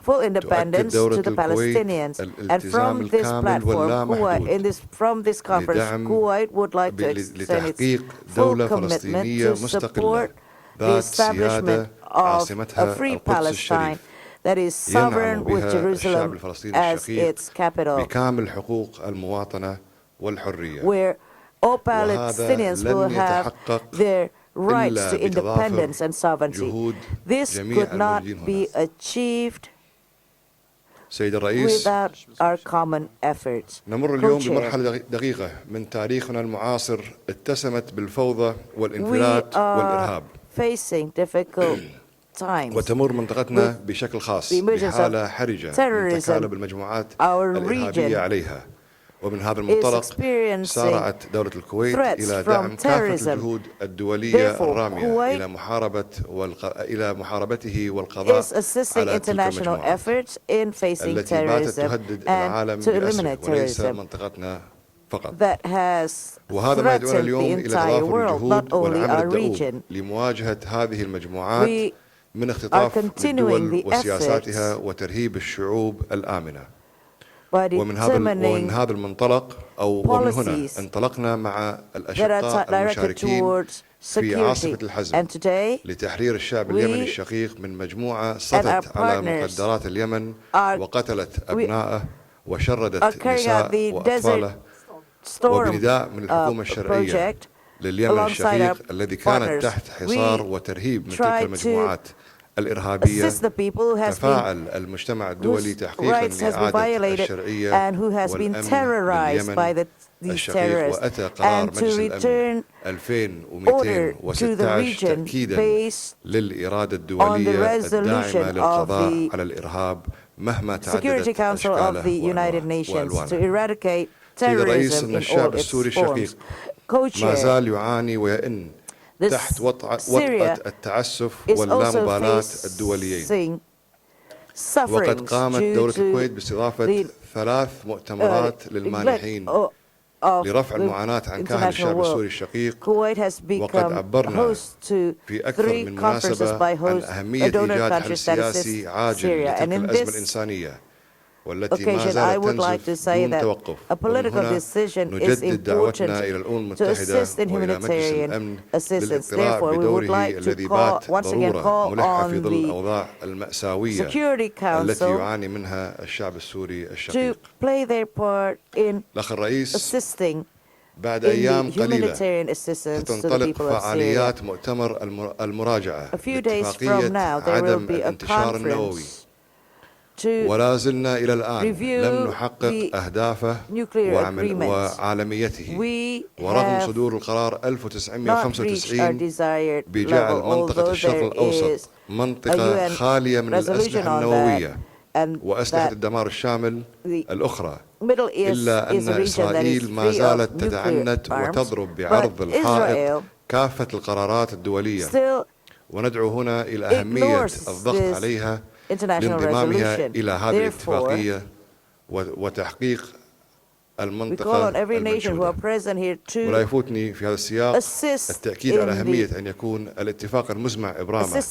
S4: full independence
S2: دولة
S4: to the
S2: الكويت
S4: Palestinians. And
S2: الالتزام
S4: from this
S2: الكامل
S4: platform,
S2: واللامحدود
S4: from this conference,
S2: لدعم
S4: Kuwait would like to extend its
S2: لتحقيق
S4: full
S2: دولة
S4: commitment
S2: فلسطينية
S4: to
S2: مستقلة
S4: support the
S2: ذات
S4: establishment
S2: سيادة
S4: of a
S2: عاصمتها
S4: free
S2: القدس
S4: Palestine
S2: الشريف
S4: that is sovereign
S2: ينعم
S4: with
S2: بها الشعب
S4: Jerusalem
S2: الفلسطيني
S4: as
S2: الشقيق
S4: its capital,
S2: بكامل حقوق المواطنة والحرية.
S4: where all
S2: وهذا
S4: Palestinians will
S2: لن
S4: have
S2: يتحقق
S4: their rights
S2: إلا
S4: to independence
S2: بتضافر
S4: and sovereignty.
S2: جهود
S4: This
S2: جميع
S4: could not
S2: الموجودين
S4: be
S2: هنا.
S4: achieved
S2: سيد الرئيس،
S4: without our common efforts.
S2: نمر اليوم
S4: Co-chair,
S2: بمرحلة دقيقة من تاريخنا المعاصر اتسمت بالفوضى
S4: we
S2: والانفلات والإرهاب،
S4: are facing difficult times.
S2: وتمر منطقتنا بشكل خاص بحالة حرجة من تكالب المجموعات الإرهابية عليها. ومن هذا المنطلق سارعت دولة الكويت إلى دعم كافة الجهود الدولية الرامية إلى محاربته والقضاء على تلك المجموعات التي باتت تهدد العالم بأسره وليس منطقتنا فقط. وهذا ما يدعونا اليوم إلى تضافر الجهود والعمل الدؤوب لمواجهة هذه المجموعات من اختطاف الدول وسياساتها وترهيب الشعوب الآمنة. ومن هذا المنطلق ومن هنا انطلقنا مع الأشقاء المشاركين في عاصفة الحزم لتحرير الشعب اليمني الشقيق من مجموعة سطت على مقدرات اليمن وقتلت أبنائه وشردت نساء وأطفاله، وبنداء من الحكومة الشرعية لليمن الشقيق الذي كانت تحت حصار وترهيب من تلك المجموعات الإرهابية، تفاعل المجتمع الدولي تحقيقا لإعادة الشرعية والأمن باليمن الشقيق، وأتى قرار مجلس الأمن 2216 تأكيدا للإرادة الدولية الداعمة للقضاء على الإرهاب مهما تعددت أشكاله وألوانه. سيد الرئيس، إن الشعب السوري الشقيق ما زال يعاني ويئن تحت وطأة التعسف واللامبالاة الدوليين، وقد قامت دولة الكويت باستضافة 3 مؤتمرات للمانحين لرفع المعاناة عن كاهل الشعب السوري الشقيق، وقد عبرنا في أكثر من مناسبة عن أهمية إيجاد حل سياسي عاجل لتلك الأزمة الإنسانية والتي ما زالت تنزف دون توقف. ومن هنا نجدد دعوتنا إلى الأمم المتحدة وإلى مجلس الأمن للاطلاع بدوره الذي بات ضرورة ملحة في ظل الأوضاع المأساوية التي يعاني منها الشعب السوري الشقيق. الأخ الرئيس، بعد أيام قليلة ستنطلق فعاليات مؤتمر المراجعة لاتفاقية عدم الانتشار النووي، ولا زلنا إلى الآن لم نحقق أهدافه وعالميته، ورغم صدور القرار 1995 بجعل منطقة الشرق الأوسط منطقة خالية من الأسلحة النووية وأسلحة الدمار الشامل الأخرى، إلا أن إسرائيل ما زالت تتعنت وتضرب بعرض الحائط كافة القرارات الدولية، وندعو هنا إلى أهمية الضغط عليها لانضمامها إلى هذه الاتفاقية وتحقيق المنطقة المنشودة. ولا يفوتني في هذا السياق التأكيد على أهمية أن يكون الاتفاق المزمع إبرامه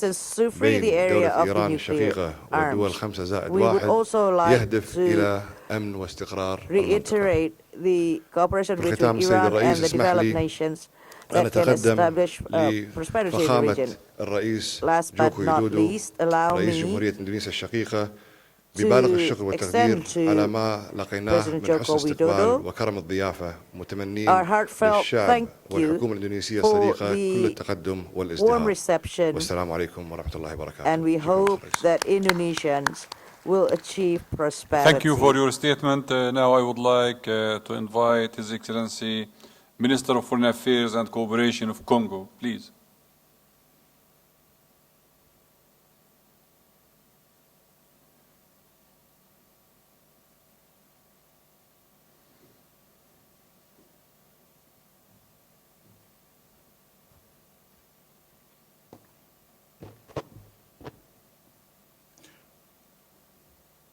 S2: بين دولة إيران الشقيقة والدول 5+1 يهدف إلى أمن واستقرار المنطقة. بالختام سيد الرئيس، اسمح لي أن أتقدم لفخامة الرئيس جوكو ويدودو رئيس جمهورية إندونيسيا الشقيقة ببالغ الشكر والتقدير على ما لقيناه من حسن استقبال وكرم الضيافة، متمنين للشعب والحكومة الإندونيسية الصديقة كل التقدم والازدهار. والسلام عليكم ورحمة الله وبركاته.
S8: Thank you for your statement. Now I would like to invite His Excellency Minister of Foreign Affairs and Cooperation of Congo, please.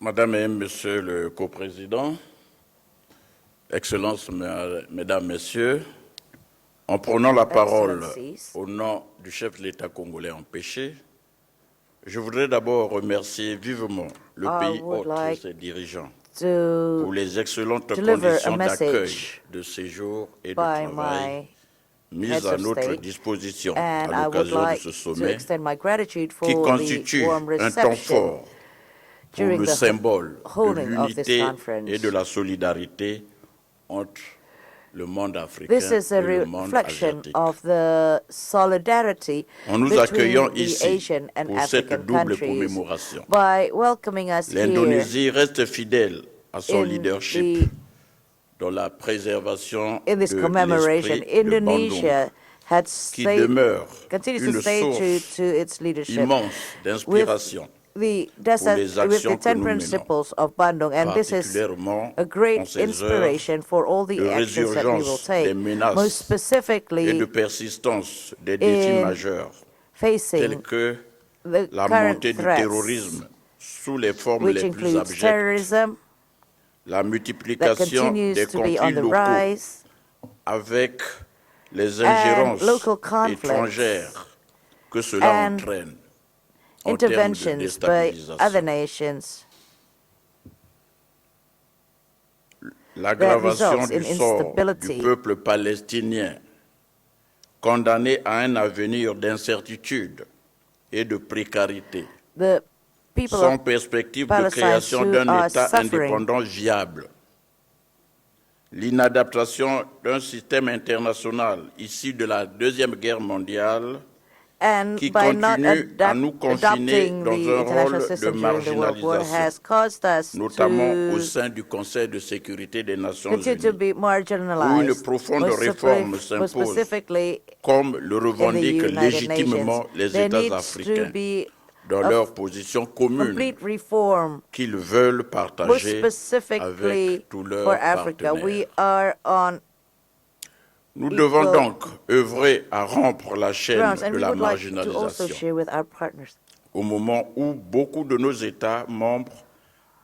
S18: Madame et Monsieur le Co-président, Excellences, Mesdames, Messieurs, en prenant la parole au nom du chef de l'État congolais empêché, je voudrais d'abord remercier vivement le pays hôte et ses dirigeants pour les excellentes conditions d'accueil, de séjour et de travail mises à notre disposition à l'occasion de ce sommet qui constitue un temps fort pour le symbole de l'unité et de la solidarité entre le monde africain
S4: This is a
S18: et le monde
S4: reflection
S18: asiatique.
S4: of the solidarity
S18: En nous
S4: between
S18: accueillant
S4: the
S18: ici
S4: Asian and
S18: pour cette
S4: African
S18: double
S4: countries
S18: commémoration,
S4: by welcoming us here
S18: l'Indonésie reste fidèle à son
S4: in
S18: leadership dans la préservation
S4: this
S18: de
S4: commemoration.
S18: l'esprit de Bandung,
S4: Indonesia had
S18: qui demeure
S4: continues to
S18: une
S4: stay true
S18: source
S4: to its leadership
S18: immense
S4: with
S18: d'inspiration
S4: the
S18: pour les actions que
S4: 10
S18: nous menons,
S4: principles of Bandung, and this is
S18: particulièrement
S4: a
S18: en
S4: great
S18: ces heures
S4: inspiration for all the
S18: de
S4: actions that we will
S18: résurgence des
S4: take, most
S18: menaces et
S4: specifically
S18: de persistance des défis
S4: in
S18: majeurs
S4: facing
S18: tels que
S4: the
S18: la
S4: current
S18: montée du
S4: threats,
S18: terrorisme sous les formes
S4: which
S18: les plus
S4: includes
S18: abjectes,
S4: terrorism
S18: la
S4: that
S18: multiplication
S4: continues
S18: des
S4: to be on
S18: conflits
S4: the
S18: locaux
S4: rise,
S18: avec les
S4: and
S18: ingérences
S4: local conflicts
S18: étrangères que cela
S4: and
S18: entraîne en termes de
S4: interventions by other
S18: déstabilisation.
S4: nations
S18: L'aggravation
S4: results in
S18: du sort du
S4: instability.
S18: peuple palestinien, condamné à un avenir d'incertitude et de précarité,
S4: The people
S18: sans
S4: of
S18: perspective de
S4: Palestine
S18: création
S4: who
S18: d'un
S4: are
S18: État
S4: suffering,
S18: indépendant viable. L'inadaptation d'un système international issu de la Deuxième Guerre mondiale
S4: and
S18: qui
S4: by not
S18: continue à nous confiner
S4: adopting
S18: dans
S4: the
S18: un
S4: international
S18: rôle de
S4: system during the World War
S18: marginalisation,
S4: has caused us
S18: notamment au
S4: to
S18: sein du Conseil de sécurité des Nations
S4: continue to
S18: Unies,
S4: be
S18: où une
S4: marginalized,
S18: profonde
S4: most
S18: réforme s'impose,
S4: specifically
S18: comme le
S4: in the
S18: revendiquent
S4: United
S18: légitimement
S4: Nations.
S18: les
S4: There
S18: États
S4: needs to
S18: africains
S4: be
S18: dans
S4: a
S18: leur position commune
S4: complete reform,
S18: qu'ils veulent
S4: most
S18: partager
S4: specifically
S18: avec tous
S4: for
S18: leurs
S4: Africa. We
S18: partenaires.
S4: are on
S18: Nous devons
S4: equal
S18: donc œuvrer à rompre la chaîne
S4: grounds, and
S18: de
S4: we
S18: la
S4: would like to also
S18: marginalisation
S4: share with our partners.
S18: au moment où beaucoup de nos États membres,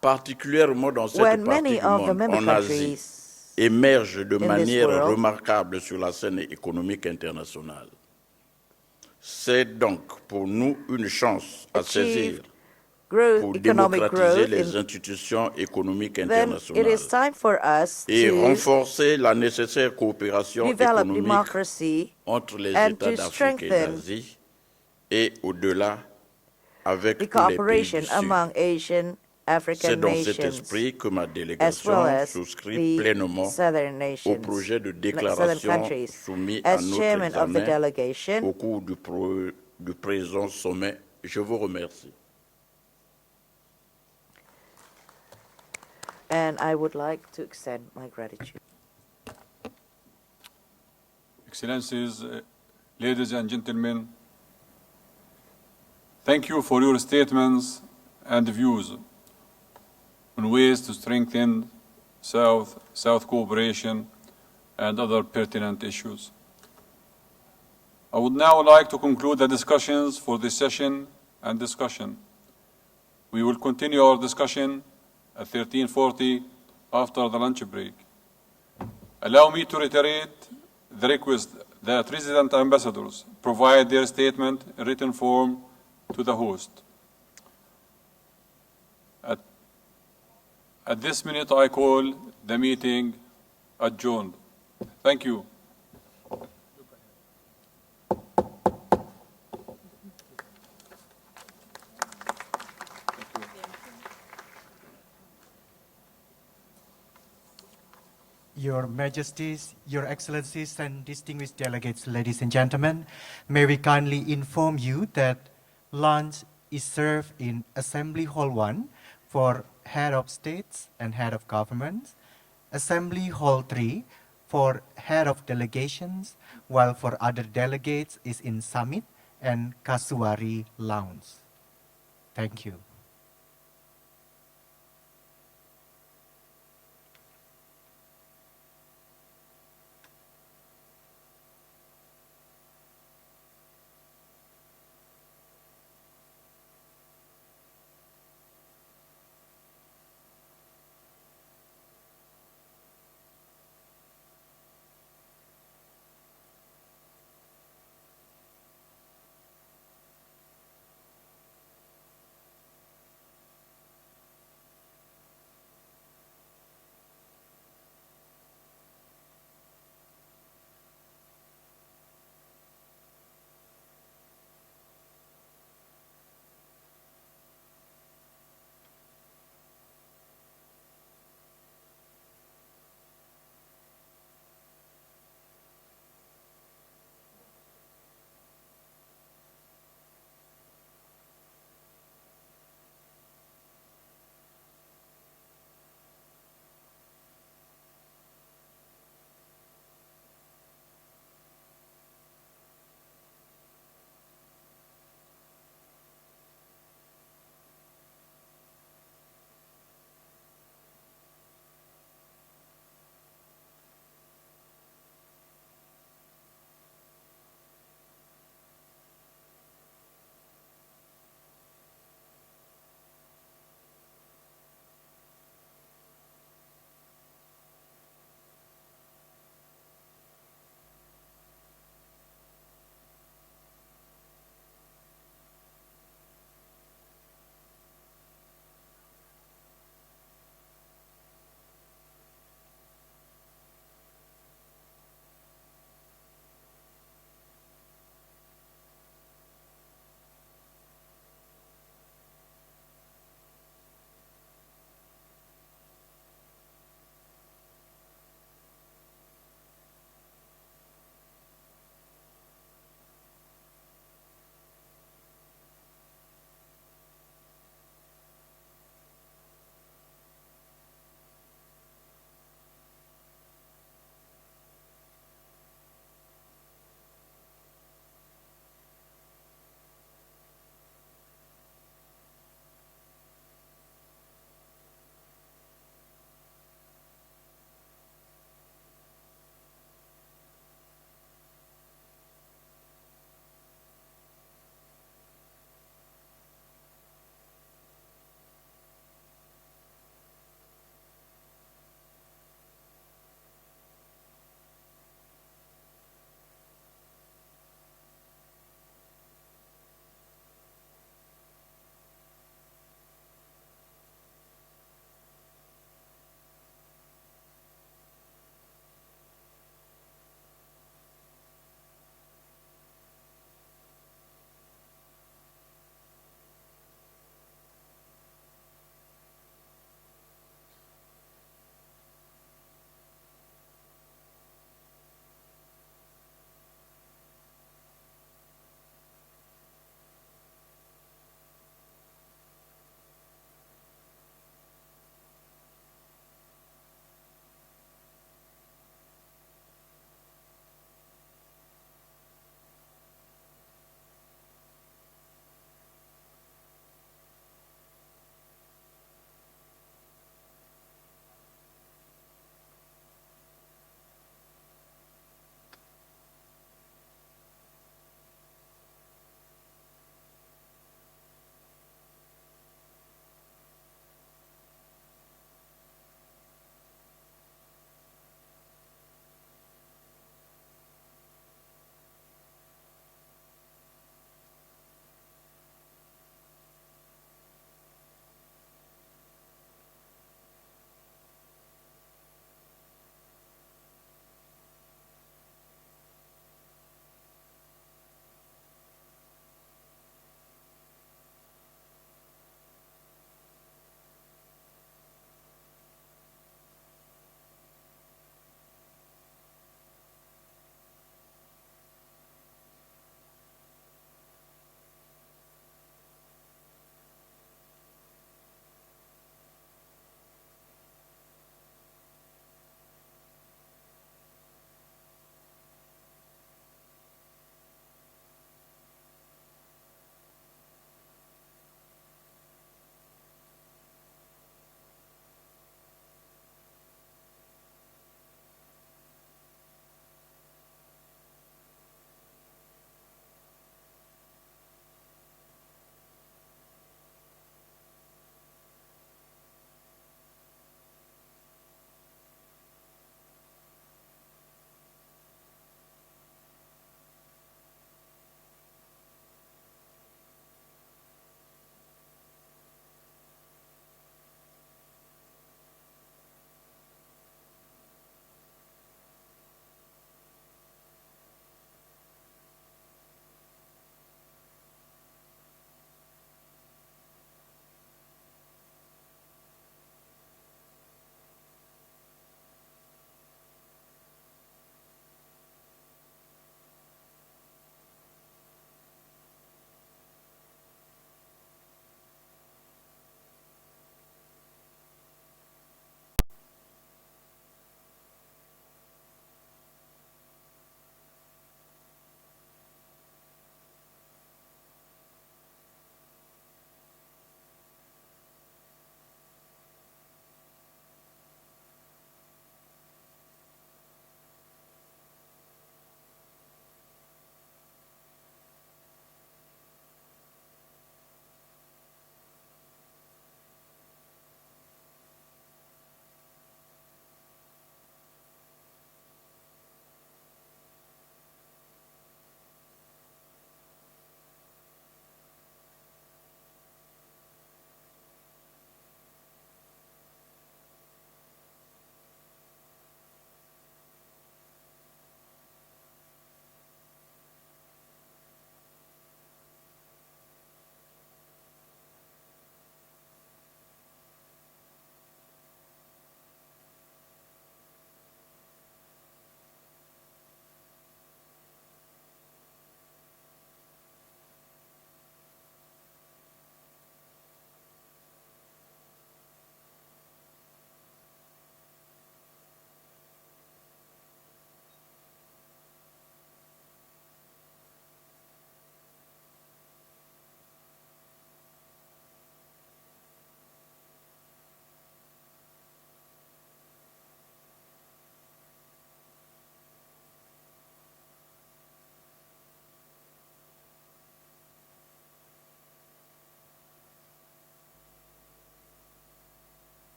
S18: particulièrement dans cette
S4: When
S18: partie
S4: many
S18: du
S4: of the
S18: monde,
S4: member
S18: en Asie,
S4: countries
S18: émergent de
S4: in this
S18: manière
S4: world
S18: remarquable sur la scène économique internationale. C'est donc pour nous une chance à saisir pour démocratiser les institutions économiques
S4: then
S18: internationales
S4: it is time for us
S18: et
S4: to
S18: renforcer la nécessaire coopération
S4: develop
S18: économique
S4: democracy
S18: entre les
S4: and
S18: États
S4: to
S18: d'Afrique et
S4: strengthen
S18: d'Asie et au-delà avec
S4: the
S18: tous les pays
S4: cooperation
S18: du Sud.
S4: among Asian,
S18: C'est
S4: African
S18: dans cet
S4: nations,
S18: esprit que ma
S4: as well
S18: délégation
S4: as
S18: souscrit
S4: the
S18: pleinement
S4: southern
S18: au
S4: nations,
S18: projet de
S4: southern
S18: déclaration
S4: countries.
S18: soumis à
S4: As
S18: notre
S4: chairman of the
S18: examen
S4: delegation,
S18: au cours du présent sommet. Je vous remercie.
S4: and I would like to extend my gratitude.
S8: Excellencies, ladies and gentlemen, thank you for your statements and views on ways to strengthen South cooperation and other pertinent issues. I would now like to conclude the discussions for this session and discussion. We will continue our discussion at 13:40 after the lunch break. Allow me to reiterate the request that resident ambassadors provide their statement in written form to the host. At this minute, I call the meeting adjourned. Thank you.
S21: Your Majesties, Your Excellencies, and distinguished delegates, ladies and gentlemen, may we kindly inform you that lunch is served in Assembly Hall 1 for head of states and head of governments, Assembly Hall 3 for head of delegations, while for other delegates is in Summit and Kasuari Lounge. Thank you.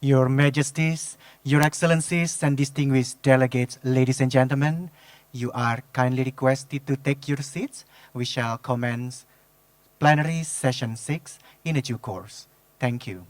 S21: Your Majesties, Your Excellencies, and distinguished delegates, ladies and gentlemen, you are kindly requested to take your seats. We shall commence plenary session 6 in a due course. Thank you.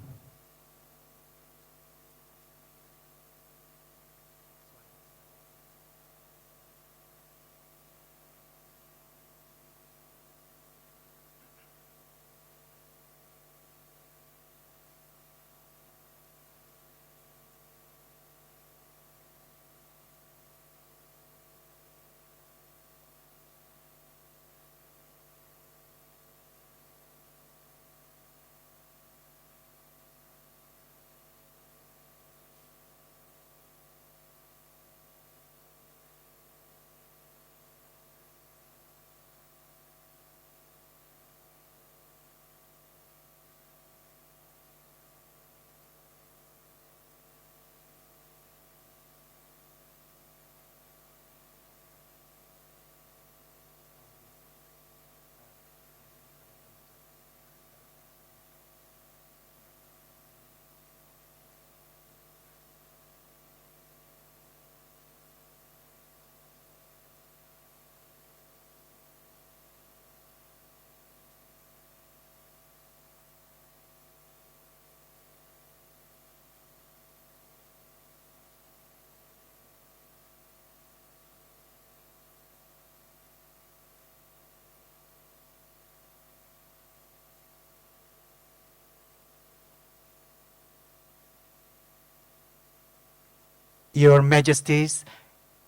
S21: Your Majesties,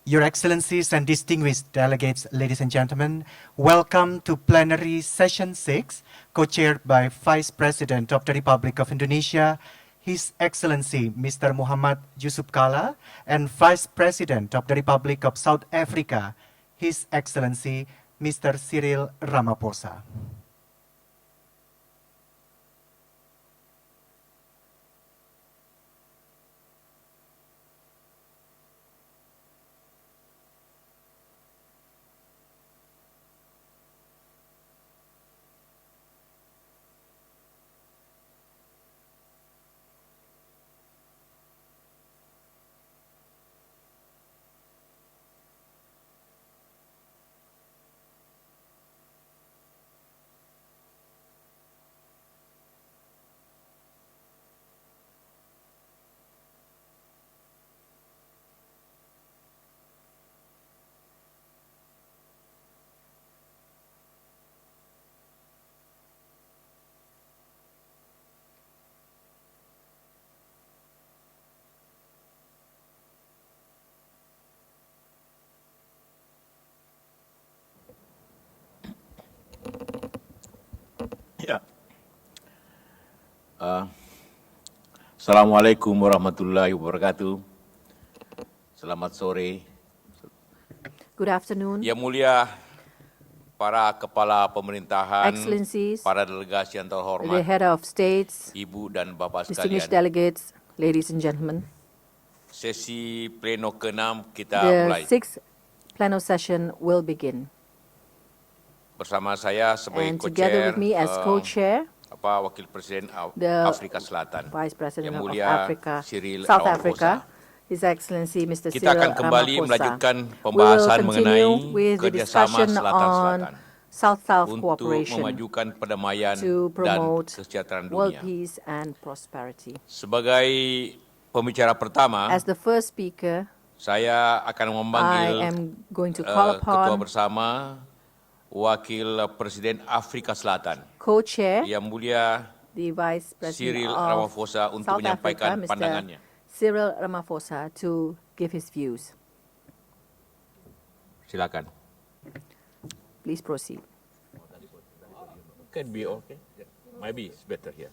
S21: Your Excellencies, and distinguished delegates, ladies and gentlemen, welcome to plenary session 6, co-chaired by Vice President of the Republic of Indonesia, His Excellency Mr. Muhammad Yusuf Kala, and Vice President of the Republic of South Africa, His Excellency Mr. Cyril Ramaphosa.
S19: Ya. Assalamualaikum warahmatullahi wabarakatuh. Selamat sore.
S1: Good afternoon.
S19: Yang mulia para kepala pemerintahan,
S1: Excellencies,
S19: para delegasi yang
S1: the
S19: terhormat,
S1: head of states,
S19: Ibu dan Bapak
S1: distinguished
S19: sekalian.
S1: delegates, ladies and gentlemen.
S19: Sesi pleno ke-6 kita
S1: The
S19: mulai.
S1: sixth plenary session will begin.
S19: Bersama saya sebagai
S1: And together
S19: co-chair,
S1: with me as co-chair,
S19: Wakil Presiden
S1: the
S19: Afrika Selatan,
S1: Vice President
S19: Yang
S1: of
S19: mulia
S1: Africa,
S19: Cyril
S1: South
S19: Ramaphosa.
S1: Africa, His Excellency Mr.
S19: Kita
S1: Cyril
S19: akan kembali
S1: Ramaphosa.
S19: melanjutkan
S1: We will
S19: pembahasan mengenai
S1: continue with the
S19: kerjasama
S1: discussion
S19: Selatan-Selatan
S1: on South-South
S19: untuk
S1: cooperation
S19: memajukan perdamaian
S1: to
S19: dan
S1: promote
S19: kesejahteraan
S1: world
S19: dunia.
S1: peace and prosperity.
S19: Sebagai pembicara pertama,
S1: As the first speaker,
S19: saya akan memanggil
S1: I am going to call
S19: ketua
S1: upon
S19: bersama Wakil Presiden Afrika Selatan,
S1: co-chair,
S19: Yang mulia
S1: the Vice
S19: Cyril
S1: President of
S19: Ramaphosa untuk
S1: South
S19: menyampaikan
S1: Africa, Mr.
S19: pandangannya.
S1: Cyril Ramaphosa, to give his views.
S19: Silakan.
S1: Please proceed.
S19: Can be okay. Maybe it's better here.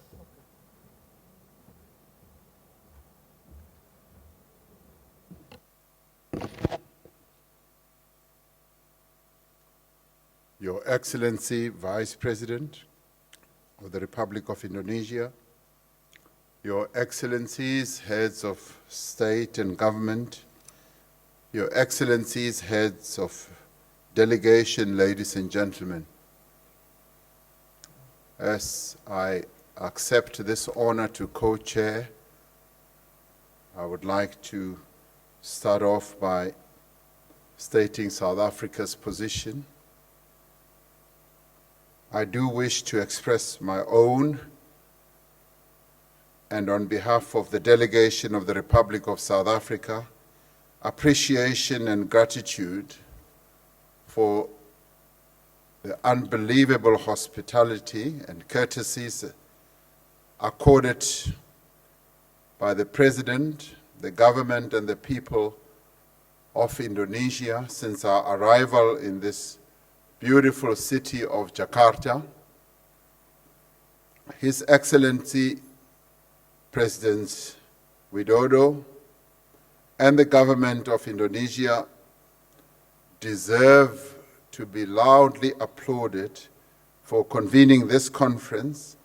S20: Your Excellency, Vice President of the Republic of Indonesia, Your Excellencies, Heads of State and Government, Your Excellencies, Heads of Delegation, ladies and gentlemen, as I accept this honor to co-chair I would like to start off by stating South Africa's position. I do wish to express my own and on behalf of the delegation of the Republic of South Africa, appreciation and gratitude for the unbelievable hospitality and courtesies accorded by the President, the government, and the people of Indonesia since our arrival in this beautiful city of Jakarta. His Excellency President Widodo and the government of Indonesia deserve to be loudly applauded for convening this conference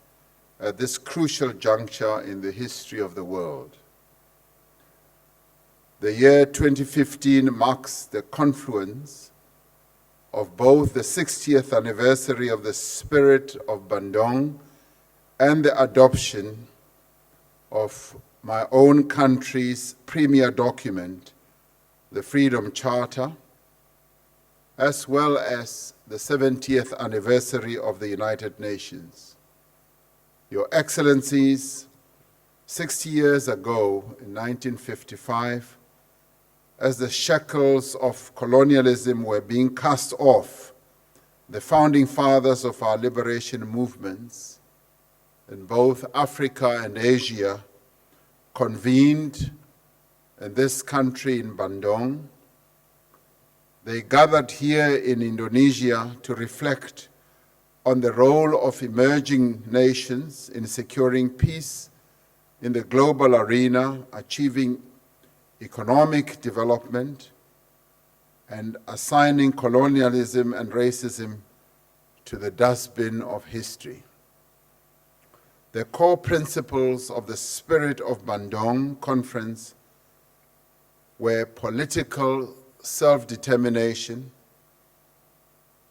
S20: at this crucial juncture in the history of the world. The year 2015 marks the confluence of both the 60th anniversary of the Spirit of Bandung and the adoption of my own country's premier document, the Freedom Charter, as well as the 70th anniversary of the United Nations. Your Excellencies, 60 years ago, in 1955, as the shackles of colonialism were being cast off, the founding fathers of our liberation movements in both Africa and Asia convened in this country in Bandung. They gathered here in Indonesia to reflect on the role of emerging nations in securing peace in the global arena, achieving economic development, and assigning colonialism and racism to the dustbin of history. The core principles of the Spirit of Bandung Conference were political self-determination,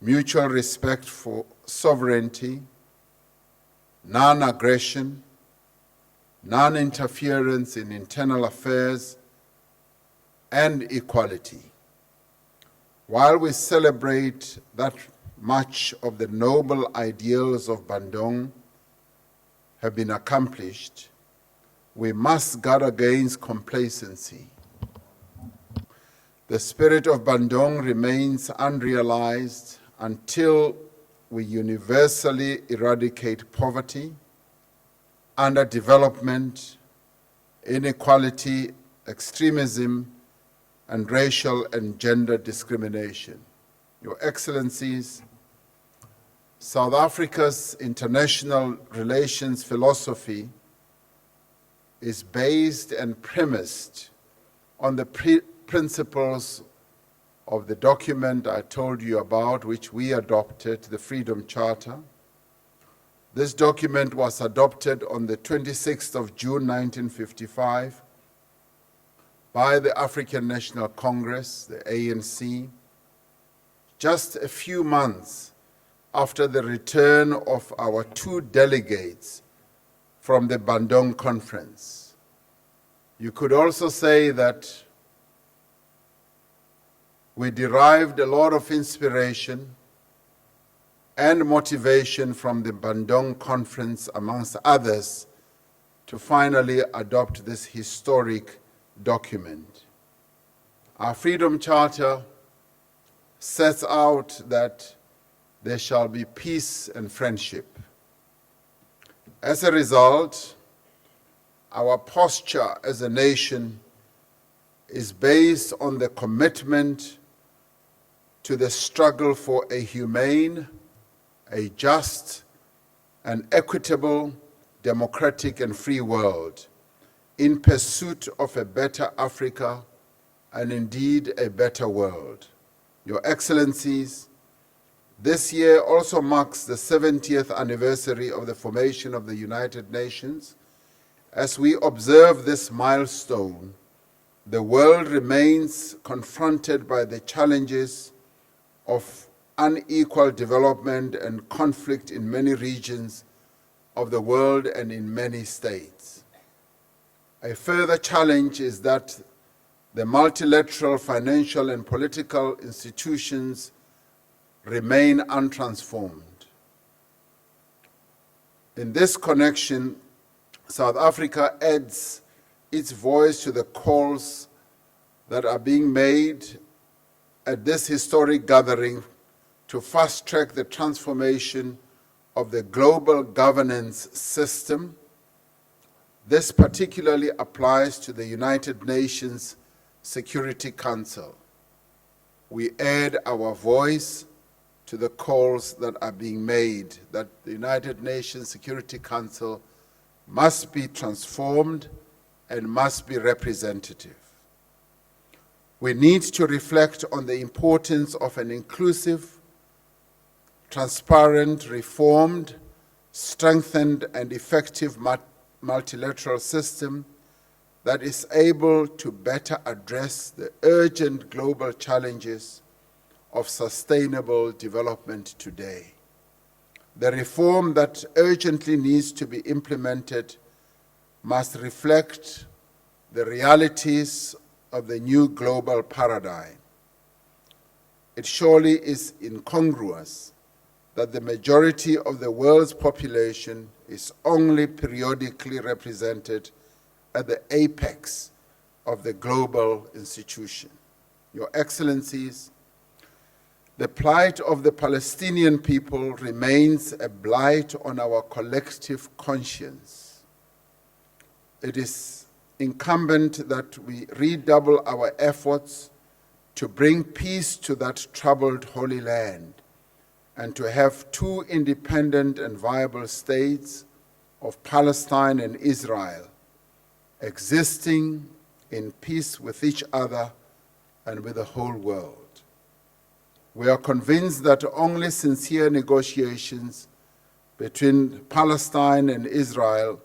S20: mutual respect for sovereignty, non-aggression, non-interference in internal affairs, and equality. While we celebrate that much of the noble ideals of Bandung have been accomplished, we must guard against complacency. The spirit of Bandung remains unrealized until we universally eradicate poverty, underdevelopment, inequality, extremism, and racial and gender discrimination. Your Excellencies, South Africa's international relations philosophy is based and premised on the principles of the document I told you about, which we adopted, the Freedom Charter. This document was adopted on the 26th of June 1955 by the African National Congress, the ANC, just a few months after the return of our two delegates from the Bandung Conference. You could also say that we derived a lot of inspiration and motivation from the Bandung Conference, amongst others, to finally adopt this historic document. Our Freedom Charter sets out that there shall be peace and friendship. As a result, our posture as a nation is based on the commitment to the struggle for a humane, a just, and equitable, democratic, and free world in pursuit of a better Africa and indeed a better world. Your Excellencies, this year also marks the 70th anniversary of the formation of the United Nations. As we observe this milestone, the world remains confronted by the challenges of unequal development and conflict in many regions of the world and in many states. A further challenge is that the multilateral financial and political institutions remain untransformed. In this connection, South Africa adds its voice to the calls that are being made at this historic gathering to fast-track the transformation of the global governance system. This particularly applies to the United Nations Security Council. We add our voice to the calls that are being made that the United Nations Security Council must be transformed and must be representative. We need to reflect on the importance of an inclusive, transparent, reformed, strengthened, and effective multilateral system that is able to better address the urgent global challenges of sustainable development today. The reform that urgently needs to be implemented must reflect the realities of the new global paradigm. It surely is incongruous that the majority of the world's population is only periodically represented at the apex of the global institution. Your Excellencies, the plight of the Palestinian people remains a blight on our collective conscience. It is incumbent that we redouble our efforts to bring peace to that troubled Holy Land and to have two independent and viable states of Palestine and Israel existing in peace with each other and with the whole world. We are convinced that only sincere negotiations between Palestine and Israel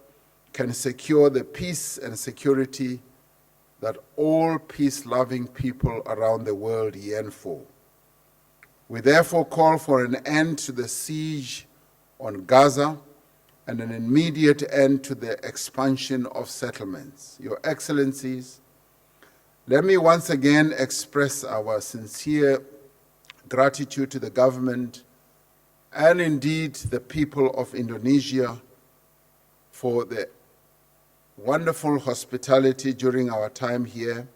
S20: can secure the peace and security that all peace-loving people around the world yearn for. We therefore call for an end to the siege on Gaza and an immediate end to the expansion of settlements. Your Excellencies, let me once again express our sincere gratitude to the government and indeed the people of Indonesia for the wonderful hospitality during our time here.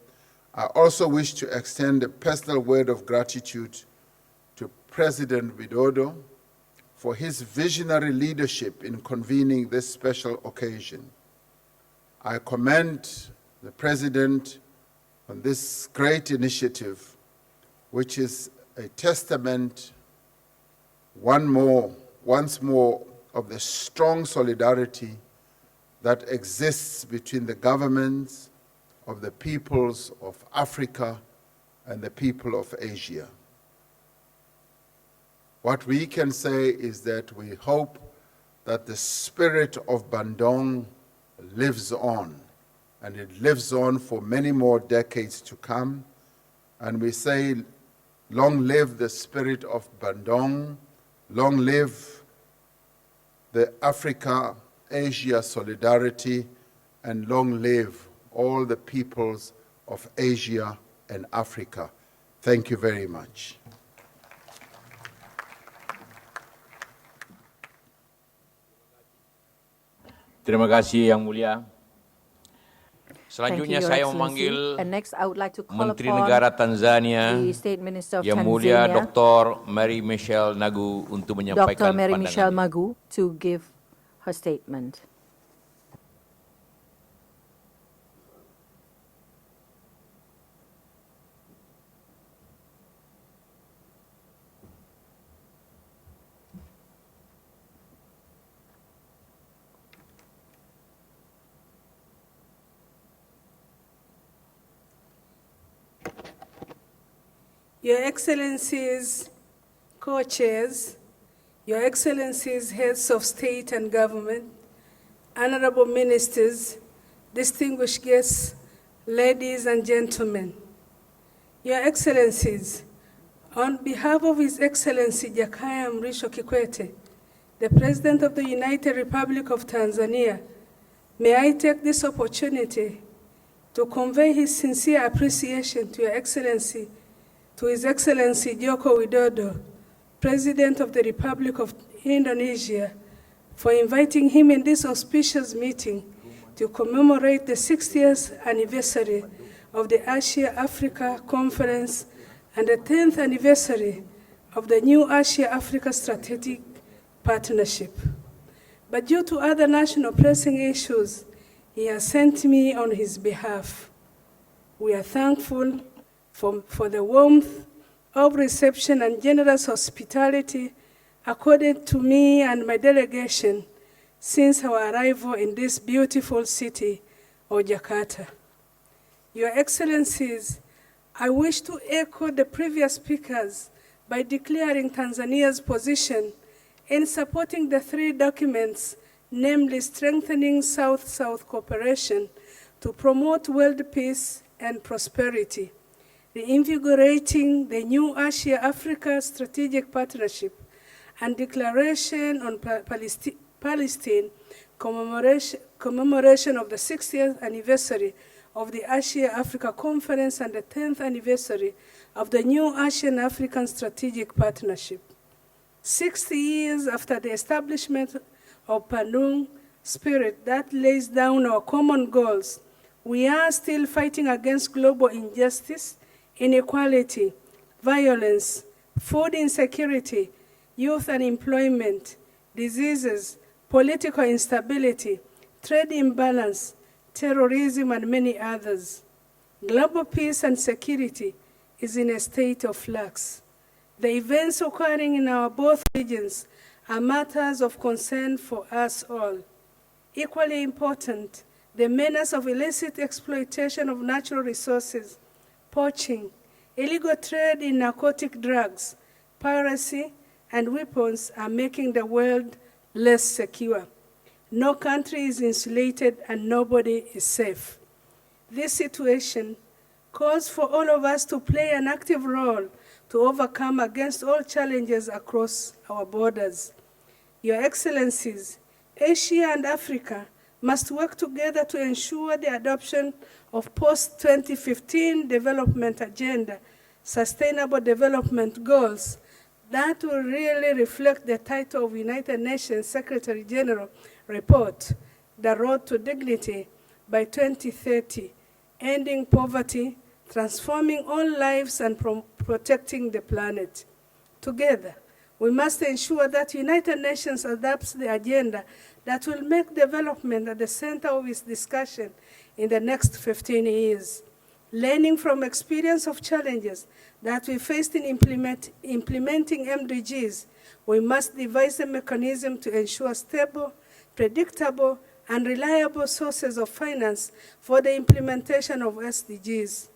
S20: I also wish to extend a personal word of gratitude to President Widodo for his visionary leadership in convening this special occasion. I commend the President on this great initiative, which is a testament once more of the strong solidarity that exists between the governments of the peoples of Africa and the people of Asia. What we can say is that we hope that the spirit of Bandung lives on, and it lives on for many more decades to come. And we say, long live the spirit of Bandung, long live the Africa-Asia solidarity, and long live all the peoples of Asia and Africa. Thank you very much.
S19: Terima kasih Yang Mulia.
S1: Thank you,
S19: Selanjutnya
S1: Your
S19: saya
S1: Excellency.
S19: memanggil
S1: And next, I would like to call
S19: Menteri
S1: upon
S19: Negara Tanzania
S1: the State Minister of
S19: Yang Mulia
S1: Tanzania,
S19: Dr. Mary Michelle Nagu untuk menyampaikan
S1: Dr. Mary Michelle
S19: pandangannya.
S1: Magu, to give her statement.
S6: Your Excellencies, co-chairs, Your Excellencies, heads of state and government, honorable ministers, distinguished guests, ladies and gentlemen. Your Excellencies, on behalf of His Excellency Jakaya Mrisho Kikwete, the President of the United Republic of Tanzania, May I take this opportunity to convey his sincere appreciation to Your Excellency, to His Excellency Joko Widodo, President of the Republic of Indonesia, for inviting him in this auspicious meeting to commemorate the 60th anniversary of the Asia-Africa Conference and the 10th anniversary of the new Asia-Africa Strategic Partnership. But due to other national pressing issues, he has sent me on his behalf. We are thankful for the warmth of reception and generous hospitality accorded to me and my delegation since our arrival in this beautiful city of Jakarta. Your Excellencies, I wish to echo the previous speakers by declaring Tanzania's position in supporting the three documents, namely strengthening South-South cooperation to promote world peace and prosperity, reinvigorating the new Asia-Africa Strategic Partnership, and Declaration on Palestine commemoration of the 60th anniversary of the Asia-Africa Conference and the 10th anniversary of the new Asian-African Strategic Partnership. 60 years after the establishment of Bandung spirit that lays down our common goals, we are still fighting against global injustice, inequality, violence, food insecurity, youth unemployment, diseases, political instability, trade imbalance, terrorism, and many others. Global peace and security is in a state of flux. The events occurring in our both regions are matters of concern for us all. Equally important, the menace of illicit exploitation of natural resources, poaching, illegal trade in narcotic drugs, piracy, and weapons are making the world less secure. No country is insulated and nobody is safe. This situation calls for all of us to play an active role to overcome against all challenges across our borders. Your Excellencies, Asia and Africa must work together to ensure the adoption of post-2015 development agenda, sustainable development goals that will really reflect the title of United Nations Secretary General report, The Road to Dignity by 2030, ending poverty, transforming all lives, and protecting the planet. Together, we must ensure that United Nations adopts the agenda that will make development at the center of its discussion in the next 15 years. Learning from experience of challenges that we faced in implementing MDGs, we must devise a mechanism to ensure stable, predictable, and reliable sources of finance for the implementation of SDGs.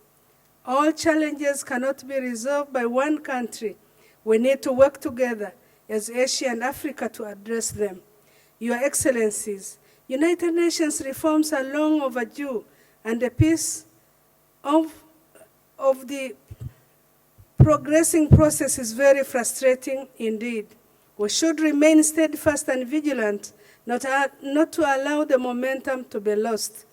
S6: All challenges cannot be resolved by one country. We need to work together as Asia and Africa to address them. Your Excellencies, United Nations reforms are long overdue, and the pace of the progressing process is very frustrating indeed. We should remain steadfast and vigilant, not to allow the momentum to be lost.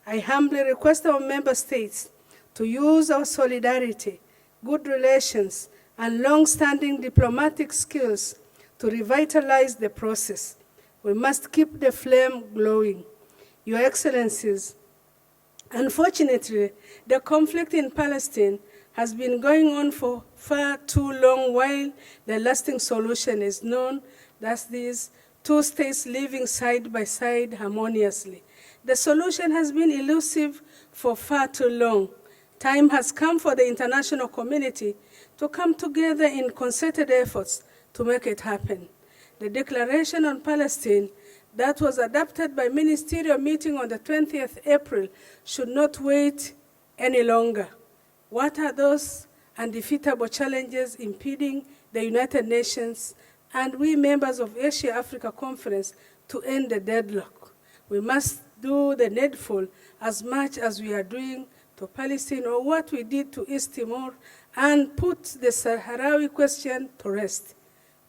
S6: I humbly request our member states to use our solidarity, good relations, and long-standing diplomatic skills to revitalize the process. We must keep the flame glowing. Your Excellencies, unfortunately, the conflict in Palestine has been going on for far too long while the lasting solution is known, that's these two states living side by side harmoniously. The solution has been elusive for far too long. Time has come for the international community to come together in concerted efforts to make it happen. The Declaration on Palestine that was adopted by ministerial meeting on the 20th April should not wait any longer. What are those undefeatable challenges impeding the United Nations and we members of Asia-Africa Conference to end the deadlock? We must do the needful as much as we are doing to Palestine or what we did to East Timor and put the Sahrawi question to rest.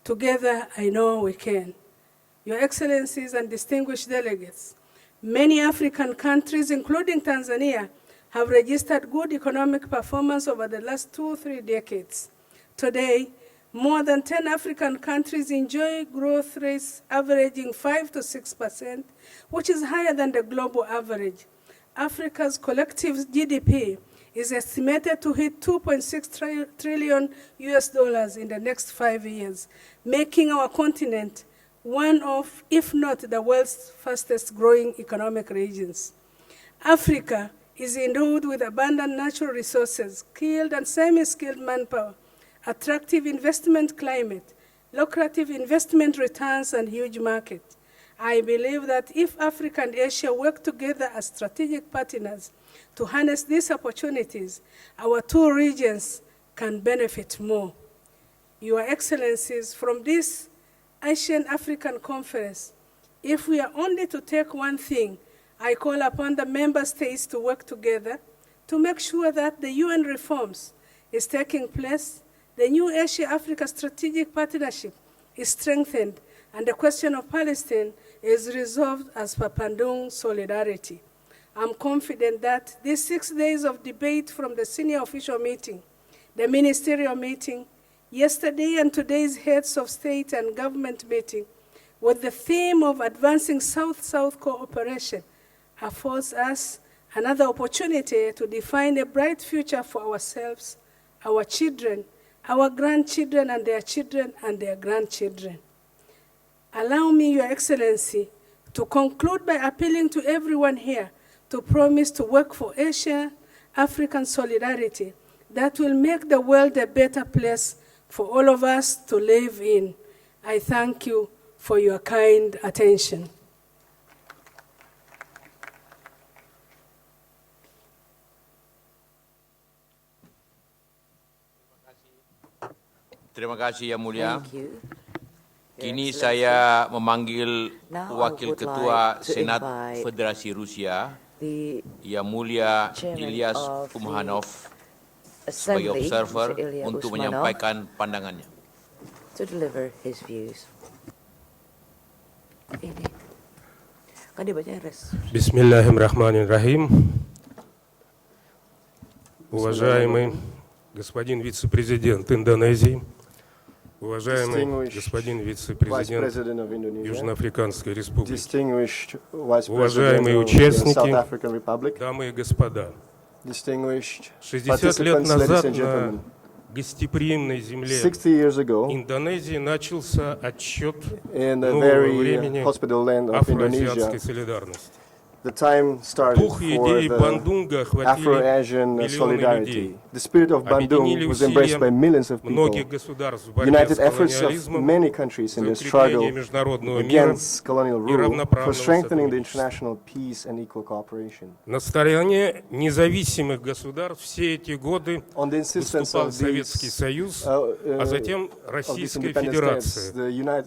S6: Together, I know we can. Your Excellencies and distinguished delegates, Many African countries, including Tanzania, have registered good economic performance over the last 2-3 decades. Today, more than 10 African countries enjoy growth rates averaging 5 to 6%, which is higher than the global average. Africa's collective GDP is estimated to hit $2.6 trillion in the next 5 years, making our continent one of, if not the world's fastest growing economic regions. Africa is endowed with abundant natural resources, skilled and semi-skilled manpower, attractive investment climate, lucrative investment returns, and huge market. I believe that if Africa and Asia work together as strategic partners to harness these opportunities, our two regions can benefit more. Your Excellencies, from this Asian-African Conference, if we are only to take one thing, I call upon the member states to work together to make sure that the UN reforms is taking place, the new Asia-Africa Strategic Partnership is strengthened, and the question of Palestine is resolved as per Bandung solidarity. I'm confident that these 6 days of debate from the senior official meeting, the ministerial meeting, yesterday and today's heads of state and government meeting, with the theme of advancing South-South cooperation, affords us another opportunity to define a bright future for ourselves, our children, our grandchildren, and their grandchildren. Allow me, Your Excellency, to conclude by appealing to everyone here to promise to work for Asia-African solidarity that will make the world a better place for all of us to live in. I thank you for your kind attention.
S19: Terima kasih Yang Mulia. Kini saya memanggil Wakil Ketua Senat Federasi Rusia, Yang Mulia Ilyas Umhanov, sebagai observer untuk menyampaikan pandangannya.
S4: To deliver his views.
S7: Бисмиллахиррахманиррахим. Уважаемый господин вице-президент Индонезии, уважаемый господин вице-президент Южноафриканской Республики, уважаемые участники, дамы и господа, 60 лет назад на гостеприимной земле Индонезии начался отсчет нового времени афроазиатской солидарности.
S11: The time started for the Afro-Asian solidarity. The spirit of Bandung was embraced by millions of people. United efforts of many countries in the struggle against colonial rule for strengthening the international peace and equal cooperation.
S7: На стороне независимых государств все эти годы выступал Советский Союз, а затем Российская Федерация,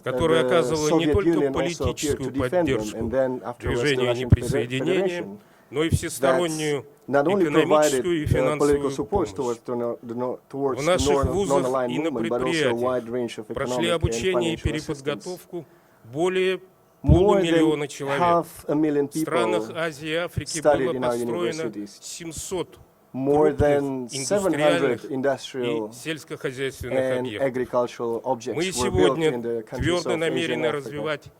S7: которая оказывала не только политическую поддержку движению неприсоединения, но и всестороннюю экономическую и финансовую помощь. В наших вузах и на предприятиях прошли обучение и переподготовку более полумиллиона человек. В странах Азии и Африки было построено 700 крупных индустриальных и сельскохозяйственных объектов. Мы сегодня твердо намерены развивать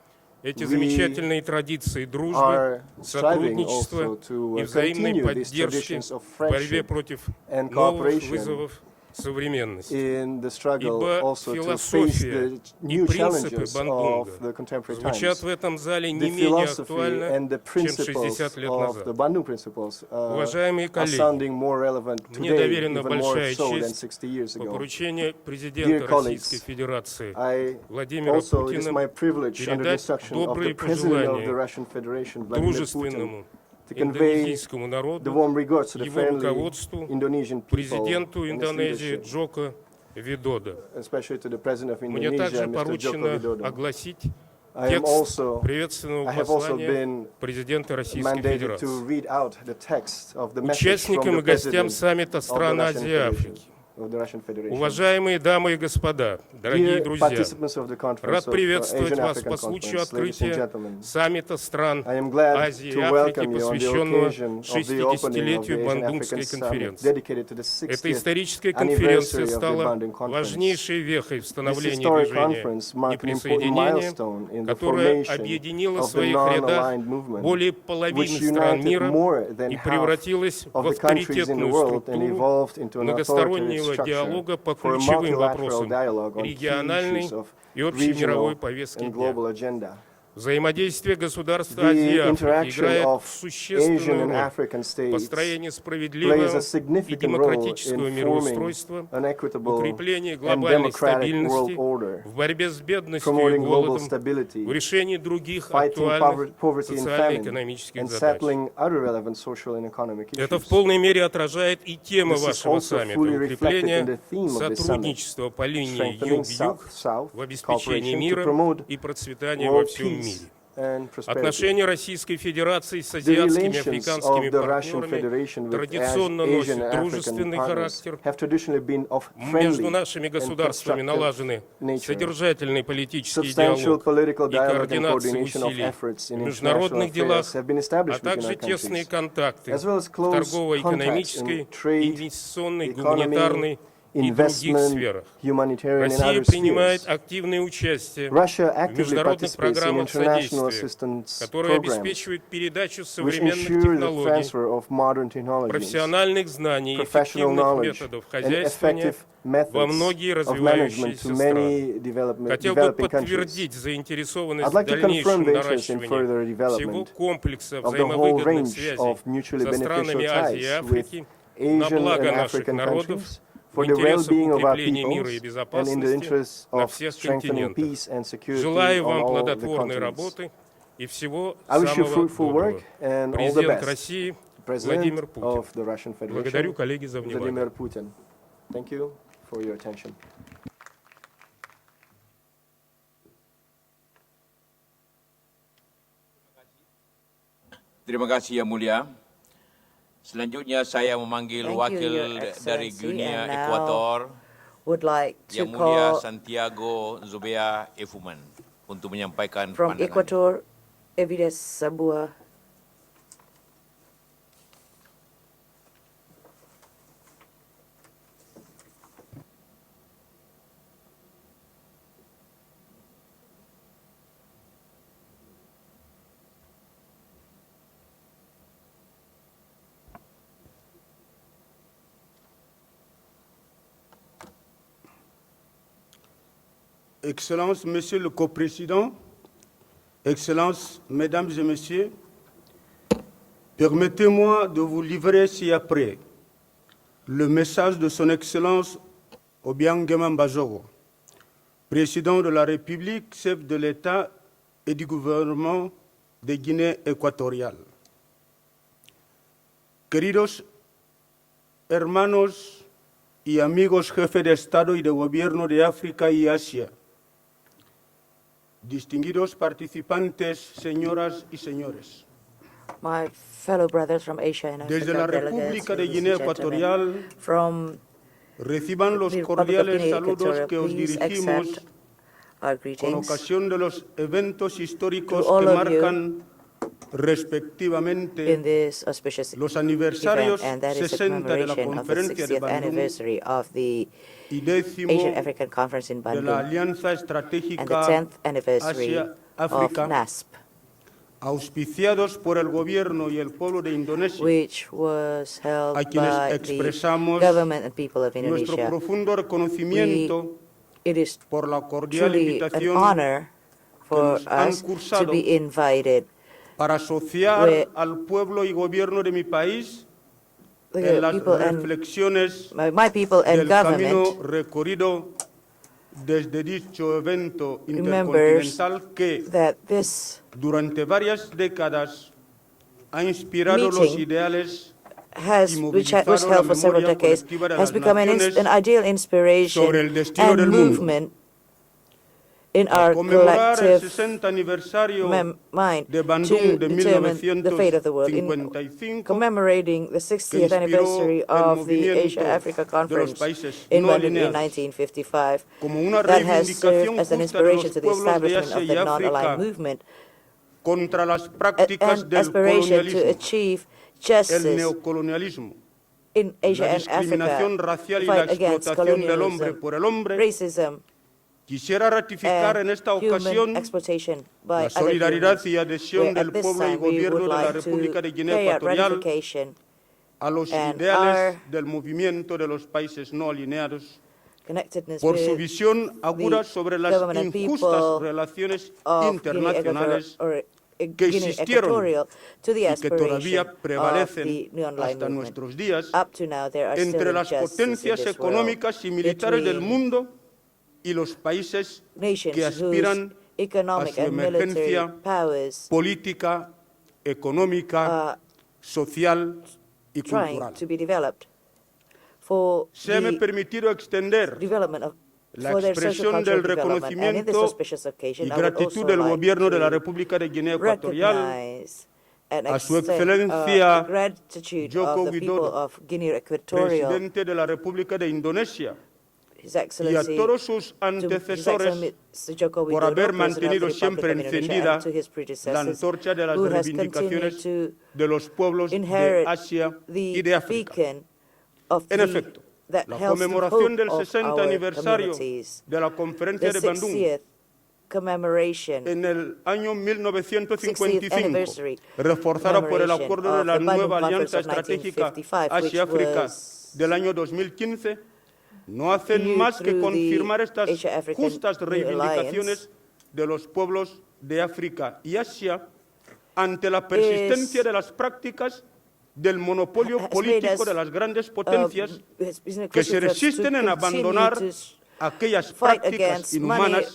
S7: эти замечательные традиции дружбы, сотрудничества и взаимной поддержки в борьбе против новых вызовов современности. Ибо философия и принципы Бандунга звучат в этом зале не менее актуально, чем 60 лет назад. Уважаемые коллеги, мне доверена большая честь по поручению президента Российской Федерации Владимира Путина передать добрые пожелания дружественному индонезийскому народу, его руководству, президенту Индонезии Джоко Видодо. Мне также поручено огласить текст приветственного послания президента Российской Федерации. Участникам и гостям саммита стран Азии и Африки,
S11: of the Russian Federation.
S7: Уважаемые дамы и господа, дорогие
S11: Dear
S7: друзья,
S11: participants of the conference
S7: рад
S11: of
S7: приветствовать вас
S11: Asian-African
S7: по случаю
S11: Conference, ladies and
S7: открытия
S11: gentlemen.
S7: саммита стран
S11: I am glad
S7: Азии и
S11: to
S7: Африки,
S11: welcome you on the
S7: посвященного
S11: occasion of the opening of the
S7: 60-летию
S11: Asian-African
S7: Бандунгской
S11: Summit,
S7: конференции.
S11: dedicated to the
S7: Эта
S11: 60th
S7: историческая конференция
S11: anniversary of the
S7: стала
S11: Bandung Conference.
S7: важнейшей вехой в
S11: This
S7: становлении
S11: historic
S7: движения
S11: conference marked an important
S7: неприсоединения,
S11: milestone in the
S7: которое
S11: formation
S7: объединило в
S11: of the
S7: своих рядах
S11: non-aligned movement,
S7: более
S11: which
S7: половины стран
S11: united
S7: мира
S11: more than
S7: и
S11: half
S7: превратилась в
S11: of the countries in the
S7: авторитетную
S11: world and
S7: структуру
S11: evolved into an authoritative
S7: многостороннего
S11: structure
S7: диалога по
S11: for a
S7: ключевым
S11: multilateral
S7: вопросам
S11: dialogue on key
S7: региональной
S11: issues of
S7: и общей мировой
S11: regional
S7: повестки
S11: and
S7: дня.
S11: global agenda.
S7: Взаимодействие государств Азии и
S11: The
S7: Африки
S11: interaction
S7: играет
S11: of
S7: существенную
S11: Asian and
S7: роль
S11: African
S7: в
S11: states
S7: построении
S11: plays
S7: справедливого
S11: a
S7: и
S11: significant role
S7: демократического
S11: in forming
S7: мироустройства,
S11: an equitable
S7: укреплении
S11: and
S7: глобальной
S11: democratic world
S7: стабильности,
S11: order,
S7: в борьбе с бедностью и
S11: promoting global
S7: голодом,
S11: stability,
S7: в решении других
S11: fighting
S7: актуальных
S11: poverty and famine,
S7: социально-экономических
S11: and
S7: задач.
S11: settling other relevant social and economic
S7: Это в
S11: issues.
S7: полной мере отражает и тему
S11: This is
S7: вашего
S11: also
S7: саммита —
S11: fully reflected in
S7: укрепление
S11: the theme of the summit,
S7: сотрудничества по линии
S11: strengthening
S7: Юг-Юг
S11: South-South
S7: в обеспечении
S11: cooperation to
S7: мира
S11: promote
S7: и процветания во
S11: world
S7: всем
S11: peace
S7: мире.
S11: and prosperity.
S7: Отношения Российской Федерации с
S11: The
S7: азиатскими и
S11: relations
S7: африканскими
S11: of the Russian
S7: партнерами
S11: Federation with
S7: традиционно
S11: Asian
S7: носят
S11: and
S7: дружественный
S11: African partners
S7: характер.
S11: have traditionally been of
S7: Между
S11: friendly
S7: нашими
S11: and
S7: государствами
S11: constructive
S7: налажены
S11: nature.
S7: содержательный политический
S11: Substantial
S7: диалог
S11: political
S7: и
S11: dialogue and
S7: координация
S11: coordination of
S7: усилий
S11: efforts in
S7: в
S11: international
S7: международных делах,
S11: affairs have been
S7: а
S11: established between
S7: также
S11: our
S7: тесные
S11: countries,
S7: контакты
S11: as well as
S7: в
S11: close
S7: торгово-экономической,
S11: contacts in trade,
S7: инвестиционной,
S11: economy,
S7: гуманитарной и других
S11: investment,
S7: сферах.
S11: humanitarian and
S7: Россия
S11: other
S7: принимает
S11: spheres.
S7: активное участие
S11: Russia
S7: в
S11: actively
S7: международных
S11: participates in
S7: программах
S11: international
S7: содействия,
S11: assistance
S7: которые
S11: programs,
S7: обеспечивают передачу
S11: which
S7: современных
S11: ensure the
S7: технологий,
S11: transfer of modern technologies,
S7: профессиональных знаний и
S11: professional
S7: эффективных
S11: knowledge,
S7: методов
S11: and
S7: хозяйствования
S11: effective
S7: во
S11: methods
S7: многие
S11: of management
S7: развивающиеся
S11: to
S7: страны.
S11: many
S7: Хотел бы
S11: developing countries.
S7: подтвердить заинтересованность
S11: I'd
S7: в
S11: like to confirm
S7: дальнейшем
S11: the interest in
S7: наращивании
S11: further
S7: всего
S11: development
S7: комплекса
S11: of the whole
S7: взаимовыгодных
S11: range
S7: связей
S11: of mutually
S7: со странами
S11: beneficial
S7: Азии и
S11: ties with
S7: Африки на
S11: Asian
S7: благо
S11: and
S7: наших
S11: African
S7: народов
S11: countries
S7: в
S11: for the
S7: интересах
S11: well-being of our
S7: укрепления мира и
S11: peoples and in the
S7: безопасности
S11: interests
S7: на
S11: of
S7: всех
S11: strengthening
S7: континентах.
S11: peace and security
S7: Желаю
S11: on
S7: вам
S11: all the
S7: плодотворной
S11: continents.
S7: работы и всего
S11: I wish you
S7: самого
S11: fruitful
S7: доброго.
S11: work and all the
S7: Президент
S11: best.
S7: России
S11: President
S7: Владимир Путин.
S11: of the Russian Federation,
S7: Благодарю, коллеги, за внимание.
S11: Vladimir Putin. Thank you for your attention.
S19: Terima kasih Yang Mulia. Selanjutnya saya memanggil
S4: Thank you,
S19: wakil
S4: Your
S19: dari
S4: Excellency,
S19: Guinea
S4: and now
S19: Ekuator,
S4: would like to
S19: Yang Mulia
S4: call
S19: Santiago Zubea Efuman untuk menyampaikan
S4: from
S19: pandangan.
S4: Ecuador, Evides Sabua.
S9: Excellences, Monsieur le Co-président, Excellences, Mesdames et Messieurs, permettez-moi de vous livrer ci-après le message de Son Excellence Obiang Bajoro, Président de la République, chef de l'État et du gouvernement de Guinée équatoriale. Queridos hermanos y amigos jefes de Estado y de Gobierno de África y Asia, distinguidos participantes, señoras y señores.
S4: My fellow brothers from Asia and
S9: Desde
S4: Africa,
S9: la
S4: delegates,
S9: República de
S4: ladies
S9: Guinea
S4: and gentlemen,
S9: Ecuatorial,
S4: from
S9: reciban los
S4: the Republic of
S9: cordiales
S4: Guinea
S9: saludos
S4: Equatorial,
S9: que os
S4: please
S9: dirigimos
S4: accept our
S9: con
S4: greetings
S9: ocasión de los eventos históricos
S4: to all
S9: que
S4: of
S9: marcan respectivamente
S4: in this auspicious
S9: los
S4: event,
S9: aniversarios
S4: and that is the
S9: 60 de la
S4: commemoration of the
S9: Conferencia de
S4: 60th
S9: Bandung
S4: anniversary of the
S9: y 10º
S4: Asian African Conference in
S9: de la
S4: Bandung
S9: Alianza
S4: and the
S9: Estratégica
S4: 10th anniversary of
S9: Asia-África,
S4: NASP,
S9: auspiciados por el gobierno y el pueblo de Indonesia,
S4: which was held
S9: a quienes
S4: by the
S9: expresamos
S4: government and people of
S9: nuestro
S4: Indonesia.
S9: profundo reconocimiento
S4: It is
S9: por la cordial
S4: truly an
S9: invitación
S4: honor for
S9: nos han
S4: us to
S9: cursado
S4: be invited
S9: para asociar
S4: with
S9: al pueblo y gobierno de mi país
S4: the
S9: en las
S4: people and
S9: reflexiones
S4: my people and
S9: del camino
S4: government
S9: recorrido desde dicho evento
S4: remembers
S9: intercontinental que
S4: that this
S9: durante varias décadas ha inspirado los
S4: meeting
S9: ideales
S4: which was held for several decades, has become an ideal inspiration
S9: sobre el destino del
S4: and
S9: mundo.
S4: movement in our collective mind
S9: de
S4: to
S9: Bandung de
S4: determine the fate of the world. In
S9: 1955,
S4: commemorating the 60th anniversary of the Asia-Africa Conference in Bandung in 1955, that has served as an inspiration to the establishment of the non-aligned movement,
S9: contra las prácticas
S4: an
S9: del
S4: aspiration to
S9: colonialismo,
S4: achieve
S9: el
S4: justice
S9: neocolonialismo,
S4: in Asia
S9: la
S4: and
S9: discriminación
S4: Africa,
S9: racial
S4: the
S9: y la
S4: fight against
S9: explotación del hombre
S4: colonialism,
S9: por el hombre.
S4: racism,
S9: Quisiera ratificar en
S4: and
S9: esta
S4: human
S9: ocasión
S4: exploitation by
S9: la
S4: other
S9: solidaridad
S4: humans,
S9: y adhesión
S4: where
S9: del
S4: at this
S9: pueblo y
S4: time we
S9: gobierno
S4: would
S9: de la
S4: like
S9: República
S4: to
S9: de Guinea
S4: carry out
S9: Ecuatorial
S4: ratification
S9: a los
S4: and
S9: ideales
S4: our
S9: del movimiento de los países no alineados
S4: connectedness
S9: por su
S4: with
S9: visión aguda sobre las
S4: government and
S9: injustas
S4: people
S9: relaciones
S4: of Guinea
S9: internacionales
S4: que
S9: existieron
S4: existieron to the
S9: y que todavía
S4: aspiration of
S9: prevalecen
S4: the non-aligned
S9: hasta
S4: movement.
S9: nuestros días
S4: Up to now, there are
S9: entre
S4: still
S9: las
S4: injustices in
S9: potencias
S4: this world
S9: económicas y militares del
S4: between
S9: mundo y los países
S4: nations
S9: que aspiran
S4: whose
S9: a
S4: economic
S9: su
S4: and military
S9: emergencia
S4: powers
S9: política, económica, social y
S4: trying
S9: cultural.
S4: to be developed for
S9: Se me
S4: the
S9: permitido extender
S4: development of
S9: la
S4: for their social
S9: expresión
S4: cultural
S9: del
S4: development. And in this
S9: reconocimiento
S4: auspicious occasion,
S9: y
S4: I would
S9: gratitud
S4: also
S9: del
S4: like
S9: gobierno de la
S4: to
S9: República de Guinea Ecuatorial
S4: recognize and
S9: a su
S4: extend
S9: excelencia
S4: gratitude
S9: Joko
S4: of the people
S9: Widodo,
S4: of Guinea Equatorial,
S9: presidente de la República de Indonesia,
S4: His
S9: y a
S4: Excellency,
S9: todos sus
S4: to His
S9: antecesores
S4: Excellency Joko
S9: por
S4: Widodo,
S9: haber
S4: President of the
S9: mantenido
S4: Republic
S9: siempre
S4: of Indonesia,
S9: encendida
S4: and to his
S9: la
S4: predecessors,
S9: antorcha de las
S4: who has
S9: reivindicaciones
S4: continued to
S9: de los pueblos de
S4: inherit
S9: Asia y
S4: the
S9: de África.
S4: beacon of
S9: En
S4: the
S9: efecto,
S4: that
S9: la
S4: helps the
S9: conmemoración
S4: hope
S9: del
S4: of
S9: 60
S4: our
S9: aniversario
S4: communities.
S9: de la conferencia
S4: The
S9: de Bandung
S4: 60th commemoration,
S9: en el año
S4: 60th
S9: 1955,
S4: anniversary
S9: reforzada por el
S4: commemoration
S9: acuerdo de
S4: of
S9: la
S4: the Bandung
S9: nueva
S4: Conference
S9: alianza
S4: of
S9: estratégica
S4: 1955, which
S9: Asia-África
S4: was
S9: del año 2015, no hacen
S4: renewed
S9: más que
S4: through the
S9: confirmar estas
S4: Asia-African
S9: justas
S4: New
S9: reivindicaciones de los pueblos de África y Asia ante la persistencia de las prácticas del monopolio político de las grandes potencias que se resisten en abandonar aquellas prácticas inhumanas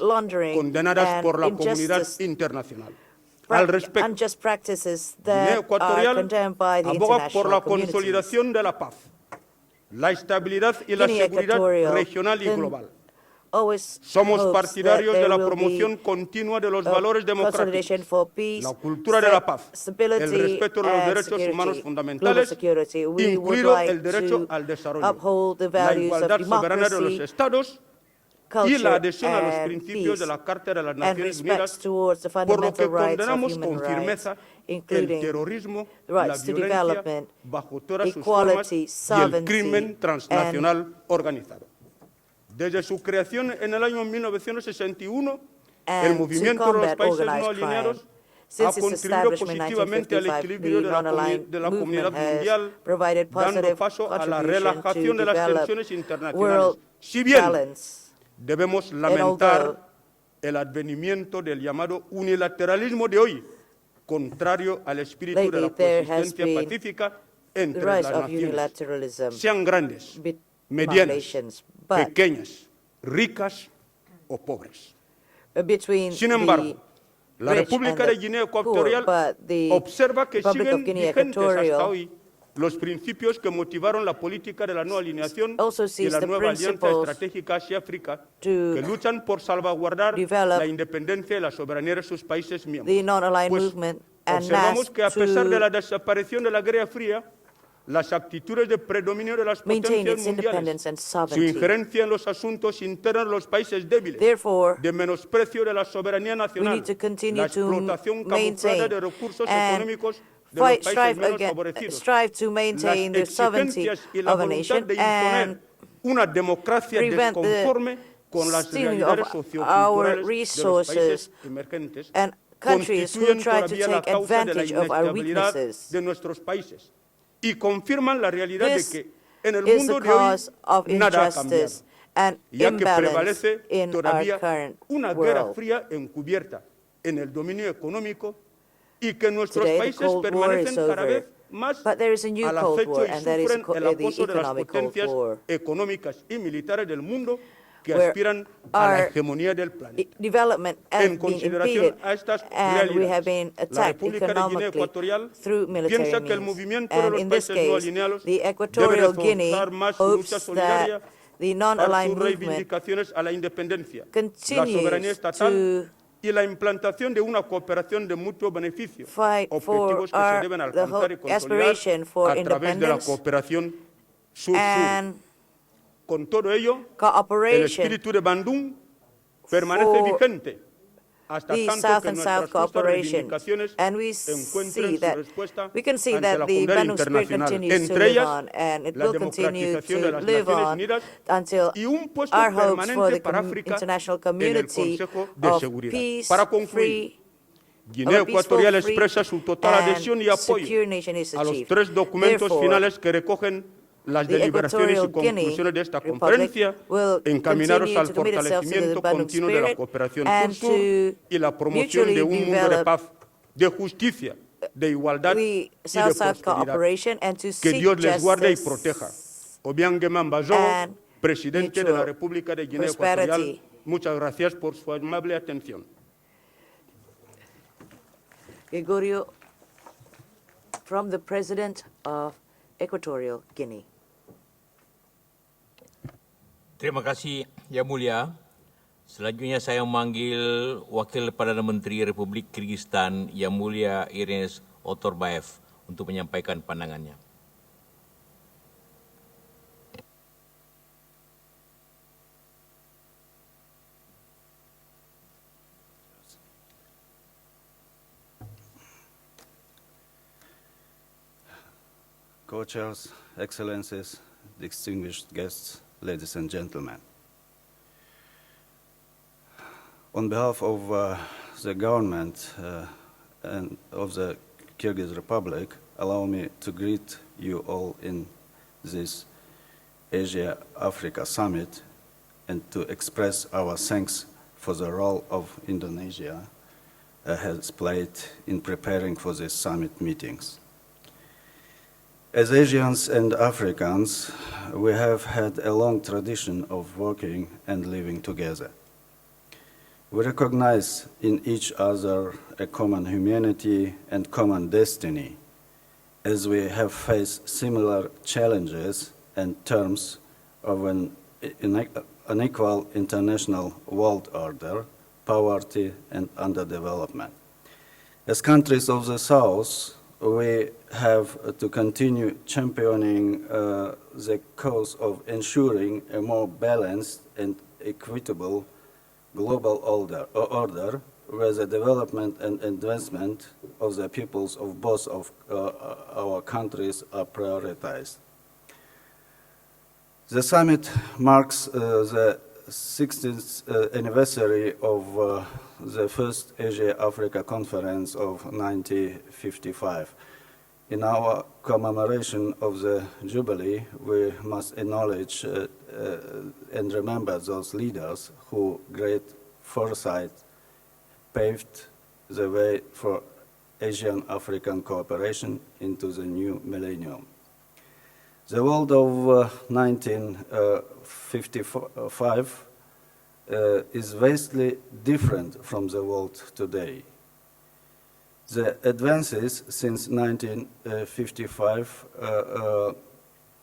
S9: condenadas por la comunidad internacional. Al respecto,
S4: unjust practices
S9: Guinea
S4: that are
S9: Ecuatorial
S4: condemned by the
S9: aboga por
S4: international
S9: la
S4: communities.
S9: consolidación de la paz, la estabilidad y la
S4: Guinea
S9: seguridad
S4: Equatorial
S9: regional y
S4: then
S9: global.
S4: always
S9: Somos
S4: hopes
S9: partidarios
S4: that
S9: de la
S4: there will
S9: promoción
S4: be
S9: continua de los valores
S4: consolidation
S9: democráticos,
S4: for peace,
S9: la cultura de la paz, el
S4: stability,
S9: respeto de los
S4: and
S9: derechos humanos
S4: global
S9: fundamentales,
S4: security. We would
S9: incluido
S4: like
S9: el derecho
S4: to
S9: al desarrollo,
S4: uphold the
S9: la
S4: values of
S9: igualdad soberana de los
S4: democracy,
S9: estados y
S4: culture,
S9: la adhesión a los
S4: and
S9: principios de
S4: peace,
S9: la Carta de las
S4: and
S9: Naciones
S4: respect
S9: Unidas,
S4: towards the
S9: por lo
S4: fundamental
S9: que
S4: rights of
S9: condenamos
S4: human
S9: con
S4: rights,
S9: firmeza el
S4: including
S9: terrorismo,
S4: the
S9: la
S4: rights to
S9: violencia
S4: development,
S9: bajo todas sus formas
S4: equality,
S9: y el
S4: sovereignty,
S9: crimen transnacional organizado. Desde su creación en el año 1961, el
S4: and to
S9: movimiento de los
S4: combat
S9: países no
S4: organized crime.
S9: alineados ha
S4: Since its
S9: contribuido
S4: establishment in
S9: positivamente al
S4: 1955,
S9: equilibrio
S4: the non-aligned
S9: de la comunidad
S4: movement has
S9: mundial,
S4: provided
S9: dando
S4: positive
S9: paso a la
S4: contribution
S9: relajación
S4: to
S9: de las
S4: develop
S9: tensiones internacionales.
S4: world
S9: Si bien
S4: balance.
S9: debemos
S4: although
S9: lamentar el advenimiento del llamado unilateralismo de hoy, contrario al espíritu de la
S4: Lately, there has
S9: coexistencia
S4: been
S9: pacífica
S4: the
S9: entre
S4: rise
S9: las
S4: of
S9: naciones,
S4: unilateralism
S9: sean grandes,
S4: among
S9: medianas,
S4: nations, but
S9: pequeñas, ricas o pobres.
S4: between
S9: Sin embargo,
S4: the
S9: la
S4: rich
S9: República
S4: and
S9: de
S4: the
S9: Guinea
S4: poor,
S9: Ecuatorial
S4: but the
S9: observa que
S4: Republic of
S9: siguen
S4: Guinea
S9: vigentes hasta
S4: Equatorial
S9: hoy los principios que motivaron la política de la no alineación
S4: also
S9: y
S4: sees
S9: la
S4: the
S9: nueva alianza
S4: principles
S9: estratégica Asia-África
S4: to
S9: que luchan por salvaguardar
S4: develop
S9: la independencia y la soberanía de sus países miembros.
S4: the non-aligned
S9: Pues
S4: movement and
S9: observamos que a pesar de
S4: to
S9: la desaparición de la Guerra Fría, las actitudes de predominio de las
S4: maintain
S9: potencias
S4: its
S9: mundiales,
S4: independence and
S9: su
S4: sovereignty.
S9: injerencia en los asuntos internos de los países débiles,
S4: Therefore,
S9: de menosprecio de la soberanía
S4: we
S9: nacional,
S4: need to continue
S9: la
S4: to
S9: explotación camuflada
S4: maintain
S9: de recursos
S4: and
S9: económicos de los países menos
S4: strive
S9: favorecidos,
S4: to maintain the
S9: las
S4: sovereignty
S9: exigencias y la
S4: of a
S9: voluntad
S4: nation
S9: de imponer
S4: and
S9: una democracia
S4: prevent the
S9: desconforme con las
S4: stealing
S9: realidades
S4: of our
S9: socioculturales de los
S4: resources
S9: países emergentes,
S4: and countries who
S9: constituyen
S4: try to
S9: todavía la
S4: take
S9: causa de la
S4: advantage of our
S9: inestabilidad
S4: weaknesses.
S9: de nuestros países y confirman la realidad
S4: This
S9: de que en el
S4: is
S9: mundo
S4: the
S9: de hoy
S4: cause of
S9: nada ha cambiado,
S4: injustice and
S9: ya que
S4: imbalance
S9: prevalece
S4: in our
S9: todavía
S4: current
S9: una guerra
S4: world.
S9: fría encubierta en el dominio económico y que nuestros
S4: Today, the
S9: países
S4: Cold War
S9: permanecen
S4: is
S9: cada
S4: over,
S9: vez más
S4: but there is a new
S9: al
S4: Cold
S9: acecho
S4: War,
S9: y
S4: and that is
S9: sufren el
S4: the
S9: acoso de las
S4: economic Cold
S9: potencias
S4: War,
S9: económicas y militares del mundo que
S4: where
S9: aspiran a la
S4: our
S9: hegemonía del planeta.
S4: development has
S9: En
S4: been
S9: consideración
S4: impeded,
S9: a estas
S4: and we have
S9: realidades,
S4: been
S9: la
S4: attacked
S9: República de Guinea
S4: economically
S9: Ecuatorial
S4: through military
S9: piensa que el
S4: means.
S9: movimiento de
S4: And
S9: los
S4: in this
S9: países no
S4: case,
S9: alineados
S4: the
S9: debe
S4: Equatorial Guinea
S9: reforzar más su lucha
S4: hopes
S9: solidaria
S4: the non-aligned movement continues to
S9: y la implantación de una cooperación de mutuo beneficio,
S4: fight for
S9: objetivos que se deben alcanzar y consolidar a través de la cooperación sur-sur. Con todo ello, el espíritu de Bandung permanece vigente hasta
S4: the
S9: tanto
S4: South
S9: que
S4: and
S9: nuestras
S4: South cooperation. And we see that the Bandung spirit continues to live on, and it will continue to live on until our hopes for the international community of peace, free,
S9: Guinea Ecuatorial expresa su total adhesión y apoyo a los tres documentos finales que recogen las deliberaciones y conclusiones de esta conferencia, encaminados al fortalecimiento continuo de la cooperación sur-sur y la promoción de un mundo de paz, de justicia, de igualdad y de prosperidad. Que Dios les guarde y proteja. Obiang Geman Bazogo, presidente de la República de Guinea Ecuatorial, muchas gracias por su amable atención.
S4: Gregorio, from the President of Equatorial Guinea.
S19: Terima kasih, Yang Mulia. Selanjutnya saya memanggil Wakil Perdana Menteri Republik Kyrgyzstan, Yang Mulia Ernest Otorbayev, untuk menyampaikan pandangannya.
S17: Co-chairs, excellencies, distinguished guests, ladies and gentlemen. On behalf of the government and of the Kyrgyz Republic, allow me to greet you all in this Asia-Africa Summit and to express our thanks for the role of Indonesia has played in preparing for these summit meetings. As Asians and Africans, we have had a long tradition of working and living together. We recognize in each other a common humanity and common destiny, as we have faced similar challenges in terms of an unequal international world order, poverty, and underdevelopment. As countries of the South, we have to continue championing the cause of ensuring a more balanced and equitable global order where the development and advancement of the peoples of both of our countries are prioritized. The summit marks the 60th anniversary of the first Asia-Africa Conference of 1955. In our commemoration of the Jubilee, we must acknowledge and remember those leaders who great foresight paved the way for Asian-African cooperation into the new millennium. The world of 1955 is vastly different from the world today. The advances since 1955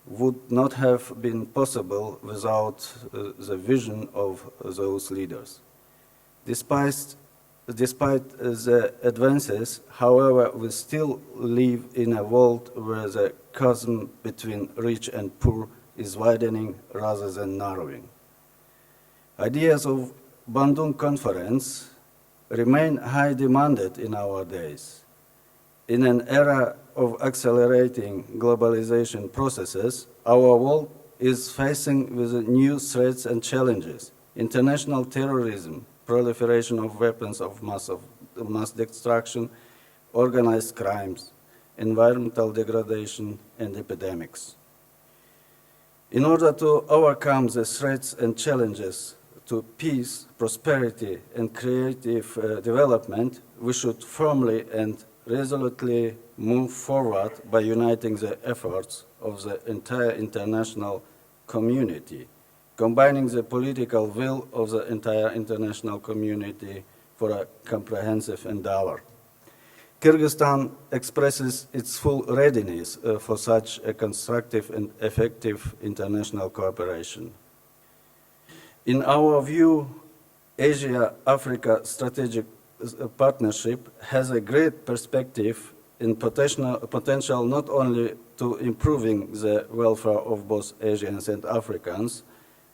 S17: would not have been possible without the vision of those leaders. Despite the advances, however, we still live in a world where the chasm between rich and poor is widening rather than narrowing. Ideas of Bandung Conference remain high demanded in our days. In an era of accelerating globalization processes, our world is facing with new threats and challenges: international terrorism, proliferation of weapons of mass destruction, organized crimes, environmental degradation, and epidemics. In order to overcome the threats and challenges to peace, prosperity, and creative development, we should firmly and resolutely move forward by uniting the efforts of the entire international community, combining the political will of the entire international community for a comprehensive endeavor. Kyrgyzstan expresses its full readiness for such a constructive and effective international cooperation.
S10: In our view, Asia-Africa strategic partnership has a great perspective in potential not only to improving the welfare of both Asians and Africans,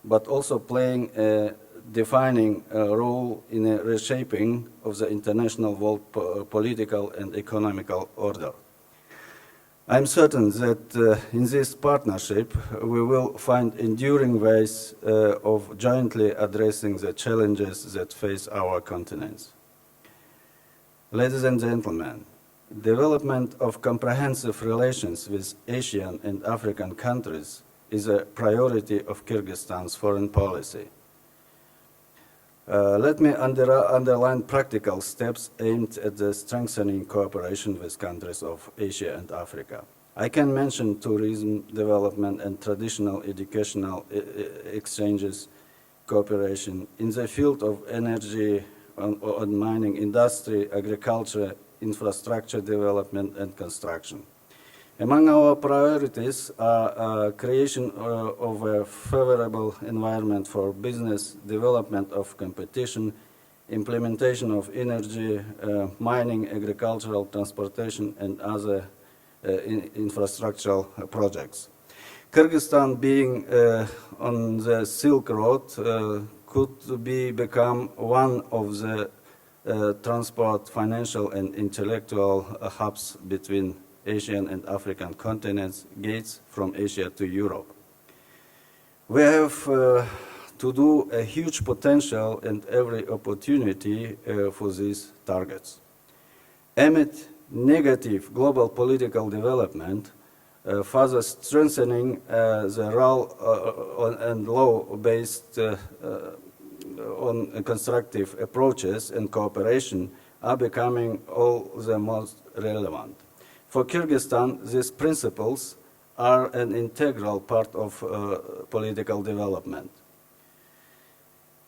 S10: but also playing a defining role in a reshaping of the international world political and economical order. I'm certain that in this partnership we will find enduring ways of jointly addressing the challenges that face our continents. Ladies and gentlemen, development of comprehensive relations with Asian and African countries is a priority of Kyrgyzstan's foreign policy. Let me underline practical steps aimed at the strengthening cooperation with countries of Asia and Africa. I can mention tourism development and traditional educational exchanges cooperation in the field of energy, on mining industry, agriculture, infrastructure development and construction. Among our priorities are creation of a favorable environment for business, development of competition, implementation of energy, mining, agricultural, transportation, and other infrastructural projects. Kyrgyzstan, being on the Silk Road, could become one of the transport, financial, and intellectual hubs between Asian and African continents, gates from Asia to Europe. We have to do a huge potential and every opportunity for these targets. Amid negative global political development, further strengthening the role and law-based on constructive approaches and cooperation are becoming all the most relevant. For Kyrgyzstan, these principles are an integral part of political development.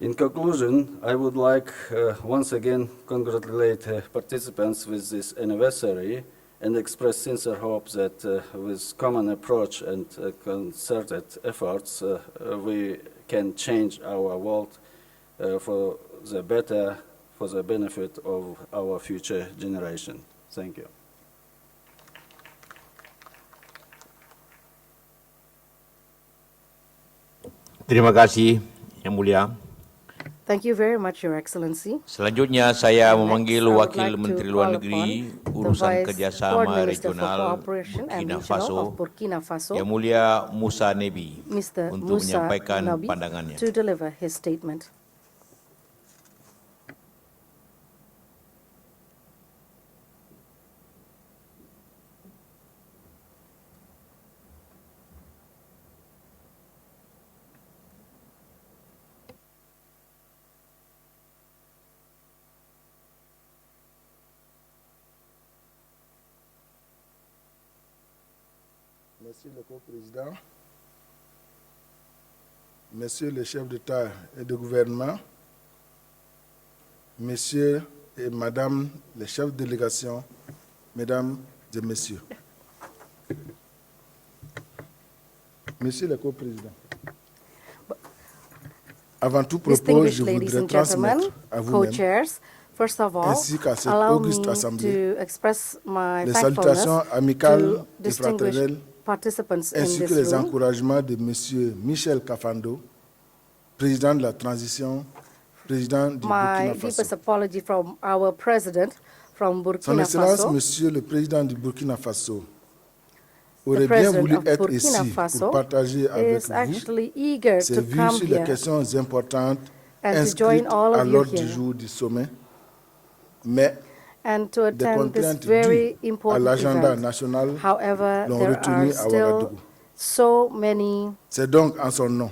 S10: In conclusion, I would like once again congratulate participants with this anniversary and express sincere hope that with common approach and concerted efforts, we can change our world for the better, for the benefit of our future generation. Thank you.
S19: Terima kasih, Yang Mulia.
S12: Thank you very much, Your Excellency.
S19: Selanjutnya saya memanggil Wakil Menteri Luar Negeri Urusan Kerjasama Regional Burkina Faso, Yang Mulia Musa Nebi, untuk menyampaikan pandangannya.
S12: To deliver his statement.
S23: Monsieur le Co-président, Messieurs les chefs d'État et de gouvernement, Messieurs et Madame les chefs de délégation, Mesdames et Messieurs. Monsieur le Co-président, avant tout propos, je voudrais transmettre à vous-même,
S12: first of all,
S23: ainsi qu'à cette
S12: allow
S23: auguste
S12: me
S23: assemblée,
S12: to express my
S23: les salutations amicales
S12: to
S23: et fraternelles,
S12: participants in
S23: ainsi que
S12: this
S23: les
S12: room,
S23: encouragements de M. Michel Kafando, président de la transition, président du
S12: my
S23: Burkina
S12: deepest
S23: Faso.
S12: apology from our president from
S23: Son
S12: Burkina
S23: Excellence,
S12: Faso.
S23: Monsieur le Président du Burkina Faso,
S12: The
S23: aurait bien
S12: president
S23: voulu
S12: of
S23: être
S12: Burkina
S23: ici
S12: Faso
S23: pour partager avec
S12: is
S23: vous
S12: actually eager
S23: ses
S12: to
S23: vues
S12: come
S23: sur les
S12: here
S23: questions importantes
S12: and to
S23: inscrites
S12: join all
S23: à
S12: of you
S23: l'ordre du
S12: here
S23: jour du sommet, mais
S12: and to
S23: des
S12: attend this
S23: contraintes
S12: very
S23: dues à
S12: important
S23: l'agenda
S12: event.
S23: national
S12: However,
S23: l'ont
S12: there
S23: retenu
S12: are
S23: à
S12: still
S23: Ouagadougou.
S12: so many
S23: C'est donc en son nom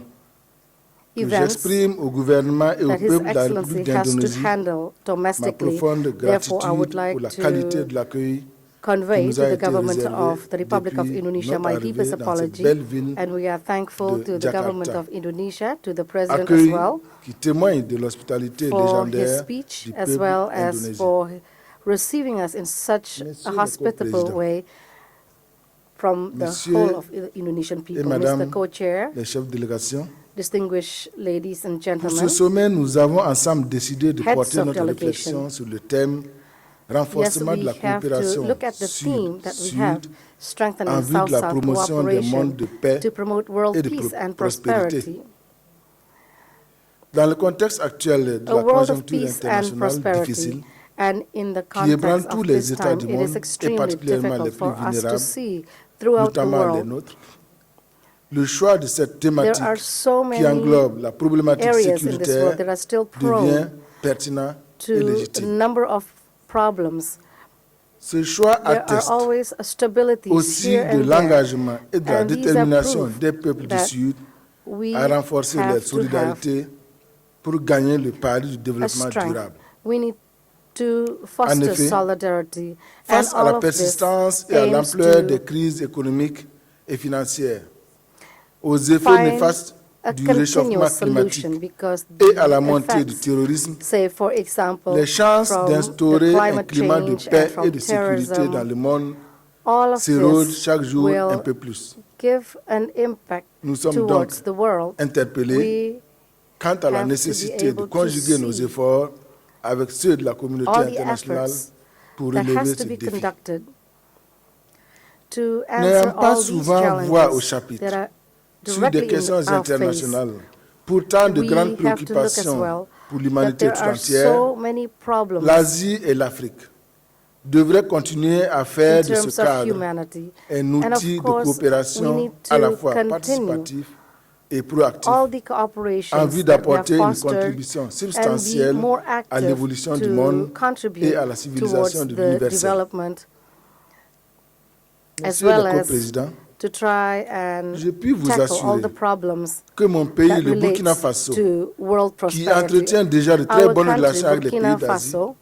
S23: que
S12: events
S23: j'exprime au gouvernement et au
S12: that His
S23: peuple de la
S12: Excellency
S23: République
S12: has to
S23: d'Indonésie
S12: handle
S23: ma
S12: domestically.
S23: profonde
S12: Therefore, I would
S23: gratitude
S12: like
S23: pour la qualité
S12: to
S23: de l'accueil qui
S12: convey
S23: nous
S12: to
S23: a
S12: the
S23: été
S12: government
S23: réservé
S12: of the Republic of
S23: depuis
S12: Indonesia
S23: notre
S12: my deepest
S23: arrivée dans cette
S12: apology,
S23: belle ville
S12: and we are thankful
S23: de
S12: to the government
S23: Jakarta.
S12: of Indonesia, to the president as
S23: Accueil
S12: well,
S23: qui témoigne de l'hospitalité
S12: for his
S23: légendaire
S12: speech
S23: du
S12: as
S23: peuple
S12: well as
S23: indonésien.
S12: for receiving us in such
S23: Monsieur
S12: a
S23: le
S12: hospitable
S23: Co-président,
S12: way from the
S23: Monsieur
S12: whole of the Indonesian
S23: et
S12: people. Mr.
S23: Madame
S12: Co-Chair,
S23: les chefs de délégation,
S12: distinguished ladies and
S23: Pour
S12: gentlemen,
S23: ce sommet, nous avons ensemble décidé de
S12: heads
S23: porter
S12: of
S23: notre
S12: delegation.
S23: réflexion sur le thème
S12: Yes,
S23: renforcement de
S12: we
S23: la
S12: have to
S23: coopération
S12: look at the theme that we have,
S23: Sud-Sud en
S12: strengthening
S23: vue de la
S12: South-South
S23: promotion des mondes de
S12: cooperation
S23: paix
S12: to promote world
S23: et de
S12: peace and
S23: prospérité.
S12: prosperity.
S23: Dans le contexte actuel de
S12: A
S23: la
S12: world of
S23: conjoncture
S12: peace and
S23: internationale
S12: prosperity,
S23: difficile,
S12: and in the
S23: qui ébranle
S12: context
S23: tous
S12: of
S23: les
S12: this
S23: États
S12: time,
S23: du
S12: it is
S23: monde et
S12: extremely
S23: particulièrement les
S12: difficult
S23: plus
S12: for us to
S23: vulnérables,
S12: see throughout the
S23: notamment les
S12: world.
S23: nôtres, le choix de cette
S12: There
S23: thématique
S12: are so
S23: qui
S12: many
S23: englobe la problématique
S12: areas in this world
S23: sécuritaire
S12: that are still
S23: devient
S12: prone
S23: pertinent et
S12: to a
S23: légitime.
S12: number of problems.
S23: Ce choix
S12: There are
S23: atteste
S12: always stabilities
S23: aussi
S12: here
S23: de
S12: and there,
S23: l'engagement et de la
S12: and these are
S23: détermination
S12: proof
S23: des peuples du
S12: that
S23: Sud
S12: we
S23: à renforcer
S12: have
S23: leur
S12: to have
S23: solidarité pour gagner le pari du
S12: a
S23: développement
S12: strength.
S23: durable.
S12: We need to
S23: En
S12: foster
S23: effet,
S12: solidarity, and
S23: face à
S12: all
S23: la
S12: of this
S23: persistance et à
S12: aims
S23: l'ampleur des
S12: to
S23: crises économiques et financières, aux effets
S12: find
S23: néfastes
S12: a
S23: du réchauffement
S12: continuous
S23: climatique
S12: solution, because
S23: et à la
S12: the
S23: montée du
S12: effects,
S23: terrorisme,
S12: say for example,
S23: les chances
S12: from
S23: d'instaurer
S12: the
S23: un
S12: climate
S23: climat de
S12: change
S23: paix
S12: and
S23: et
S12: from
S23: de sécurité dans le monde
S12: all of
S23: s'érodent
S12: this
S23: chaque jour un
S12: will
S23: peu plus.
S12: give an impact
S23: Nous sommes donc
S12: towards the world.
S23: interpellés
S12: We
S23: quant à la
S12: have to be
S23: nécessité de
S12: able to
S23: conjuguer nos
S12: see
S23: efforts avec ceux de la communauté
S12: all the
S23: internationale
S12: efforts
S23: pour
S12: that
S23: relever
S12: has to
S23: ce
S12: be
S23: défi.
S12: conducted to answer
S23: N'ayant pas
S12: all these
S23: souvent voix au
S12: challenges
S23: chapitre
S12: that are
S23: sur des
S12: directly
S23: questions
S12: in our face.
S23: internationales, pourtant de
S12: We
S23: grandes
S12: have to look as
S23: préoccupations
S12: well
S23: pour
S12: that
S23: l'humanité
S12: there
S23: tout
S12: are
S23: entière,
S12: so many problems
S23: l'Asie et l'Afrique devraient continuer à
S12: in
S23: faire de ce
S12: terms of
S23: cadre
S12: humanity.
S23: un
S12: And of
S23: outil de
S12: course, we
S23: coopération
S12: need
S23: à la
S12: to
S23: fois
S12: continue
S23: participatif et proactif
S12: all the
S23: en
S12: cooperations
S23: vue
S12: that we have
S23: d'apporter une
S12: fostered
S23: contribution
S12: and be
S23: substantielle
S12: more
S23: à
S12: active
S23: l'évolution du
S12: to
S23: monde et
S12: contribute
S23: à la
S12: towards
S23: civilisation de
S12: the
S23: l'universel.
S12: development, as
S23: Monsieur
S12: well
S23: le
S12: as
S23: coprésident,
S12: to try and
S23: je puis vous
S12: tackle all
S23: assurer
S12: the problems
S23: que mon pays,
S12: that
S23: le Burkina
S12: relates
S23: Faso,
S12: to world
S23: qui
S12: prosperity.
S23: entretient déjà de très
S12: Our
S23: bonnes
S12: country,
S23: relations avec les pays
S12: Burkina
S23: d'Asie,
S12: Faso,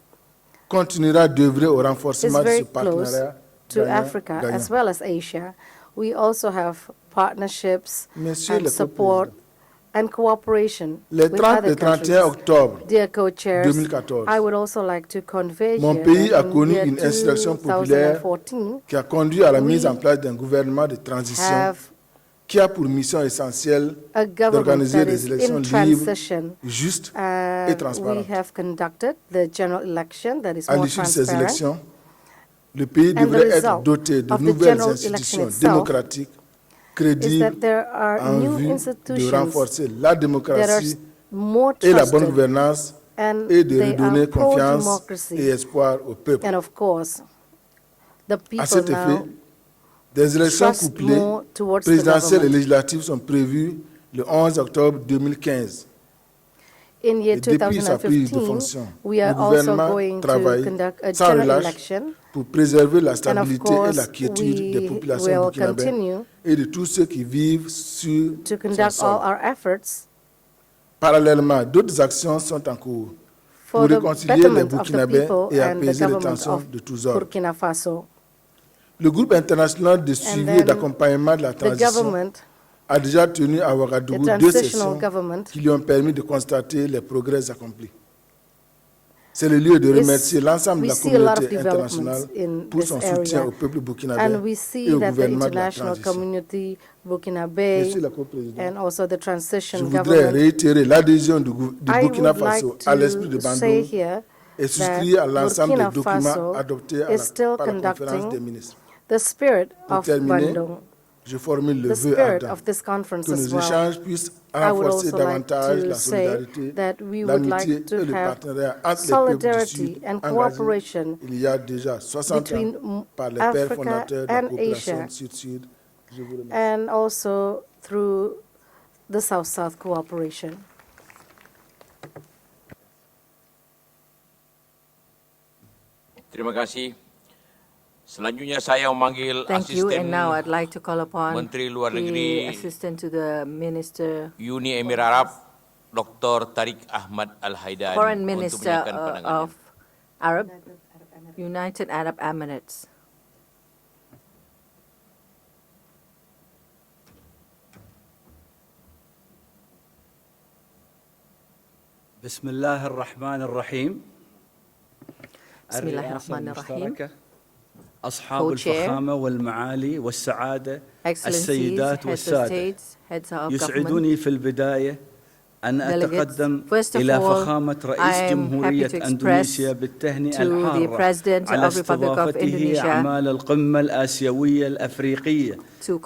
S23: continuera d'œuvrer au
S12: is
S23: renforcement de ce
S12: very close
S23: partenariat
S12: to Africa as
S23: gagnant-gagnant.
S12: well as Asia. We also have partnerships
S23: Monsieur
S12: and
S23: le
S12: support and cooperation
S23: Les
S12: with
S23: 30
S12: other
S23: et 31
S12: countries.
S23: octobre
S12: Dear co-chairs,
S23: 2014,
S12: I would also like to convey
S23: mon
S12: here
S23: pays
S12: that
S23: a
S12: in
S23: connu
S12: year
S23: une insurrection populaire
S12: 2014
S23: qui a conduit à la mise
S12: we
S23: en place d'un gouvernement de transition
S12: have
S23: qui a pour mission essentielle
S12: a government
S23: d'organiser
S12: that
S23: des
S12: is
S23: élections
S12: in
S23: libres,
S12: transition,
S23: justes et
S12: and we
S23: transparentes.
S12: have conducted the general election that is
S23: À
S12: more
S23: l'issue de ces
S12: transparent.
S23: élections, le pays
S12: And the
S23: devrait être
S12: result
S23: doté de
S12: of the
S23: nouvelles
S12: general election
S23: institutions
S12: itself
S23: démocratiques,
S12: is
S23: crédibles,
S12: that there are
S23: en
S12: new
S23: vue de
S12: institutions
S23: renforcer la
S12: that are
S23: démocratie
S12: more
S23: et la bonne
S12: trusted,
S23: gouvernance
S12: and
S23: et de
S12: they
S23: redonner
S12: are
S23: confiance
S12: pro-democracy.
S23: et espoir au peuple.
S12: And of course, the
S23: À
S12: people
S23: cet effet,
S12: now
S23: des élections
S12: trust
S23: couplées,
S12: more towards the
S23: présidentielles et
S12: government.
S23: législatives sont prévues le 11 octobre 2015.
S12: In year
S23: Et depuis sa prise de
S12: 2015,
S23: fonction,
S12: we
S23: le
S12: are also
S23: gouvernement
S12: going to
S23: travaille
S12: conduct a
S23: sans
S12: general
S23: relâche
S12: election.
S23: pour préserver la
S12: And of
S23: stabilité et la
S12: course,
S23: quiétude des
S12: we
S23: populations
S12: will
S23: burkinabées
S12: continue
S23: et de tous ceux qui vivent sur
S12: to
S23: son
S12: conduct
S23: sol.
S12: all our efforts
S23: Parallèlement, d'autres actions sont en cours pour
S12: for the
S23: réconcilier les
S12: betterment of the
S23: Burkinabés
S12: people
S23: et
S12: and the
S23: apaiser les
S12: government
S23: tensions
S12: of
S23: de tous ordres.
S12: Burkina Faso.
S23: Le groupe international de suivi et
S12: then
S23: d'accompagnement de la
S12: the
S23: transition
S12: government,
S23: a déjà tenu à
S12: the
S23: Ouagadougou deux
S12: transitional
S23: sessions
S12: government,
S23: qui lui ont permis de constater les progrès accomplis. C'est le lieu de remercier l'ensemble de
S12: we
S23: la
S12: see a lot of
S23: communauté internationale
S12: developments in
S23: pour
S12: this
S23: son soutien
S12: area,
S23: au peuple burkinabé
S12: and we
S23: et
S12: see
S23: au
S12: that the
S23: gouvernement de la
S12: international
S23: transition.
S12: community, Burkinabe,
S23: Monsieur le coprésident,
S12: and also the
S23: je
S12: transition
S23: voudrais
S12: government,
S23: réitérer l'adhésion du
S12: I
S23: Burkina
S12: would like
S23: Faso à l'esprit de
S12: to say
S23: Bandung
S12: here
S23: et
S12: that
S23: souscrire à l'ensemble des
S12: Burkina
S23: documents
S12: Faso
S23: adoptés
S12: is still
S23: par la conférence des
S12: conducting
S23: ministres.
S12: the spirit
S23: Pour
S12: of
S23: terminer,
S12: Bandung,
S23: je formule le
S12: the
S23: vœu
S12: spirit
S23: ardent
S12: of this conference
S23: que nos
S12: as well.
S23: échanges puissent
S12: I would
S23: renforcer
S12: also like
S23: davantage
S12: to
S23: la
S12: say
S23: solidarité,
S12: that we would
S23: l'amitié
S12: like to
S23: et le
S12: have
S23: partenariat entre les peuples du
S12: solidarity
S23: Sud
S12: and
S23: engagés
S12: cooperation
S23: il y a déjà 60
S12: between
S23: ans par les pères
S12: Africa
S23: fondateurs de la
S12: and
S23: coopération
S12: Asia,
S23: Sud-Sud. Je vous remercie.
S12: and also through the South-South cooperation.
S19: Terima kasih. Selanjutnya saya memanggil
S1: Thank you, and
S19: Asisten
S1: now I'd like to call upon
S19: Menteri Luar
S1: the
S19: Negeri
S1: Assistant to the Minister,
S19: Uni Emirat Arab, Dr. Tariq Ahmad Al-Haidari
S1: Foreign
S19: untuk
S1: Minister
S19: menyampaikan pandangannya.
S1: of Arab, United Arab Emirates.
S13: بسم الله الرحمن الرحيم.
S1: بسم الله الرحمن الرحيم.
S13: أصحاب الفخامة والمعالي والسعادة السيدات والسادة يسعدني في البداية أن أتقدم إلى فخامة رئيس جمهورية أندونيسيا بالتهنئة الحارة على استضافته أعمال القمة الآسيوية الأفريقية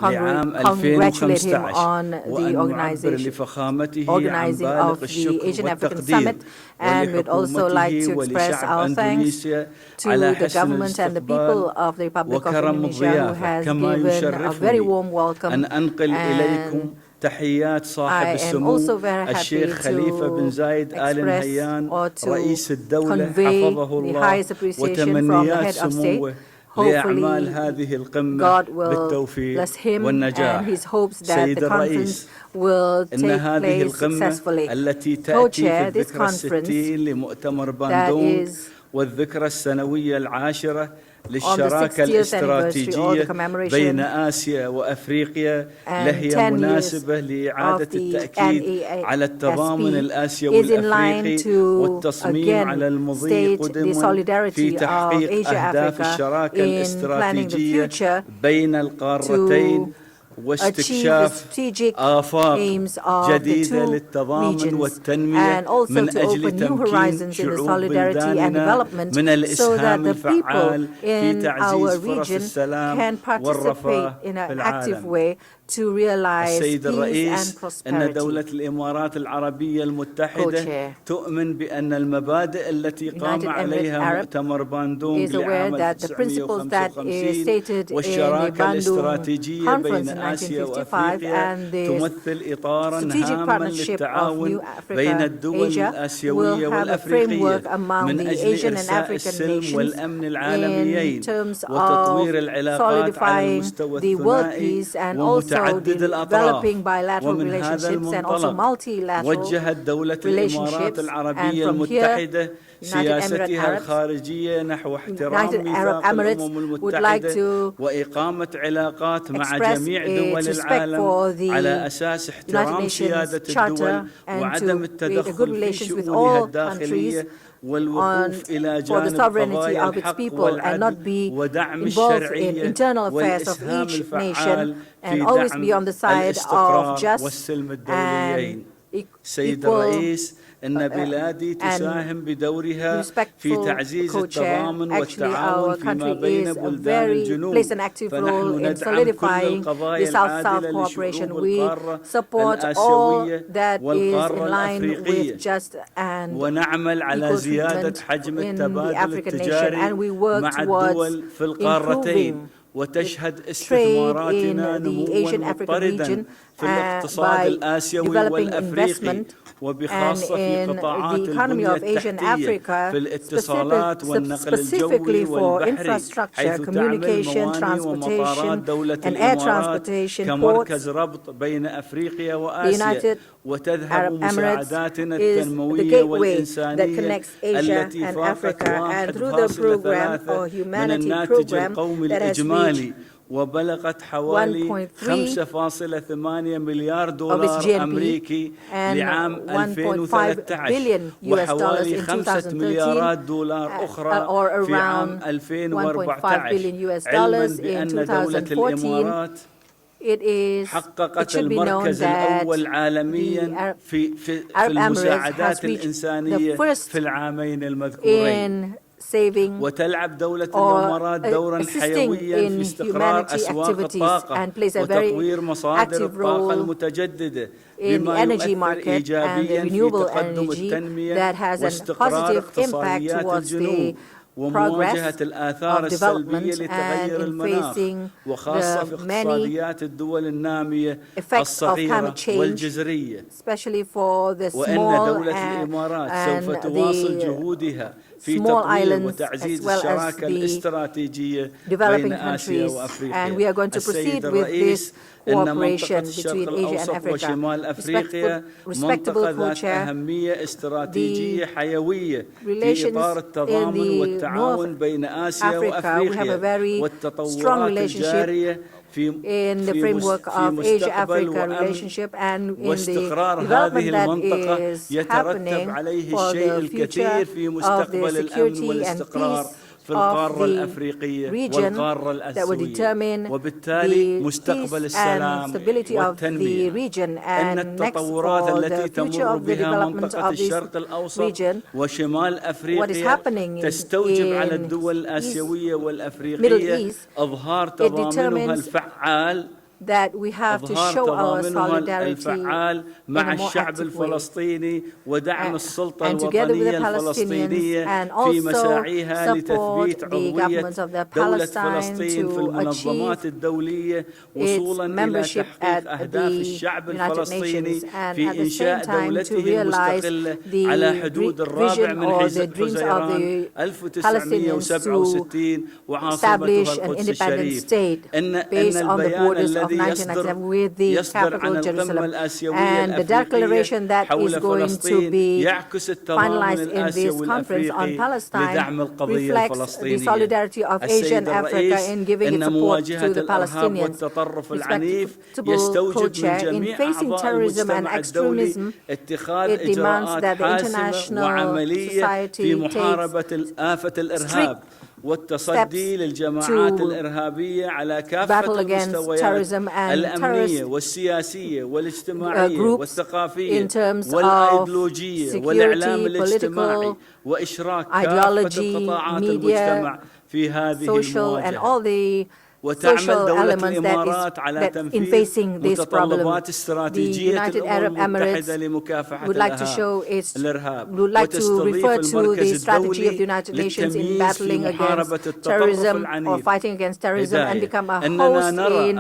S13: لعام 2015 وأن نعبر لفخامته عن بالغ الشكر والتقدير ولحكومته ولشعب أندونيسيا على حسن الاستقبال وكرم الضيافة كما يشرفني أن أنقل إليكم تحيات صاحب السمو الشيخ خليفة بن زايد آل نهيان رئيس الدولة حفظه الله وتمنيات سموه لأعمال هذه القمة بالتوفيق والنجاح. سيد الرئيس، إن هذه القمة التي تأتي في الذكرى 60 لمؤتمر باندونغ والذكرى السنوية العاشرة للشراكة الاستراتيجية بين آسيا وأفريقيا لهي مناسبة لإعادة التأكيد على التضامن الآسيوي الأفريقي والتصميم على المضي قدما في تحقيق أهداف الشراكة الاستراتيجية بين القارتين واستكشاف آفاق جديدة للتضامن والتنمية من أجل تمكين شعوب بلداننا من الإسهام الفعال في تعزيز فرص السلام والرفاه في العالم. السيد الرئيس، أن دولة الإمارات العربية المتحدة تؤمن بأن المبادئ التي قام عليها مؤتمر باندونغ لعام 1955 والشراكة الاستراتيجية بين آسيا وأفريقيا تمثل إطاراً هاماً للتعاون بين الدول الآسيوية والأفريقية من أجل إرساء السلم والأمن العالميين وتطوير العلاقات على المستوى الثنائي ومتعدد الأطراف. ومن هذا المنطلق وجهت دولة الإمارات العربية المتحدة سياستها الخارجية نحو احترام ميثاق الأمم المتحدة وإقامة علاقات مع جميع دول العالم على أساس احترام سيادة الدول وعدم التدخل في شؤونها الداخلية والوقوف إلى جانب قضايا الحق والعدل ودعم الشرعية والإسهام الفعال في دعم الاستقرار والسلم الدوليين. سيد الرئيس، إن بلادي تساهم بدورها في تعزيز التضامن والتعاون فيما بين بلدان الجنوب، فنحن ندعم كل القضايا العادلة لشعوب القارة الآسيوية والقارة الأفريقية، ونعمل على زيادة حجم التبادل التجاري مع الدول في القارتين. وتشهد استثماراتنا نمواً مضطرداً في الاقتصاد الآسيوي والأفريقي وبخاصة في قطاعات البنية التحتية في الاتصالات والنقل الجوي والبحري، حيث تعمل موانئ ومطارات دولة الإمارات كمركز ربط بين أفريقيا وآسيا، وتذهب مساعداتنا التنموية والإنسانية التي فاقت 1.3 من الناتج القومي الإجمالي وبلغت حوالي 5.8 مليار دولار أمريكي لعام 2013 وحوالي 5 مليارات دولار أخرى في عام 2014، علما بأن دولة الإمارات حققت المركز الأول عالميا في المساعدات الإنسانية في العامين المذكورين. وتلعب دولة الإمارات دورا حيويا في استقرار أسواق الطاقة وتطوير مصادر الطاقة المتجددة بما يؤثر إيجابيا في تقدم التنمية واستقرار اقتصاديات الجنوب ومواجهة الآثار السلبية لتغير المناخ وخاصة في اقتصاديات الدول النامية الصغيرة والجزرية. وأن دولة الإمارات سوف تواصل جهودها في تطوير وتعزيز الشراكة الاستراتيجية بين آسيا وأفريقيا. السيد الرئيس، إن منطقة الشرق الأوسط وشمال أفريقيا منطقة ذات أهمية استراتيجية حيوية في إطار التضامن والتعاون بين آسيا وأفريقيا والتطورات الجارية في مستقبل وأمن واستقرار هذه المنطقة يترتب عليه الشيء الكثير في مستقبل الأمن والاستقرار
S1: of the region that will determine the peace and stability of the region. And next, for the future of the development of this region, what is happening in Middle East, it determines that we have to show our solidarity in a more active way. And together with the Palestinians, and also support the governments of the Palestine to achieve its membership at the United Nations, and at the same time to realize the vision or the dreams of the Palestinians to establish an independent state based on the borders of 1997 with the capital Jerusalem. And the declaration that is going to be finalized in this conference on Palestine reflects the solidarity of Asia and Africa in giving its support to the Palestinians. Respectable co-chair, in facing terrorism and extremism, it demands that the international society takes strict
S13: والتصدي للجماعات الإرهابية على كافة المستويات الأمنية والسياسية والاجتماعية والثقافية والأيديولوجية والإعلام الاجتماعي وإشراك كافة القطاعات المجتمع في هذه المواجهة.
S1: Social elements that in facing this problem, the United Arab Emirates would like to show would like to refer to the strategy of the United Nations in battling against terrorism or fighting against terrorism and become a host in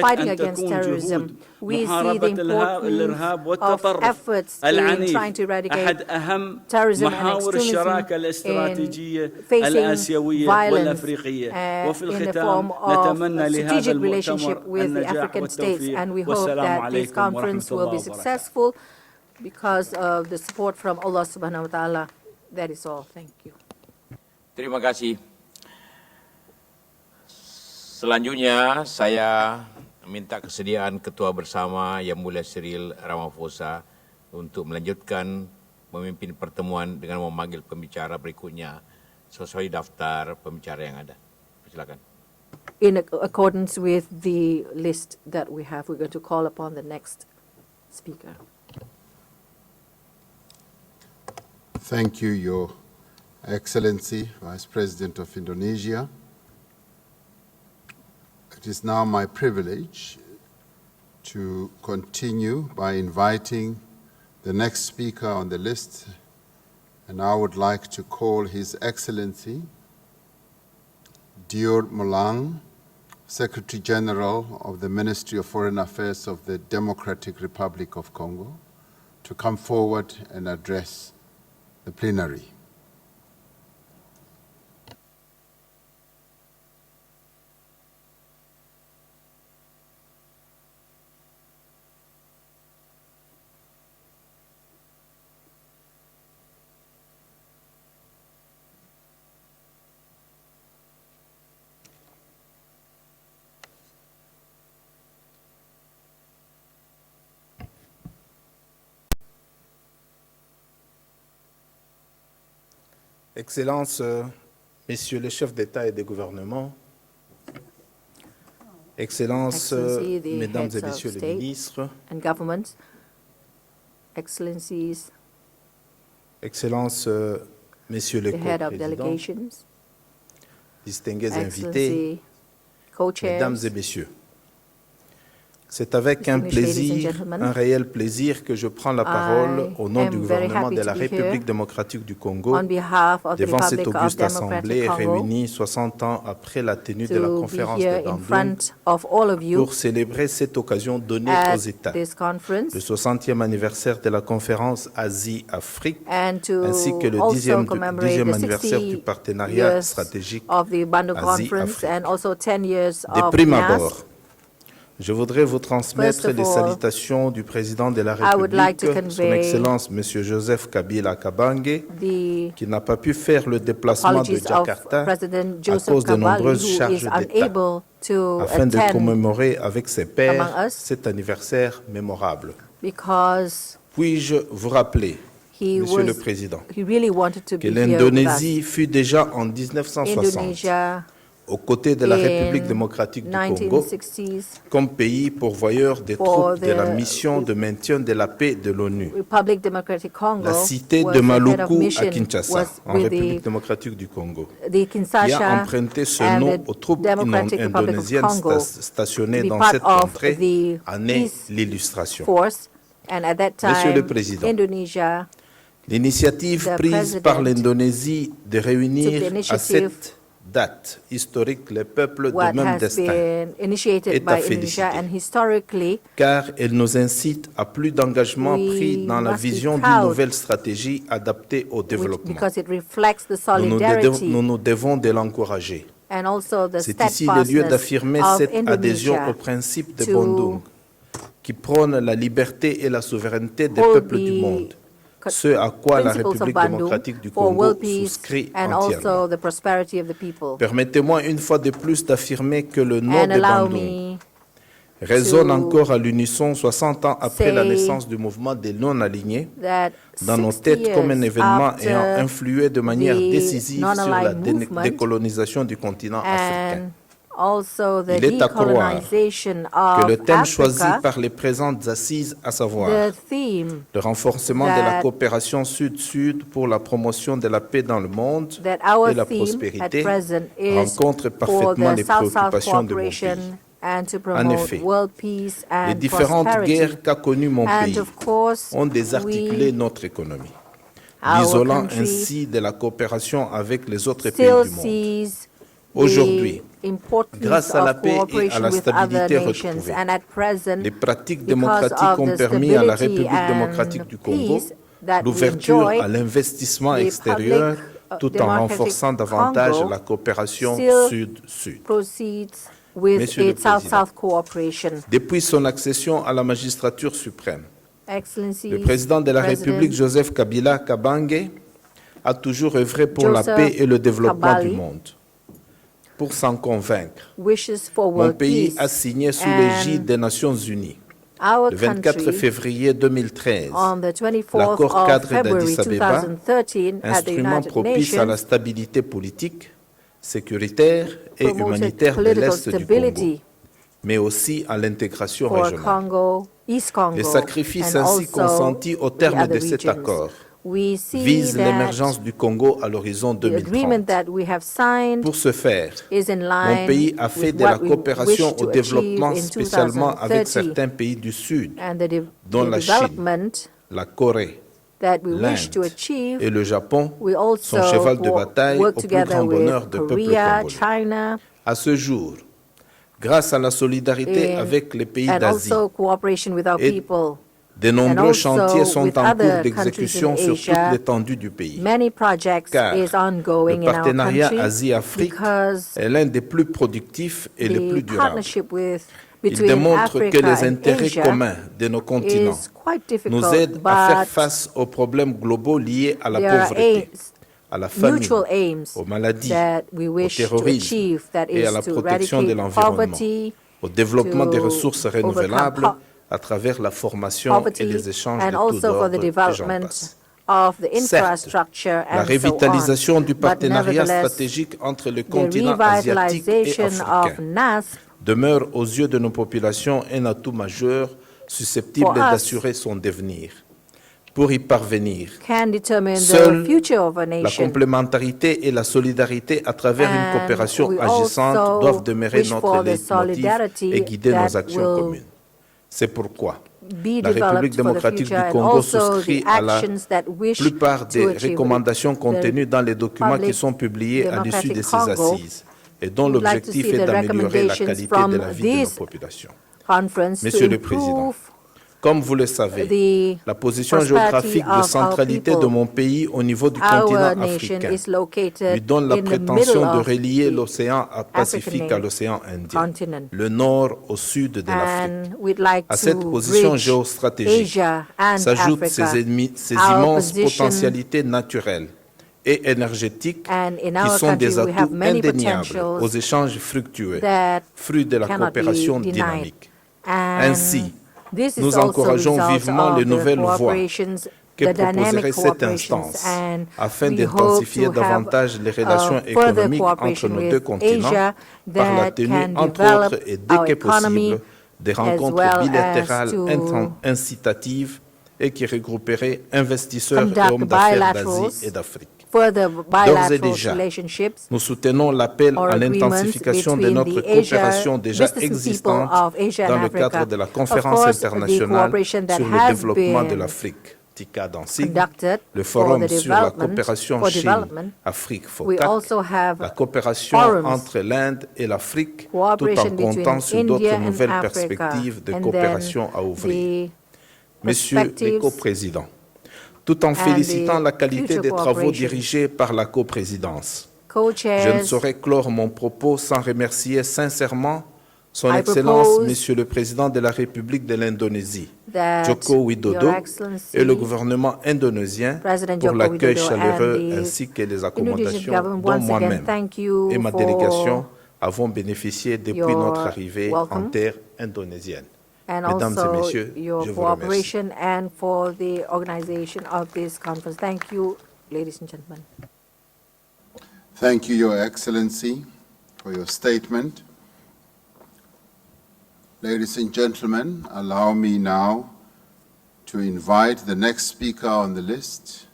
S1: fighting against terrorism. We see the importance of efforts in trying to eradicate terrorism and extremism in facing violence in the form of strategic relationship with the African states, and we hope that this conference will be successful because of the support from Allah Subhanahu wa Ta'ala. That is all. Thank you.
S19: Terima kasih. Selanjutnya saya minta kesediaan Ketua Bersama Yang Mulia Cyril Ramaphosa untuk melanjutkan memimpin pertemuan dengan memanggil pembicara berikutnya sesuai daftar pembicara yang ada. Silakan.
S1: In accordance with the list that we have, we're going to call upon the next speaker.
S20: Thank you, Your Excellency, Vice President of Indonesia. It is now my privilege to continue by inviting the next speaker on the list, and I would like to call His Excellency Dior Molang, Secretary General of the Ministry of Foreign Affairs of the Democratic Republic of Congo, to come forward and address the plenary.
S5: Excellences, Messieurs les chefs d'État et de gouvernement, Excellences, Mesdames et Messieurs les ministres,
S1: Excellencies,
S5: Excellences, Messieurs les co-présidents, distingués invités, Mesdames et Messieurs, c'est avec un plaisir, un réel plaisir que je prends la parole au nom du gouvernement de la République démocratique du Congo devant cette auguste assemblée réunie 60 ans après la tenue de la conférence de Bandung pour célébrer cette occasion donnée aux États, le 60e anniversaire de la conférence Asie-Afrique ainsi que le 10e anniversaire du partenariat stratégique Asie-Afrique. De prime abord, je voudrais vous transmettre les salutations du président de la République, son Excellence M. Joseph Kabila Kabange, qui n'a pas pu faire le déplacement de Jakarta à cause de nombreuses charges d'État, afin de commémorer avec ses pairs cet anniversaire mémorable. Puis-je vous rappeler Monsieur le Président,
S1: really wanted to
S5: que
S1: be here with us.
S5: l'Indonésie fut déjà en 1960
S1: Indonesia,
S5: aux côtés de la
S1: in
S5: République démocratique du Congo
S1: 1960s,
S5: comme pays pourvoyeur des
S1: for
S5: troupes de la
S1: the
S5: mission de maintien de la paix de l'ONU.
S1: Republic Democratic Congo,
S5: La cité
S1: was
S5: de
S1: the head of
S5: Maluku à
S1: mission,
S5: Kinshasa,
S1: was
S5: en
S1: with
S5: République démocratique du Congo,
S1: the
S5: qui a
S1: Kinshasa
S5: emprunté ce
S1: and
S5: nom
S1: the
S5: aux troupes
S1: Democratic Republic of
S5: indonésiennes
S1: Congo
S5: stationnées
S1: to be
S5: dans
S1: part
S5: cette
S1: of
S5: contrée,
S1: the
S5: en est
S1: peace
S5: l'illustration.
S1: force. And at that
S5: Monsieur le
S1: time,
S5: Président,
S1: Indonesia
S5: l'initiative
S1: the
S5: prise par
S1: president
S5: l'Indonésie de
S1: took the
S5: réunir à
S1: initiative.
S5: cette date historique les peuples de
S1: What
S5: même
S1: has
S5: destin
S1: been initiated
S5: est à
S1: by
S5: féliciter,
S1: Indonesia, and historically,
S5: car elle nous incite à plus d'engagement
S1: we
S5: pris dans la
S1: must be
S5: vision d'une
S1: proud,
S5: nouvelle stratégie adaptée au développement.
S1: because it reflects the
S5: Nous
S1: solidarity
S5: nous devons de l'encourager.
S1: and also the
S5: C'est ici le lieu
S1: steadfastness
S5: d'affirmer
S1: of
S5: cette adhésion
S1: Indonesia
S5: au principe de
S1: to
S5: Bandung, qui prône la liberté et la souveraineté des
S1: hold
S5: peuples du
S1: the
S5: monde, ce à quoi la
S1: principles of
S5: République
S1: Bandung
S5: démocratique du
S1: for
S5: Congo
S1: world peace
S5: souscrit
S1: and
S5: entièrement.
S1: also the prosperity of the people.
S5: Permettez-moi une fois de plus d'affirmer que le nom
S1: And
S5: de
S1: allow
S5: Bandung
S1: me
S5: résonne
S1: to
S5: encore à l'unisson 60 ans après la
S1: say
S5: naissance du mouvement des non-alignés
S1: that
S5: dans nos
S1: 60
S5: têtes comme un
S1: years
S5: événement ayant
S1: after
S5: influé de manière
S1: the
S5: décisive sur la
S1: non-aligned movement
S5: décolonisation du continent africain.
S1: and also the
S5: Il est à croire
S1: decolonization
S5: que le
S1: of
S5: thème choisi
S1: Africa,
S5: par les présentes assises, à savoir
S1: the theme
S5: le renforcement de la
S1: that-
S5: coopération sud-sud pour la promotion de la paix dans le monde
S1: that our
S5: et la
S1: theme
S5: prospérité
S1: at present is
S5: rencontre
S1: for
S5: parfaitement
S1: the
S5: les
S1: South-South
S5: préoccupations de mon
S1: cooperation
S5: pays.
S1: and to
S5: En
S1: promote
S5: effet,
S1: world peace and
S5: les différentes
S1: prosperity.
S5: guerres qu'a connues mon
S1: And
S5: pays
S1: of course,
S5: ont désarticulé
S1: we-
S5: notre économie,
S1: our
S5: l'isolant
S1: country
S5: ainsi de la coopération avec les autres
S1: still
S5: pays du monde.
S1: sees
S5: Aujourd'hui,
S1: the importance
S5: grâce à la
S1: of
S5: paix et à
S1: cooperation
S5: la
S1: with
S5: stabilité
S1: other nations,
S5: retrouvée,
S1: and at present,
S5: les pratiques
S1: because
S5: démocratiques
S1: of
S5: ont
S1: the
S5: permis à la
S1: stability
S5: République démocratique
S1: and
S5: du Congo
S1: peace that we
S5: l'ouverture
S1: enjoy,
S5: à l'investissement
S1: the
S5: extérieur
S1: Republic
S5: tout en
S1: Democratic
S5: renforçant davantage
S1: Congo
S5: la coopération
S1: still
S5: sud-sud.
S1: proceeds with
S5: Monsieur le
S1: its
S5: Président,
S1: South-South cooperation.
S5: depuis son accession à la magistrature suprême,
S1: Excellencies,
S5: le président de la
S1: President
S5: République, Joseph Kabila Kabange, a toujours œuvré pour la
S1: Joseph
S5: paix et le développement du
S1: Kabali
S5: monde. Pour s'en convaincre,
S1: wishes for
S5: mon
S1: world
S5: pays
S1: peace,
S5: a signé sous
S1: and
S5: l'égide des Nations Unies,
S1: our
S5: le 24
S1: country,
S5: février 2013,
S1: on the 24th
S5: l'accord
S1: of
S5: cadre
S1: February
S5: d'Addis Abeba,
S1: 2013 at the
S5: instrument
S1: United
S5: propice à la
S1: Nations,
S5: stabilité politique, sécuritaire et
S1: promoted
S5: humanitaire de
S1: political
S5: l'Est du Congo,
S1: stability
S5: mais aussi à l'intégration
S1: for
S5: régionale.
S1: Congo, East Congo,
S5: Les sacrifices
S1: and
S5: ainsi
S1: also
S5: consentis au
S1: the
S5: terme
S1: other
S5: de cet
S1: regions.
S5: accord
S1: We see
S5: visent
S1: that
S5: l'émergence du Congo à l'horizon
S1: the agreement
S5: 2030.
S1: that we have signed
S5: Pour ce faire,
S1: is in line
S5: mon pays a fait
S1: with
S5: de la
S1: what we
S5: coopération
S1: wish
S5: au
S1: to
S5: développement,
S1: achieve in
S5: spécialement avec
S1: 2030.
S5: certains pays du Sud,
S1: And the
S5: dont la Chine,
S1: development
S5: la Corée,
S1: that we wish to
S5: l'Inde
S1: achieve,
S5: et le Japon,
S1: we also
S5: son cheval de bataille au
S1: work
S5: plus
S1: together
S5: grand bonheur
S1: with
S5: du peuple
S1: Korea,
S5: congolais.
S1: China,
S5: À ce jour, grâce à la solidarité avec les pays
S1: and
S5: d'Asie,
S1: also cooperation with our
S5: et
S1: people.
S5: de nombreux
S1: also
S5: chantiers sont
S1: with
S5: en
S1: other
S5: cours
S1: countries
S5: d'exécution
S1: in
S5: sur
S1: Asia,
S5: toute l'étendue du pays.
S1: Many projects
S5: Car
S1: is ongoing
S5: le
S1: in our
S5: partenariat
S1: country
S5: Asie-Afrique
S1: because
S5: est l'un des plus productifs et les plus
S1: the
S5: durables.
S1: partnership
S5: Il
S1: between
S5: démontre que
S1: Africa
S5: les
S1: and
S5: intérêts
S1: Asia
S5: communs de nos continents
S1: is quite
S5: nous
S1: difficult,
S5: aident à faire
S1: but
S5: face aux problèmes globaux liés à la
S1: there are
S5: pauvreté, à la famine,
S1: mutual aims
S5: aux maladies,
S1: that we
S5: au
S1: wish to
S5: terrorisme
S1: achieve, that
S5: et à
S1: is
S5: la
S1: to
S5: protection de
S1: eradicate
S5: l'environnement,
S1: poverty,
S5: au développement des
S1: to
S5: ressources
S1: overcome
S5: renouvelables à travers la formation et
S1: poverty,
S5: les échanges
S1: and
S5: de tout
S1: also for
S5: ordre,
S1: the
S5: et j'en
S1: development
S5: passe.
S1: of the
S5: Certes,
S1: infrastructure
S5: la
S1: and so
S5: revitalisation
S1: on.
S5: du
S1: But
S5: partenariat
S1: nevertheless,
S5: stratégique entre le
S1: the
S5: continent asiatique et
S1: revitalization of
S5: africain
S1: NAS
S5: demeure aux yeux de nos populations un atout majeur susceptible
S1: For us,
S5: d'assurer son devenir. Pour y parvenir,
S1: can determine
S5: seule
S1: the future of a
S5: la
S1: nation.
S5: complémentarité et la solidarité à travers une
S1: And
S5: coopération
S1: we
S5: agissante
S1: also
S5: doivent demeurer
S1: wish
S5: notre
S1: for the
S5: leitmotiv
S1: solidarity
S5: et guider
S1: that
S5: nos actions
S1: will
S5: communes. C'est pourquoi
S1: be
S5: la République
S1: developed for the
S5: démocratique
S1: future,
S5: du
S1: and
S5: Congo
S1: also
S5: souscrit
S1: the
S5: à la
S1: actions that wish
S5: plupart des
S1: to achieve
S5: recommandations
S1: the
S5: contenues dans les documents qui
S1: Republic
S5: sont publiés à l'issue de ces
S1: Democratic Congo.
S5: assises et dont
S1: We'd like to
S5: l'objectif
S1: see
S5: est
S1: the
S5: d'améliorer la
S1: recommendations
S5: qualité
S1: from
S5: de la vie de nos
S1: this
S5: populations.
S1: conference
S5: Monsieur
S1: to
S5: le Président,
S1: improve
S5: comme vous le savez,
S1: the
S5: la position
S1: prosperity
S5: géographique de
S1: of our
S5: centralité de
S1: people.
S5: mon pays au niveau du
S1: Our
S5: continent
S1: nation
S5: africain
S1: is located
S5: lui donne la
S1: in the
S5: prétention
S1: middle
S5: de
S1: of
S5: relier
S1: the
S5: l'océan Pacifique
S1: African
S5: à l'océan Indien,
S1: continent.
S5: le nord au sud de l'Afrique.
S1: And we'd like
S5: À cette
S1: to
S5: position
S1: bridge
S5: géostratégique
S1: Asia and
S5: s'ajoutent
S1: Africa.
S5: ces
S1: Our
S5: immenses
S1: position,
S5: potentialités naturelles et énergétiques
S1: and in
S5: qui
S1: our
S5: sont des
S1: country we have
S5: atouts
S1: many
S5: indéniables
S1: potentials
S5: aux échanges fructueux,
S1: that
S5: fruits de la
S1: cannot be
S5: coopération
S1: denied.
S5: dynamique.
S1: And
S5: Ainsi,
S1: this is
S5: nous
S1: also
S5: encourageons
S1: result
S5: vivement
S1: of
S5: les
S1: the
S5: nouvelles voies
S1: cooperations the dynamic
S5: coopération
S1: and
S5: afin
S1: we hope
S5: d'intensifier
S1: to have
S5: davantage les relations
S1: further
S5: économiques entre
S1: cooperation
S5: nos
S1: with
S5: deux continents
S1: Asia
S5: par la
S1: that
S5: tenue,
S1: can
S5: entre
S1: develop
S5: autres, et dès
S1: our
S5: que
S1: economy
S5: possible, des
S1: as
S5: rencontres
S1: well
S5: bilatérales
S1: as to
S5: incitatives et qui regrouperaient investisseurs et
S1: conduct
S5: hommes d'affaires
S1: bilaterals,
S5: d'Asie et d'Afrique.
S1: further
S5: D'ores et
S1: bilateral
S5: déjà,
S1: relationships
S5: nous soutenons l'appel
S1: or
S5: à
S1: agreements
S5: l'intensification de
S1: between
S5: notre
S1: the Asia
S5: coopération déjà
S1: business and people
S5: existante
S1: of Asia
S5: dans
S1: and
S5: le cadre
S1: Africa.
S5: de la
S1: Of
S5: conférence
S1: course, the
S5: internationale
S1: cooperation that
S5: sur le
S1: has
S5: développement de
S1: been
S5: l'Afrique, TICA dans SIG,
S1: conducted
S5: le
S1: for
S5: forum
S1: the
S5: sur la
S1: development,
S5: coopération
S1: for development.
S5: Chine-Afrique,
S1: We
S5: FOCAC,
S1: also have
S5: la coopération
S1: forums,
S5: entre l'Inde et l'Afrique, tout
S1: cooperation
S5: en comptant
S1: between
S5: sur d'autres
S1: India and
S5: nouvelles
S1: Africa,
S5: perspectives de
S1: and
S5: coopération à
S1: then
S5: ouvrir.
S1: the
S5: Messieurs les
S1: perspectives
S5: coprésidents, tout en
S1: and
S5: félicitant
S1: the
S5: la qualité
S1: future
S5: des travaux
S1: cooperation.
S5: dirigés par la coprésidence, je ne
S1: Co-chairs,
S5: saurais clore mon propos sans remercier sincèrement Son
S1: I
S5: Excellence,
S1: propose
S5: Monsieur le Président de la République de l'Indonésie,
S1: that
S5: Joko
S1: Your
S5: Widodo,
S1: Excellency,
S5: et le gouvernement indonésien
S1: President
S5: pour
S1: Joko
S5: l'accueil
S1: Widodo
S5: chaleureux
S1: and the
S5: ainsi que les
S1: Indonesian
S5: accommodations
S1: government
S5: dont
S1: once again
S5: moi-même
S1: thank you
S5: et ma
S1: for
S5: délégation avons bénéficié depuis
S1: your
S5: notre arrivée en
S1: welcome
S5: terre indonésienne.
S1: and
S5: Mesdames et
S1: also
S5: messieurs,
S1: your
S5: je vous remercie.
S1: cooperation and for the organization of this conference. Thank you, ladies and gentlemen.
S20: Thank you, Your Excellency, for your statement. Ladies and gentlemen, allow me now to invite the next speaker on the list.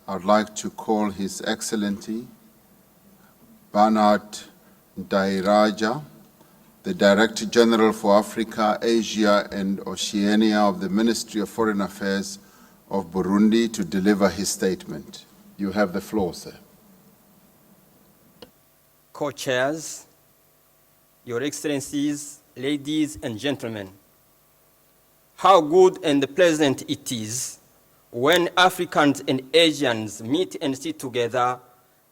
S20: I would like to call His Excellency Bernard Dairaja, the Director General for Africa, Asia and Oceania of the Ministry of Foreign Affairs of Burundi, to deliver his statement. You have the floor, sir.
S15: Co-chairs, Your Excellencies, ladies and gentlemen, how good and pleasant it is when Africans and Asians meet and sit together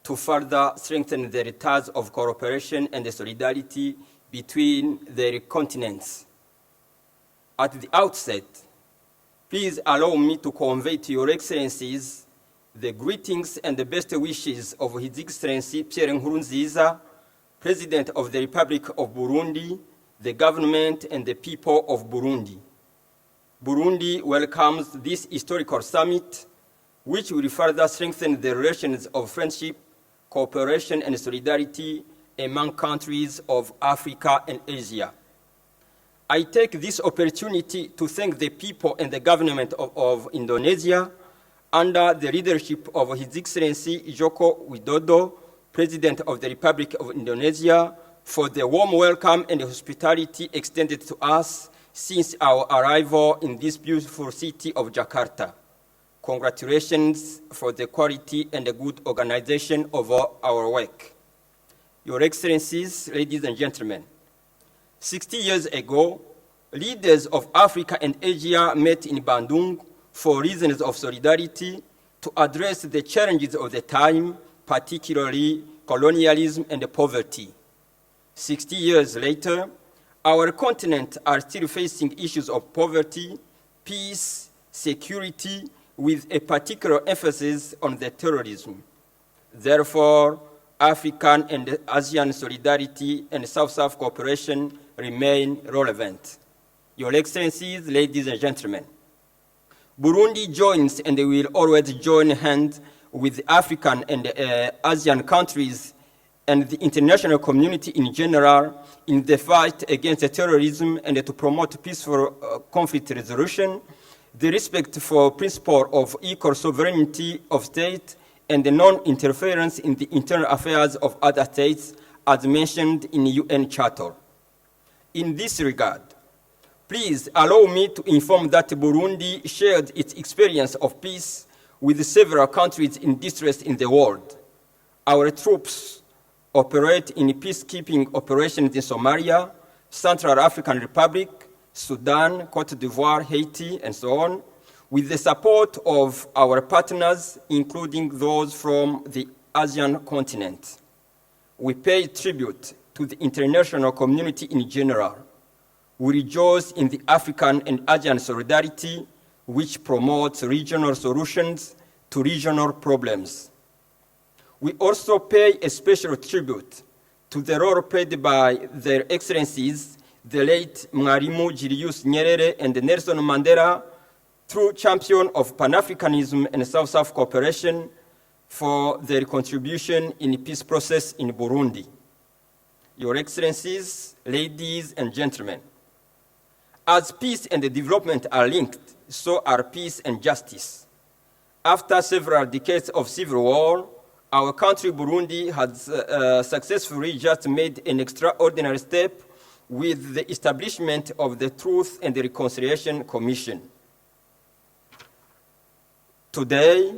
S15: to further strengthen the ties of cooperation and solidarity between their continents. At the outset, please allow me to convey to Your Excellencies the greetings and the best wishes of His Excellency Pierre Nkurunziza, President of the Republic of Burundi, the government and the people of Burundi. Burundi welcomes this historical summit, which will further strengthen the relations of friendship, cooperation, and solidarity among countries of Africa and Asia. I take this opportunity to thank the people and the government of Indonesia under the leadership of His Excellency Joko Widodo, President of the Republic of Indonesia, for the warm welcome and hospitality extended to us since our arrival in this beautiful city of Jakarta. Congratulations for the quality and the good organization of our work. Your Excellencies, ladies and gentlemen, 60 years ago, leaders of Africa and Asia met in Bandung for reasons of solidarity to address the challenges of the time, particularly colonialism and poverty. 60 years later, our continent are still facing issues of poverty, peace, security, with a particular emphasis on the terrorism. Therefore, African and ASEAN solidarity and South-South cooperation remain relevant. Your Excellencies, ladies and gentlemen, Burundi joins and will always join hands with African and ASEAN countries and the international community in general in the fight against terrorism and to promote peaceful conflict resolution, the respect for principle of equal sovereignty of state, and the non-interference in the internal affairs of other states as mentioned in the UN Charter. In this regard, please allow me to inform that Burundi shared its experience of peace with several countries in distress in the world. Our troops operate in peacekeeping operations in Somalia, Central African Republic, Sudan, Cote d'Ivoire, Haiti, and so on, with the support of our partners, including those from the Asian continent. We pay tribute to the international community in general. We rejoice in the African and Asian solidarity, which promotes regional solutions to regional problems. We also pay a special tribute to the role played by their excellencies, the late Mwalimu Julius Nyerere and Nelson Mandela, true champion of Pan-Africanism and South-South cooperation, for their contribution in the peace process in Burundi. Your Excellencies, ladies and gentlemen, as peace and development are linked, so are peace and justice. After several decades of civil war, our country, Burundi, has successfully just made an extraordinary step with the establishment of the Truth and Reconciliation Commission. Today,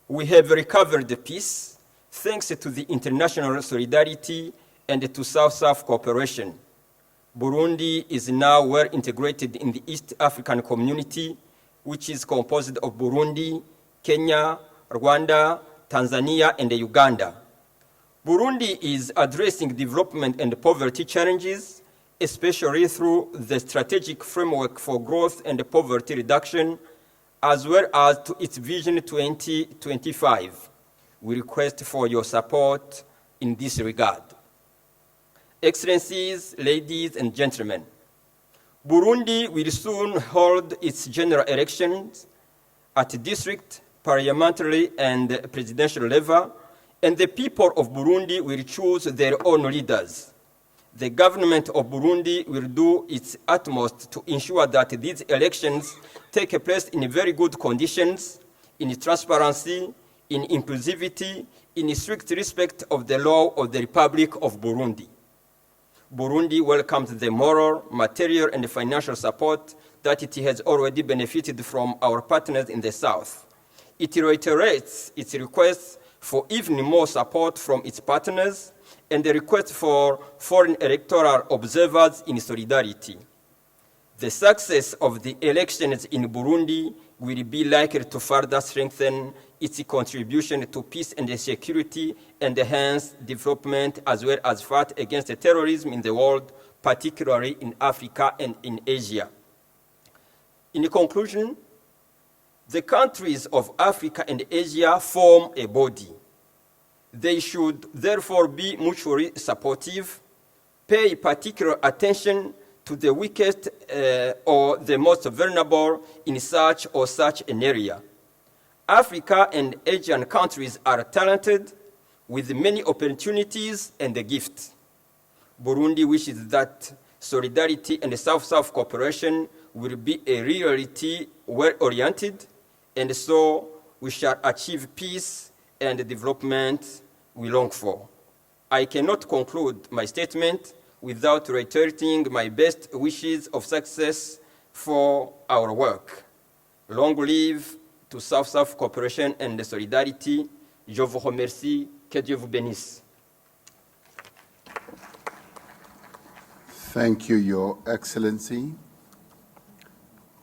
S15: we have recovered the peace thanks to the international solidarity and to South-South cooperation. Burundi is now well integrated in the East African community, which is composed of Burundi, Kenya, Rwanda, Tanzania, and Uganda. Burundi is addressing development and poverty challenges, especially through the strategic framework for growth and poverty reduction, as well as to its Vision 2025. We request for your support in this regard. Excellencies, ladies and gentlemen, Burundi will soon hold its general elections at district, parliamentary, and presidential level, and the people of Burundi will choose their own leaders. The government of Burundi will do its utmost to ensure that these elections take place in very good conditions, in transparency, in inclusivity, in strict respect of the law of the Republic of Burundi. Burundi welcomes the moral, material, and financial support that it has already benefited from our partners in the South. It reiterates its request for even more support from its partners and the request for foreign electoral observers in solidarity. The success of the elections in Burundi will be likely to further strengthen its contribution to peace and security and hence development, as well as fight against terrorism in the world, particularly in Africa and in Asia. In conclusion, the countries of Africa and Asia form a body. They should therefore be mutually supportive, pay particular attention to the weakest or the most vulnerable in such or such an area. Africa and Asian countries are talented with many opportunities and gifts. Burundi wishes that solidarity and South-South cooperation will be a reality well-oriented, and so we shall achieve peace and development we long for. I cannot conclude my statement without reiterating my best wishes of success for our work. Long live to South-South cooperation and solidarity. Je vous remercie. Que Dieu vous bénisse.
S20: Thank you, Your Excellency.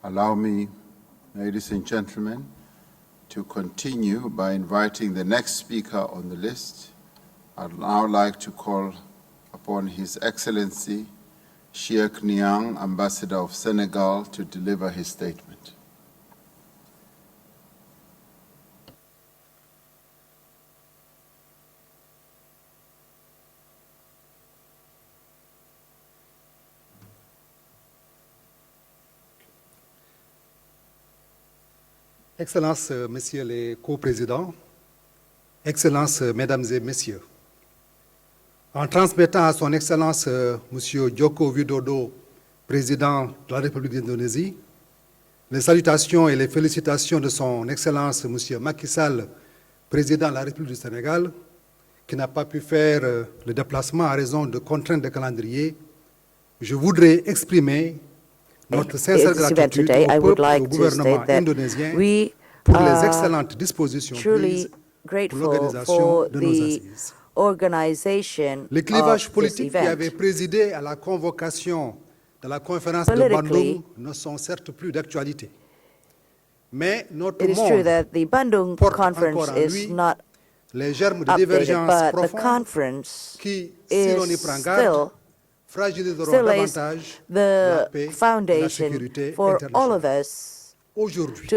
S20: Allow me, ladies and gentlemen, to continue by inviting the next speaker on the list. I'd now like to call upon His Excellency Sheikh Niang, Ambassador of Senegal, to deliver his statement.
S3: Excellences, Messieurs les co-présidents, Excellences, Mesdames et Messieurs, en transmettant à son Excellence Monsieur Joko Widodo, Président de la République d'Indonésie, les salutations et les félicitations de son Excellence Monsieur Macky Sall, Président de la République du Sénégal, qui n'a pas pu faire le déplacement à raison de contraintes de calendrier, je voudrais exprimer notre sincère gratitude au peuple et au gouvernement indonésien pour les excellentes dispositions prises pour l'organisation de nos assises. Les clivages politiques qui avaient présidé à la convocation de la conférence de Bandung ne sont certes plus d'actualité. Mais notre monde porte encore en lui les germes de divergence profonde qui, si l'on y prend garde, fragiliseront davantage la paix et la sécurité internationale. Aujourd'hui,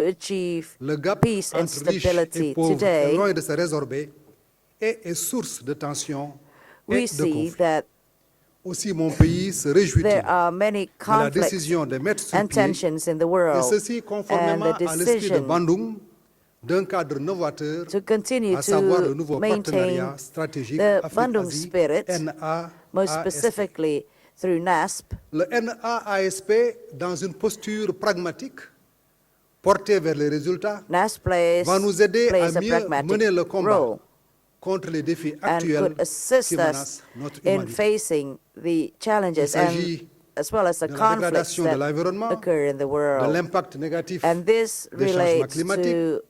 S3: le gap entre riches et pauvres est loin de se résorber et est source de tensions et de conflits. Aussi, mon pays se réjouit
S4: there are many
S3: de la
S4: conflicts
S3: décision de mettre sur
S4: and
S3: pied,
S4: tensions in the
S3: et
S4: world,
S3: ceci
S4: and
S3: conformément
S4: the
S3: à l'esprit de
S4: decision
S3: Bandung, d'un cadre novateur,
S4: to continue
S3: à savoir le
S4: to
S3: nouveau
S4: maintain
S3: partenariat stratégique
S4: the Bandung
S3: Afrique-Asie,
S4: spirit, most
S3: NAASP.
S4: specifically through NASP.
S3: Le NAASP, dans une posture pragmatique, portée vers les résultats, va nous aider à mieux mener le combat contre les défis actuels qui menacent notre
S4: in
S3: humanité.
S4: facing the challenges and as well as the conflicts that occur in the
S3: de
S4: world.
S3: l'impact négatif
S4: And this
S3: des changements
S4: relates
S3: climatiques,
S4: to,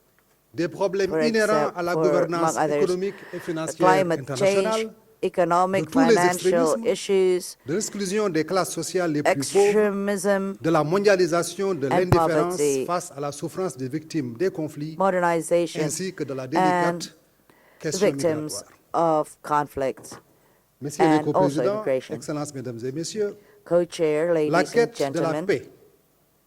S3: des problèmes
S4: for
S3: inhérents à la gouvernance
S4: among others,
S3: économique et financière
S4: climate
S3: internationale,
S4: change, economic,
S3: de tous les
S4: financial
S3: extrémismes,
S4: issues,
S3: de l'exclusion des classes sociales les plus pauvres,
S4: extremism,
S3: de la mondialisation de
S4: and
S3: l'indifférence
S4: poverty,
S3: face à la souffrance des victimes des conflits,
S4: modernization,
S3: ainsi que de la
S4: and
S3: délicate question
S4: victims
S3: migratoire.
S4: of conflict,
S3: Messieurs les
S4: and also
S3: coprésidents,
S4: immigration.
S3: Excellences, Mesdames et Messieurs,
S4: Co-chair,
S3: la
S4: ladies and
S3: quête de la
S4: gentlemen,
S3: paix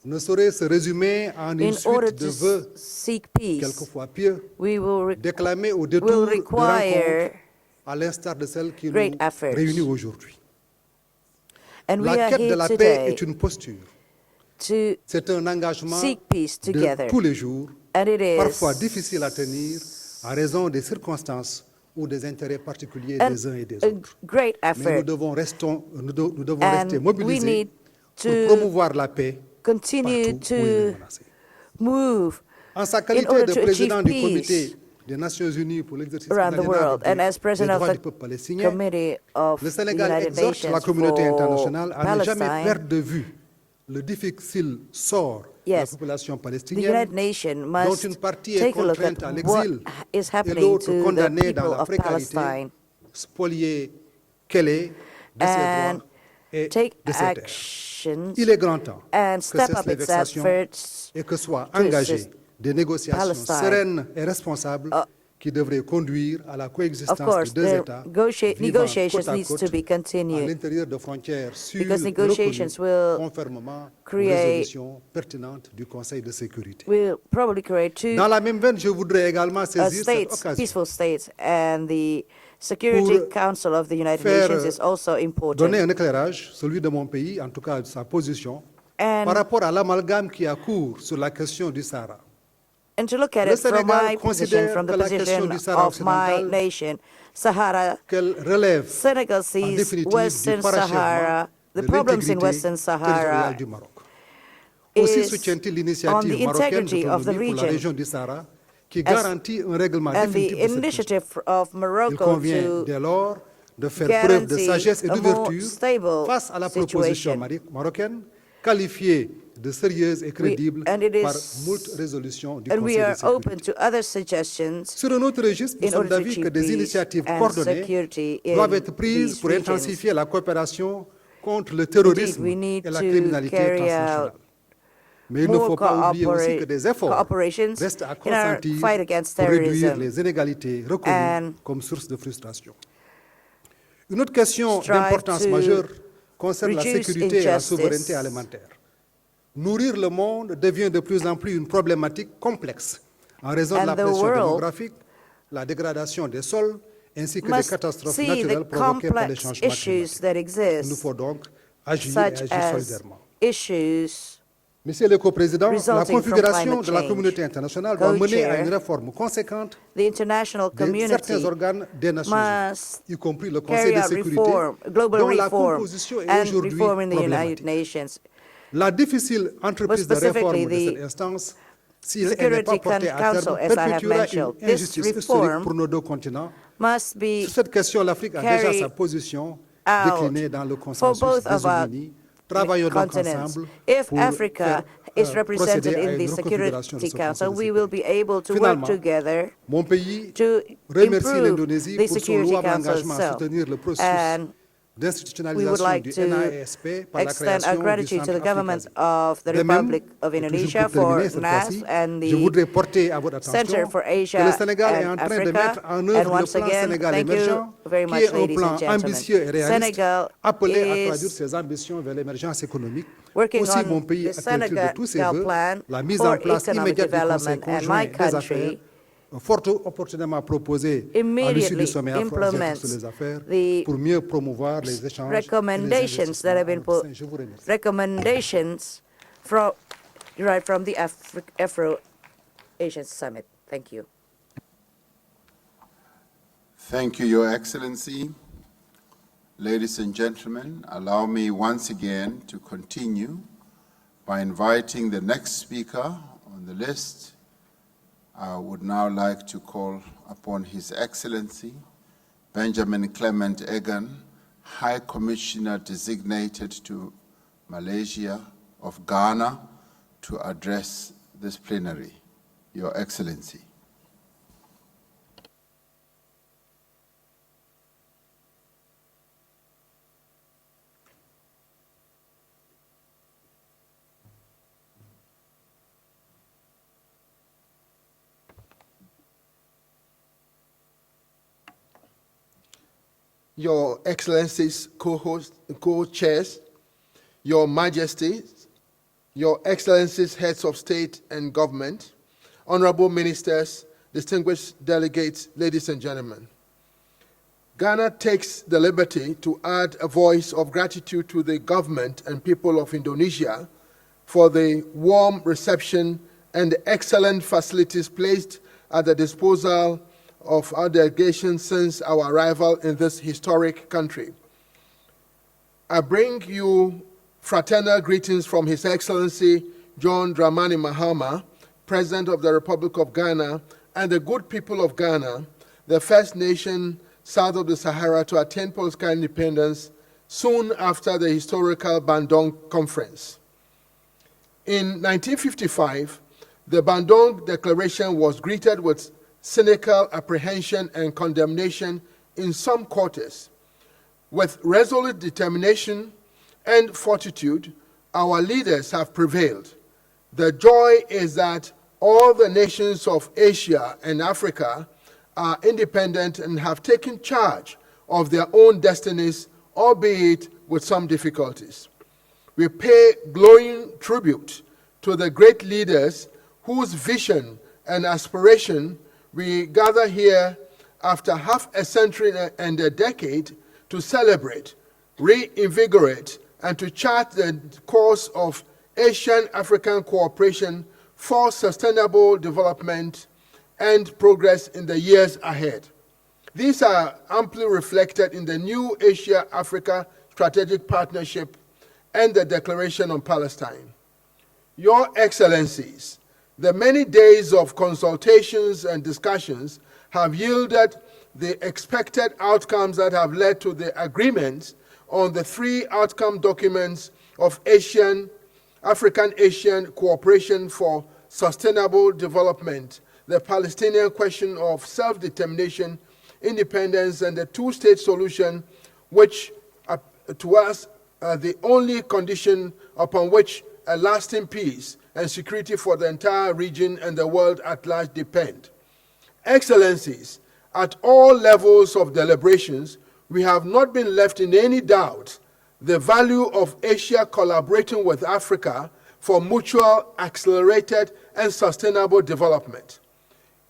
S3: ne saurait se résumer en une
S4: in order
S3: suite de
S4: to
S3: vœux,
S4: seek peace,
S3: quelquefois pieux,
S4: we will
S3: déclamés au
S4: will
S3: détour de
S4: require
S3: rencontres, à l'instar de celle qui nous
S4: great efforts.
S3: réunit aujourd'hui.
S4: And we
S3: La
S4: are
S3: quête de
S4: here
S3: la paix
S4: today
S3: est une posture.
S4: to
S3: C'est un engagement
S4: seek peace
S3: de
S4: together.
S3: tous les jours,
S4: And it is
S3: parfois difficile à tenir en raison des circonstances ou des intérêts particuliers des uns et des autres.
S4: Great
S3: Mais
S4: effort.
S3: nous devons rester
S4: And we
S3: mobilisés
S4: need
S3: pour
S4: to
S3: promouvoir la paix
S4: continue
S3: partout où elle est
S4: to
S3: menacée.
S4: move
S3: En sa
S4: in
S3: qualité
S4: order
S3: de
S4: to
S3: président
S4: achieve
S3: du comité
S4: peace
S3: des Nations Unies pour l'exercice
S4: around the world. And as
S3: des
S4: president of
S3: droits
S4: the
S3: du peuple palestinien,
S4: Committee of
S3: le
S4: the
S3: Sénégal
S4: United
S3: exhorte la
S4: Nations
S3: communauté
S4: for
S3: internationale à ne jamais
S4: Palestine,
S3: perdre de vue le difficile sort de la
S4: yes,
S3: population
S4: the
S3: palestinienne,
S4: United Nations
S3: dont
S4: must
S3: une partie est
S4: take a look
S3: contrainte
S4: at
S3: à
S4: what
S3: l'exil
S4: is
S3: et
S4: happening
S3: l'autre
S4: to the
S3: condamnée dans
S4: people
S3: la
S4: of
S3: précarité,
S4: Palestine,
S3: spoliée qu'elle est de ses
S4: and
S3: droits et
S4: take
S3: de ses terres.
S4: actions
S3: Il est grand temps
S4: and
S3: que
S4: step
S3: cessent
S4: up
S3: les
S4: its
S3: vexations
S4: efforts
S3: et que soient
S4: to
S3: engagées
S4: assist
S3: des négociations
S4: Palestine.
S3: sereines et responsables qui devraient conduire à la
S4: Of
S3: coexistence
S4: course,
S3: de deux
S4: the
S3: États vivant
S4: negotiations
S3: côte à
S4: needs to
S3: côte
S4: be
S3: à
S4: continued
S3: l'intérieur de frontières sûres
S4: because
S3: et
S4: negotiations
S3: reconnues
S4: will
S3: conformément aux
S4: create
S3: résolutions pertinentes du Conseil de sécurité.
S4: will probably create two
S3: Dans la même veine, je voudrais également saisir cette
S4: states,
S3: occasion
S4: peaceful states, and the Security
S3: pour
S4: Council of the United
S3: faire
S4: Nations is also important.
S3: donner un éclairage, celui de mon pays, en tout cas de sa position, par rapport à l'amalgame qui a cours sur la question du Sahara.
S4: And to look at
S3: Le
S4: it from
S3: Sénégal
S4: my position,
S3: considère
S4: from the
S3: que la question
S4: position
S3: du Sahara
S4: of my
S3: occidental,
S4: nation, Sahara,
S3: qu'elle relève
S4: Senegal
S3: en
S4: sees
S3: définitive
S4: Western
S3: du parachèvement
S4: Sahara, the
S3: de
S4: problems in
S3: l'intégrité
S4: Western Sahara
S3: territoriale du Maroc. Aussi
S4: is
S3: soutient-il
S4: on
S3: l'initiative
S4: the
S3: marocaine
S4: integrity of the
S3: d'autonomie pour la
S4: region
S3: région du Sahara qui garantit un règlement
S4: and the
S3: définitif de cette question.
S4: initiative of
S3: Il
S4: Morocco
S3: convient
S4: to
S3: dès lors de faire preuve de
S4: guarantee
S3: sagesse et
S4: a more
S3: d'ouverture
S4: stable
S3: face à la proposition
S4: situation.
S3: marocaine, qualifiée de sérieuse et crédible
S4: and it is-
S3: par moult résolutions du
S4: And we
S3: Conseil de
S4: are
S3: sécurité.
S4: open to other suggestions
S3: Sur un autre registre, nous
S4: in
S3: sommes
S4: order to
S3: d'avis que
S4: achieve
S3: des
S4: peace
S3: initiatives
S4: and
S3: coordonnées
S4: security in
S3: doivent être prises
S4: these
S3: pour
S4: regions.
S3: intensifier la coopération contre le terrorisme
S4: Indeed, we need
S3: et la
S4: to
S3: criminalité
S4: carry
S3: transnationale.
S4: out
S3: Mais il ne
S4: more
S3: faut pas oublier aussi que des efforts
S4: cooperations
S3: restent à
S4: in our
S3: consentir
S4: fight against
S3: pour réduire
S4: terrorism
S3: les inégalités reconnues
S4: and
S3: comme source de frustration. Une autre question
S4: strive
S3: d'importance
S4: to
S3: majeure concerne la
S4: reduce
S3: sécurité et la
S4: injustice.
S3: souveraineté alimentaire. Nourrir le monde devient de plus en plus une problématique complexe en raison de
S4: And
S3: la
S4: the
S3: pression
S4: world
S3: démographique, la dégradation des sols, ainsi que des
S4: must
S3: catastrophes
S4: see
S3: naturelles
S4: the
S3: provoquées par les
S4: complex
S3: changements climatiques.
S4: issues that
S3: Il nous
S4: exist,
S3: faut donc agir et
S4: such
S3: agir
S4: as
S3: solidairement.
S4: issues
S3: Monsieur le coprésident, la
S4: resulting from
S3: configuration
S4: climate
S3: de la
S4: change.
S3: communauté internationale doit mener à
S4: Co-chair,
S3: une réforme conséquente
S4: the international
S3: de certains
S4: community
S3: organes des Nations Unies,
S4: must
S3: y compris le Conseil
S4: carry
S3: de
S4: out
S3: sécurité,
S4: reform, global
S3: dont la
S4: reform,
S3: composition est
S4: and
S3: aujourd'hui
S4: reform in the United
S3: problématique.
S4: Nations.
S3: La difficile entreprise de
S4: specifically
S3: réforme de cette
S4: the
S3: instance, si elle n'est pas
S4: Security
S3: portée à
S4: Council,
S3: terme,
S4: as I have
S3: perpétuera
S4: mentioned.
S3: une
S4: This
S3: injustice historique
S4: reform
S3: pour nos deux continents.
S4: must be
S3: Sur cette question, l'Afrique a déjà
S4: carried
S3: sa position
S4: out
S3: déclinée dans le
S4: for
S3: consensus
S4: both
S3: des
S4: of our
S3: Nations Unies. Travaillons donc
S4: continents.
S3: ensemble
S4: If
S3: pour
S4: Africa is represented
S3: procéder à
S4: in
S3: une
S4: the
S3: reconfiguration de
S4: Security
S3: ce
S4: Council,
S3: Conseil de
S4: we will be able to work
S3: Finalement,
S4: together
S3: mon pays
S4: to
S3: remercie
S4: improve
S3: l'Indonésie
S4: the
S3: pour son
S4: Security
S3: louable
S4: Council
S3: engagement à
S4: itself.
S3: soutenir le processus
S4: And we would
S3: d'institutionnalisation
S4: like
S3: du
S4: to
S3: NASP par la
S4: extend our
S3: création du
S4: gratitude to
S3: Centre
S4: the government
S3: Afrique-Asie.
S4: of the
S3: De même,
S4: Republic of
S3: et toujours
S4: Indonesia
S3: pour terminer
S4: for
S3: cette
S4: NAS
S3: fois-ci,
S4: and
S3: je
S4: the
S3: voudrais porter à votre
S4: Center
S3: attention
S4: for
S3: que le
S4: Asia
S3: Sénégal est en
S4: and
S3: train de
S4: Africa.
S3: mettre en
S4: And
S3: œuvre le
S4: once
S3: plan
S4: again,
S3: Sénégal
S4: thank you
S3: émergent,
S4: very
S3: qui
S4: much,
S3: est un
S4: ladies
S3: plan
S4: and gentlemen.
S3: ambitieux et réaliste,
S4: Senegal
S3: appelé à
S4: is
S3: traduire ses ambitions vers l'émergence économique.
S4: working
S3: Aussi, mon
S4: on
S3: pays
S4: the
S3: appelle-t-il de tous ses
S4: Senegal
S3: vœux
S4: plan
S3: la mise
S4: for
S3: en place
S4: economic
S3: immédiate du Conseil
S4: development, and
S3: conjoint
S4: my
S3: des affaires
S4: country
S3: fort opportunément proposées à l'issue du sommet afro-asiatique sur les affaires pour mieux promouvoir les échanges
S4: recommendations that have been put, recommendations from the Afro-Asian Summit. Thank you.
S20: Thank you, Your Excellency. Ladies and gentlemen, allow me once again to continue by inviting the next speaker on the list. I would now like to call upon His Excellency Benjamin Clement Egan, High Commissioner designated to Malaysia of Ghana, to address this plenary. Your Excellency.
S14: Your Excellencies, co-chairs, Your Majesties, Your Excellencies, heads of state and government, honorable ministers, distinguished delegates, ladies and gentlemen. Ghana takes the liberty to add a voice of gratitude to the government and people of Indonesia for the warm reception and the excellent facilities placed at the disposal of our delegation since our arrival in this historic country. I bring you fraternal greetings from His Excellency John Dramani Mahama, President of the Republic of Ghana, and the good people of Ghana, the first nation south of the Sahara to attain political independence soon after the historical Bandung Conference. In 1955, the Bandung Declaration was greeted with cynical apprehension and condemnation in some quarters. With resolute determination and fortitude, our leaders have prevailed. The joy is that all the nations of Asia and Africa are independent and have taken charge of their own destinies, albeit with some difficulties. We pay glowing tribute to the great leaders whose vision and aspiration we gather here after half a century and a decade to celebrate, reinvigorate, and to chart the course of Asian-African cooperation for sustainable development and progress in the years ahead. These are amply reflected in the new Asia-Africa Strategic Partnership and the Declaration on Palestine. Your Excellencies, the many days of consultations and discussions have yielded the expected outcomes that have led to the agreements on the 3 outcome documents of African-Asian cooperation for sustainable development, the Palestinian question of self-determination, independence, and the 2-state solution, which to us are the only condition upon which a lasting peace and security for the entire region and the world at large depend. Excellencies, at all levels of deliberations, we have not been left in any doubt the value of Asia collaborating with Africa for mutual, accelerated, and sustainable development.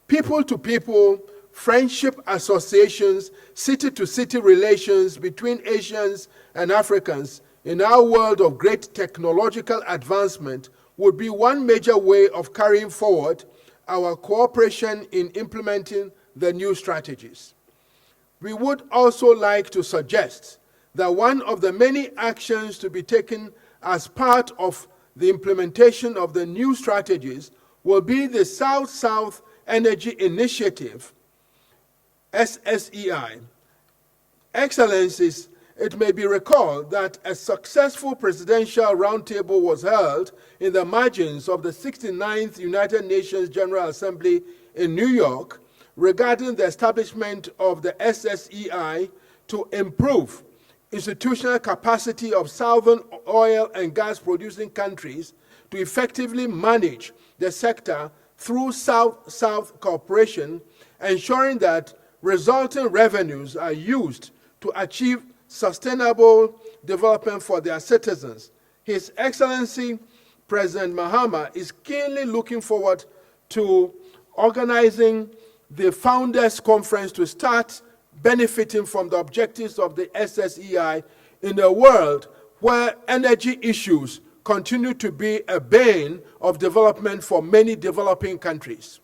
S14: People-to-people, friendship associations, city-to-city relations between Asians and Africans in our world of great technological advancement would be one major way of carrying forward our cooperation in implementing the new strategies. We would also like to suggest that one of the many actions to be taken as part of the implementation of the new strategies will be the South-South Energy Initiative, SSEI. Excellencies, it may be recalled that a successful presidential roundtable was held in the margins of the 69th United Nations General Assembly in New York regarding the establishment of the SSEI to improve institutional capacity of southern oil and gas producing countries to effectively manage the sector through South-South cooperation, ensuring that resulting revenues are used to achieve sustainable development for their citizens. His Excellency President Mahama is keenly looking forward to organizing the Founders Conference to start benefiting from the objectives of the SSEI in a world where energy issues continue to be a bane of development for many developing countries.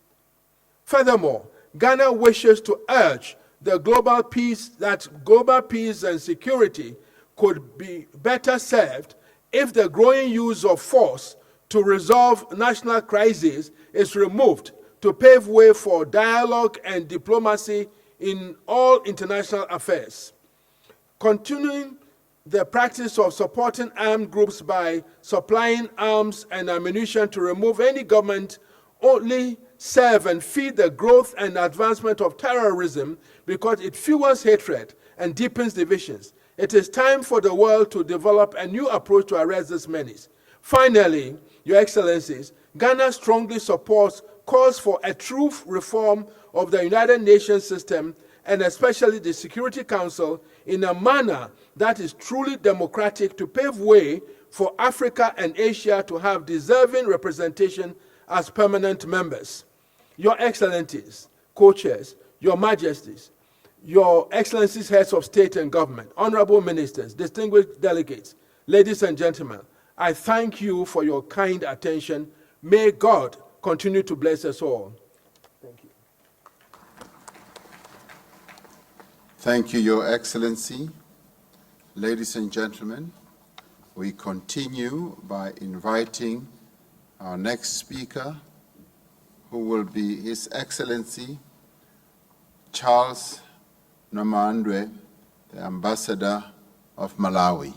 S14: Furthermore, Ghana wishes to urge that global peace and security could be better served if the growing use of force to resolve national crises is removed to pave way for dialogue and diplomacy in all international affairs. Continuing the practice of supporting armed groups by supplying arms and ammunition to remove any government only serve and feed the growth and advancement of terrorism because it fuels hatred and deepens divisions. It is time for the world to develop a new approach to arrest this menace. Finally, Your Excellencies, Ghana strongly supports calls for a true reform of the United Nations system and especially the Security Council in a manner that is truly democratic to pave way for Africa and Asia to have deserving representation as permanent members. Your Excellencies, Co-Chairs, Your Majesties, Your Excellencies, Heads of State and Government, Honorable Ministers, distinguished delegates, ladies and gentlemen, I thank you for your kind attention. May God continue to bless us all. Thank you.
S20: Thank you, Your Excellency. Ladies and gentlemen, we continue by inviting our next speaker, who will be His Excellency Charles Namandwe, the Ambassador of Malawi.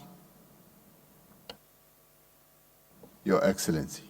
S20: Your Excellency.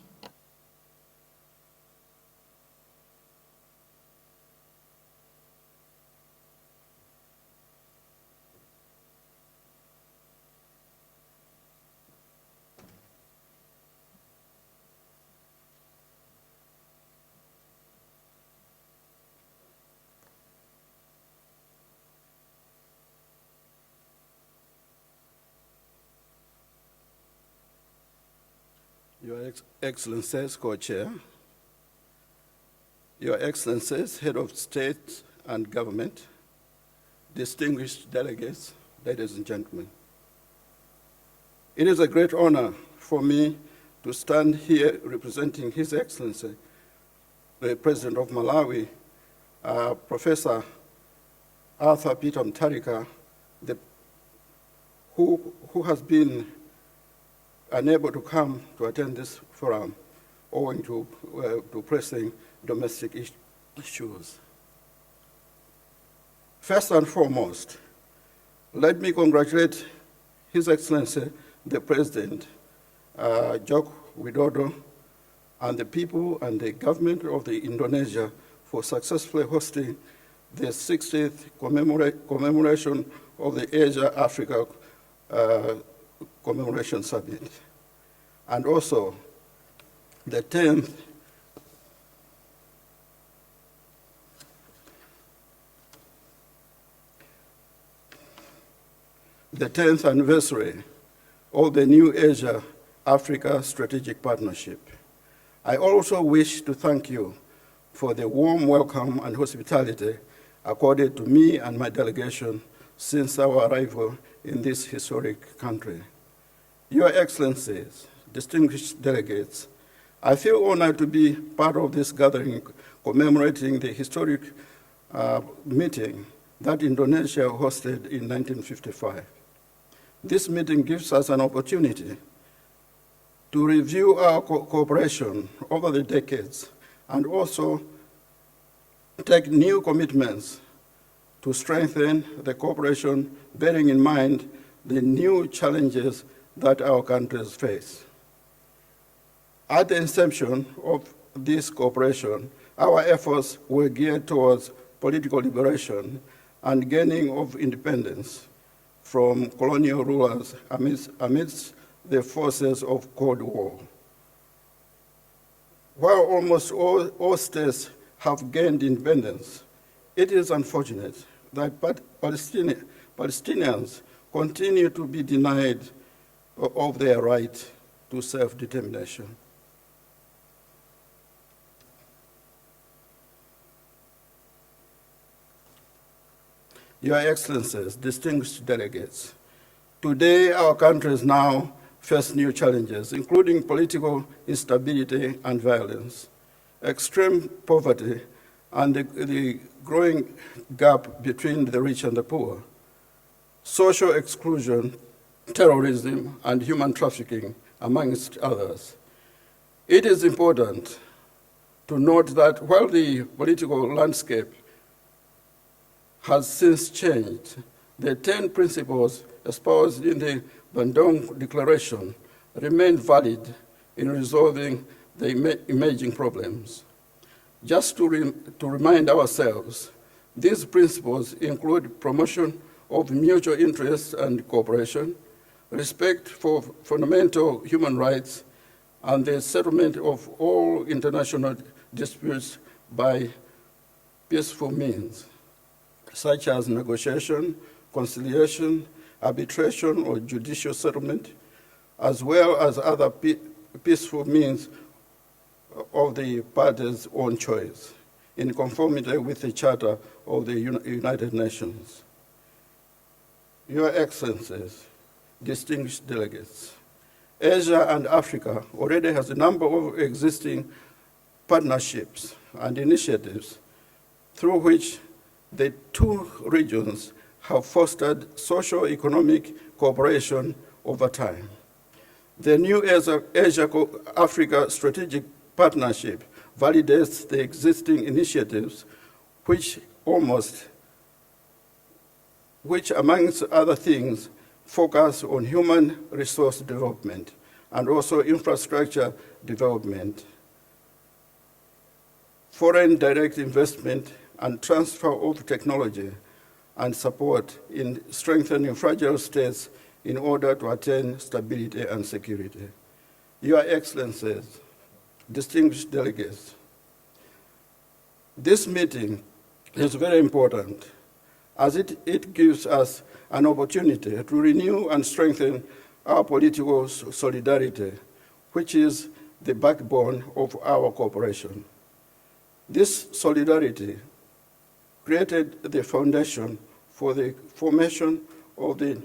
S10: Your Excellencies, Co-Chair, Your Excellencies, Head of State and Government, distinguished delegates, ladies and gentlemen. It is a great honor for me to stand here representing His Excellency, the President of Malawi, Professor Arthur Peter Mutharika, who has been unable to come to attend this forum owing to pressing domestic issues. First and foremost, let me congratulate His Excellency, the President, Joko Widodo, and the people and the government of Indonesia for successfully hosting the 60th commemoration of the Asia-Africa Commemoration Summit, and also the 10th anniversary of the new Asia-Africa Strategic Partnership. I also wish to thank you for the warm welcome and hospitality accorded to me and my delegation since our arrival in this historic country. Your Excellencies, distinguished delegates, I feel honored to be part of this gathering commemorating the historic meeting that Indonesia hosted in 1955. This meeting gives us an opportunity to review our cooperation over the decades and also take new commitments to strengthen the cooperation, bearing in mind the new challenges that our countries face. At the inception of this cooperation, our efforts were geared towards political liberation and gaining of independence from colonial rulers amidst the forces of Cold War. While almost all states have gained independence, it is unfortunate that Palestinians continue to be denied of their right to self-determination.
S2: Your Excellencies, distinguished delegates, today our countries now face new challenges, including political instability and violence, extreme poverty, and the growing gap between the rich and the poor, social exclusion, terrorism, and human trafficking, amongst others. It is important to note that while the political landscape has since changed, the 10 principles espoused in the Bandung Declaration remain valid in resolving the emerging problems. Just to remind ourselves, these principles include promotion of mutual interest and cooperation, respect for fundamental human rights, and the settlement of all international disputes by peaceful means, such as negotiation, conciliation, arbitration, or judicial settlement, as well as other peaceful means of the parties' own choice, in conformity with the Charter of the United Nations. Your Excellencies, distinguished delegates, Asia and Africa already has a number of existing partnerships and initiatives through which the two regions have fostered socio-economic cooperation over time. The new Asia-Africa Strategic Partnership validates the existing initiatives which amongst other things, focus on human resource development and also infrastructure development, foreign direct investment and transfer of technology and support in strengthening fragile states in order to attain stability and security. Your Excellencies, distinguished delegates, this meeting is very important as it gives us an opportunity to renew and strengthen our political solidarity, which is the backbone of our cooperation. This solidarity created the foundation for the formation of the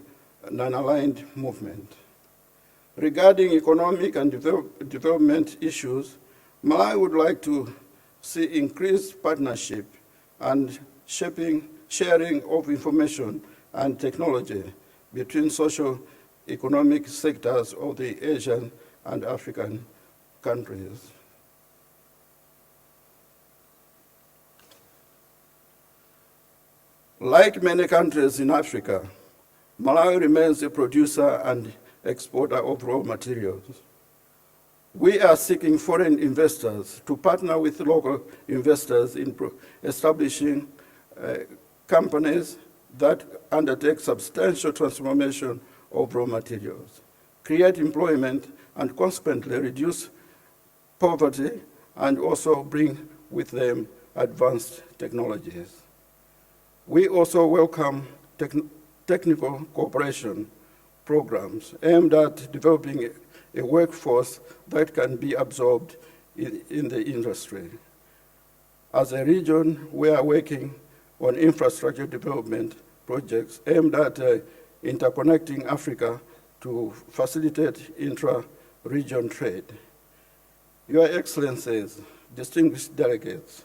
S2: non-aligned movement. Regarding economic and development issues, Malawi would like to see increased partnership and sharing of information and technology between socio-economic sectors of the Asian and African countries. Like many countries in Africa, Malawi remains a producer and exporter of raw materials. We are seeking foreign investors to partner with local investors in establishing companies that undertake substantial transformation of raw materials, create employment, and consequently reduce poverty, and also bring with them advanced technologies. We also welcome technical cooperation programs aimed at developing a workforce that can be absorbed in the industry. As a region, we are working on infrastructure development projects aimed at interconnecting Africa to facilitate intra-region trade. Your Excellencies, distinguished delegates,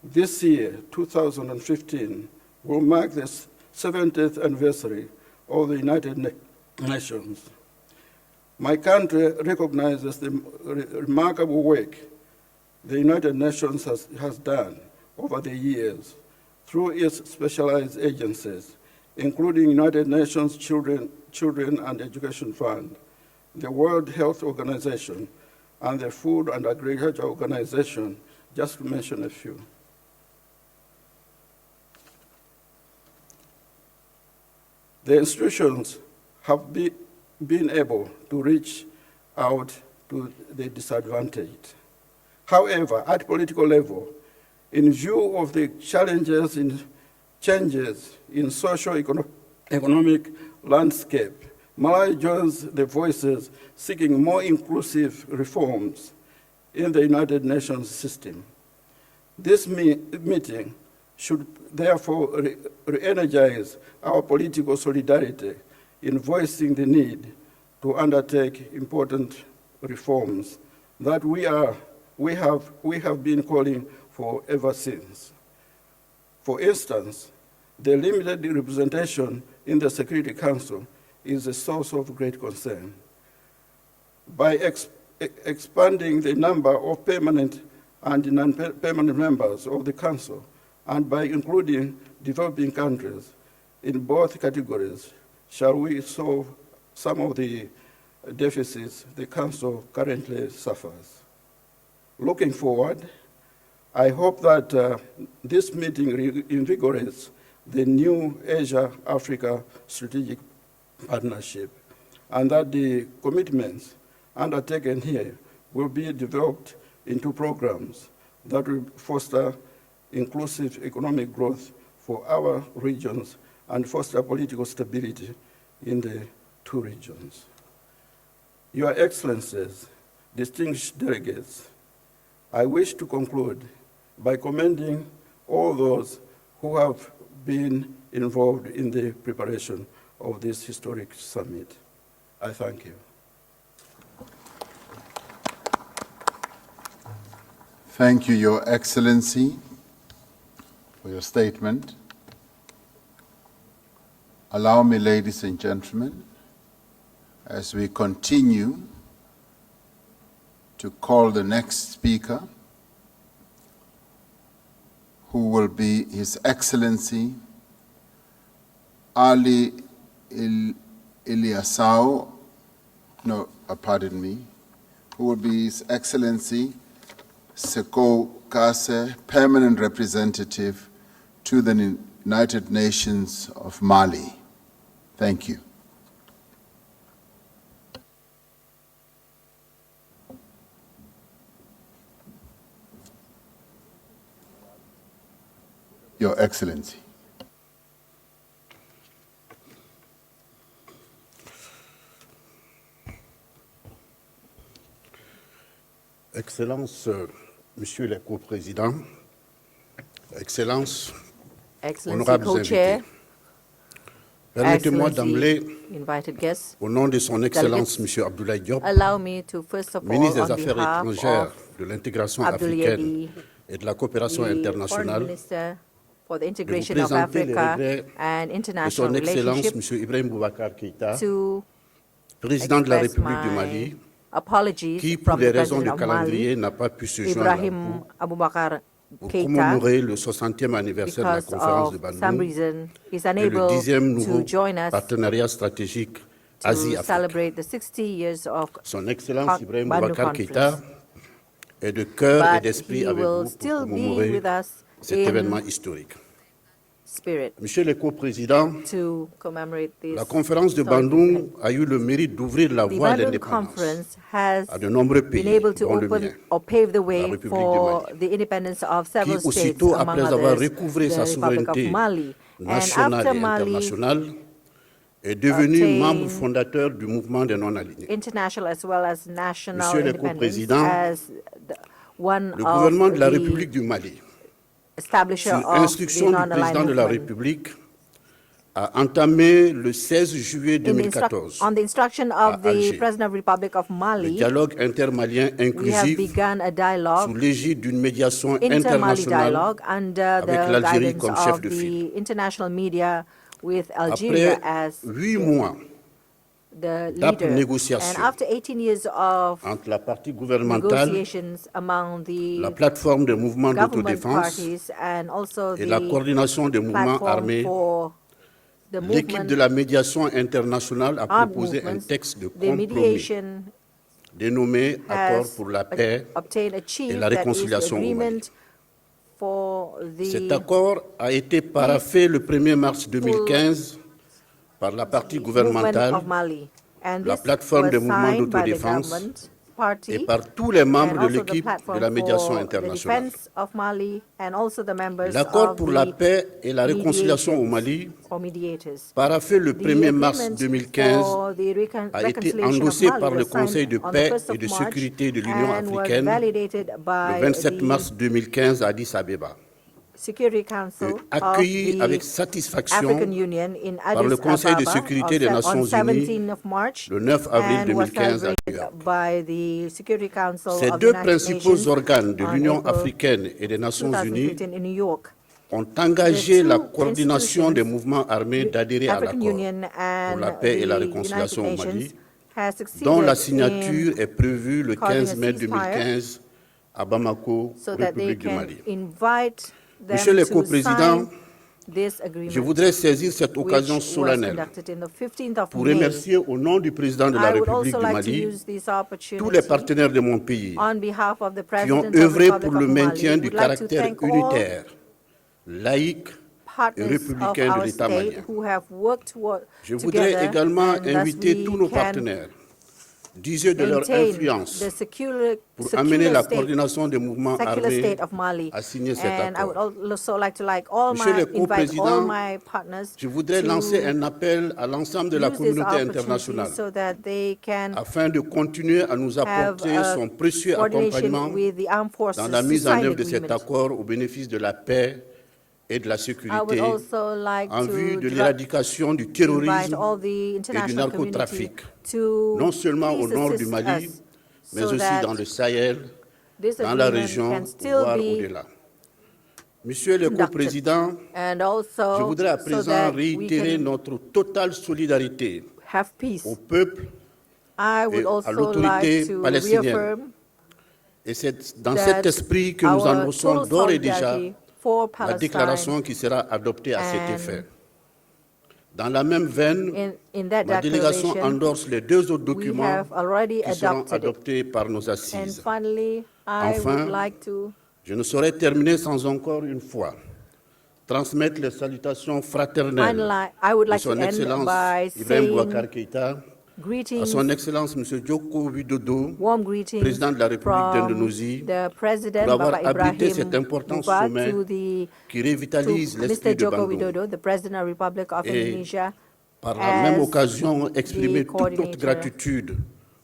S2: this year, 2015, will mark the 70th anniversary of the United Nations. My country recognizes the remarkable work the United Nations has done over the years through its specialized agencies, including United Nations Children and Education Fund, the World Health Organization, and the Food and Agriculture Organization, just to mention a few. The institutions have been able to reach out to the disadvantaged. However, at political level, in view of the changes in socio-economic landscape, Malawi joins the voices seeking more inclusive reforms in the United Nations system. This meeting should therefore re-energize our political solidarity in voicing the need to undertake important reforms that we have been calling for ever since. For instance, the limited representation in the Security Council is a source of great concern. By expanding the number of permanent and non-permanent members of the Council, and by including developing countries in both categories, shall we solve some of the deficits the Council currently suffers. Looking forward, I hope that this meeting reinvigorates the new Asia-Africa Strategic Partnership, and that the commitments undertaken here will be developed into programs that will foster inclusive economic growth for our regions and foster political stability in the two regions. Your Excellencies, distinguished delegates, I wish to conclude by commending all those who have been involved in the preparation of this historic summit. I thank you.
S20: Thank you, Your Excellency, for your statement. Allow me, ladies and gentlemen, as we continue to call the next speaker, who will be His Excellency Ali Ilyasau, pardon me, who will be His Excellency Seko Kase, Permanent Representative to the United Nations of Mali. Thank you. Your Excellency.
S9: Excellences, Monsieur le Co-Président, Excellences, honorables invités, permettez-moi d'emblée, au nom de son Excellence Monsieur Abdoulaye Diop, ministre des Affaires étrangères, de l'intégration africaine et de la coopération internationale,
S1: for the
S9: de vous
S1: integration of
S9: présenter les
S1: Africa
S9: regrets
S1: and
S9: de
S1: international
S9: son Excellence
S1: relationship,
S9: Monsieur Ibrahim Boubacar Keïta,
S1: to
S9: président de la
S1: express
S9: République du
S1: my
S9: Mali,
S1: apologies
S9: qui, pour
S1: from
S9: des
S1: the
S9: raisons
S1: President
S9: de
S1: of Mali,
S9: calendrier, n'a pas pu se joindre à
S1: Ibrahim
S9: vous
S1: Abubakar
S9: pour
S1: Keïta,
S9: commémorer le 60e anniversaire de la
S1: because
S9: conférence de
S1: of some
S9: Bandung
S1: reason, is
S9: et le
S1: unable
S9: 10e nouveau
S1: to join us
S9: partenariat stratégique
S1: to
S9: Asie-Afrique.
S1: celebrate the 60 years of
S9: Son Excellence Ibrahim
S1: Bandung
S9: Boubacar
S1: Conference.
S9: Keïta est de cœur et
S1: But
S9: d'esprit
S1: he
S9: avec
S1: will
S9: vous
S1: still
S9: pour
S1: be
S9: commémorer
S1: with us
S9: cet
S1: in
S9: événement historique.
S1: spirit
S9: Monsieur le co-président,
S1: to commemorate this
S9: la conférence de
S1: historic
S9: Bandung
S1: event.
S9: a eu le mérite d'ouvrir la
S1: The
S9: voie à
S1: Bandung
S9: l'indépendance
S1: Conference has
S9: à de nombreux
S1: been
S9: pays,
S1: able to
S9: dont le mien,
S1: open or pave the
S9: la
S1: way
S9: République du
S1: for
S9: Mali,
S1: the independence of
S9: qui
S1: several states,
S9: aussitôt
S1: among
S9: après avoir
S1: others,
S9: recouvré
S1: the
S9: sa
S1: Republic of
S9: souveraineté
S1: Mali. And
S9: nationale
S1: after
S9: et
S1: Mali
S9: internationale, est devenu
S1: obtained
S9: membre fondateur du mouvement des non-alignés.
S1: international as well as national
S9: Monsieur le
S1: independence
S9: co-président,
S1: as one
S9: le
S1: of
S9: gouvernement de la
S1: the
S9: République du Mali,
S1: establisher
S9: sur
S1: of the
S9: instruction du président
S1: non-aligned
S9: de la
S1: movement.
S9: République, a entamé le 16 juillet
S1: On
S9: 2014
S1: the instruction
S9: à
S1: of the
S9: Alger
S1: President of the Republic of
S9: le
S1: Mali,
S9: dialogue intermalien
S1: we have
S9: inclusif
S1: begun a
S9: sous
S1: dialogue,
S9: l'égide d'une médiation
S1: inter-Mali
S9: internationale
S1: dialogue, under
S9: avec
S1: the
S9: l'Algérie
S1: guidance
S9: comme chef
S1: of
S9: de file.
S1: the international media with Algeria
S9: Après
S1: as
S9: 8 mois
S1: the
S9: d'âpres
S1: leader. And
S9: négociations
S1: after 18 years of
S9: entre la partie gouvernementale,
S1: negotiations among
S9: la
S1: the
S9: plateforme des mouvements
S1: government
S9: d'autodéfense
S1: parties and also
S9: et la
S1: the
S9: coordination des mouvements
S1: platform
S9: armés,
S1: for the
S9: l'équipe
S1: movement,
S9: de la médiation internationale a
S1: armed
S9: proposé un
S1: movements,
S9: texte de
S1: the
S9: compromis
S1: mediation
S9: dénommé Accord
S1: has
S9: pour la paix
S1: obtained,
S9: et
S1: achieved,
S9: la
S1: that is
S9: réconciliation au Mali.
S1: agreement for
S9: Cet
S1: the
S9: accord a été paraphé le 1er mars 2015 par la partie
S1: movement
S9: gouvernementale,
S1: of Mali. And
S9: la
S1: this
S9: plateforme
S1: was
S9: des mouvements
S1: signed by the
S9: d'autodéfense
S1: government
S9: et
S1: party
S9: par tous les membres
S1: and
S9: de
S1: also the
S9: l'équipe de
S1: platform
S9: la médiation
S1: for the
S9: internationale.
S1: defense of Mali and also the members
S9: L'accord
S1: of
S9: pour la
S1: the
S9: paix et la réconciliation au Mali,
S1: or mediators.
S9: paraphé le
S1: The
S9: 1er mars
S1: agreement
S9: 2015,
S1: for the
S9: a été
S1: reconciliation of
S9: endossé
S1: Mali
S9: par le
S1: was signed
S9: Conseil de
S1: on the
S9: paix
S1: 1st
S9: et
S1: of
S9: de
S1: March
S9: sécurité de l'Union
S1: and was
S9: africaine
S1: validated
S9: le
S1: by
S9: 27
S1: the
S9: mars 2015 à Addis Abeba.
S1: Security Council
S2: accueilli
S1: of
S2: avec
S1: the
S2: satisfaction
S1: African Union in
S2: par le
S1: Addis
S2: Conseil de
S1: Ababa
S2: sécurité des
S1: on
S2: Nations Unies
S1: 17th of March
S2: le 9 avril
S1: and was
S2: 2015 à New
S1: celebrated
S2: York.
S1: by the Security Council
S2: Ces
S1: of the
S2: deux
S1: United
S2: principaux
S1: Nations
S2: organes de
S1: on
S2: l'Union
S1: April
S2: africaine et des Nations Unies
S1: 2015 in New York.
S2: ont engagé
S1: The
S2: la
S1: two
S2: coordination des
S1: institutions,
S2: mouvements armés d'adhérer à
S1: African
S2: l'accord
S1: Union
S2: pour
S1: and
S2: la paix et la
S1: the United
S2: réconciliation au
S1: Nations,
S2: Mali,
S1: has
S2: dont la
S1: succeeded in
S2: signature est prévue le
S1: causing
S2: 15
S1: a
S2: mai
S1: ceasefire
S2: 2015 à Bamako,
S1: so that they
S2: République du
S1: can
S2: Mali.
S1: invite
S2: Monsieur
S1: them
S2: le
S1: to
S2: coprésident,
S1: sign this
S2: je
S1: agreement,
S2: voudrais saisir cette occasion
S1: which was
S2: solennelle
S1: conducted in the 15th of
S2: pour
S1: May.
S2: remercier au nom du président de la
S1: I would
S2: République
S1: also
S2: du
S1: like to
S2: Mali
S1: use this
S2: tous les
S1: opportunity
S2: partenaires de mon pays
S1: on behalf of the
S2: qui ont
S1: President of the
S2: œuvré
S1: Republic
S2: pour le
S1: of Mali.
S2: maintien du
S1: Would like to
S2: caractère
S1: thank all
S2: unitaire, laïque et
S1: partners of
S2: républicain de
S1: our
S2: l'État
S1: state
S2: malien.
S1: who have worked
S2: Je voudrais
S1: together,
S2: également
S1: and thus
S2: inviter tous
S1: we
S2: nos
S1: can
S2: partenaires d'user de leur
S1: maintain
S2: influence
S1: the secular
S2: pour amener la
S1: state,
S2: coordination des mouvements
S1: secular
S2: armés
S1: state of Mali.
S2: à signer cet
S1: And I would
S2: accord.
S1: also like to all
S2: Monsieur le
S1: invite all
S2: coprésident,
S1: my partners
S2: je voudrais lancer un appel à l'ensemble de la
S1: use this
S2: communauté
S1: opportunity
S2: internationale
S1: so that they can
S2: afin de continuer à nous
S1: have
S2: apporter son précieux
S1: coordination
S2: accompagnement
S1: with the armed forces
S2: dans la
S1: to
S2: mise en
S1: sign
S2: œuvre de cet
S1: agreement.
S2: accord au bénéfice de la paix et de la
S1: I would
S2: sécurité
S1: also like
S2: en vue
S1: to
S2: de l'éradication du
S1: invite
S2: terrorisme
S1: all the
S2: et du
S1: international community
S2: narcotrafic,
S1: to
S2: non seulement au
S1: please
S2: nord du
S1: assist
S2: Mali,
S1: us
S2: mais
S1: so
S2: aussi
S1: that
S2: dans le Sahel,
S1: this
S2: dans la
S1: agreement
S2: région,
S1: can still
S2: voire
S1: be
S2: au-delà. Monsieur le
S1: conducted.
S2: coprésident,
S1: And
S2: je
S1: also
S2: voudrais à
S1: so
S2: présent
S1: that we
S2: réitérer
S1: can
S2: notre totale solidarité
S1: have peace.
S2: au peuple
S1: I
S2: et
S1: would
S2: à
S1: also
S2: l'autorité
S1: like to
S2: palestinienne.
S1: reaffirm
S2: Et c'est dans
S1: that
S2: cet esprit que nous
S1: our
S2: annonçons
S1: total
S2: d'ores et déjà
S1: solidarity for
S2: la
S1: Palestine
S2: déclaration qui sera adoptée à cet
S1: and
S2: effet. Dans la même veine,
S1: in that
S2: ma délégation
S1: declaration,
S2: endorse les deux autres
S1: we
S2: documents
S1: have already
S2: qui seront
S1: adopted it.
S2: adoptés par nos
S1: And
S2: assises.
S1: finally, I
S2: Enfin,
S1: would like to
S2: je ne saurais terminer sans encore une fois transmettre les salutations fraternelles
S1: I would
S2: de
S1: like to
S2: son
S1: end
S2: Excellence
S1: by
S2: Ibrahim
S1: saying
S2: Boubacar Keïta, à
S1: greetings,
S2: son Excellence M. Joko Widodo,
S1: warm greetings
S2: président de la République
S1: from
S2: d'Indonésie,
S1: the President
S2: pour avoir
S1: Bapak
S2: abrité
S1: Ibrahim
S2: cet important
S1: Bouba
S2: sommet qui revitalise
S1: to
S2: l'esprit
S1: Mr.
S2: de
S1: Joko
S2: Bandung.
S1: Widodo, the President of the Republic of
S2: Et
S1: Indonesia,
S2: par la même
S1: as
S2: occasion, exprimer
S1: the
S2: toute notre
S1: coordinator
S2: gratitude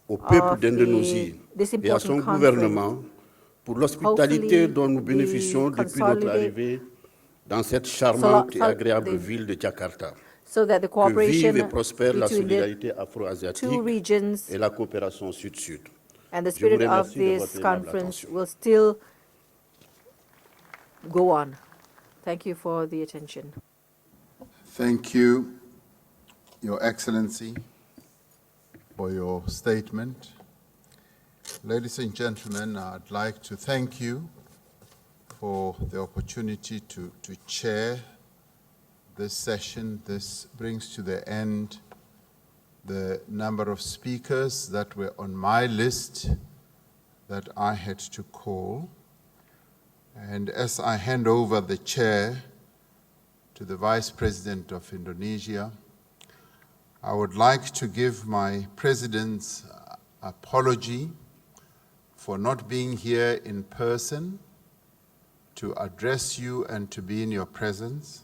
S2: au peuple
S1: of
S2: d'Indonésie
S1: this
S2: et à son
S1: important
S2: gouvernement pour l'hospitalité
S1: Hopefully,
S2: dont nous bénéficions
S1: the
S2: depuis notre
S1: consolidate-
S2: arrivée dans cette charmante et
S1: so-
S2: agréable
S1: the-
S2: ville de Jakarta.
S1: so that the
S2: Que
S1: cooperation
S2: vive et prospère la
S1: between the
S2: solidarité afro-asiatique
S1: two regions
S2: et la coopération sud-sud.
S1: and the
S2: Je vous
S1: spirit of
S2: remercie de
S1: this
S2: votre aimable
S1: conference
S2: attention.
S1: will still go on. Thank you for the attention.
S20: Thank you, Your Excellency, for your statement. Ladies and gentlemen, I'd like to thank you for the opportunity to chair this session. This brings to the end the number of speakers that were on my list that I had to call. And as I hand over the chair to the Vice President of Indonesia, I would like to give my President's apology for not being here in person to address you and to be in your presence,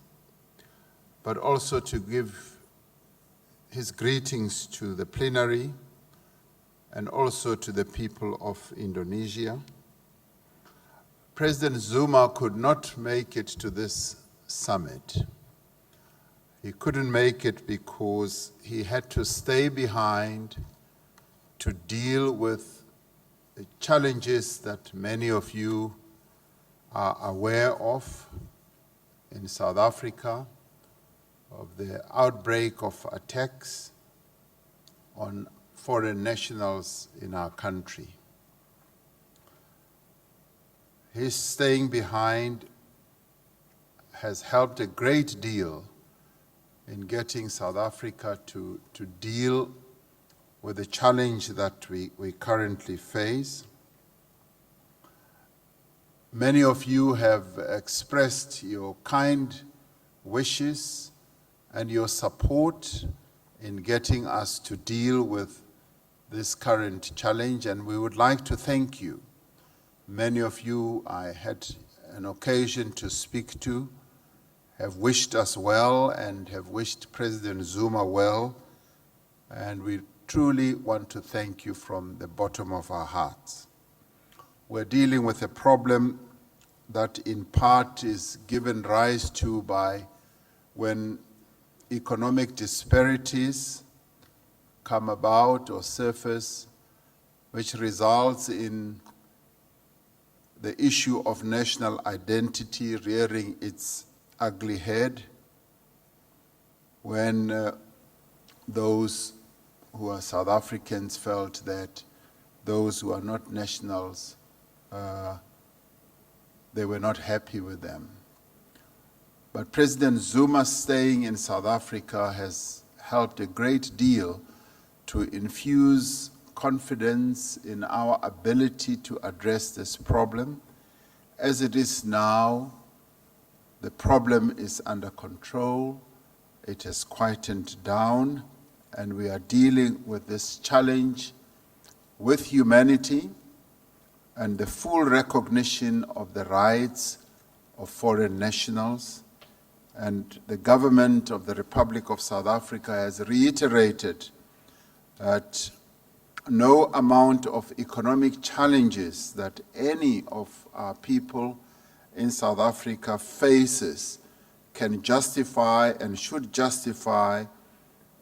S20: but also to give his greetings to the plenary and also to the people of Indonesia. President Zuma could not make it to this summit. He couldn't make it because he had to stay behind to deal with the challenges that many of you are aware of in South Africa, of the outbreak of attacks on foreign nationals in our country. His staying behind has helped a great deal in getting South Africa to deal with the challenge that we currently face. Many of you have expressed your kind wishes and your support in getting us to deal with this current challenge, and we would like to thank you. Many of you I had an occasion to speak to have wished us well and have wished President Zuma well, and we truly want to thank you from the bottom of our hearts. We're dealing with a problem that in part is given rise to by when economic disparities come about or surface, which results in the issue of national identity rearing its ugly head, when those who are South Africans felt that those who are not nationals, they were not happy with them. But President Zuma staying in South Africa has helped a great deal to infuse confidence in our ability to address this problem. As it is now, the problem is under control, it has quietened down, and we are dealing with this challenge with humanity and the full recognition of the rights of foreign nationals. And the government of the Republic of South Africa has reiterated that no amount of economic challenges that any of our people in South Africa faces can justify and should justify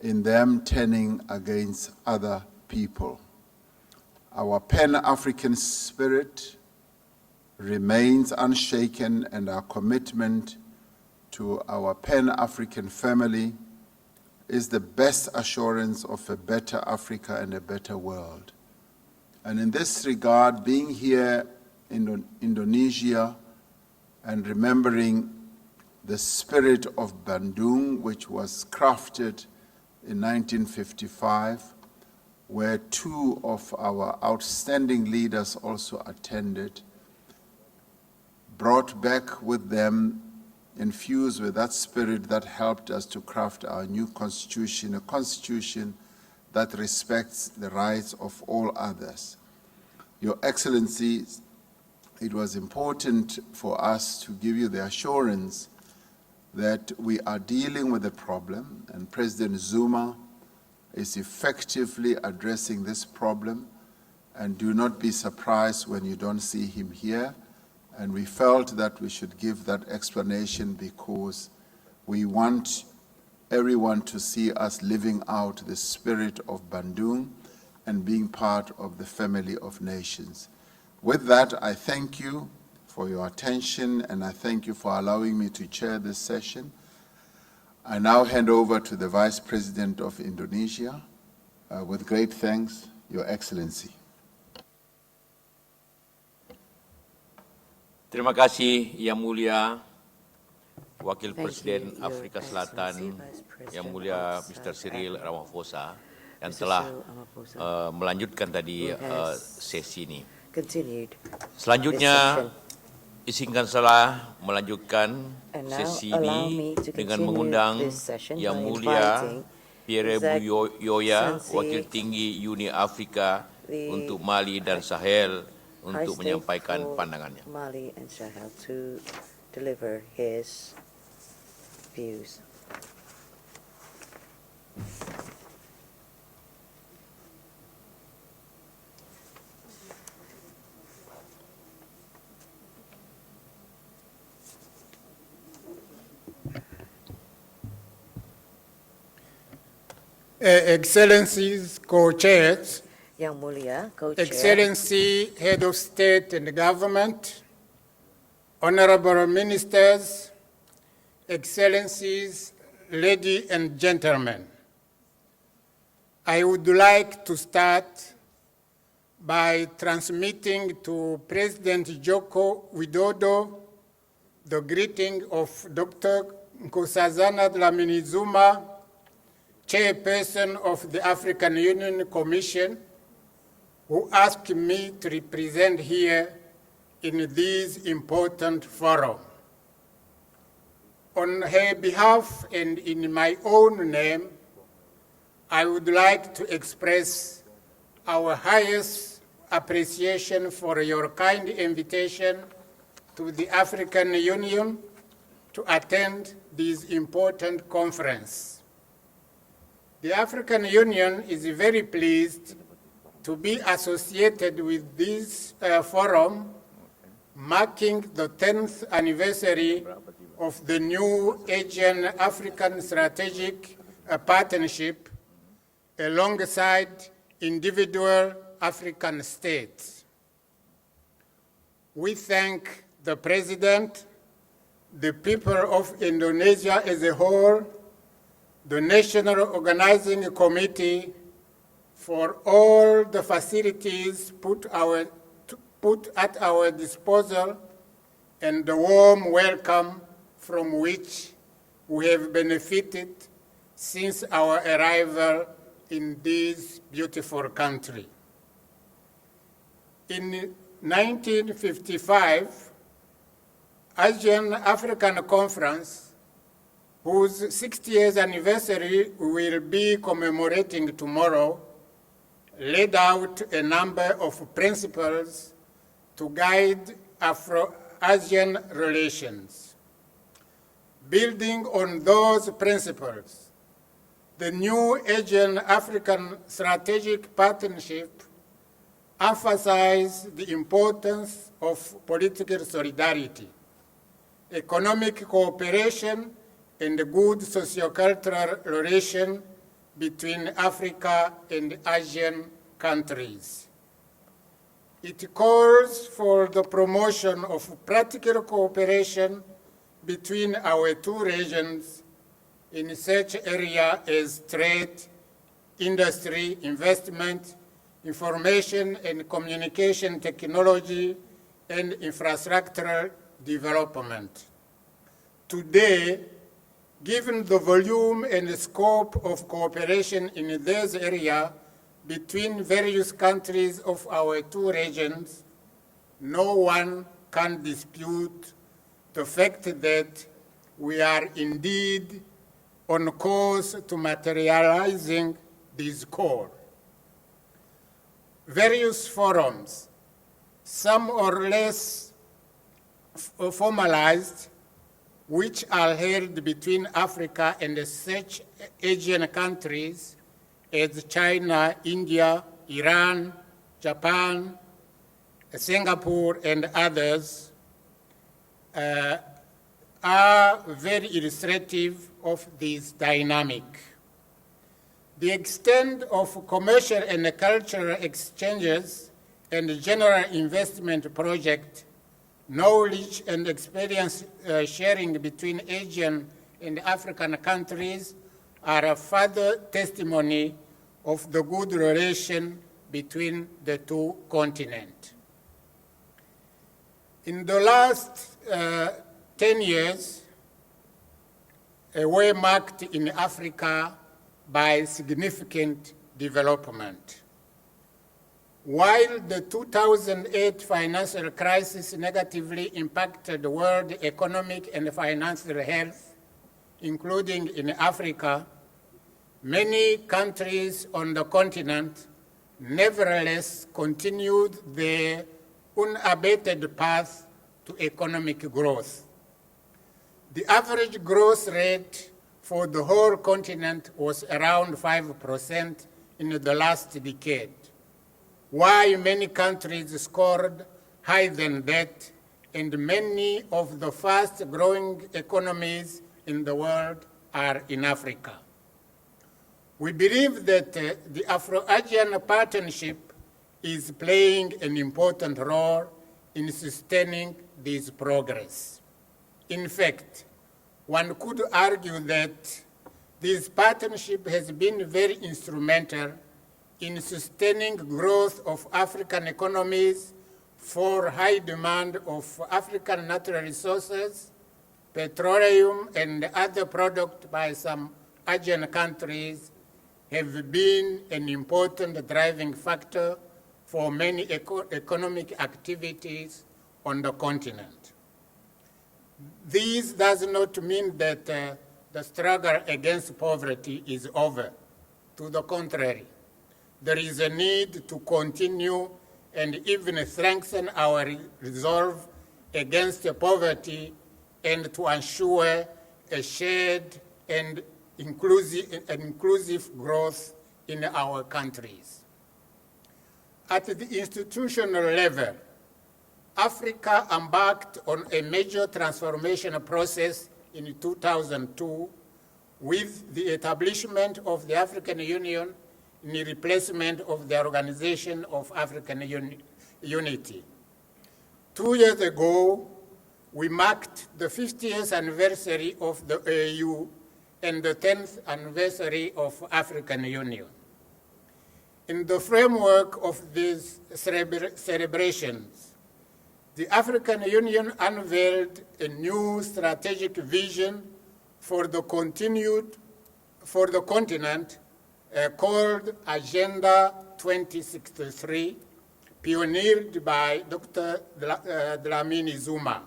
S20: in them turning against other people. Our Pan-African spirit remains unshaken, and our commitment to our Pan-African family is the best assurance of a better Africa and a better world. And in this regard, being here in Indonesia and remembering the spirit of Bandung, which was crafted in 1955, where two of our outstanding leaders also attended, brought back with them, infused with that spirit that helped us to craft our new constitution, a constitution that respects the rights of all others. Your Excellencies, it was important for us to give you the assurance that we are dealing with the problem, and President Zuma is effectively addressing this problem, and do not be surprised when you don't see him here. And we felt that we should give that explanation because we want everyone to see us living out the spirit of Bandung and being part of the family of nations. With that, I thank you for your attention, and I thank you for allowing me to chair this session. I now hand over to the Vice President of Indonesia. With great thanks, Your Excellency.
S19: Terima kasih Yang Mulia Wakil Presiden Afrika Selatan Yang Mulia Mr. Cyril Ramaphosa yang telah melanjutkan tadi sesi ini. Selanjutnya izinkan saya melanjutkan sesi ini dengan mengundang Yang Mulia Pierre Buyoya, Wakil Tinggi Uni Afrika untuk Mali dan Sahel, untuk menyampaikan pandangannya.
S4: Mali and Sahel to deliver his views.
S16: Excellencies, co-chairs,
S4: Yang Mulia, co-chair,
S16: Excellency, Head of State and Government, Honorable Ministers, Excellencies, ladies and gentlemen, I would like to start by transmitting to President Joko Widodo the greeting of Dr. Nkosazana Dlamini Zuma, Chairperson of the African Union Commission, who asked me to represent here in this important forum. On her behalf and in my own name, I would like to express our highest appreciation for your kind invitation to the African Union to attend this important conference. The African Union is very pleased to be associated with this forum, marking the 10th anniversary of the new Asian-African Strategic Partnership alongside individual African states. We thank the President, the people of Indonesia as a whole, the National Organizing Committee for all the facilities put at our disposal and the warm welcome from which we have benefited since our arrival in this beautiful country. In 1955, Asian African Conference, whose 60th anniversary we will be commemorating tomorrow, laid out a number of principles to guide Afro-Asian relations. Building on those principles, the new Asian-African Strategic Partnership emphasized the importance of political solidarity, economic cooperation, and good socio-cultural relation between Africa and Asian countries. It calls for the promotion of practical cooperation between our two regions in such areas as trade, industry, investment, information and communication technology, and infrastructural development. Today, given the volume and the scope of cooperation in this area between various countries of our two regions, no one can dispute the fact that we are indeed on course to materializing this goal. Various forums, some or less formalized, which are held between Africa and such Asian countries as China, India, Iran, Japan, Singapore, and others, are very illustrative of this dynamic. The extent of commercial and cultural exchanges and general investment projects, knowledge and experience sharing between Asian and African countries are a further testimony of the good relation between the two continents. In the last 10 years, were marked in Africa by significant development. While the 2008 financial crisis negatively impacted world economic and financial health, including in Africa, many countries on the continent nevertheless continued their unabated path to economic growth. The average growth rate for the whole continent was around 5% in the last decade, while many countries scored higher than that, and many of the fast-growing economies in the world are in Africa. We believe that the Afro-Asian Partnership is playing an important role in sustaining this progress. In fact, one could argue that this partnership has been very instrumental in sustaining growth of African economies for high demand of African natural resources, petroleum, and other products by some Asian countries have been an important driving factor for many economic activities on the continent. This does not mean that the struggle against poverty is over. To the contrary, there is a need to continue and even strengthen our resolve against poverty and to ensure a shared and inclusive growth in our countries. At the institutional level, Africa embarked on a major transformation process in 2002 with the establishment of the African Union in the replacement of the Organization of African Unity. 2 years ago, we marked the 50th anniversary of the AU and the 10th anniversary of African Union. In the framework of these celebrations, the African Union unveiled a new strategic vision for the continent called Agenda 2063, pioneered by Dr. Dlamini Zuma.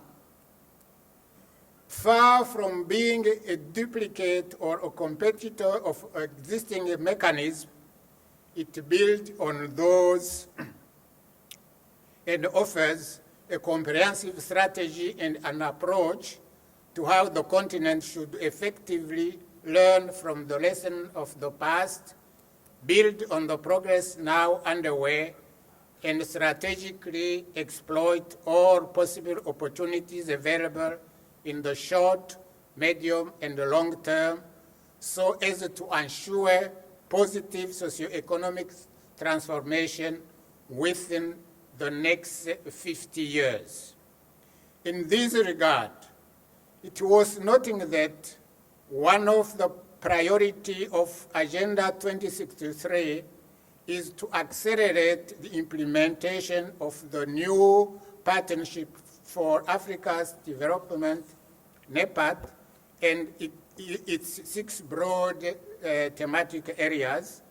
S16: Far from being a duplicate or a competitor of existing mechanisms, it builds on those and offers a comprehensive strategy and an approach to how the continent should effectively learn from the lesson of the past, build on the progress now underway, and strategically exploit all possible opportunities available in the short, medium, and the long term, so as to ensure positive socioeconomic transformation within the next 50 years. In this regard, it was noting that one of the priorities of Agenda 2063 is to accelerate the implementation of the new Partnership for Africa's Development, NEPAD, and its 6 broad thematic areas.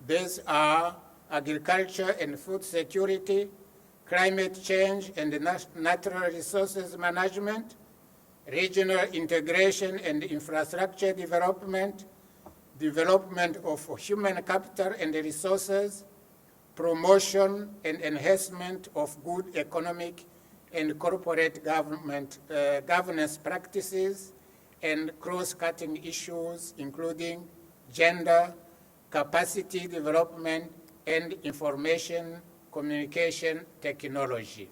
S16: These are agriculture and food security, climate change and natural resources management, regional integration and infrastructure development, development of human capital and resources, promotion and enhancement of good economic and corporate governance practices, and cross-cutting issues including gender, capacity development, and information communication technology.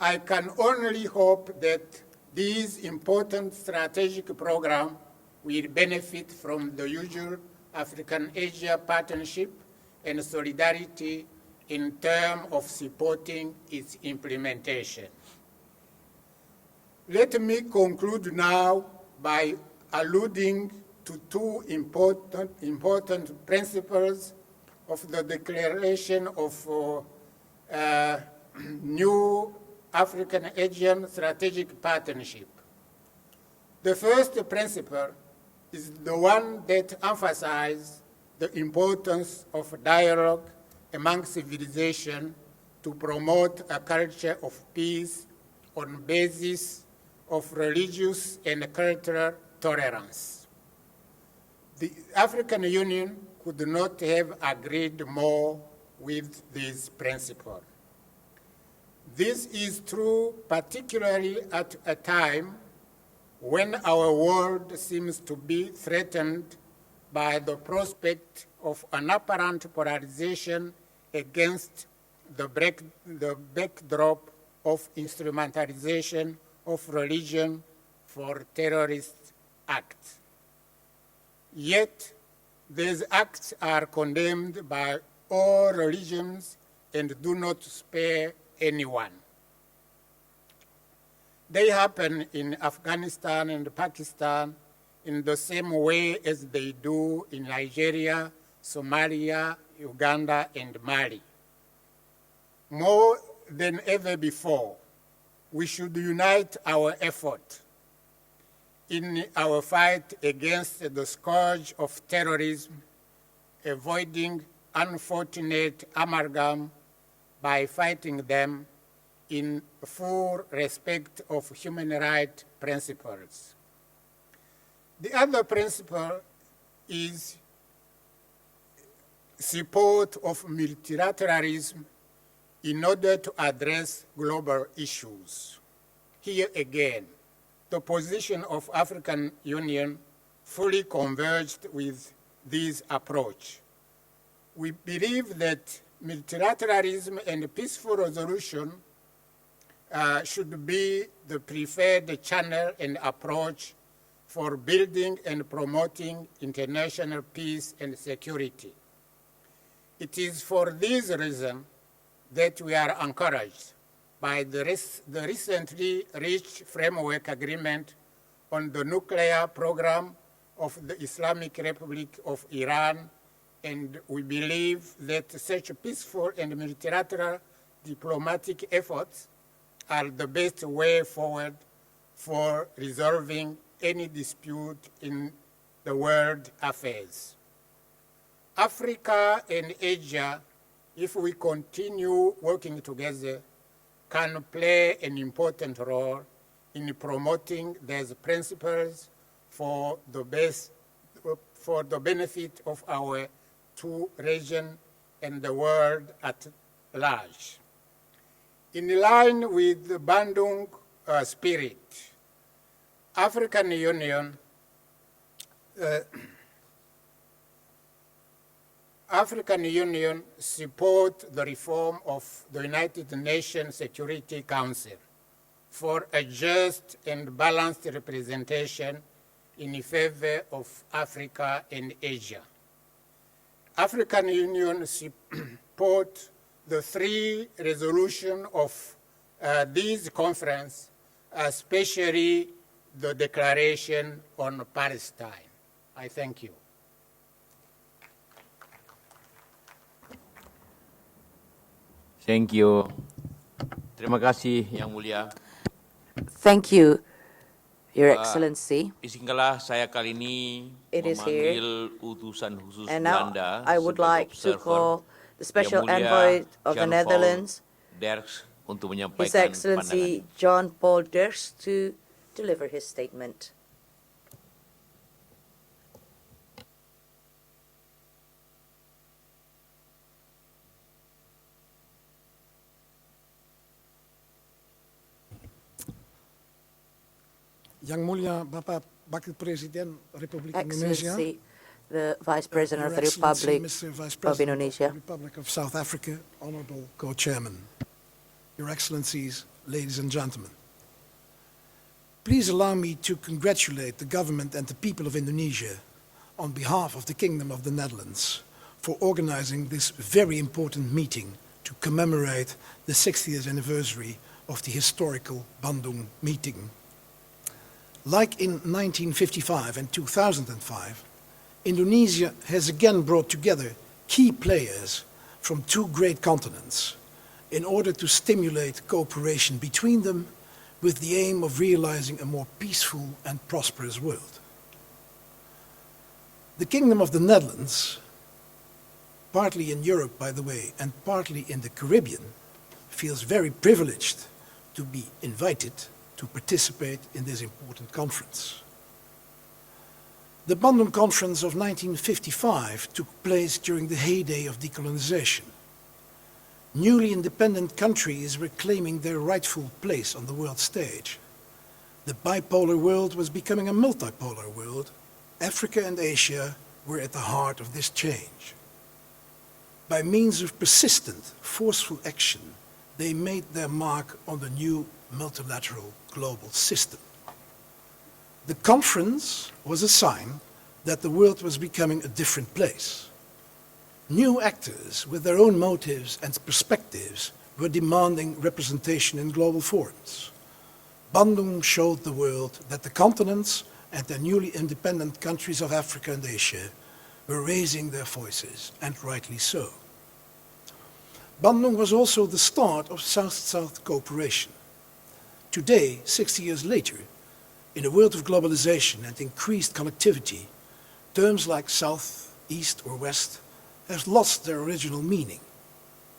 S16: I can only hope that these important strategic programs will benefit from the usual African-Asia partnership and solidarity in terms of supporting its implementation. Let me conclude now by alluding to 2 important principles of the Declaration of New African-Asian Strategic Partnership. The first principle is the one that emphasizes the importance of dialogue among civilizations to promote a culture of peace on the basis of religious and cultural tolerance. The African Union could not have agreed more with this principle. This is true particularly at a time when our world seems to be threatened by the prospect of an apparent polarization against the backdrop of instrumentalization of religion for terrorist acts. Yet, these acts are condemned by all religions and do not spare anyone. They happen in Afghanistan and Pakistan in the same way as they do in Nigeria, Somalia, Uganda, and Mali. More than ever before, we should unite our effort in our fight against the scourge of terrorism, avoiding unfortunate amalgam by fighting them in full respect of human rights principles. The other principle is support of multilateralism in order to address global issues. Here again, the position of African Union fully converged with this approach. We believe that multilateralism and peaceful resolution should be the preferred channel and approach for building and promoting international peace and security. It is for this reason that we are encouraged by the recently reached framework agreement on the nuclear program of the Islamic Republic of Iran, and we believe that such peaceful and multilateral diplomatic efforts are the best way forward for resolving any dispute in the world affairs. Africa and Asia, if we continue working together, can play an important role in promoting these principles for the benefit of our two regions and the world at large. In line with the Bandung spirit, African Union support the reform of the United Nations Security Council for a just and balanced representation in favor of Africa and Asia. African Union support the 3 resolutions of this conference, especially the Declaration on Palestine. I thank you.
S19: Thank you. Terima kasih, Yang Mulia.
S4: Thank you, Your Excellency.
S19: Izinkanlah saya kali ini memanggil utusan khusus Belanda
S4: I would like to call the Special
S19: Yang Mulia
S4: Envoy of the
S19: Jan
S4: Netherlands,
S19: Paul Derks, untuk
S4: His
S19: menyampaikan
S4: Excellency John Paul Derks, to deliver his statement.
S8: Yang Mulia Bapak Wakil Presiden Republik Indonesia,
S4: Excellency, the Vice President of the
S8: Your Excellency,
S4: Republic
S8: Mr. Vice
S4: of
S8: President
S4: Indonesia,
S8: of the Republic of South Africa, Honorable Co-Chairman, Your Excellencies, ladies and gentlemen. Please allow me to congratulate the government and the people of Indonesia on behalf of the Kingdom of the Netherlands for organizing this very important meeting to commemorate the 60th anniversary of the historical Bandung meeting. Like in 1955 and 2005, Indonesia has again brought together key players from 2 great continents in order to stimulate cooperation between them with the aim of realizing a more peaceful and prosperous world. The Kingdom of the Netherlands, partly in Europe, by the way, and partly in the Caribbean, feels very privileged to be invited to participate in this important conference. The Bandung Conference of 1955 took place during the heyday of decolonization. Newly independent countries were claiming their rightful place on the world stage. The bipolar world was becoming a multipolar world. Africa and Asia were at the heart of this change. By means of persistent, forceful action, they made their mark on the new multilateral global system. The conference was a sign that the world was becoming a different place. New actors with their own motives and perspectives were demanding representation in global forums. Bandung showed the world that the continents and the newly independent countries of Africa and Asia were raising their voices, and rightly so. Bandung was also the start of South-South cooperation. Today, 60 years later, in a world of globalization and increased connectivity, terms like South, East or West have lost their original meaning.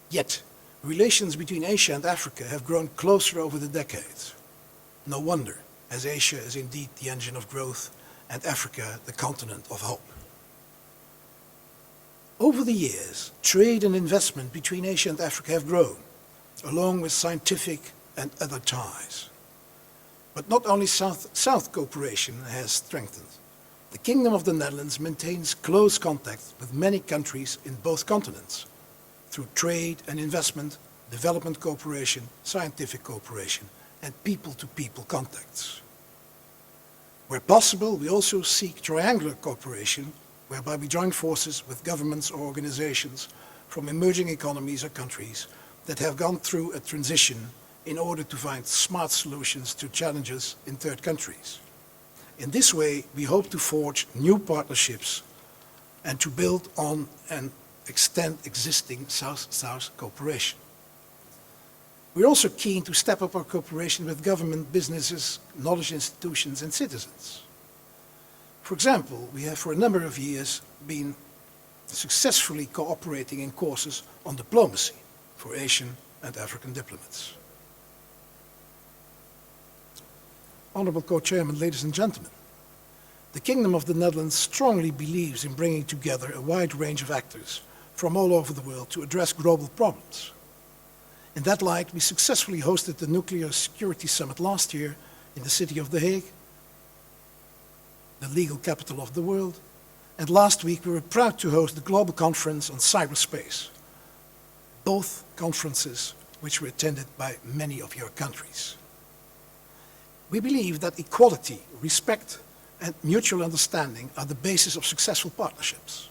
S8: Yet, relations between Asia and Africa have grown closer over the decades. No wonder, as Asia is indeed the engine of growth and Africa the continent of hope. Over the years, trade and investment between Asia and Africa have grown, along with scientific and other ties. But not only South-South cooperation has strengthened. The Kingdom of the Netherlands maintains close contact with many countries in both continents. through trade and investment, development cooperation, scientific cooperation, and people-to-people contacts. Where possible, we also seek triangular cooperation, whereby we join forces with governments or organizations from emerging economies or countries that have gone through a transition in order to find smart solutions to challenges in third countries. In this way, we hope to forge new partnerships and to build on and extend existing South-South cooperation. We're also keen to step up our cooperation with government, businesses, knowledge institutions, and citizens. For example, we have for a number of years been successfully cooperating in courses on diplomacy for Asian and African diplomats. Honorable Co-Chairman, ladies and gentlemen, the Kingdom of the Netherlands strongly believes in bringing together a wide range of actors from all over the world to address global problems. In that light, we successfully hosted the Nuclear Security Summit last year in the city of The Hague, the legal capital of the world, and last week we were proud to host the Global Conference on Cyberspace, both conferences which were attended by many of your countries. We believe that equality, respect, and mutual understanding are the basis of successful partnerships.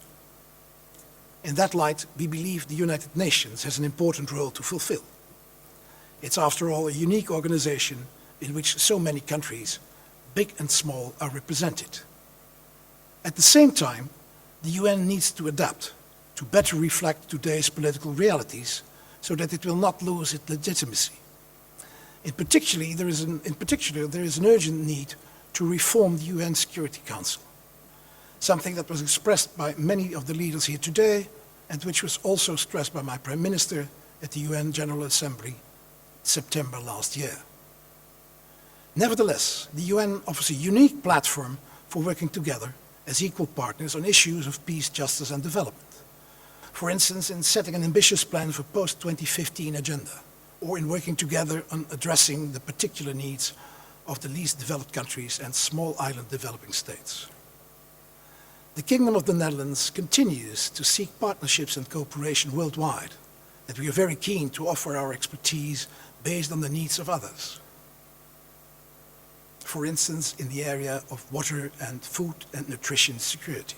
S8: In that light, we believe the United Nations has an important role to fulfill. It's after all a unique organization in which so many countries, big and small, are represented. At the same time, the UN needs to adapt to better reflect today's political realities so that it will not lose its legitimacy. In particular, there is an urgent need to reform the UN Security Council, something that was expressed by many of the leaders here today and which was also stressed by my Prime Minister at the UN General Assembly in September last year. Nevertheless, the UN offers a unique platform for working together as equal partners on issues of peace, justice and development. For instance, in setting an ambitious plan for post-2015 agenda, or in working together on addressing the particular needs of the least developed countries and small island developing states. The Kingdom of the Netherlands continues to seek partnerships and cooperation worldwide, and we are very keen to offer our expertise based on the needs of others. For instance, in the area of water and food and nutrition security.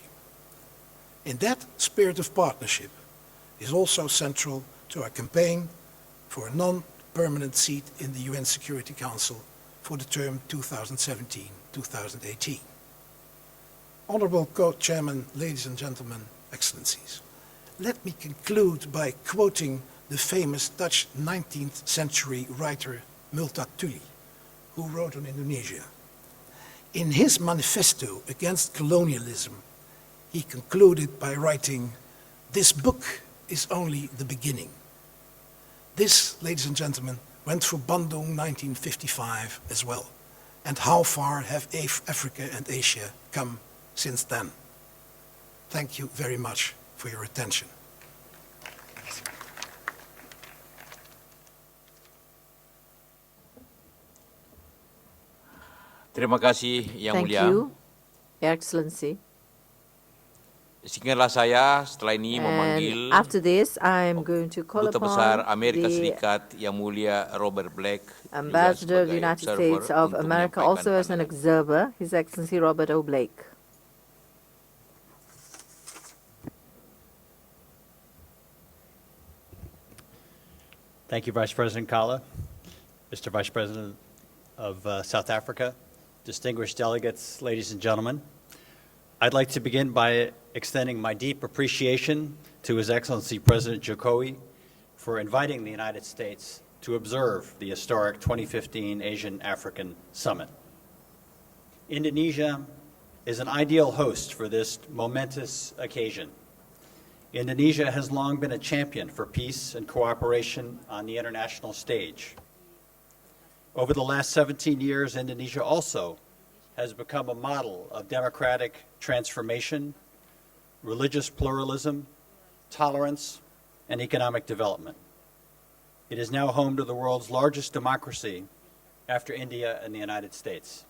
S8: In that spirit of partnership is also central to our campaign for a non-permanent seat in the UN Security Council for the term 2017-2018. Honorable Co-Chairman, ladies and gentlemen, Excellencies, let me conclude by quoting the famous Dutch 19th century writer Multatuli, who wrote on Indonesia. In his manifesto against colonialism, he concluded by writing, "This book is only the beginning." This, ladies and gentlemen, went for Bandung 1955 as well. And how far have Africa and Asia come since then? Thank you very much for your attention.
S19: Terima kasih, Yang
S12: Thank
S19: Mulia.
S12: you, Your Excellency.
S19: Izinkanlah saya setelah ini memanggil
S12: after this, I'm going to call
S19: Duta Besar
S12: upon
S19: Amerika
S12: the
S19: Serikat Yang Mulia Robert Blake,
S12: Ambassador of the United
S19: observer,
S12: States of
S19: untuk
S12: America,
S19: menyampaikan
S12: also as an
S19: pandangan.
S12: observer, His Excellency Robert O. Blake.
S18: Thank you, Vice President Kala, Mr. Vice President of South Africa, distinguished delegates, ladies and gentlemen. I'd like to begin by extending my deep appreciation to His Excellency President Jokowi for inviting the United States to observe the historic 2015 Asian-African Summit. Indonesia is an ideal host for this momentous occasion. Indonesia has long been a champion for peace and cooperation on the international stage. Over the last 17 years, Indonesia also has become a model of democratic transformation, religious pluralism, tolerance, and economic development. It is now home to the world's largest democracy after India and the United States.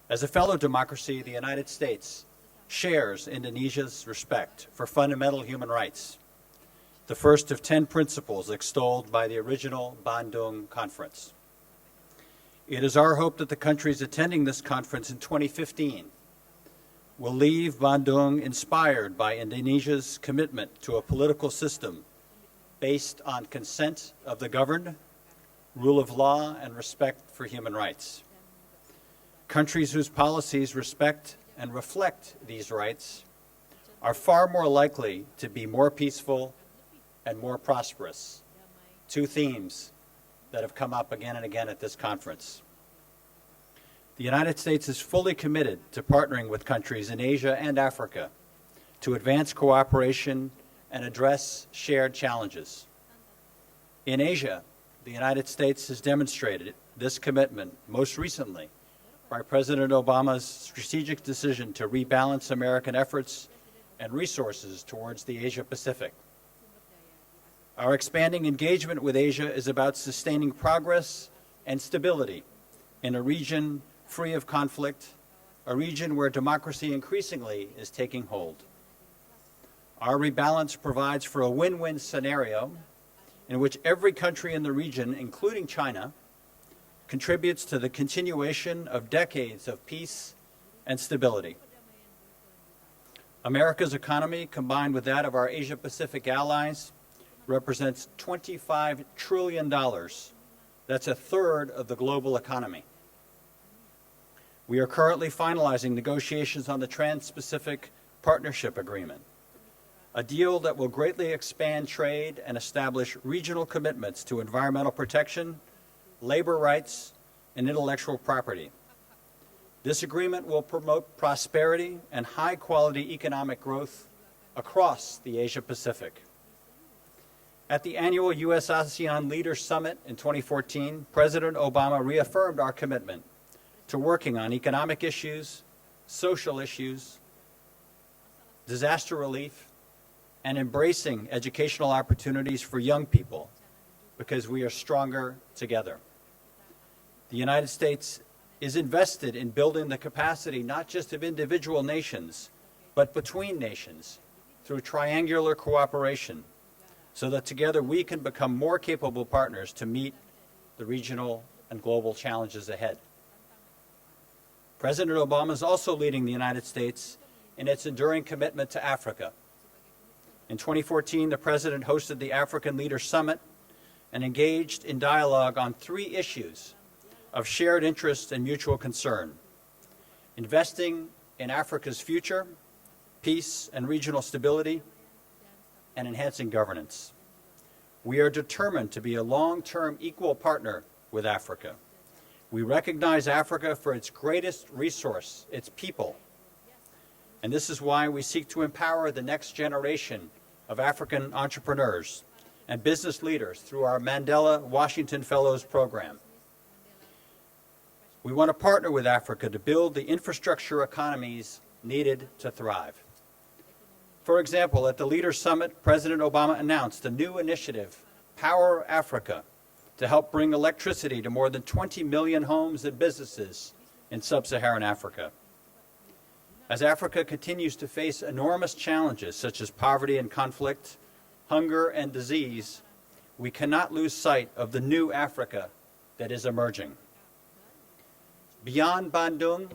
S18: As a fellow democracy, the United States shares Indonesia's respect for fundamental human rights the first of 10 principles extolled by the original Bandung Conference. It is our hope that the countries attending this conference in 2015 will leave Bandung inspired by Indonesia's commitment to a political system based on consent of the governed, rule of law, and respect for human rights. Countries whose policies respect and reflect these rights are far more likely to be more peaceful and more prosperous, two themes that have come up again and again at this conference. The United States is fully committed to partnering with countries in Asia and Africa to advance cooperation and address shared challenges. In Asia, the United States has demonstrated this commitment most recently by President Obama's strategic decision to rebalance American efforts and resources towards the Asia-Pacific. Our expanding engagement with Asia is about sustaining progress and stability in a region free of conflict, a region where democracy increasingly is taking hold. Our rebalance provides for a win-win scenario in which every country in the region, including China, contributes to the continuation of decades of peace and stability. America's economy, combined with that of our Asia-Pacific allies, represents $25 trillion. That's a third of the global economy. We are currently finalizing negotiations on the Trans-Pacific Partnership Agreement, a deal that will greatly expand trade and establish regional commitments to environmental protection, labor rights, and intellectual property. This agreement will promote prosperity and high-quality economic growth across the Asia-Pacific. At the annual U.S.-ASEAN Leaders Summit in 2014, President Obama reaffirmed our commitment to working on economic issues, social issues, disaster relief, and embracing educational opportunities for young people, because we are stronger together. The United States is invested in building the capacity not just of individual nations, but between nations through triangular cooperation, so that together we can become more capable partners to meet the regional and global challenges ahead. President Obama is also leading the United States in its enduring commitment to Africa. In 2014, the President hosted the African Leaders Summit and engaged in dialogue on 3 issues of shared interest and mutual concern: investing in Africa's future, peace and regional stability, and enhancing governance. We are determined to be a long-term equal partner with Africa. We recognize Africa for its greatest resource, its people. And this is why we seek to empower the next generation of African entrepreneurs and business leaders through our Mandela Washington Fellows program. We want to partner with Africa to build the infrastructure economies needed to thrive. For example, at the Leaders Summit, President Obama announced a new initiative, Power Africa, to help bring electricity to more than 20 million homes and businesses in sub-Saharan Africa. As Africa continues to face enormous challenges such as poverty and conflict, hunger and disease, we cannot lose sight of the new Africa that is emerging. Beyond Bandung,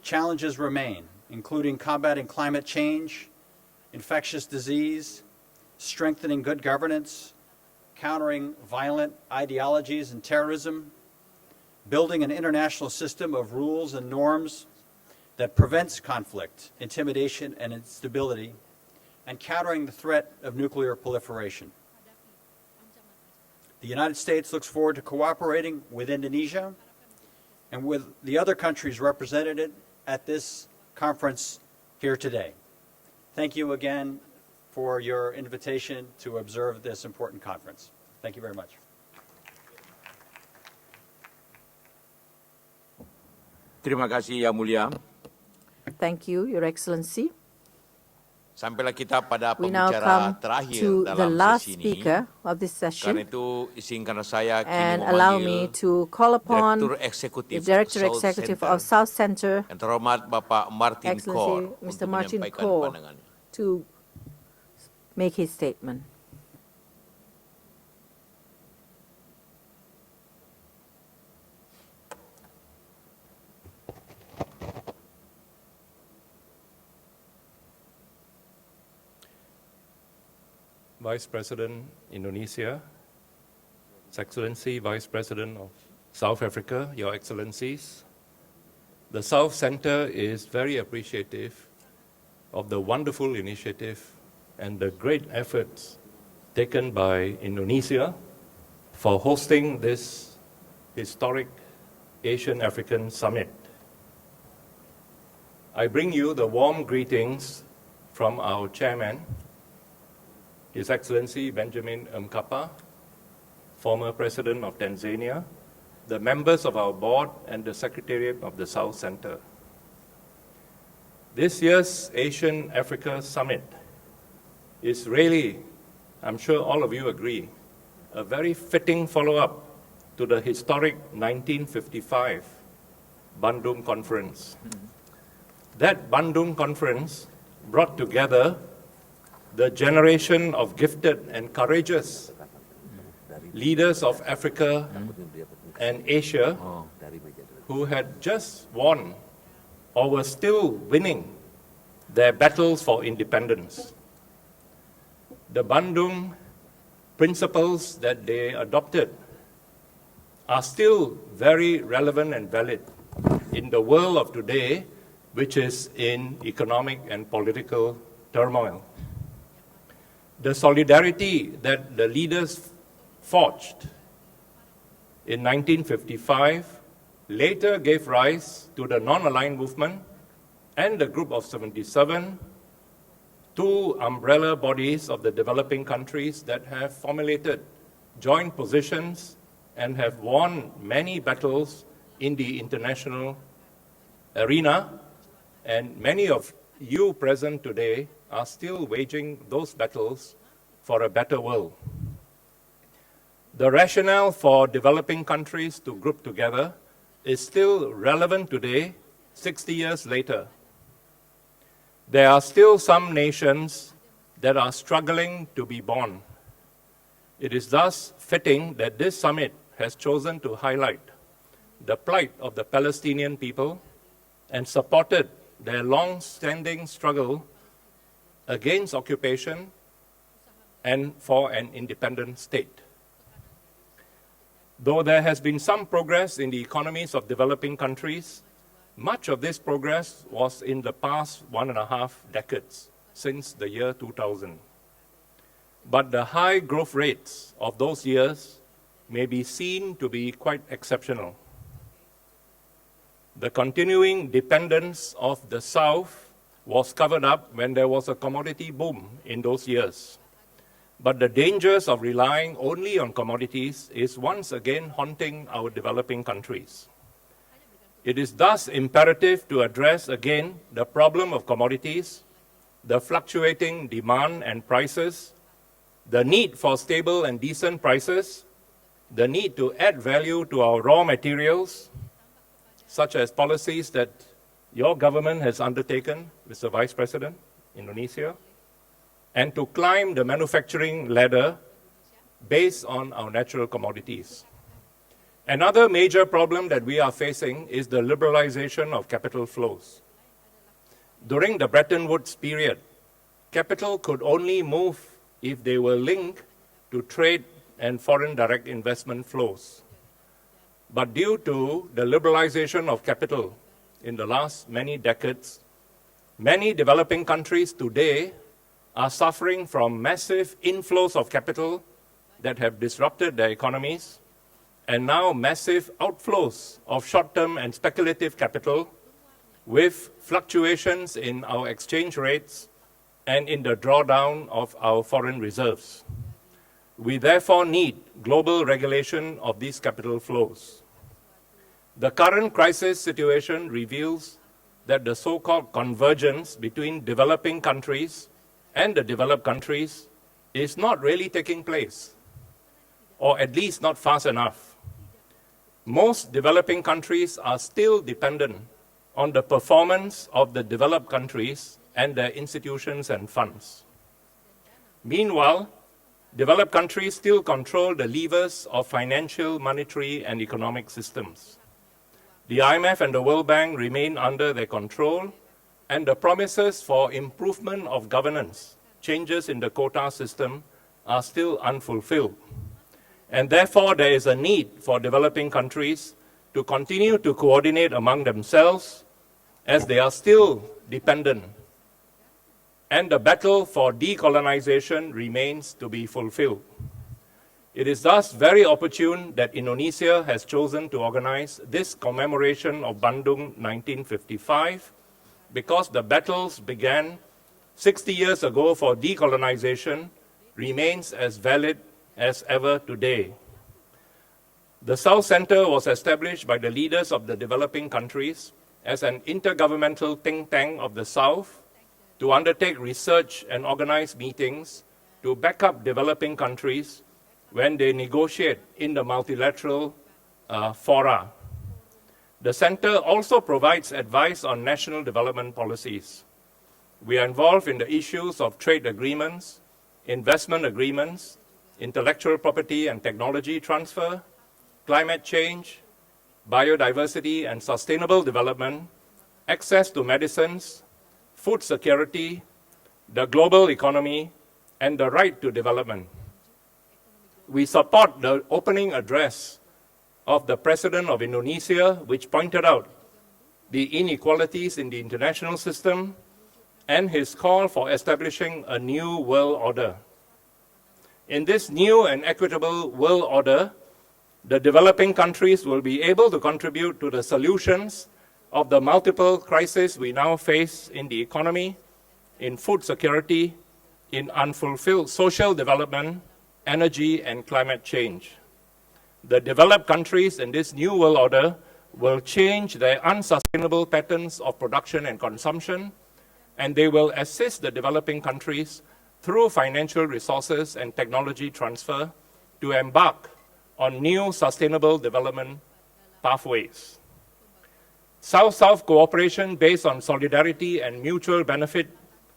S18: challenges remain, including combating climate change, infectious disease, strengthening good governance, countering violent ideologies and terrorism, building an international system of rules and norms that prevents conflict, intimidation, and instability, and countering the threat of nuclear proliferation. The United States looks forward to cooperating with Indonesia and with the other countries represented at this conference here today. Thank you again for your invitation to observe this important conference. Thank you very much.
S19: Terima kasih, Yang Mulia.
S4: Thank you, Your Excellency.
S19: Sampailah kita pada
S4: We now
S19: pembicara
S4: come
S19: terakhir
S4: to the
S19: dalam
S4: last
S19: sesi ini.
S4: speaker of this
S19: Karena
S4: session,
S19: itu, izinkan saya kini
S4: and allow me
S19: memanggil
S4: to call upon
S19: Direktur
S4: the
S19: Eksekutif
S4: Director
S19: South
S4: Executive
S19: Center,
S4: of South Center,
S19: Yang terhormat Bapak Martin
S4: Excellency
S19: Kor,
S4: Mr.
S19: untuk
S4: Martin
S19: menyampaikan
S4: Kor,
S19: pandangannya.
S4: to make his statement.
S7: Vice President Indonesia, His Excellency Vice President of South Africa, Your Excellencies, the South Center is very appreciative of the wonderful initiative and the great efforts taken by Indonesia for hosting this historic Asian-African Summit. I bring you the warm greetings from our chairman, His Excellency Benjamin Mkapa, former President of Tanzania, the members of our board, and the Secretariat of the South Center. This year's Asian-Africa Summit is really, I'm sure all of you agree, a very fitting follow-up to the historic 1955 Bandung Conference. That Bandung Conference brought together the generation of gifted and courageous leaders of Africa and Asia who had just won or were still winning their battles for independence. The Bandung principles that they adopted are still very relevant and valid in the world of today, which is in economic and political turmoil. The solidarity that the leaders forged in 1955 later gave rise to the non-aligned movement and the Group of 77, two umbrella bodies of the developing countries that have formulated joint positions and have won many battles in the international arena, and many of you present today are still waging those battles for a better world. The rationale for developing countries to group together is still relevant today, 60 years later. There are still some nations that are struggling to be born. It is thus fitting that this summit has chosen to highlight the plight of the Palestinian people and supported their long-standing struggle against occupation and for an independent state. Though there has been some progress in the economies of developing countries, much of this progress was in the past 1.5 decades, since the year 2000. But the high growth rates of those years may be seen to be quite exceptional. The continuing dependence of the South was covered up when there was a commodity boom in those years. But the dangers of relying only on commodities is once again haunting our developing countries. It is thus imperative to address again the problem of commodities, the fluctuating demand and prices, the need for stable and decent prices, the need to add value to our raw materials, such as policies that your government has undertaken, Mr. Vice President, Indonesia, and to climb the manufacturing ladder based on our natural commodities. Another major problem that we are facing is the liberalization of capital flows. During the Bretton Woods period, capital could only move if they were linked to trade and foreign direct investment flows. But due to the liberalization of capital in the last many decades, many developing countries today are suffering from massive inflows of capital that have disrupted their economies, and now massive outflows of short-term and speculative capital with fluctuations in our exchange rates and in the drawdown of our foreign reserves. We therefore need global regulation of these capital flows. The current crisis situation reveals that the so-called convergence between developing countries and the developed countries is not really taking place, or at least not fast enough. Most developing countries are still dependent on the performance of the developed countries and their institutions and funds. Meanwhile, developed countries still control the levers of financial, monetary, and economic systems. The IMF and the World Bank remain under their control, and the promises for improvement of governance, changes in the quota system, are still unfulfilled. And therefore, there is a need for developing countries to continue to coordinate among themselves as they are still dependent. And the battle for decolonization remains to be fulfilled. It is thus very opportune that Indonesia has chosen to organize this commemoration of Bandung 1955, because the battles began 60 years ago for decolonization remains as valid as ever today. The South Center was established by the leaders of the developing countries as an intergovernmental think tank of the South to undertake research and organize meetings to back up developing countries when they negotiate in the multilateral fora. The Center also provides advice on national development policies. We are involved in the issues of trade agreements, investment agreements, intellectual property and technology transfer, climate change, biodiversity and sustainable development, access to medicines, food security, the global economy, and the right to development. We support the opening address of the President of Indonesia, which pointed out the inequalities in the international system and his call for establishing a new world order. In this new and equitable world order, the developing countries will be able to contribute to the solutions of the multiple crises we now face in the economy, in food security, in unfulfilled social development, energy, and climate change. The developed countries in this new world order will change their unsustainable patterns of production and consumption, and they will assist the developing countries through financial resources and technology transfer to embark on new sustainable development pathways. South-South cooperation based on solidarity and mutual benefit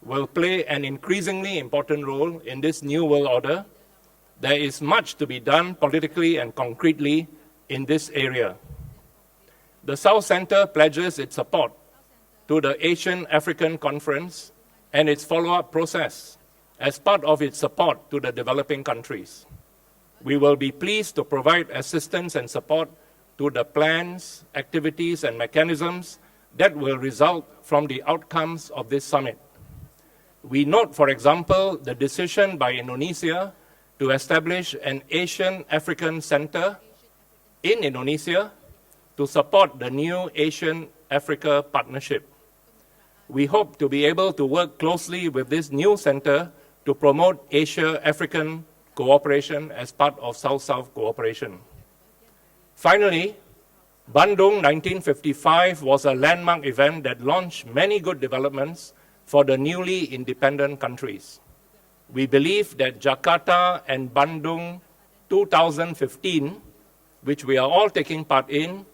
S7: will play an increasingly important role in this new world order. There is much to be done politically and concretely in this area. The South Center pledges its support to the Asian-African Conference and its follow-up process as part of its support to the developing countries. We will be pleased to provide assistance and support to the plans, activities, and mechanisms that will result from the outcomes of this summit. We note, for example, the decision by Indonesia to establish an Asian-African Center in Indonesia to support the new Asian-Africa Partnership. We hope to be able to work closely with this new center to promote Asia-African cooperation as part of South-South cooperation. Finally, Bandung 1955 was a landmark event that launched many good developments for the newly independent countries. We believe that Jakarta and Bandung 2015, which we are all taking part in,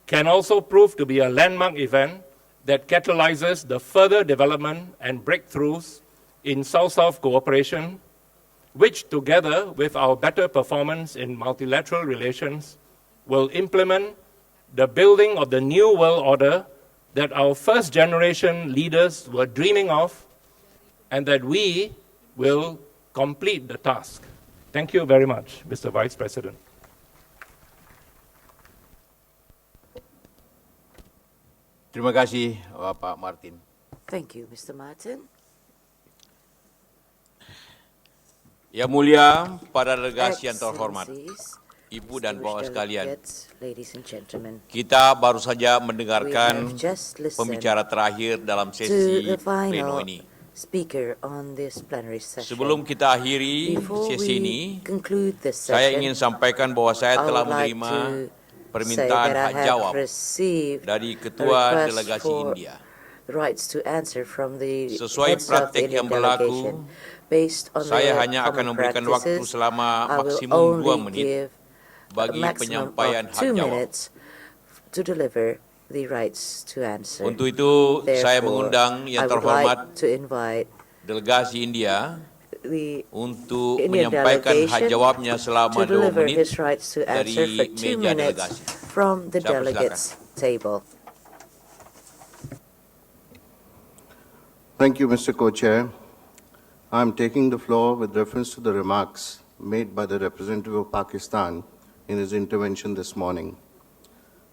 S7: can also prove to be a landmark event that catalyzes the further development and breakthroughs in South-South cooperation, which together with our better performance in multilateral relations will implement the building of the new world order that our first generation leaders were dreaming of, and that we will complete the task. Thank you very much, Mr. Vice President.
S19: Terima kasih, Bapak Martin.
S4: Thank you, Mr. Martin.
S19: Yang mulia, para delegasi yang terhormat, Ibu dan Bapak sekalian, kita baru saja mendengarkan pembicara terakhir dalam sesi pleno ini. Sebelum kita akhiri sesi ini, saya ingin sampaikan bahwa saya telah menerima permintaan hak jawab dari Ketua Delegasi India. Sesuai praktik yang berlaku, saya hanya akan memberikan waktu selama maksimum 2 menit bagi penyampaian hak jawab. Untuk itu, saya mengundang yang terhormat delegasi India untuk menyampaikan hak jawabnya selama 2 menit dari meja delegasi.
S6: Thank you, Mr. Co-Chair. I am taking the floor with reference to the remarks made by the representative of Pakistan in his intervention this morning.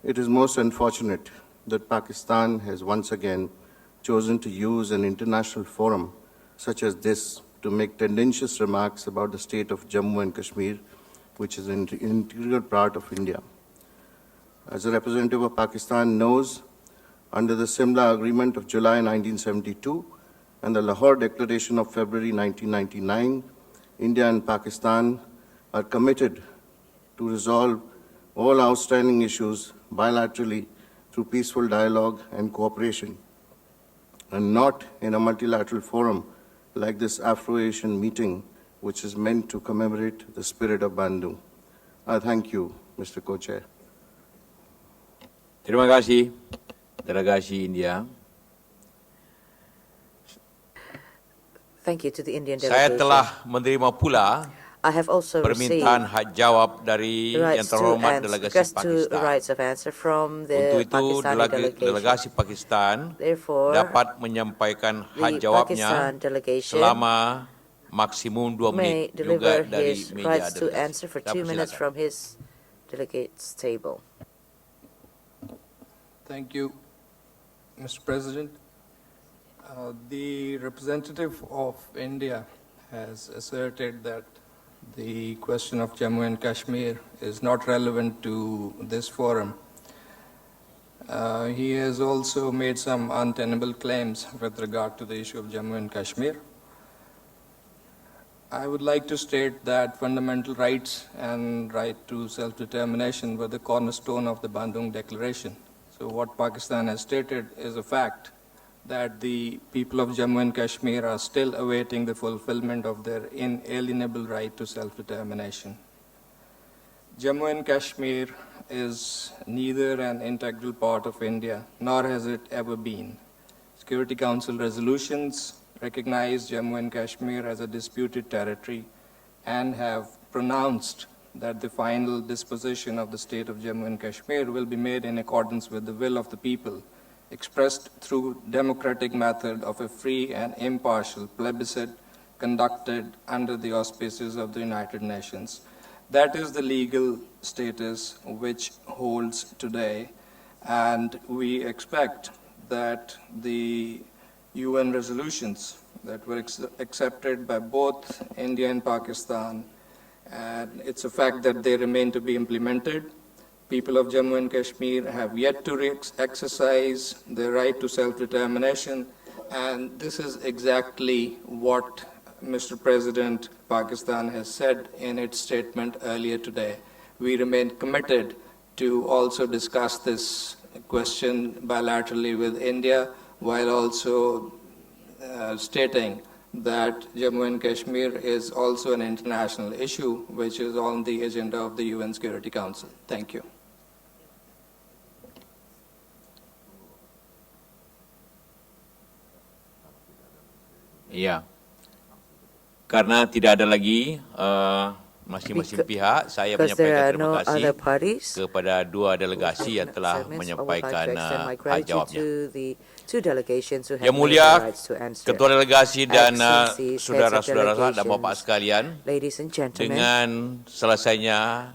S6: It is most unfortunate that Pakistan has once again chosen to use an international forum such as this to make tendentious remarks about the state of Jammu and Kashmir, which is an integral part of India. As a representative of Pakistan knows, under the Simla Agreement of July 1972 and the Lahore Declaration of February 1999, India and Pakistan are committed to resolve all outstanding issues bilaterally through peaceful dialogue and cooperation, and not in a multilateral forum like this Afro-Asian meeting, which is meant to commemorate the spirit of Bandung. I thank you, Mr. Co-Chair.
S19: Terima kasih, delegasi India.
S4: Thank you to the Indian
S19: Saya
S4: delegation.
S19: telah menerima pula
S4: I have also
S19: permintaan
S4: received
S19: hak jawab dari
S4: the
S19: yang
S4: rights
S19: terhormat
S4: to
S19: delegasi
S4: request to
S19: Pakistan.
S4: rights of answer from the
S19: Untuk itu,
S4: Pakistani delegation.
S19: delegasi Pakistan
S4: Therefore,
S19: dapat menyampaikan hak
S4: the
S19: jawabnya
S4: Pakistan delegation
S19: selama maksimum 2
S4: may
S19: menit
S4: deliver
S19: juga dari
S4: his
S19: meja
S4: rights to
S19: delegasi.
S4: answer for 2 minutes
S19: Silakan.
S4: from his delegate's table.
S21: Thank you, Mr. President. The representative of India has asserted that the question of Jammu and Kashmir is not relevant to this forum. He has also made some untenable claims with regard to the issue of Jammu and Kashmir. I would like to state that fundamental rights and right to self-determination were the cornerstone of the Bandung Declaration. So what Pakistan has stated is a fact that the people of Jammu and Kashmir are still awaiting the fulfillment of their inalienable right to self-determination. Jammu and Kashmir is neither an integral part of India, nor has it ever been. Security Council resolutions recognize Jammu and Kashmir as a disputed territory and have pronounced that the final disposition of the state of Jammu and Kashmir will be made in accordance with the will of the people, expressed through democratic method of a free and impartial plebiscite conducted under the auspices of the United Nations. That is the legal status which holds today, and we expect that the UN resolutions that were accepted by both India and Pakistan, and it's a fact that they remain to be implemented. People of Jammu and Kashmir have yet to exercise their right to self-determination, and this is exactly what Mr. President, Pakistan has said in its statement earlier today. We remain committed to also discuss this question bilaterally with India, while also stating that Jammu and Kashmir is also an international issue, which is on the agenda of the UN Security Council. Thank you.
S19: Ya, karena tidak ada lagi masing-masing pihak, saya menyampaikan terima kasih kepada dua delegasi yang telah menyampaikan hak jawabnya. Yang Mulia, Ketua Delegasi dan saudara-saudara dan Bapak sekalian, dengan selesainya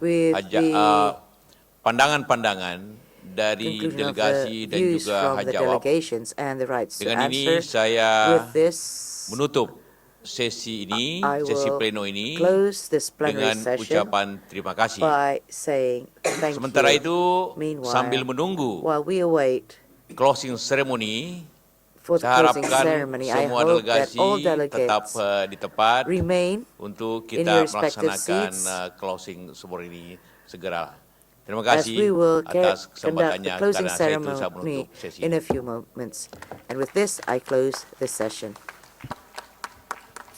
S19: pandangan-pandangan dari delegasi dan juga hak jawab, dengan ini saya menutup sesi ini, sesi pleno ini dengan ucapan terima kasih. Sementara itu, sambil menunggu closing ceremony, saya harapkan semua delegasi tetap di tempat untuk kita melaksanakan closing ceremony segera. Terima kasih atas kesempatannya karena saya itu saya menutup sesi.
S4: And with this, I close this session.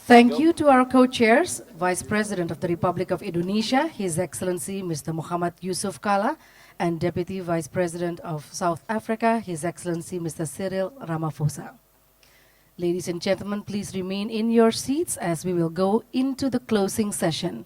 S22: Thank you to our co-chairs, Vice President of the Republic of Indonesia, His Excellency Mr. Muhammad Yusuf Kalla, and Deputy Vice President of South Africa, His Excellency Mr. Cyril Ramaphosa. Ladies and gentlemen, please remain in your seats as we will go into the closing session.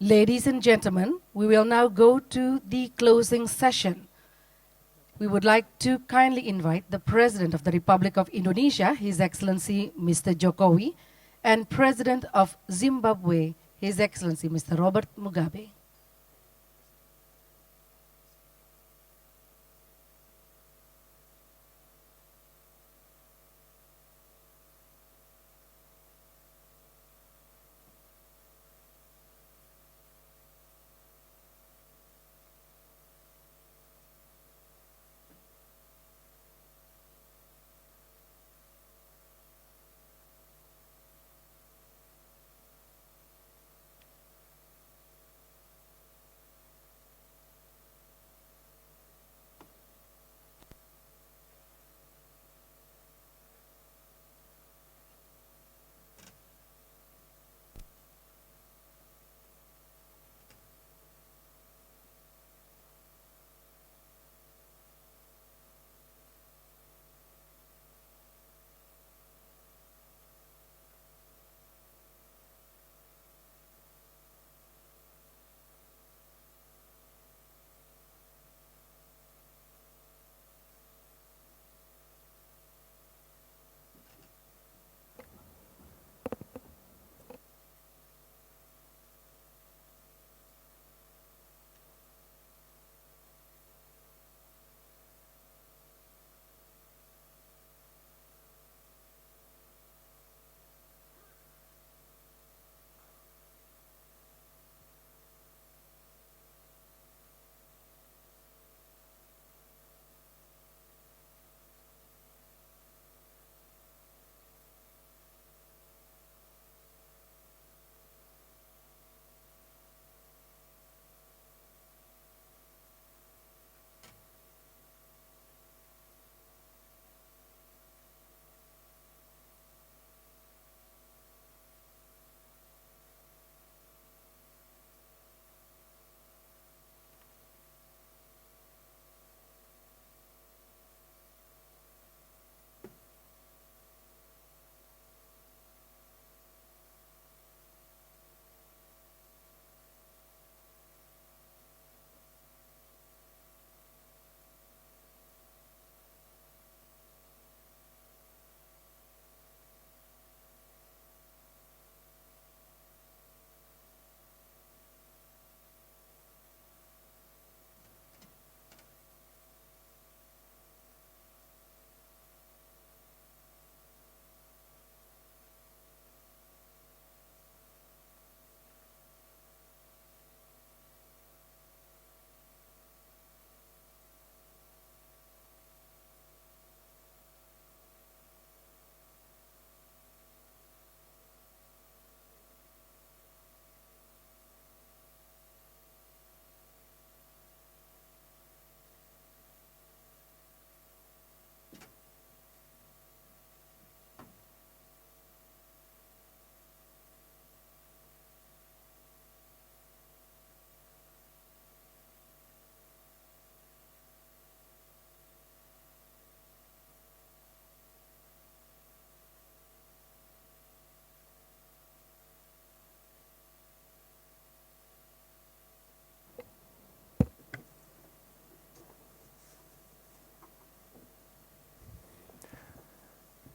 S22: Ladies and gentlemen, we will now go to the closing session. We would like to kindly invite the President of the Republic of Indonesia, His Excellency Mr. Jokowi, and President of Zimbabwe, His Excellency Mr. Robert Mugabe.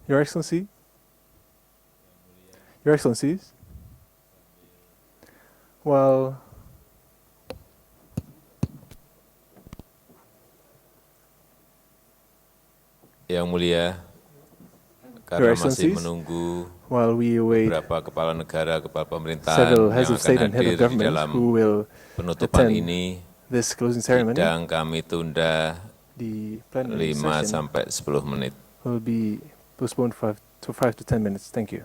S11: Your Excellency, Your Excellencies, well,
S17: Yang Mulia, karena masih menunggu beberapa kepala negara, kepala pemerintahan yang akan hadir di dalam penutupan ini, sidang kami tunda 5 sampai 10 menit.
S11: Will be postponed to 5 to 10 minutes. Thank you.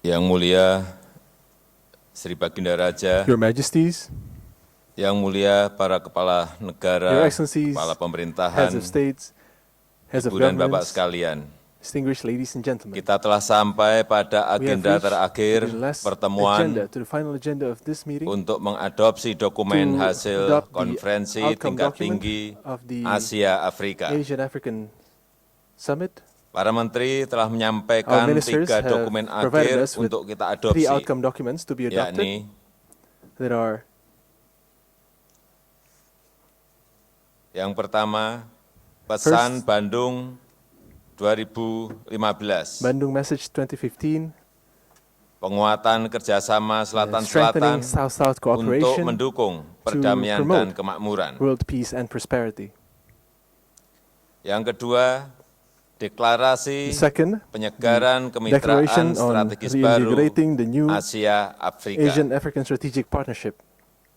S17: Yang Mulia Sri Baginda Raja,
S11: Your Majesties,
S17: Yang Mulia para kepala
S11: Your
S17: negara,
S11: Excellencies,
S17: kepala
S11: Heads
S17: pemerintahan,
S11: of States, Heads of
S17: Ibu dan Bapak
S11: Governments,
S17: sekalian,
S11: distinguished ladies and gentlemen.
S17: kita telah sampai pada
S11: We have
S17: agenda
S11: reached
S17: terakhir
S11: to the last
S17: pertemuan
S11: agenda, to the final agenda of this meeting,
S17: untuk mengadopsi dokumen
S11: to
S17: hasil
S11: adopt the
S17: konferensi
S11: outcome
S17: tingkat
S11: document
S17: tinggi
S11: of the
S17: Asia Afrika.
S11: Asian African Summit.
S17: Para menteri telah
S11: Our
S17: menyampaikan
S11: ministers
S17: 3
S11: have
S17: dokumen
S11: provided
S17: akhir
S11: us with
S17: untuk kita
S11: 3
S17: adopsi,
S11: outcome documents to be adopted,
S17: yakni
S11: that are
S17: yang pertama, pesan Bandung 2015,
S11: Bandung Message 2015,
S17: penguatan kerjasama
S11: strengthening
S17: Selatan-Selatan
S11: South-South
S17: untuk
S11: cooperation
S17: mendukung
S11: to
S17: perdamaian dan
S11: promote
S17: kemakmuran.
S11: world peace and prosperity.
S17: Yang kedua, deklarasi
S11: Second,
S17: penyegaran
S11: declaration
S17: kemitraan
S11: on
S17: strategis baru
S11: reinvigorating the new
S17: Asia-Afrika.
S11: Asian-African Strategic Partnership.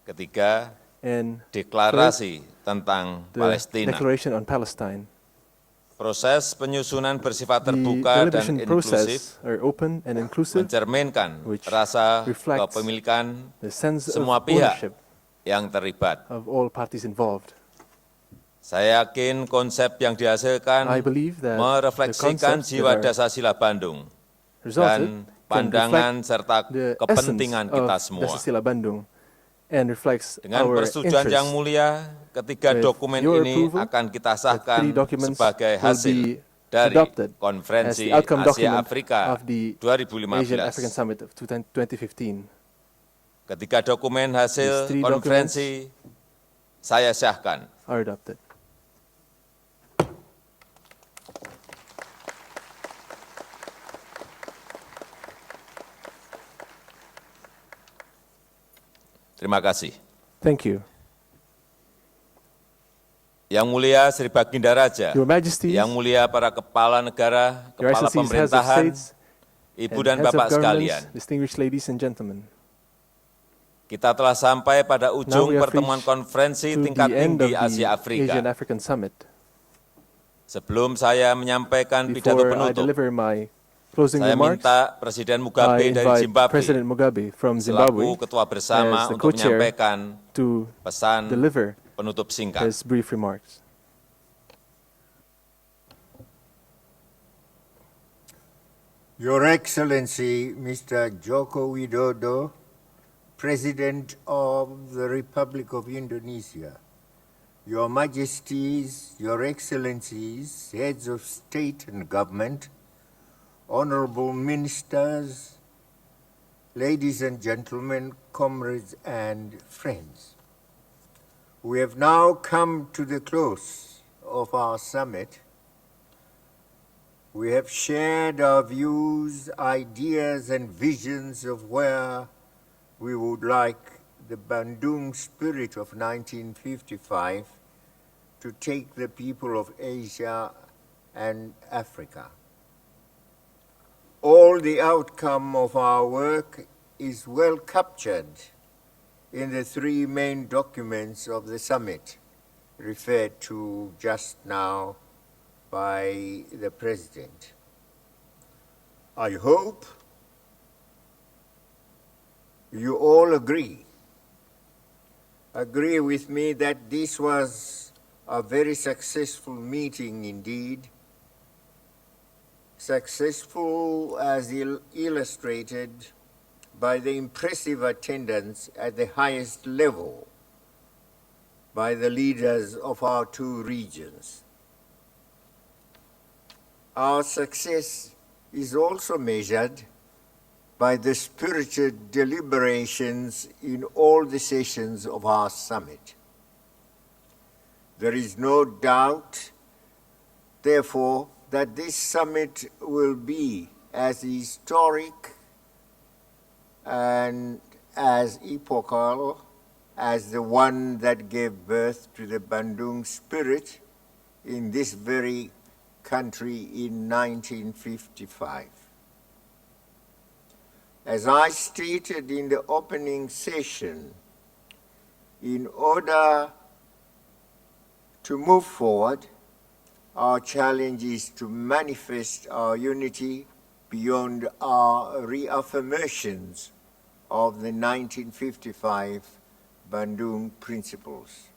S17: Ketiga,
S11: And
S17: deklarasi tentang
S11: the
S17: Palestina.
S11: Declaration on Palestine.
S17: Proses penyusunan bersifat
S11: The
S17: terbuka dan
S11: deliberation
S17: inklusif
S11: process are open and inclusive,
S17: mencerminkan
S11: which
S17: rasa
S11: reflects
S17: kepemilikan
S11: the sense
S17: semua
S11: of
S17: pihak
S11: ownership
S17: yang terlibat.
S11: of all parties involved.
S17: Saya yakin konsep yang dihasilkan
S11: I believe that
S17: merefleksikan
S11: the
S17: jiwa
S11: concepts that
S17: dasar sila Bandung
S11: resulted
S17: dan
S11: can
S17: pandangan
S11: reflect
S17: serta
S11: the
S17: kepentingan
S11: essence
S17: kita
S11: of
S17: semua.
S11: Dasar Bandung and reflects
S17: Dengan
S11: our
S17: persetujuan
S11: interest.
S17: Yang Mulia, ketiga
S11: With
S17: dokumen
S11: your
S17: ini
S11: approval,
S17: akan kita
S11: the
S17: sahkan
S11: 3 documents
S17: sebagai
S11: will
S17: hasil
S11: be
S17: dari
S11: adopted as
S17: Konferensi
S11: the outcome
S17: Asia
S11: document
S17: Afrika
S11: of the
S17: 2015.
S11: Asian African Summit of 2015.
S17: Ketiga dokumen hasil
S11: These 3
S17: konferensi saya sahkan.
S11: Are adopted.
S17: Terima kasih.
S11: Thank you.
S17: Yang Mulia Sri Baginda Raja,
S11: Your Majesties,
S17: Yang Mulia para kepala negara,
S11: Your
S17: kepala
S11: Excellencies, Heads of
S17: pemerintahan,
S11: States,
S17: Ibu
S11: and
S17: dan
S11: Heads of
S17: Bapak
S11: Governments,
S17: sekalian,
S11: distinguished ladies and gentlemen.
S17: kita telah sampai pada
S11: Now
S17: ujung
S11: we have
S17: pertemuan
S11: reached
S17: konferensi
S11: to
S17: tingkat
S11: the end of
S17: tinggi
S11: the
S17: Asia Afrika.
S11: Asian African Summit.
S17: Sebelum saya menyampaikan pidato
S11: Before I
S17: penutup,
S11: deliver my closing
S17: saya
S11: remarks,
S17: minta Presiden
S11: I
S17: Mugabe dari
S11: invite
S17: Zimbabwe
S11: President Mugabe from
S17: selaku
S11: Zimbabwe
S17: ketua bersama
S11: as the
S17: untuk
S11: co-chair
S17: menyampaikan
S11: to
S17: pesan
S11: deliver
S17: penutup singkat.
S11: his brief remarks.
S5: Your Excellency, Mr. Joko Widodo, President of the Republic of Indonesia, Your Majesties, Your Excellencies, Heads of State and Government, Honorable Ministers, ladies and gentlemen, comrades and friends. We have now come to the close of our summit. We have shared our views, ideas, and visions of where we would like the Bandung spirit of 1955 to take the people of Asia and Africa. All the outcome of our work is well captured in the 3 main documents of the summit referred to just now by the President. I hope you all agree with me that this was a very successful meeting indeed, successful as illustrated by the impressive attendance at the highest level by the leaders of our 2 regions. Our success is also measured by the spirited deliberations in all the sessions of our summit. There is no doubt, therefore, that this summit will be as historic and as epochal as the one that gave birth to the Bandung spirit in this very country in 1955. As I stated in the opening session, in order to move forward, our challenge is to manifest our unity beyond our reaffirmations of the 1955 Bandung Principles.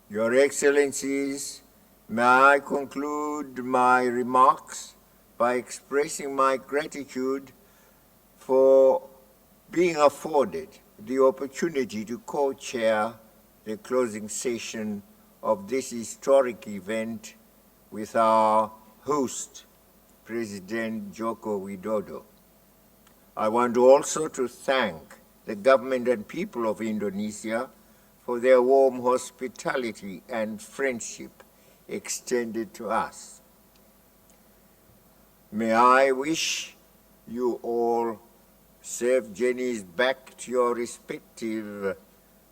S5: Your Excellencies, may I conclude my remarks by expressing my gratitude for being afforded the opportunity to co-chair the closing session of this historic event with our host, President Joko Widodo. I want also to thank the government and people of Indonesia for their warm hospitality and friendship extended to us. May I wish you all safe journeys back to your respective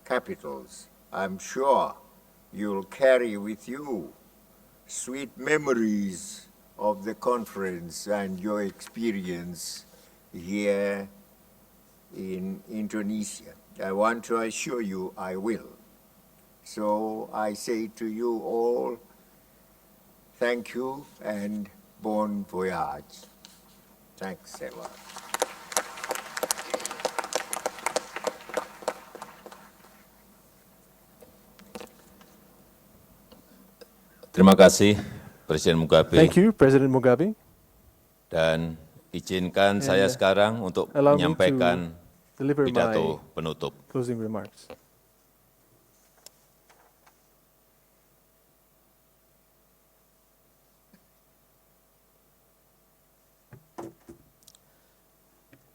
S5: capitals. I'm sure you'll carry with you sweet memories of the conference and your experience here in Indonesia. I want to assure you I will. So I say to you all, thank you and bon voyage. Thanks a lot.
S17: Terima kasih Presiden Mugabe.
S11: Thank you, President Mugabe.
S17: Dan izinkan saya sekarang untuk
S11: allow me
S17: menyampaikan
S11: to deliver
S17: pidato
S11: my
S17: penutup.
S11: closing remarks.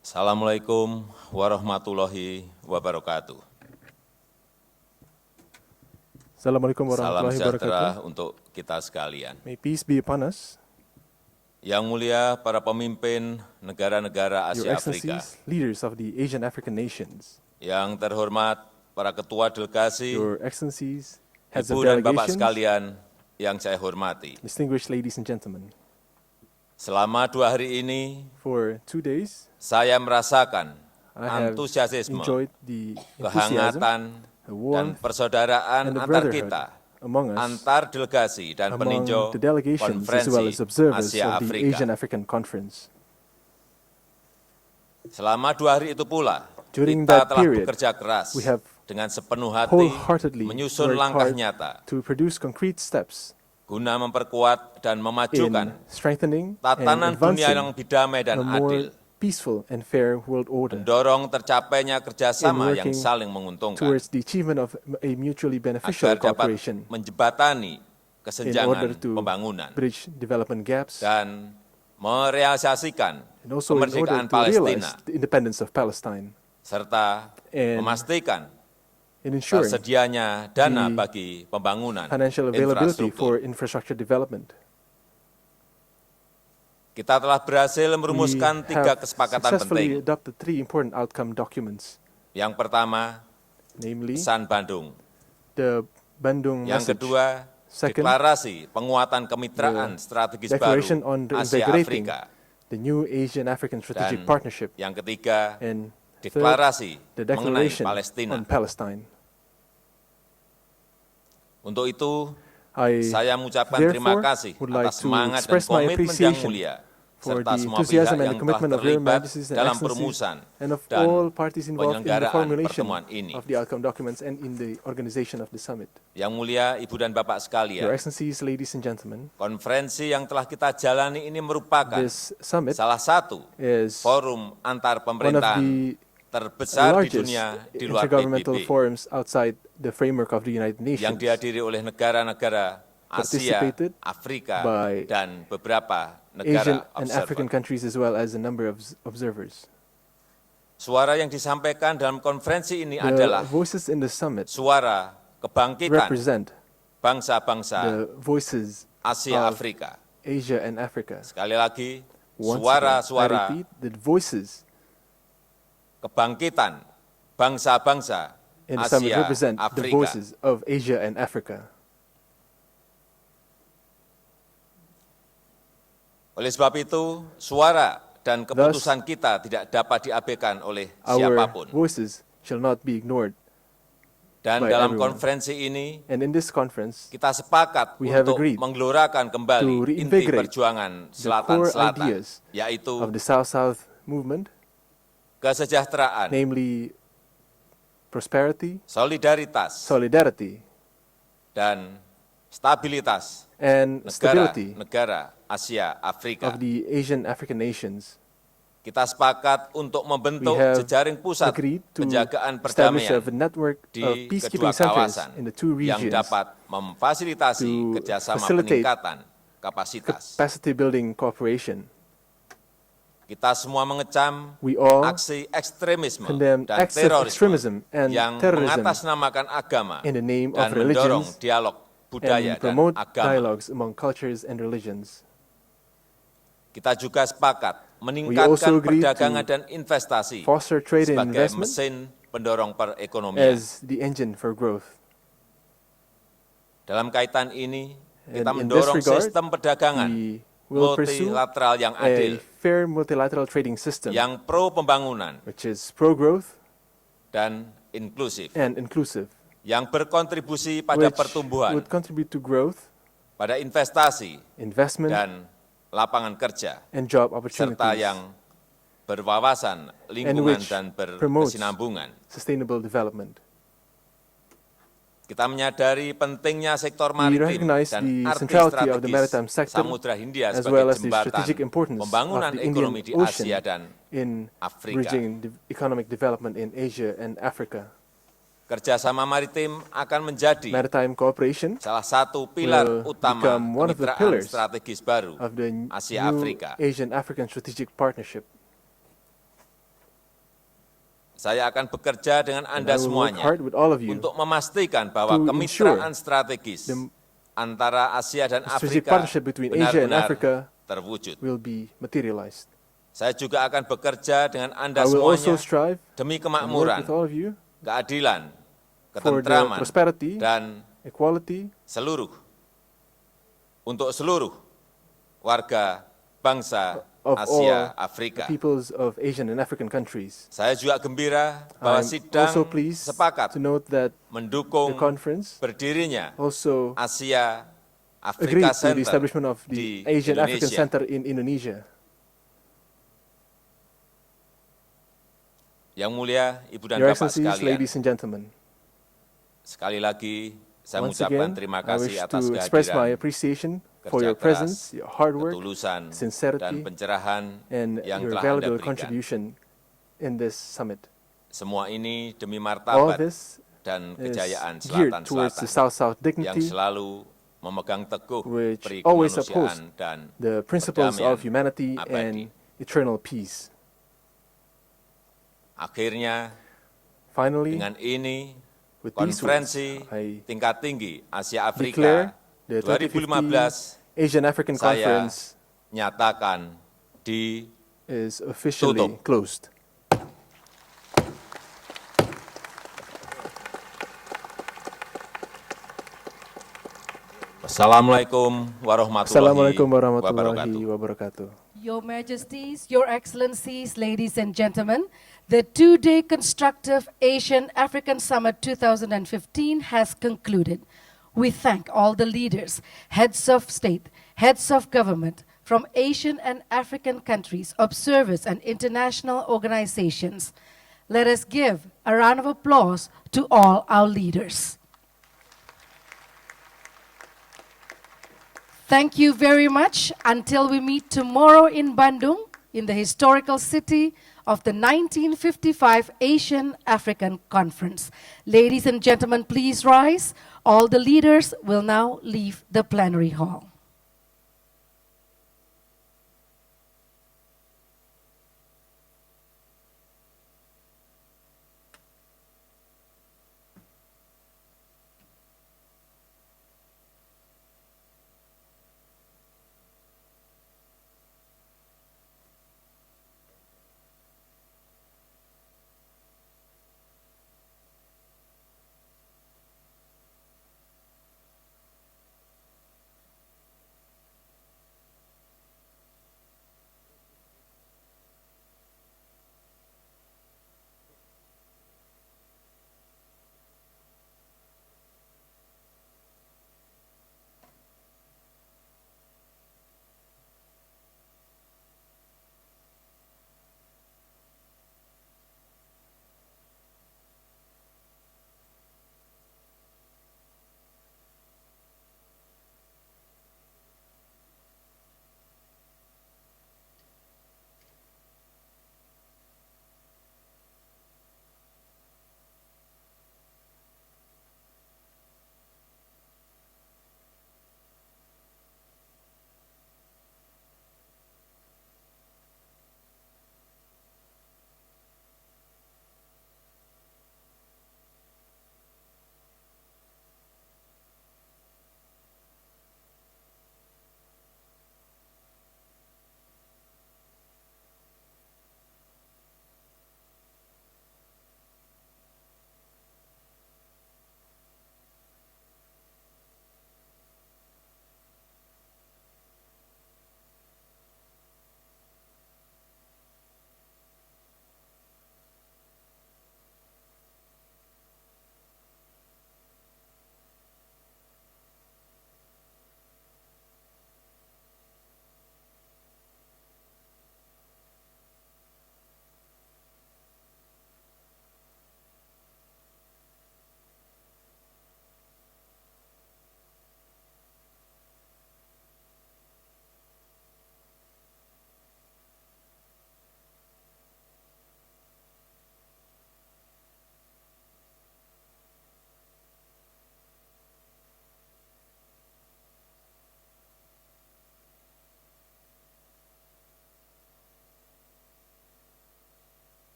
S17: Assalamualaikum warahmatullahi wabarakatuh.
S11: Assalamualaikum
S17: Salam
S11: warahmatullahi
S17: sejahtera
S11: wabarakatuh.
S17: untuk kita sekalian.
S11: May peace be upon us.
S17: Yang mulia para pemimpin negara-negara
S11: Your
S17: Asia Afrika.
S11: Excellencies, leaders of the Asian African nations.
S17: Yang terhormat para ketua delegasi,
S11: Your Excellencies, heads of
S17: ibu dan bapak
S11: delegations,
S17: sekalian yang saya hormati.
S11: distinguished ladies and gentlemen.
S17: Selama 2 hari ini,
S11: For 2 days,
S17: saya merasakan
S11: I have
S17: antusiasme,
S11: enjoyed the enthusiasm,
S17: kehangatan,
S11: the
S17: dan
S11: warmth,
S17: persaudaraan
S11: and the
S17: antar
S11: brotherhood
S17: kita,
S11: among us,
S17: antar delegasi dan
S11: among
S17: peninjau
S11: the delegations as well as
S17: konferensi
S11: observers
S17: Asia
S11: of the
S17: Afrika.
S11: Asian African Conference.
S17: Selama 2 hari itu pula,
S11: During
S17: kita
S11: that
S17: telah
S11: period,
S17: bekerja keras
S11: we have
S17: dengan sepenuh hati
S11: wholeheartedly
S17: menyusun
S11: worked
S17: langkah
S11: hard
S17: nyata
S11: to produce concrete steps
S17: guna memperkuat dan memajukan
S11: in strengthening and
S17: tatanan dunia
S11: advancing
S17: yang lebih damai dan
S11: a more
S17: adil,
S11: peaceful and fair world order,
S17: mendorong tercapainya kerjasama
S11: in
S17: yang
S11: working
S17: saling menguntungkan,
S11: towards the achievement of a mutually beneficial
S17: agar dapat
S11: cooperation
S17: menjembatani
S11: in order
S17: kesenjangan
S11: to
S17: pembangunan
S11: bridge development gaps
S17: dan merealisasikan
S11: and also in order
S17: kemerdekaan
S11: to
S17: Palestina,
S11: realize the independence of Palestine
S17: serta
S11: and
S17: memastikan
S11: in ensuring
S17: tersedianya dana
S11: the
S17: bagi pembangunan
S11: financial availability
S17: infrastruktur.
S11: for infrastructure development.
S17: Kita telah berhasil
S11: We
S17: merumuskan 3
S11: have
S17: kesepakatan
S11: successfully
S17: penting.
S11: adopted 3 important outcome documents,
S17: Yang pertama,
S11: namely
S17: pesan Bandung.
S11: the Bandung
S17: Yang
S11: message,
S17: kedua,
S11: second,
S17: deklarasi penguatan kemitraan
S11: the
S17: strategis
S11: declaration
S17: baru
S11: on
S17: Asia
S11: reinvigorating
S17: Afrika.
S11: the new Asian-African strategic
S17: Dan
S11: partnership,
S17: yang ketiga,
S11: and
S17: deklarasi
S11: the
S17: mengenai
S11: declaration
S17: Palestina.
S11: on Palestine.
S17: Untuk itu,
S11: I
S17: saya mengucapkan terima
S11: therefore
S17: kasih
S11: would like
S17: atas
S11: to
S17: semangat dan
S11: express my
S17: komitmen yang
S11: appreciation
S17: mulia
S11: for
S17: serta
S11: the
S17: semua pihak
S11: enthusiasm and
S17: yang
S11: the
S17: telah
S11: commitment of Your
S17: terlibat
S11: Majesties and
S17: dalam
S11: Excellencies
S17: perumusan
S11: and of
S17: dan
S11: all parties involved in the
S17: penyelenggaraan
S11: formulation
S17: pertemuan ini.
S11: of the outcome documents and in the organization of the summit.
S17: Yang mulia Ibu dan Bapak
S11: Your
S17: sekalian,
S11: Excellencies, ladies and gentlemen,
S17: konferensi yang telah kita jalani ini merupakan
S11: this summit
S17: salah satu
S11: is
S17: forum antar
S11: one of
S17: pemerintahan
S11: the
S17: terbesar di
S11: largest
S17: dunia di luar
S11: intergovernmental
S17: PBB
S11: forums outside the framework of the United
S17: yang
S11: Nations,
S17: dihadiri oleh negara-negara Asia,
S11: participated
S17: Afrika,
S11: by
S17: dan beberapa
S11: Asian
S17: negara
S11: and
S17: observer.
S11: African countries as well as a number of observers.
S17: Suara yang disampaikan dalam konferensi ini
S11: The
S17: adalah
S11: voices in the summit
S17: suara kebangkitan
S11: represent
S17: bangsa-bangsa
S11: the voices
S17: Asia
S11: of
S17: Afrika.
S11: Asia and Africa.
S17: Sekali lagi,
S11: Once again, I
S17: suara-suara
S11: repeat, the voices
S17: kebangkitan bangsa-bangsa
S11: in the summit
S17: Asia
S11: represent the
S17: Afrika.
S11: voices of Asia and Africa.
S17: Oleh sebab itu, suara dan keputusan kita tidak dapat diabaikan oleh
S11: Our
S17: siapapun.
S11: voices shall not be ignored.
S18: Dan
S11: by
S18: dalam
S11: everyone.
S18: konferensi ini,
S11: And in this conference,
S18: kita sepakat
S11: we have
S18: untuk
S11: agreed
S18: menggelorakan
S11: to
S18: kembali inti
S11: reinvigorate
S18: perjuangan
S11: the core
S18: Selatan-Selatan,
S11: ideas
S18: yaitu
S11: of the South-South movement,
S18: kesejahteraan,
S11: namely prosperity,
S18: solidaritas,
S11: solidarity,
S18: dan stabilitas
S11: and stability
S18: negara-negara Asia Afrika.
S11: of the Asian African nations.
S18: Kita sepakat untuk
S11: We
S18: membentuk
S11: have
S18: jejaring pusat
S11: agreed to
S18: penjagaan
S11: establish
S18: perdamaian
S11: a network of
S18: di
S11: peacekeeping
S18: kedua
S11: centers
S18: kawasan
S11: in the two
S18: yang
S11: regions
S18: dapat memfasilitasi
S11: to
S18: kerjasama
S11: facilitate
S18: peningkatan kapasitas.
S11: capacity building cooperation.
S18: Kita semua mengecam
S11: We all
S18: aksi ekstremisme
S11: condemn
S18: dan
S11: acts of
S18: terorisme
S11: extremism and
S18: yang
S11: terrorism
S18: mengatasnamakan agama
S11: in the name
S18: dan
S11: of
S18: mendorong
S11: religions
S18: dialog budaya
S11: and
S18: dan
S11: promote
S18: agama.
S11: dialogues among cultures and religions.
S18: Kita juga sepakat
S11: also
S18: meningkatkan
S11: agreed
S18: perdagangan
S11: to
S18: dan investasi
S11: foster trade and
S18: sebagai
S11: investment
S18: mesin pendorong perekonomian.
S11: as the engine for growth.
S18: Dalam kaitan ini,
S11: And
S18: kita
S11: in
S18: mendorong
S11: this regard,
S18: sistem perdagangan
S11: we will pursue
S18: multilateral yang
S11: a
S18: adil,
S11: fair multilateral trading system
S18: yang pro pembangunan
S11: which is pro-growth
S18: dan inklusif,
S11: and inclusive,
S18: yang berkontribusi pada
S11: which
S18: pertumbuhan,
S11: would contribute to growth,
S18: pada investasi,
S11: investment,
S18: dan lapangan kerja,
S11: and job
S18: serta
S11: opportunities,
S18: yang berwawasan
S11: and
S18: lingkungan
S11: which
S18: dan
S11: promotes
S18: berkesinambungan.
S11: sustainable development.
S18: Kita menyadari pentingnya sektor
S11: We
S18: maritim
S11: recognize
S18: dan
S11: the
S18: arti
S11: centrality of the
S18: strategis
S11: maritime sector
S18: Samudra Hindia
S11: as
S18: sebagai
S11: well as the
S18: jembatan
S11: strategic importance
S18: pembangunan
S11: of the
S18: ekonomi
S11: Indian
S18: di Asia
S11: Ocean
S18: dan
S11: in
S18: Afrika.
S11: bridging economic development in Asia and Africa.
S18: Kerjasama maritim akan menjadi
S11: Maritime cooperation
S18: salah satu pilar
S11: will
S18: utama
S11: become one of the
S18: kemitraan
S11: pillars
S18: strategis baru
S11: of the new
S18: Asia-Afrika.
S11: Asian-African Strategic Partnership.
S18: Saya akan bekerja dengan
S11: I
S18: Anda
S11: will work
S18: semuanya
S11: hard with all of you
S18: untuk memastikan bahwa
S11: to
S18: kemitraan
S11: ensure
S18: strategis antara Asia dan
S11: strategic
S18: Afrika
S11: partnership between Asia and
S18: benar-benar
S11: Africa
S18: terwujud.
S11: will be materialized.
S18: Saya juga akan bekerja dengan
S11: I
S18: Anda
S11: will also
S18: semuanya
S11: strive
S18: demi
S11: and work
S18: kemakmuran,
S11: with all of you
S18: keadilan,
S11: for the
S18: ketentraman,
S11: prosperity,
S18: dan
S11: equality,
S18: untuk seluruh warga bangsa
S11: of
S18: Asia
S11: all
S18: Afrika.
S11: the peoples of Asian and African countries.
S18: Saya juga gembira bahwa
S11: I'm
S18: sidang
S11: also pleased
S18: sepakat
S11: to note that
S18: mendukung
S11: the conference
S18: berdirinya
S11: also
S18: Asia
S11: agreed
S18: Afrika
S11: to the
S18: Center
S11: establishment of
S18: di
S11: the Asian African
S18: Indonesia.
S11: Center in Indonesia.
S18: Yang mulia Ibu dan
S11: Your
S18: Bapak
S11: Excellencies,
S18: sekalian,
S11: ladies and gentlemen,
S18: sekali lagi saya
S11: once
S18: mengucapkan
S11: again,
S18: terima
S11: I
S18: kasih
S11: wish
S18: atas
S11: to express my
S18: kehadiran,
S11: appreciation for
S18: kerja
S11: your
S18: keras,
S11: presence, your hard work,
S18: ketulusan, dan
S11: sincerity,
S18: pencerahan
S11: and
S18: yang
S11: your
S18: telah Anda
S11: valuable
S18: berikan.
S11: contribution in this summit.
S18: Semua ini demi
S11: All
S18: martabat
S11: this
S18: dan
S11: is
S18: kejayaan
S11: geared towards the
S18: Selatan-Selatan
S11: South-South
S18: yang
S11: dignity,
S18: selalu memegang teguh
S11: which
S18: peri
S11: always
S18: kemanusiaan
S11: oppose
S18: dan
S11: the principles
S18: perdamaian
S11: of humanity
S18: abadi.
S11: and eternal peace.
S18: Akhirnya,
S11: Finally,
S18: dengan ini,
S11: with these
S18: konferensi
S11: words, I
S18: tingkat tinggi Asia
S11: declare
S18: Afrika
S11: the
S18: 2015
S11: Asian African
S18: saya
S11: Conference
S18: nyatakan
S11: is officially
S18: tutup.
S11: closed.
S18: Assalamualaikum
S11: Assalamualaikum
S18: warahmatullahi
S11: warahmatullahi
S18: wabarakatuh.
S11: wabarakatuh.
S22: Your Majesties, Your Excellencies, ladies and gentlemen, the two-day Constructive Asian-African Summit 2015 has concluded. We thank all the leaders, heads of state, heads of government from Asian and African countries, observers, and international organizations. Let us give a round of applause to all our leaders. Thank you very much. Until we meet tomorrow in Bandung, in the historical city of the 1955 Asian-African Conference. Ladies and gentlemen, please rise. All the leaders will now leave the plenary hall.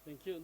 S13: Thank you.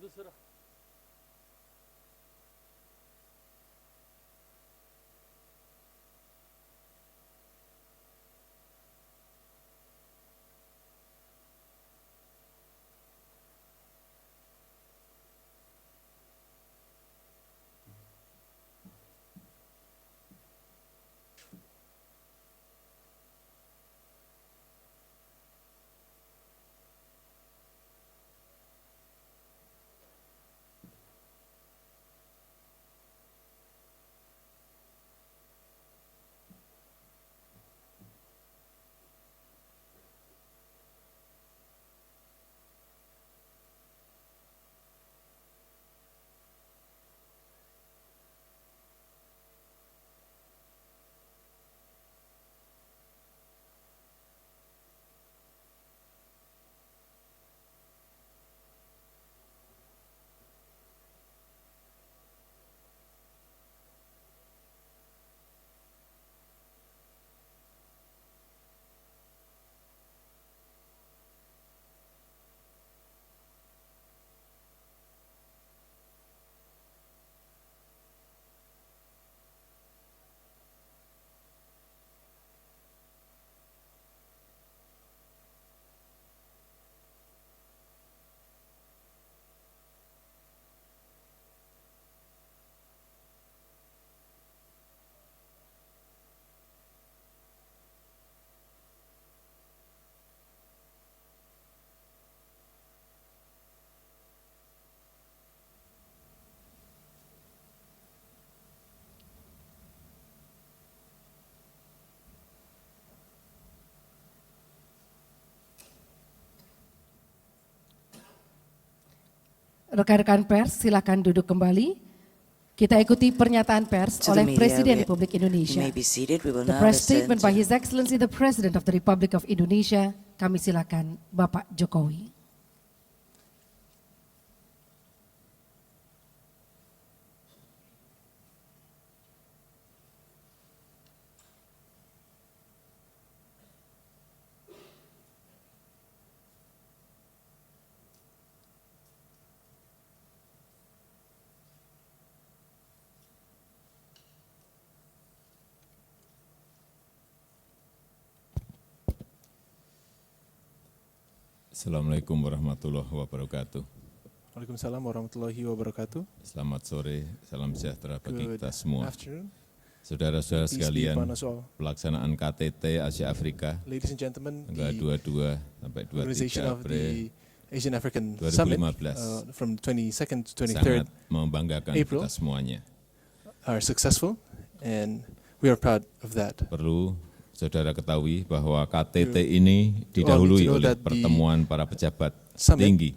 S22: Rekan-rekan pers, silakan duduk kembali. Kita ikuti pernyataan pers
S4: To the
S22: oleh
S4: media,
S22: Presiden
S4: we-
S22: Republik
S4: you
S22: Indonesia.
S4: may be seated. We will
S22: The
S4: now
S22: press
S4: listen
S22: statement by
S4: to-
S22: His Excellency the President of the Republic of Indonesia. Kami silakan Bapak Jokowi.
S17: Assalamualaikum warahmatullahi wabarakatuh.
S11: Waalaikumsalam warahmatullahi wabarakatuh.
S17: Selamat sore, salam sejahtera bagi
S11: Good
S17: kita semua.
S11: afternoon.
S17: Saudara-saudara
S11: Peace be
S17: sekalian,
S11: upon us all.
S17: pelaksanaan KTT Asia Afrika
S11: Ladies and gentlemen,
S17: tanggal
S11: the
S17: 22 sampai
S11: organization
S17: 23
S11: of
S17: April
S11: the Asian African Summit
S17: 2015
S11: from 22nd to 23rd
S17: sangat membanggakan
S11: April
S17: kita semuanya.
S11: are successful, and we are proud of that.
S17: Perlu saudara ketahui bahwa KTT ini didahului
S11: know
S17: oleh
S11: that the
S17: pertemuan para pejabat
S11: summit
S17: tinggi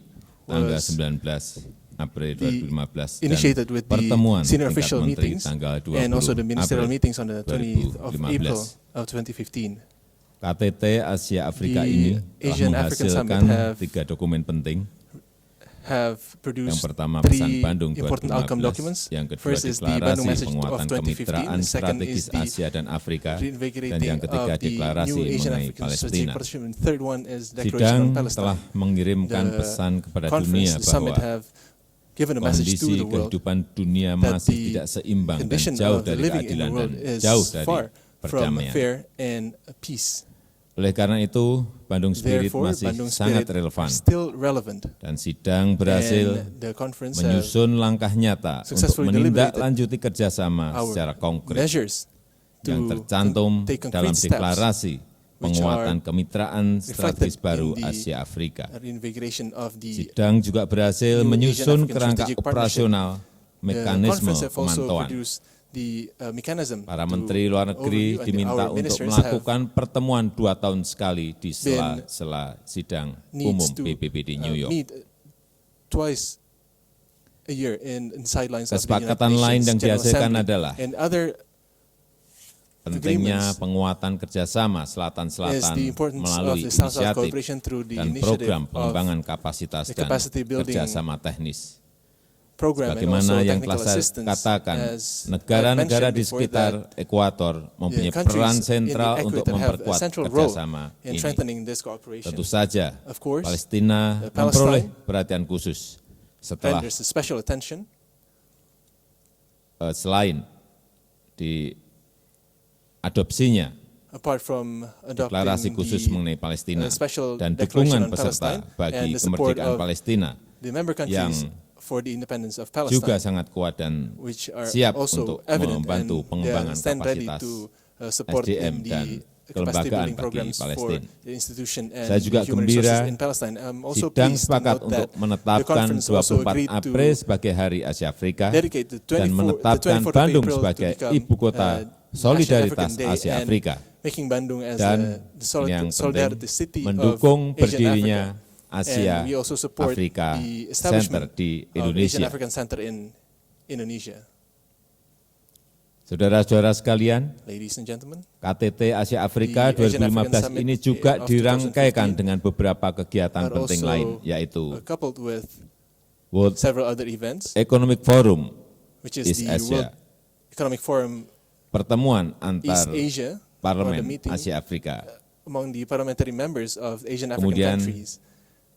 S17: tanggal
S11: was
S17: 19 April 2015
S11: initiated
S17: dan
S11: with the
S17: pertemuan
S11: senior
S17: tingkat
S11: official
S17: menteri
S11: meetings
S17: tanggal 20
S11: and also the ministerial
S17: April
S11: meetings on the 20th of April
S17: 2015.
S11: of 2015.
S17: KTT Asia Afrika
S11: The
S17: ini telah
S11: Asian African
S17: menghasilkan
S11: Summit have
S17: 3 dokumen penting.
S11: Have
S17: Yang
S11: produced
S17: pertama pesan
S11: three
S17: Bandung
S11: important outcome
S17: 2015,
S11: documents.
S17: yang kedua
S11: First is the Bandung
S17: deklarasi
S11: Message
S17: penguatan
S11: of 2015.
S17: kemitraan
S11: The second
S17: strategis
S11: is the
S17: Asia dan Afrika, dan
S11: reinvigorating
S17: yang ketiga
S11: of the
S17: deklarasi
S11: new Asian
S17: mengenai
S11: African Strategic
S17: Palestina.
S11: Partnership. And third one is Declaration
S17: Sidang
S11: on Palestine.
S17: telah mengirimkan
S11: The
S17: pesan kepada
S11: conference,
S17: dunia
S11: the summit
S17: bahwa
S11: have given a message to
S17: kondisi
S11: the world
S17: kehidupan dunia
S11: that
S17: masih
S11: the
S17: tidak seimbang dan
S11: condition
S17: jauh
S11: of the
S17: dari
S11: living in the
S17: keadilan dan
S11: world is
S17: jauh dari
S11: far from
S17: perdamaian.
S11: fair and peace.
S17: Oleh karena itu, Bandung Spirit
S11: Therefore,
S17: masih
S11: Bandung
S17: sangat
S11: Spirit
S17: relevan.
S11: still relevant.
S17: Dan sidang berhasil
S11: And the conference
S17: menyusun langkah nyata untuk
S11: successfully
S17: menindaklanjuti kerjasama
S11: our
S17: secara konkret
S11: measures
S17: yang
S11: to
S17: tercantum
S11: take concrete
S17: dalam
S11: steps
S17: deklarasi
S11: which
S17: penguatan
S11: are
S17: kemitraan strategis
S11: reflected
S17: baru
S11: in the
S17: Asia Afrika.
S11: reinvigoration of the
S17: Sidang juga berhasil
S11: new
S17: menyusun
S11: Asian-African
S17: kerangka
S11: Strategic
S17: operasional
S11: Partnership.
S17: mekanisme
S11: The conference have also
S17: pemantauan.
S11: produced the mechanism
S17: Para
S11: to
S17: menteri luar negeri
S11: overview, and
S17: diminta
S11: our
S17: untuk
S11: ministers
S17: melakukan pertemuan 2 tahun sekali di
S11: been-
S17: sela-sela sidang
S11: needs
S17: umum
S11: to,
S17: PBB di New York.
S11: meet twice a year in sidelines of the United
S17: Kesepakatan lain
S11: Nations
S17: yang
S11: General
S17: dihasilkan
S11: Assembly.
S17: adalah
S11: And other
S17: pentingnya
S11: agreements
S17: penguatan kerjasama
S11: is
S17: Selatan-Selatan
S11: the importance
S17: melalui
S11: of the South-South
S17: inisiatif
S11: cooperation through the
S17: dan
S11: initiative
S17: program
S11: of
S17: pengembangan kapasitas
S11: the
S17: dan
S11: capacity building
S17: kerjasama teknis.
S11: program and
S17: Sebagaimana
S11: also
S17: yang
S11: technical
S17: telah saya
S11: assistance.
S17: katakan,
S11: As
S17: negara-negara
S11: I've
S17: di
S11: mentioned before
S17: sekitar
S11: that,
S17: Ekuator mempunyai
S11: countries
S17: peran
S11: in the
S17: sentral untuk
S11: equator have a
S17: memperkuat
S11: central role
S17: kerjasama
S11: in
S17: ini.
S11: strengthening this cooperation.
S17: Tentu saja,
S11: Of course,
S17: Palestina memperoleh perhatian khusus setelah
S11: renders special attention
S17: selain diadopsinya
S11: apart from
S17: deklarasi
S11: adopting
S17: khusus
S11: the
S17: mengenai Palestina
S11: special
S17: dan
S11: declaration
S17: dukungan
S11: on
S17: peserta
S11: Palestine
S17: bagi
S11: and the support
S17: kemerdekaan
S11: of
S17: Palestina
S11: the member
S17: yang
S11: countries for the independence of Palestine,
S17: juga sangat kuat dan
S11: which are
S17: siap
S11: also
S17: untuk
S11: evident
S17: membantu
S11: and
S17: pengembangan
S11: they stand ready
S17: kapasitas
S11: to support
S17: SDM
S11: in the
S17: dan
S11: capacity
S17: kelembagaan
S11: building
S17: bagi
S11: programs for
S17: Palestina.
S11: the institution and
S17: Saya juga
S11: the human
S17: gembira
S11: resources in Palestine. I'm also
S17: sidang
S11: pleased to
S17: sepakat
S11: note
S17: untuk
S11: that the
S17: menetapkan
S11: conference also
S17: 24
S11: agreed
S17: April
S11: to
S17: sebagai Hari Asia Afrika
S11: dedicate the
S17: dan
S11: 24th
S17: menetapkan
S11: of
S17: Bandung
S11: April to
S17: sebagai
S11: become,
S17: ibu kota
S11: National
S17: solidaritas
S11: African Day
S17: Asia
S11: and
S17: Afrika.
S11: making Bandung as
S17: Dan
S11: the
S17: yang
S11: solidarity
S17: penting,
S11: city
S17: mendukung
S11: of Asian
S17: berdirinya
S11: Africa.
S17: Asia
S11: And we also support
S17: Afrika
S11: the
S17: Center
S11: establishment
S17: di
S11: of Asian
S17: Indonesia.
S11: African Center in Indonesia.
S17: Saudara-saudara sekalian,
S11: Ladies and gentlemen,
S17: KTT Asia Afrika
S11: the Asian
S17: 2015
S11: African
S17: ini
S11: Summit
S17: juga
S11: of
S17: dirangkaikan
S11: 2015
S17: dengan beberapa kegiatan
S11: are
S17: penting
S11: also
S17: lain, yaitu
S11: coupled with
S17: World
S11: several other events,
S17: Economic Forum
S11: which is
S17: East
S11: the
S17: Asia,
S11: World Economic Forum
S17: pertemuan antar
S11: East Asia,
S17: parlemen
S11: or the meeting
S17: Asia Afrika,
S11: among the parliamentary members of Asian African
S17: kemudian
S11: countries,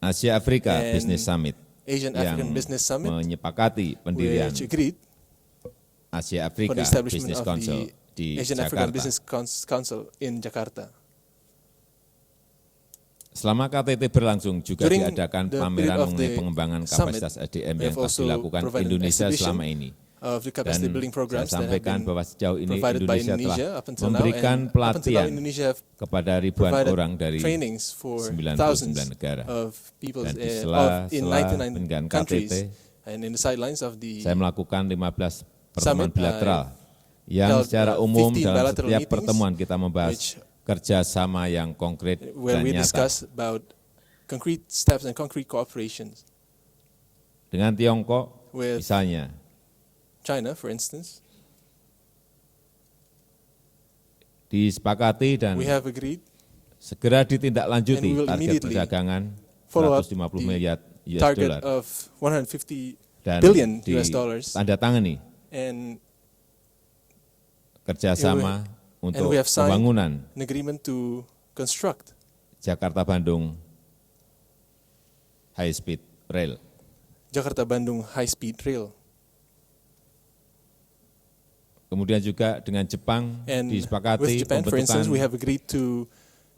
S17: Asia Afrika
S11: and
S17: Business Summit
S11: Asian
S17: yang
S11: African Business Summit,
S17: menyepakati pendirian
S11: which agreed
S17: Asia
S11: for
S17: Afrika
S11: the establishment
S17: Business
S11: of
S17: Council
S11: the
S17: di
S11: Asian African
S17: Jakarta.
S11: Business Council in Jakarta.
S17: Selama KTT berlangsung juga
S11: During
S17: diadakan
S11: the
S17: pameran
S11: period of
S17: mengenai
S11: the
S17: pengembangan
S11: summit,
S17: kapasitas SDM
S11: we
S17: yang
S11: have
S17: telah
S11: also
S17: dilakukan
S11: provided
S17: Indonesia
S11: exhibition
S17: selama ini.
S11: of the
S17: Dan
S11: capacity building
S17: saya
S11: programs that have
S17: sampaikan
S11: been
S17: bahwa sejauh ini
S11: provided by
S17: Indonesia
S11: Indonesia
S17: telah
S11: up until now,
S17: memberikan
S11: and up until now
S17: pelatihan
S11: Indonesia have
S17: kepada ribuan
S11: provided
S17: orang dari
S11: trainings for
S17: 99
S11: thousands
S17: negara.
S11: of people
S17: Dan di
S11: in
S17: sela
S11: 99
S17: penyelenggaraan
S11: countries,
S17: KTT,
S11: and in the sidelines of the
S17: saya melakukan 15 pertemuan
S11: summit,
S17: bilateral yang
S11: held,
S17: secara umum
S11: 15
S17: dalam
S11: bilateral
S17: setiap
S11: meetings,
S17: pertemuan kita membahas
S11: which
S17: kerjasama yang konkret
S11: where
S17: dan
S11: we
S17: nyata.
S11: discuss about concrete steps and concrete cooperations
S17: Dengan Tiongkok,
S11: with
S17: misalnya,
S11: China, for instance.
S17: disepakati dan
S11: We have agreed
S17: segera
S11: and
S17: ditindaklanjuti
S11: we will
S17: target
S11: immediately
S17: perdagangan
S11: follow up
S17: 150
S11: the
S17: miliar US
S11: target
S17: dollar
S11: of 150
S17: dan
S11: billion US dollars
S17: ditandatangani
S11: and
S17: kerjasama
S11: and
S17: untuk
S11: we have signed
S17: pembangunan
S11: an agreement to construct
S17: Jakarta-Bandung High Speed Rail.
S11: Jakarta-Bandung high-speed rail.
S17: Kemudian juga dengan Jepang
S11: And with
S17: disepakati
S11: Japan, for instance, we have
S17: pembentukan
S11: agreed to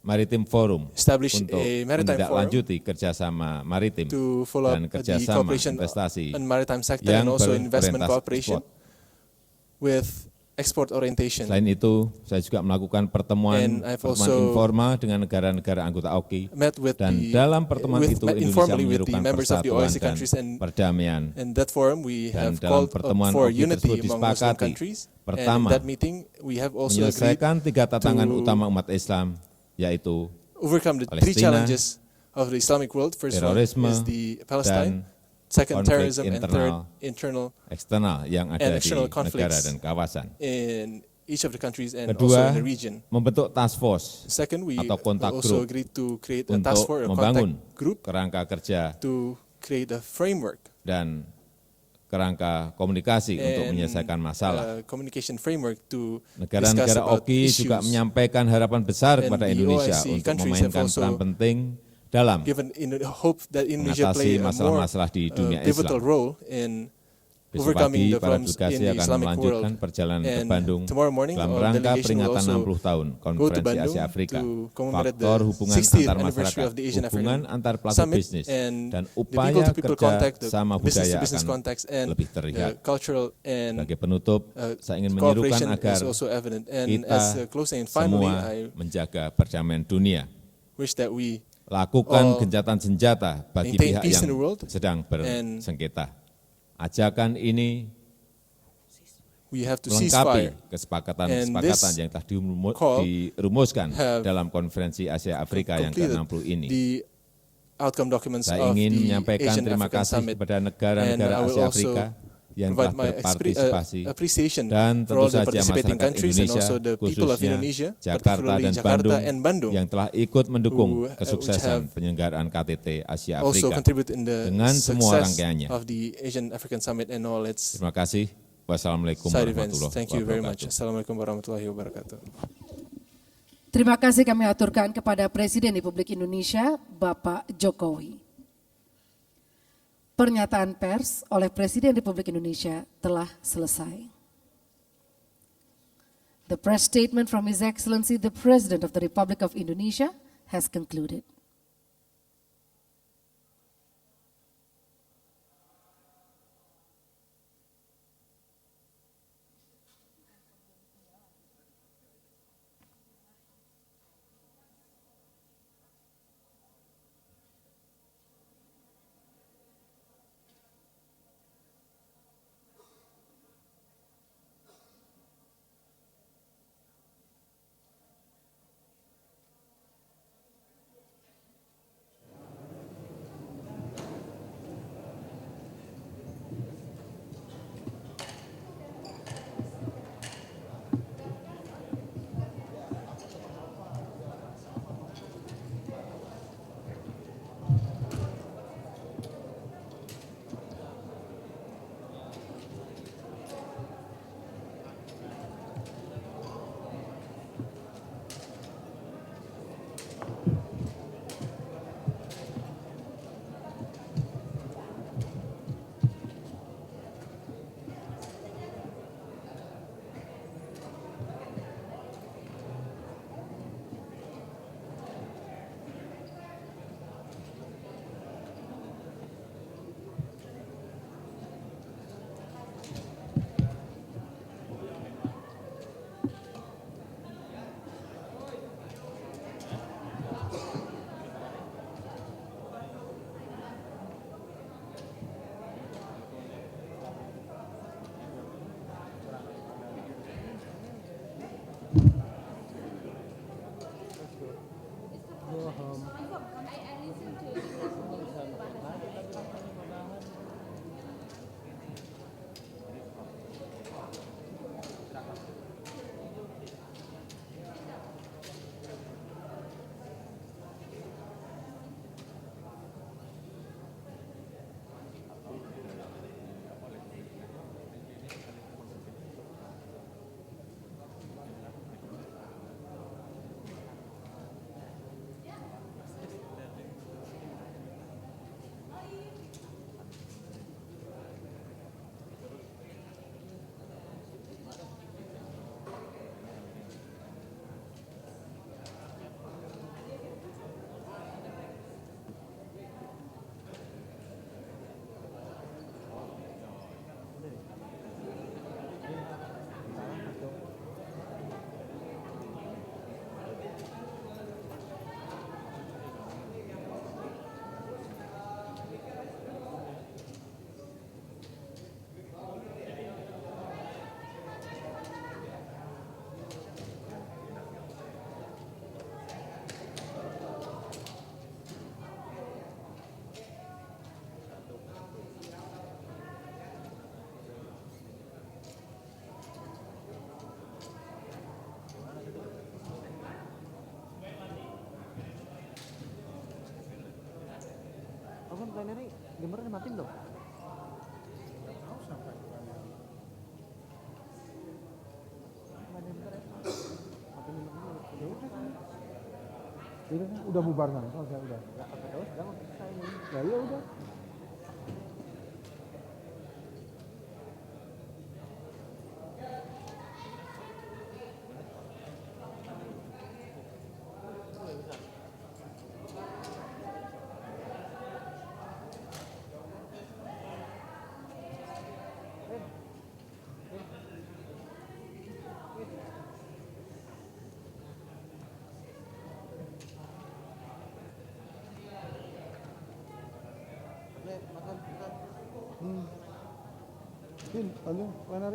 S17: Maritim Forum
S11: establish
S17: untuk
S11: a maritime forum
S17: menindaklanjuti kerjasama maritim
S11: to follow
S17: dan
S11: up the
S17: kerjasama
S11: cooperation
S17: investasi
S11: in maritime sector
S17: yang
S11: and also investment
S17: berorientasi
S11: cooperation
S17: ekspor.
S11: with export orientation.
S17: Selain itu, saya juga melakukan pertemuan
S11: And I've also
S17: informal dengan negara-negara anggota AOKI
S11: met with
S17: dan
S11: the-
S17: dalam pertemuan
S11: with
S17: itu Indonesia
S11: informally with the
S17: menyerukan
S11: members of the
S17: persatuan
S11: OIC
S17: dan
S11: countries and
S17: perdamaian.
S11: in that forum we
S17: Dan
S11: have
S17: dalam
S11: called
S17: pertemuan
S11: for
S17: AOKI
S11: unity
S17: tersebut
S11: among Muslim
S17: disepakati,
S11: countries. And
S17: pertama,
S11: in that meeting we have also agreed
S17: menyelesaikan 3 tantangan
S11: to
S17: utama umat Islam, yaitu
S11: overcome the 3
S17: Palestina,
S11: challenges of the Islamic world. First one
S17: terorisme,
S11: is the Palestine,
S17: dan
S11: second
S17: konflik
S11: terrorism, and third
S17: internal,
S11: internal
S17: eksternal yang
S11: and
S17: ada di
S11: external
S17: negara
S11: conflicts
S17: dan kawasan.
S11: in each of the countries and also
S17: Kedua,
S11: in the region.
S17: membentuk task force
S11: Second, we
S17: atau kontak
S11: also
S17: group
S11: agreed to create a task
S17: untuk
S11: force, a
S17: membangun
S11: contact group
S17: kerangka kerja
S11: to create a framework
S17: dan kerangka komunikasi untuk
S11: and
S17: menyelesaikan masalah.
S11: communication framework to discuss
S17: Negara-negara
S11: about
S17: OKI juga
S11: issues.
S17: menyampaikan harapan besar
S11: And
S17: kepada
S11: the
S17: Indonesia
S11: OIC
S17: untuk
S11: countries have
S17: memainkan
S11: also
S17: peran penting dalam
S11: given in hope that Indonesia
S17: mengatasi
S11: play a more
S17: masalah-masalah di dunia
S11: pivotal
S17: Islam.
S11: role in
S17: Besok
S11: overcoming
S17: pagi,
S11: the
S17: para
S11: problems
S17: delegasi
S11: in the
S17: akan
S11: Islamic world.
S17: melanjutkan perjalanan ke
S11: And
S17: Bandung
S11: tomorrow morning,
S17: dalam
S11: our
S17: rangka
S11: delegation will
S17: peringatan
S11: also
S17: 60 tahun
S11: go to
S17: Konferensi
S11: Bandung
S17: Asia Afrika,
S11: to commemorate
S17: faktor
S11: the
S17: hubungan
S11: 60th
S17: antar
S11: anniversary
S17: masyarakat,
S11: of the Asian
S17: hubungan
S11: African
S17: antar pelaku
S11: Summit,
S17: bisnis,
S11: and
S17: dan
S11: the
S17: upaya
S11: people-to-people contact,
S17: kerja
S11: the
S17: sama budaya
S11: business-to-business
S17: akan
S11: contacts, and
S17: lebih terlihat.
S11: cultural and
S17: Sebagai penutup, saya ingin menyerukan
S11: cooperation
S17: agar
S11: is also evident. And
S17: kita
S11: as closing, and finally,
S17: semua
S11: I
S17: menjaga perdamaian dunia.
S11: wish that we
S17: Lakukan
S11: all
S17: gencatan senjata bagi
S11: maintain
S17: pihak
S11: peace
S17: yang
S11: in the world,
S17: sedang
S11: and
S17: bersengketa. Ajakan ini
S11: we have to
S17: melengkapi
S11: cease fire. And
S17: kesepakatan-kesepakatan
S11: this
S17: yang telah
S11: call
S17: dirumuskan
S11: have
S17: dalam konferensi Asia Afrika yang
S11: completed
S17: ke-60 ini.
S11: the outcome documents
S17: Saya
S11: of
S17: ingin
S11: the
S17: menyampaikan
S11: Asian
S17: terima
S11: African
S17: kasih
S11: Summit.
S17: kepada
S11: And
S17: negara-negara
S11: I will
S17: Asia
S11: also
S17: Afrika yang telah berpartisipasi dan tentu saja masyarakat Indonesia, khususnya Jakarta dan Bandung yang telah ikut mendukung kesuksesan penyelenggaraan KTT Asia Afrika dengan semua rangkaiannya. Terima kasih. Wassalamualaikum
S22: warahmatullahi wabarakatuh. Terima kasih kami aturkan kepada Presiden Republik Indonesia, Bapak Jokowi. Pernyataan pers oleh Presiden Republik Indonesia telah selesai. The press statement from His Excellency the President of the Republic of Indonesia has concluded.
S13: Plenary gambarnya dimatiin dong. Udah bubar kan? Oh, udah. Ya udah. Makan. Pin, plenary.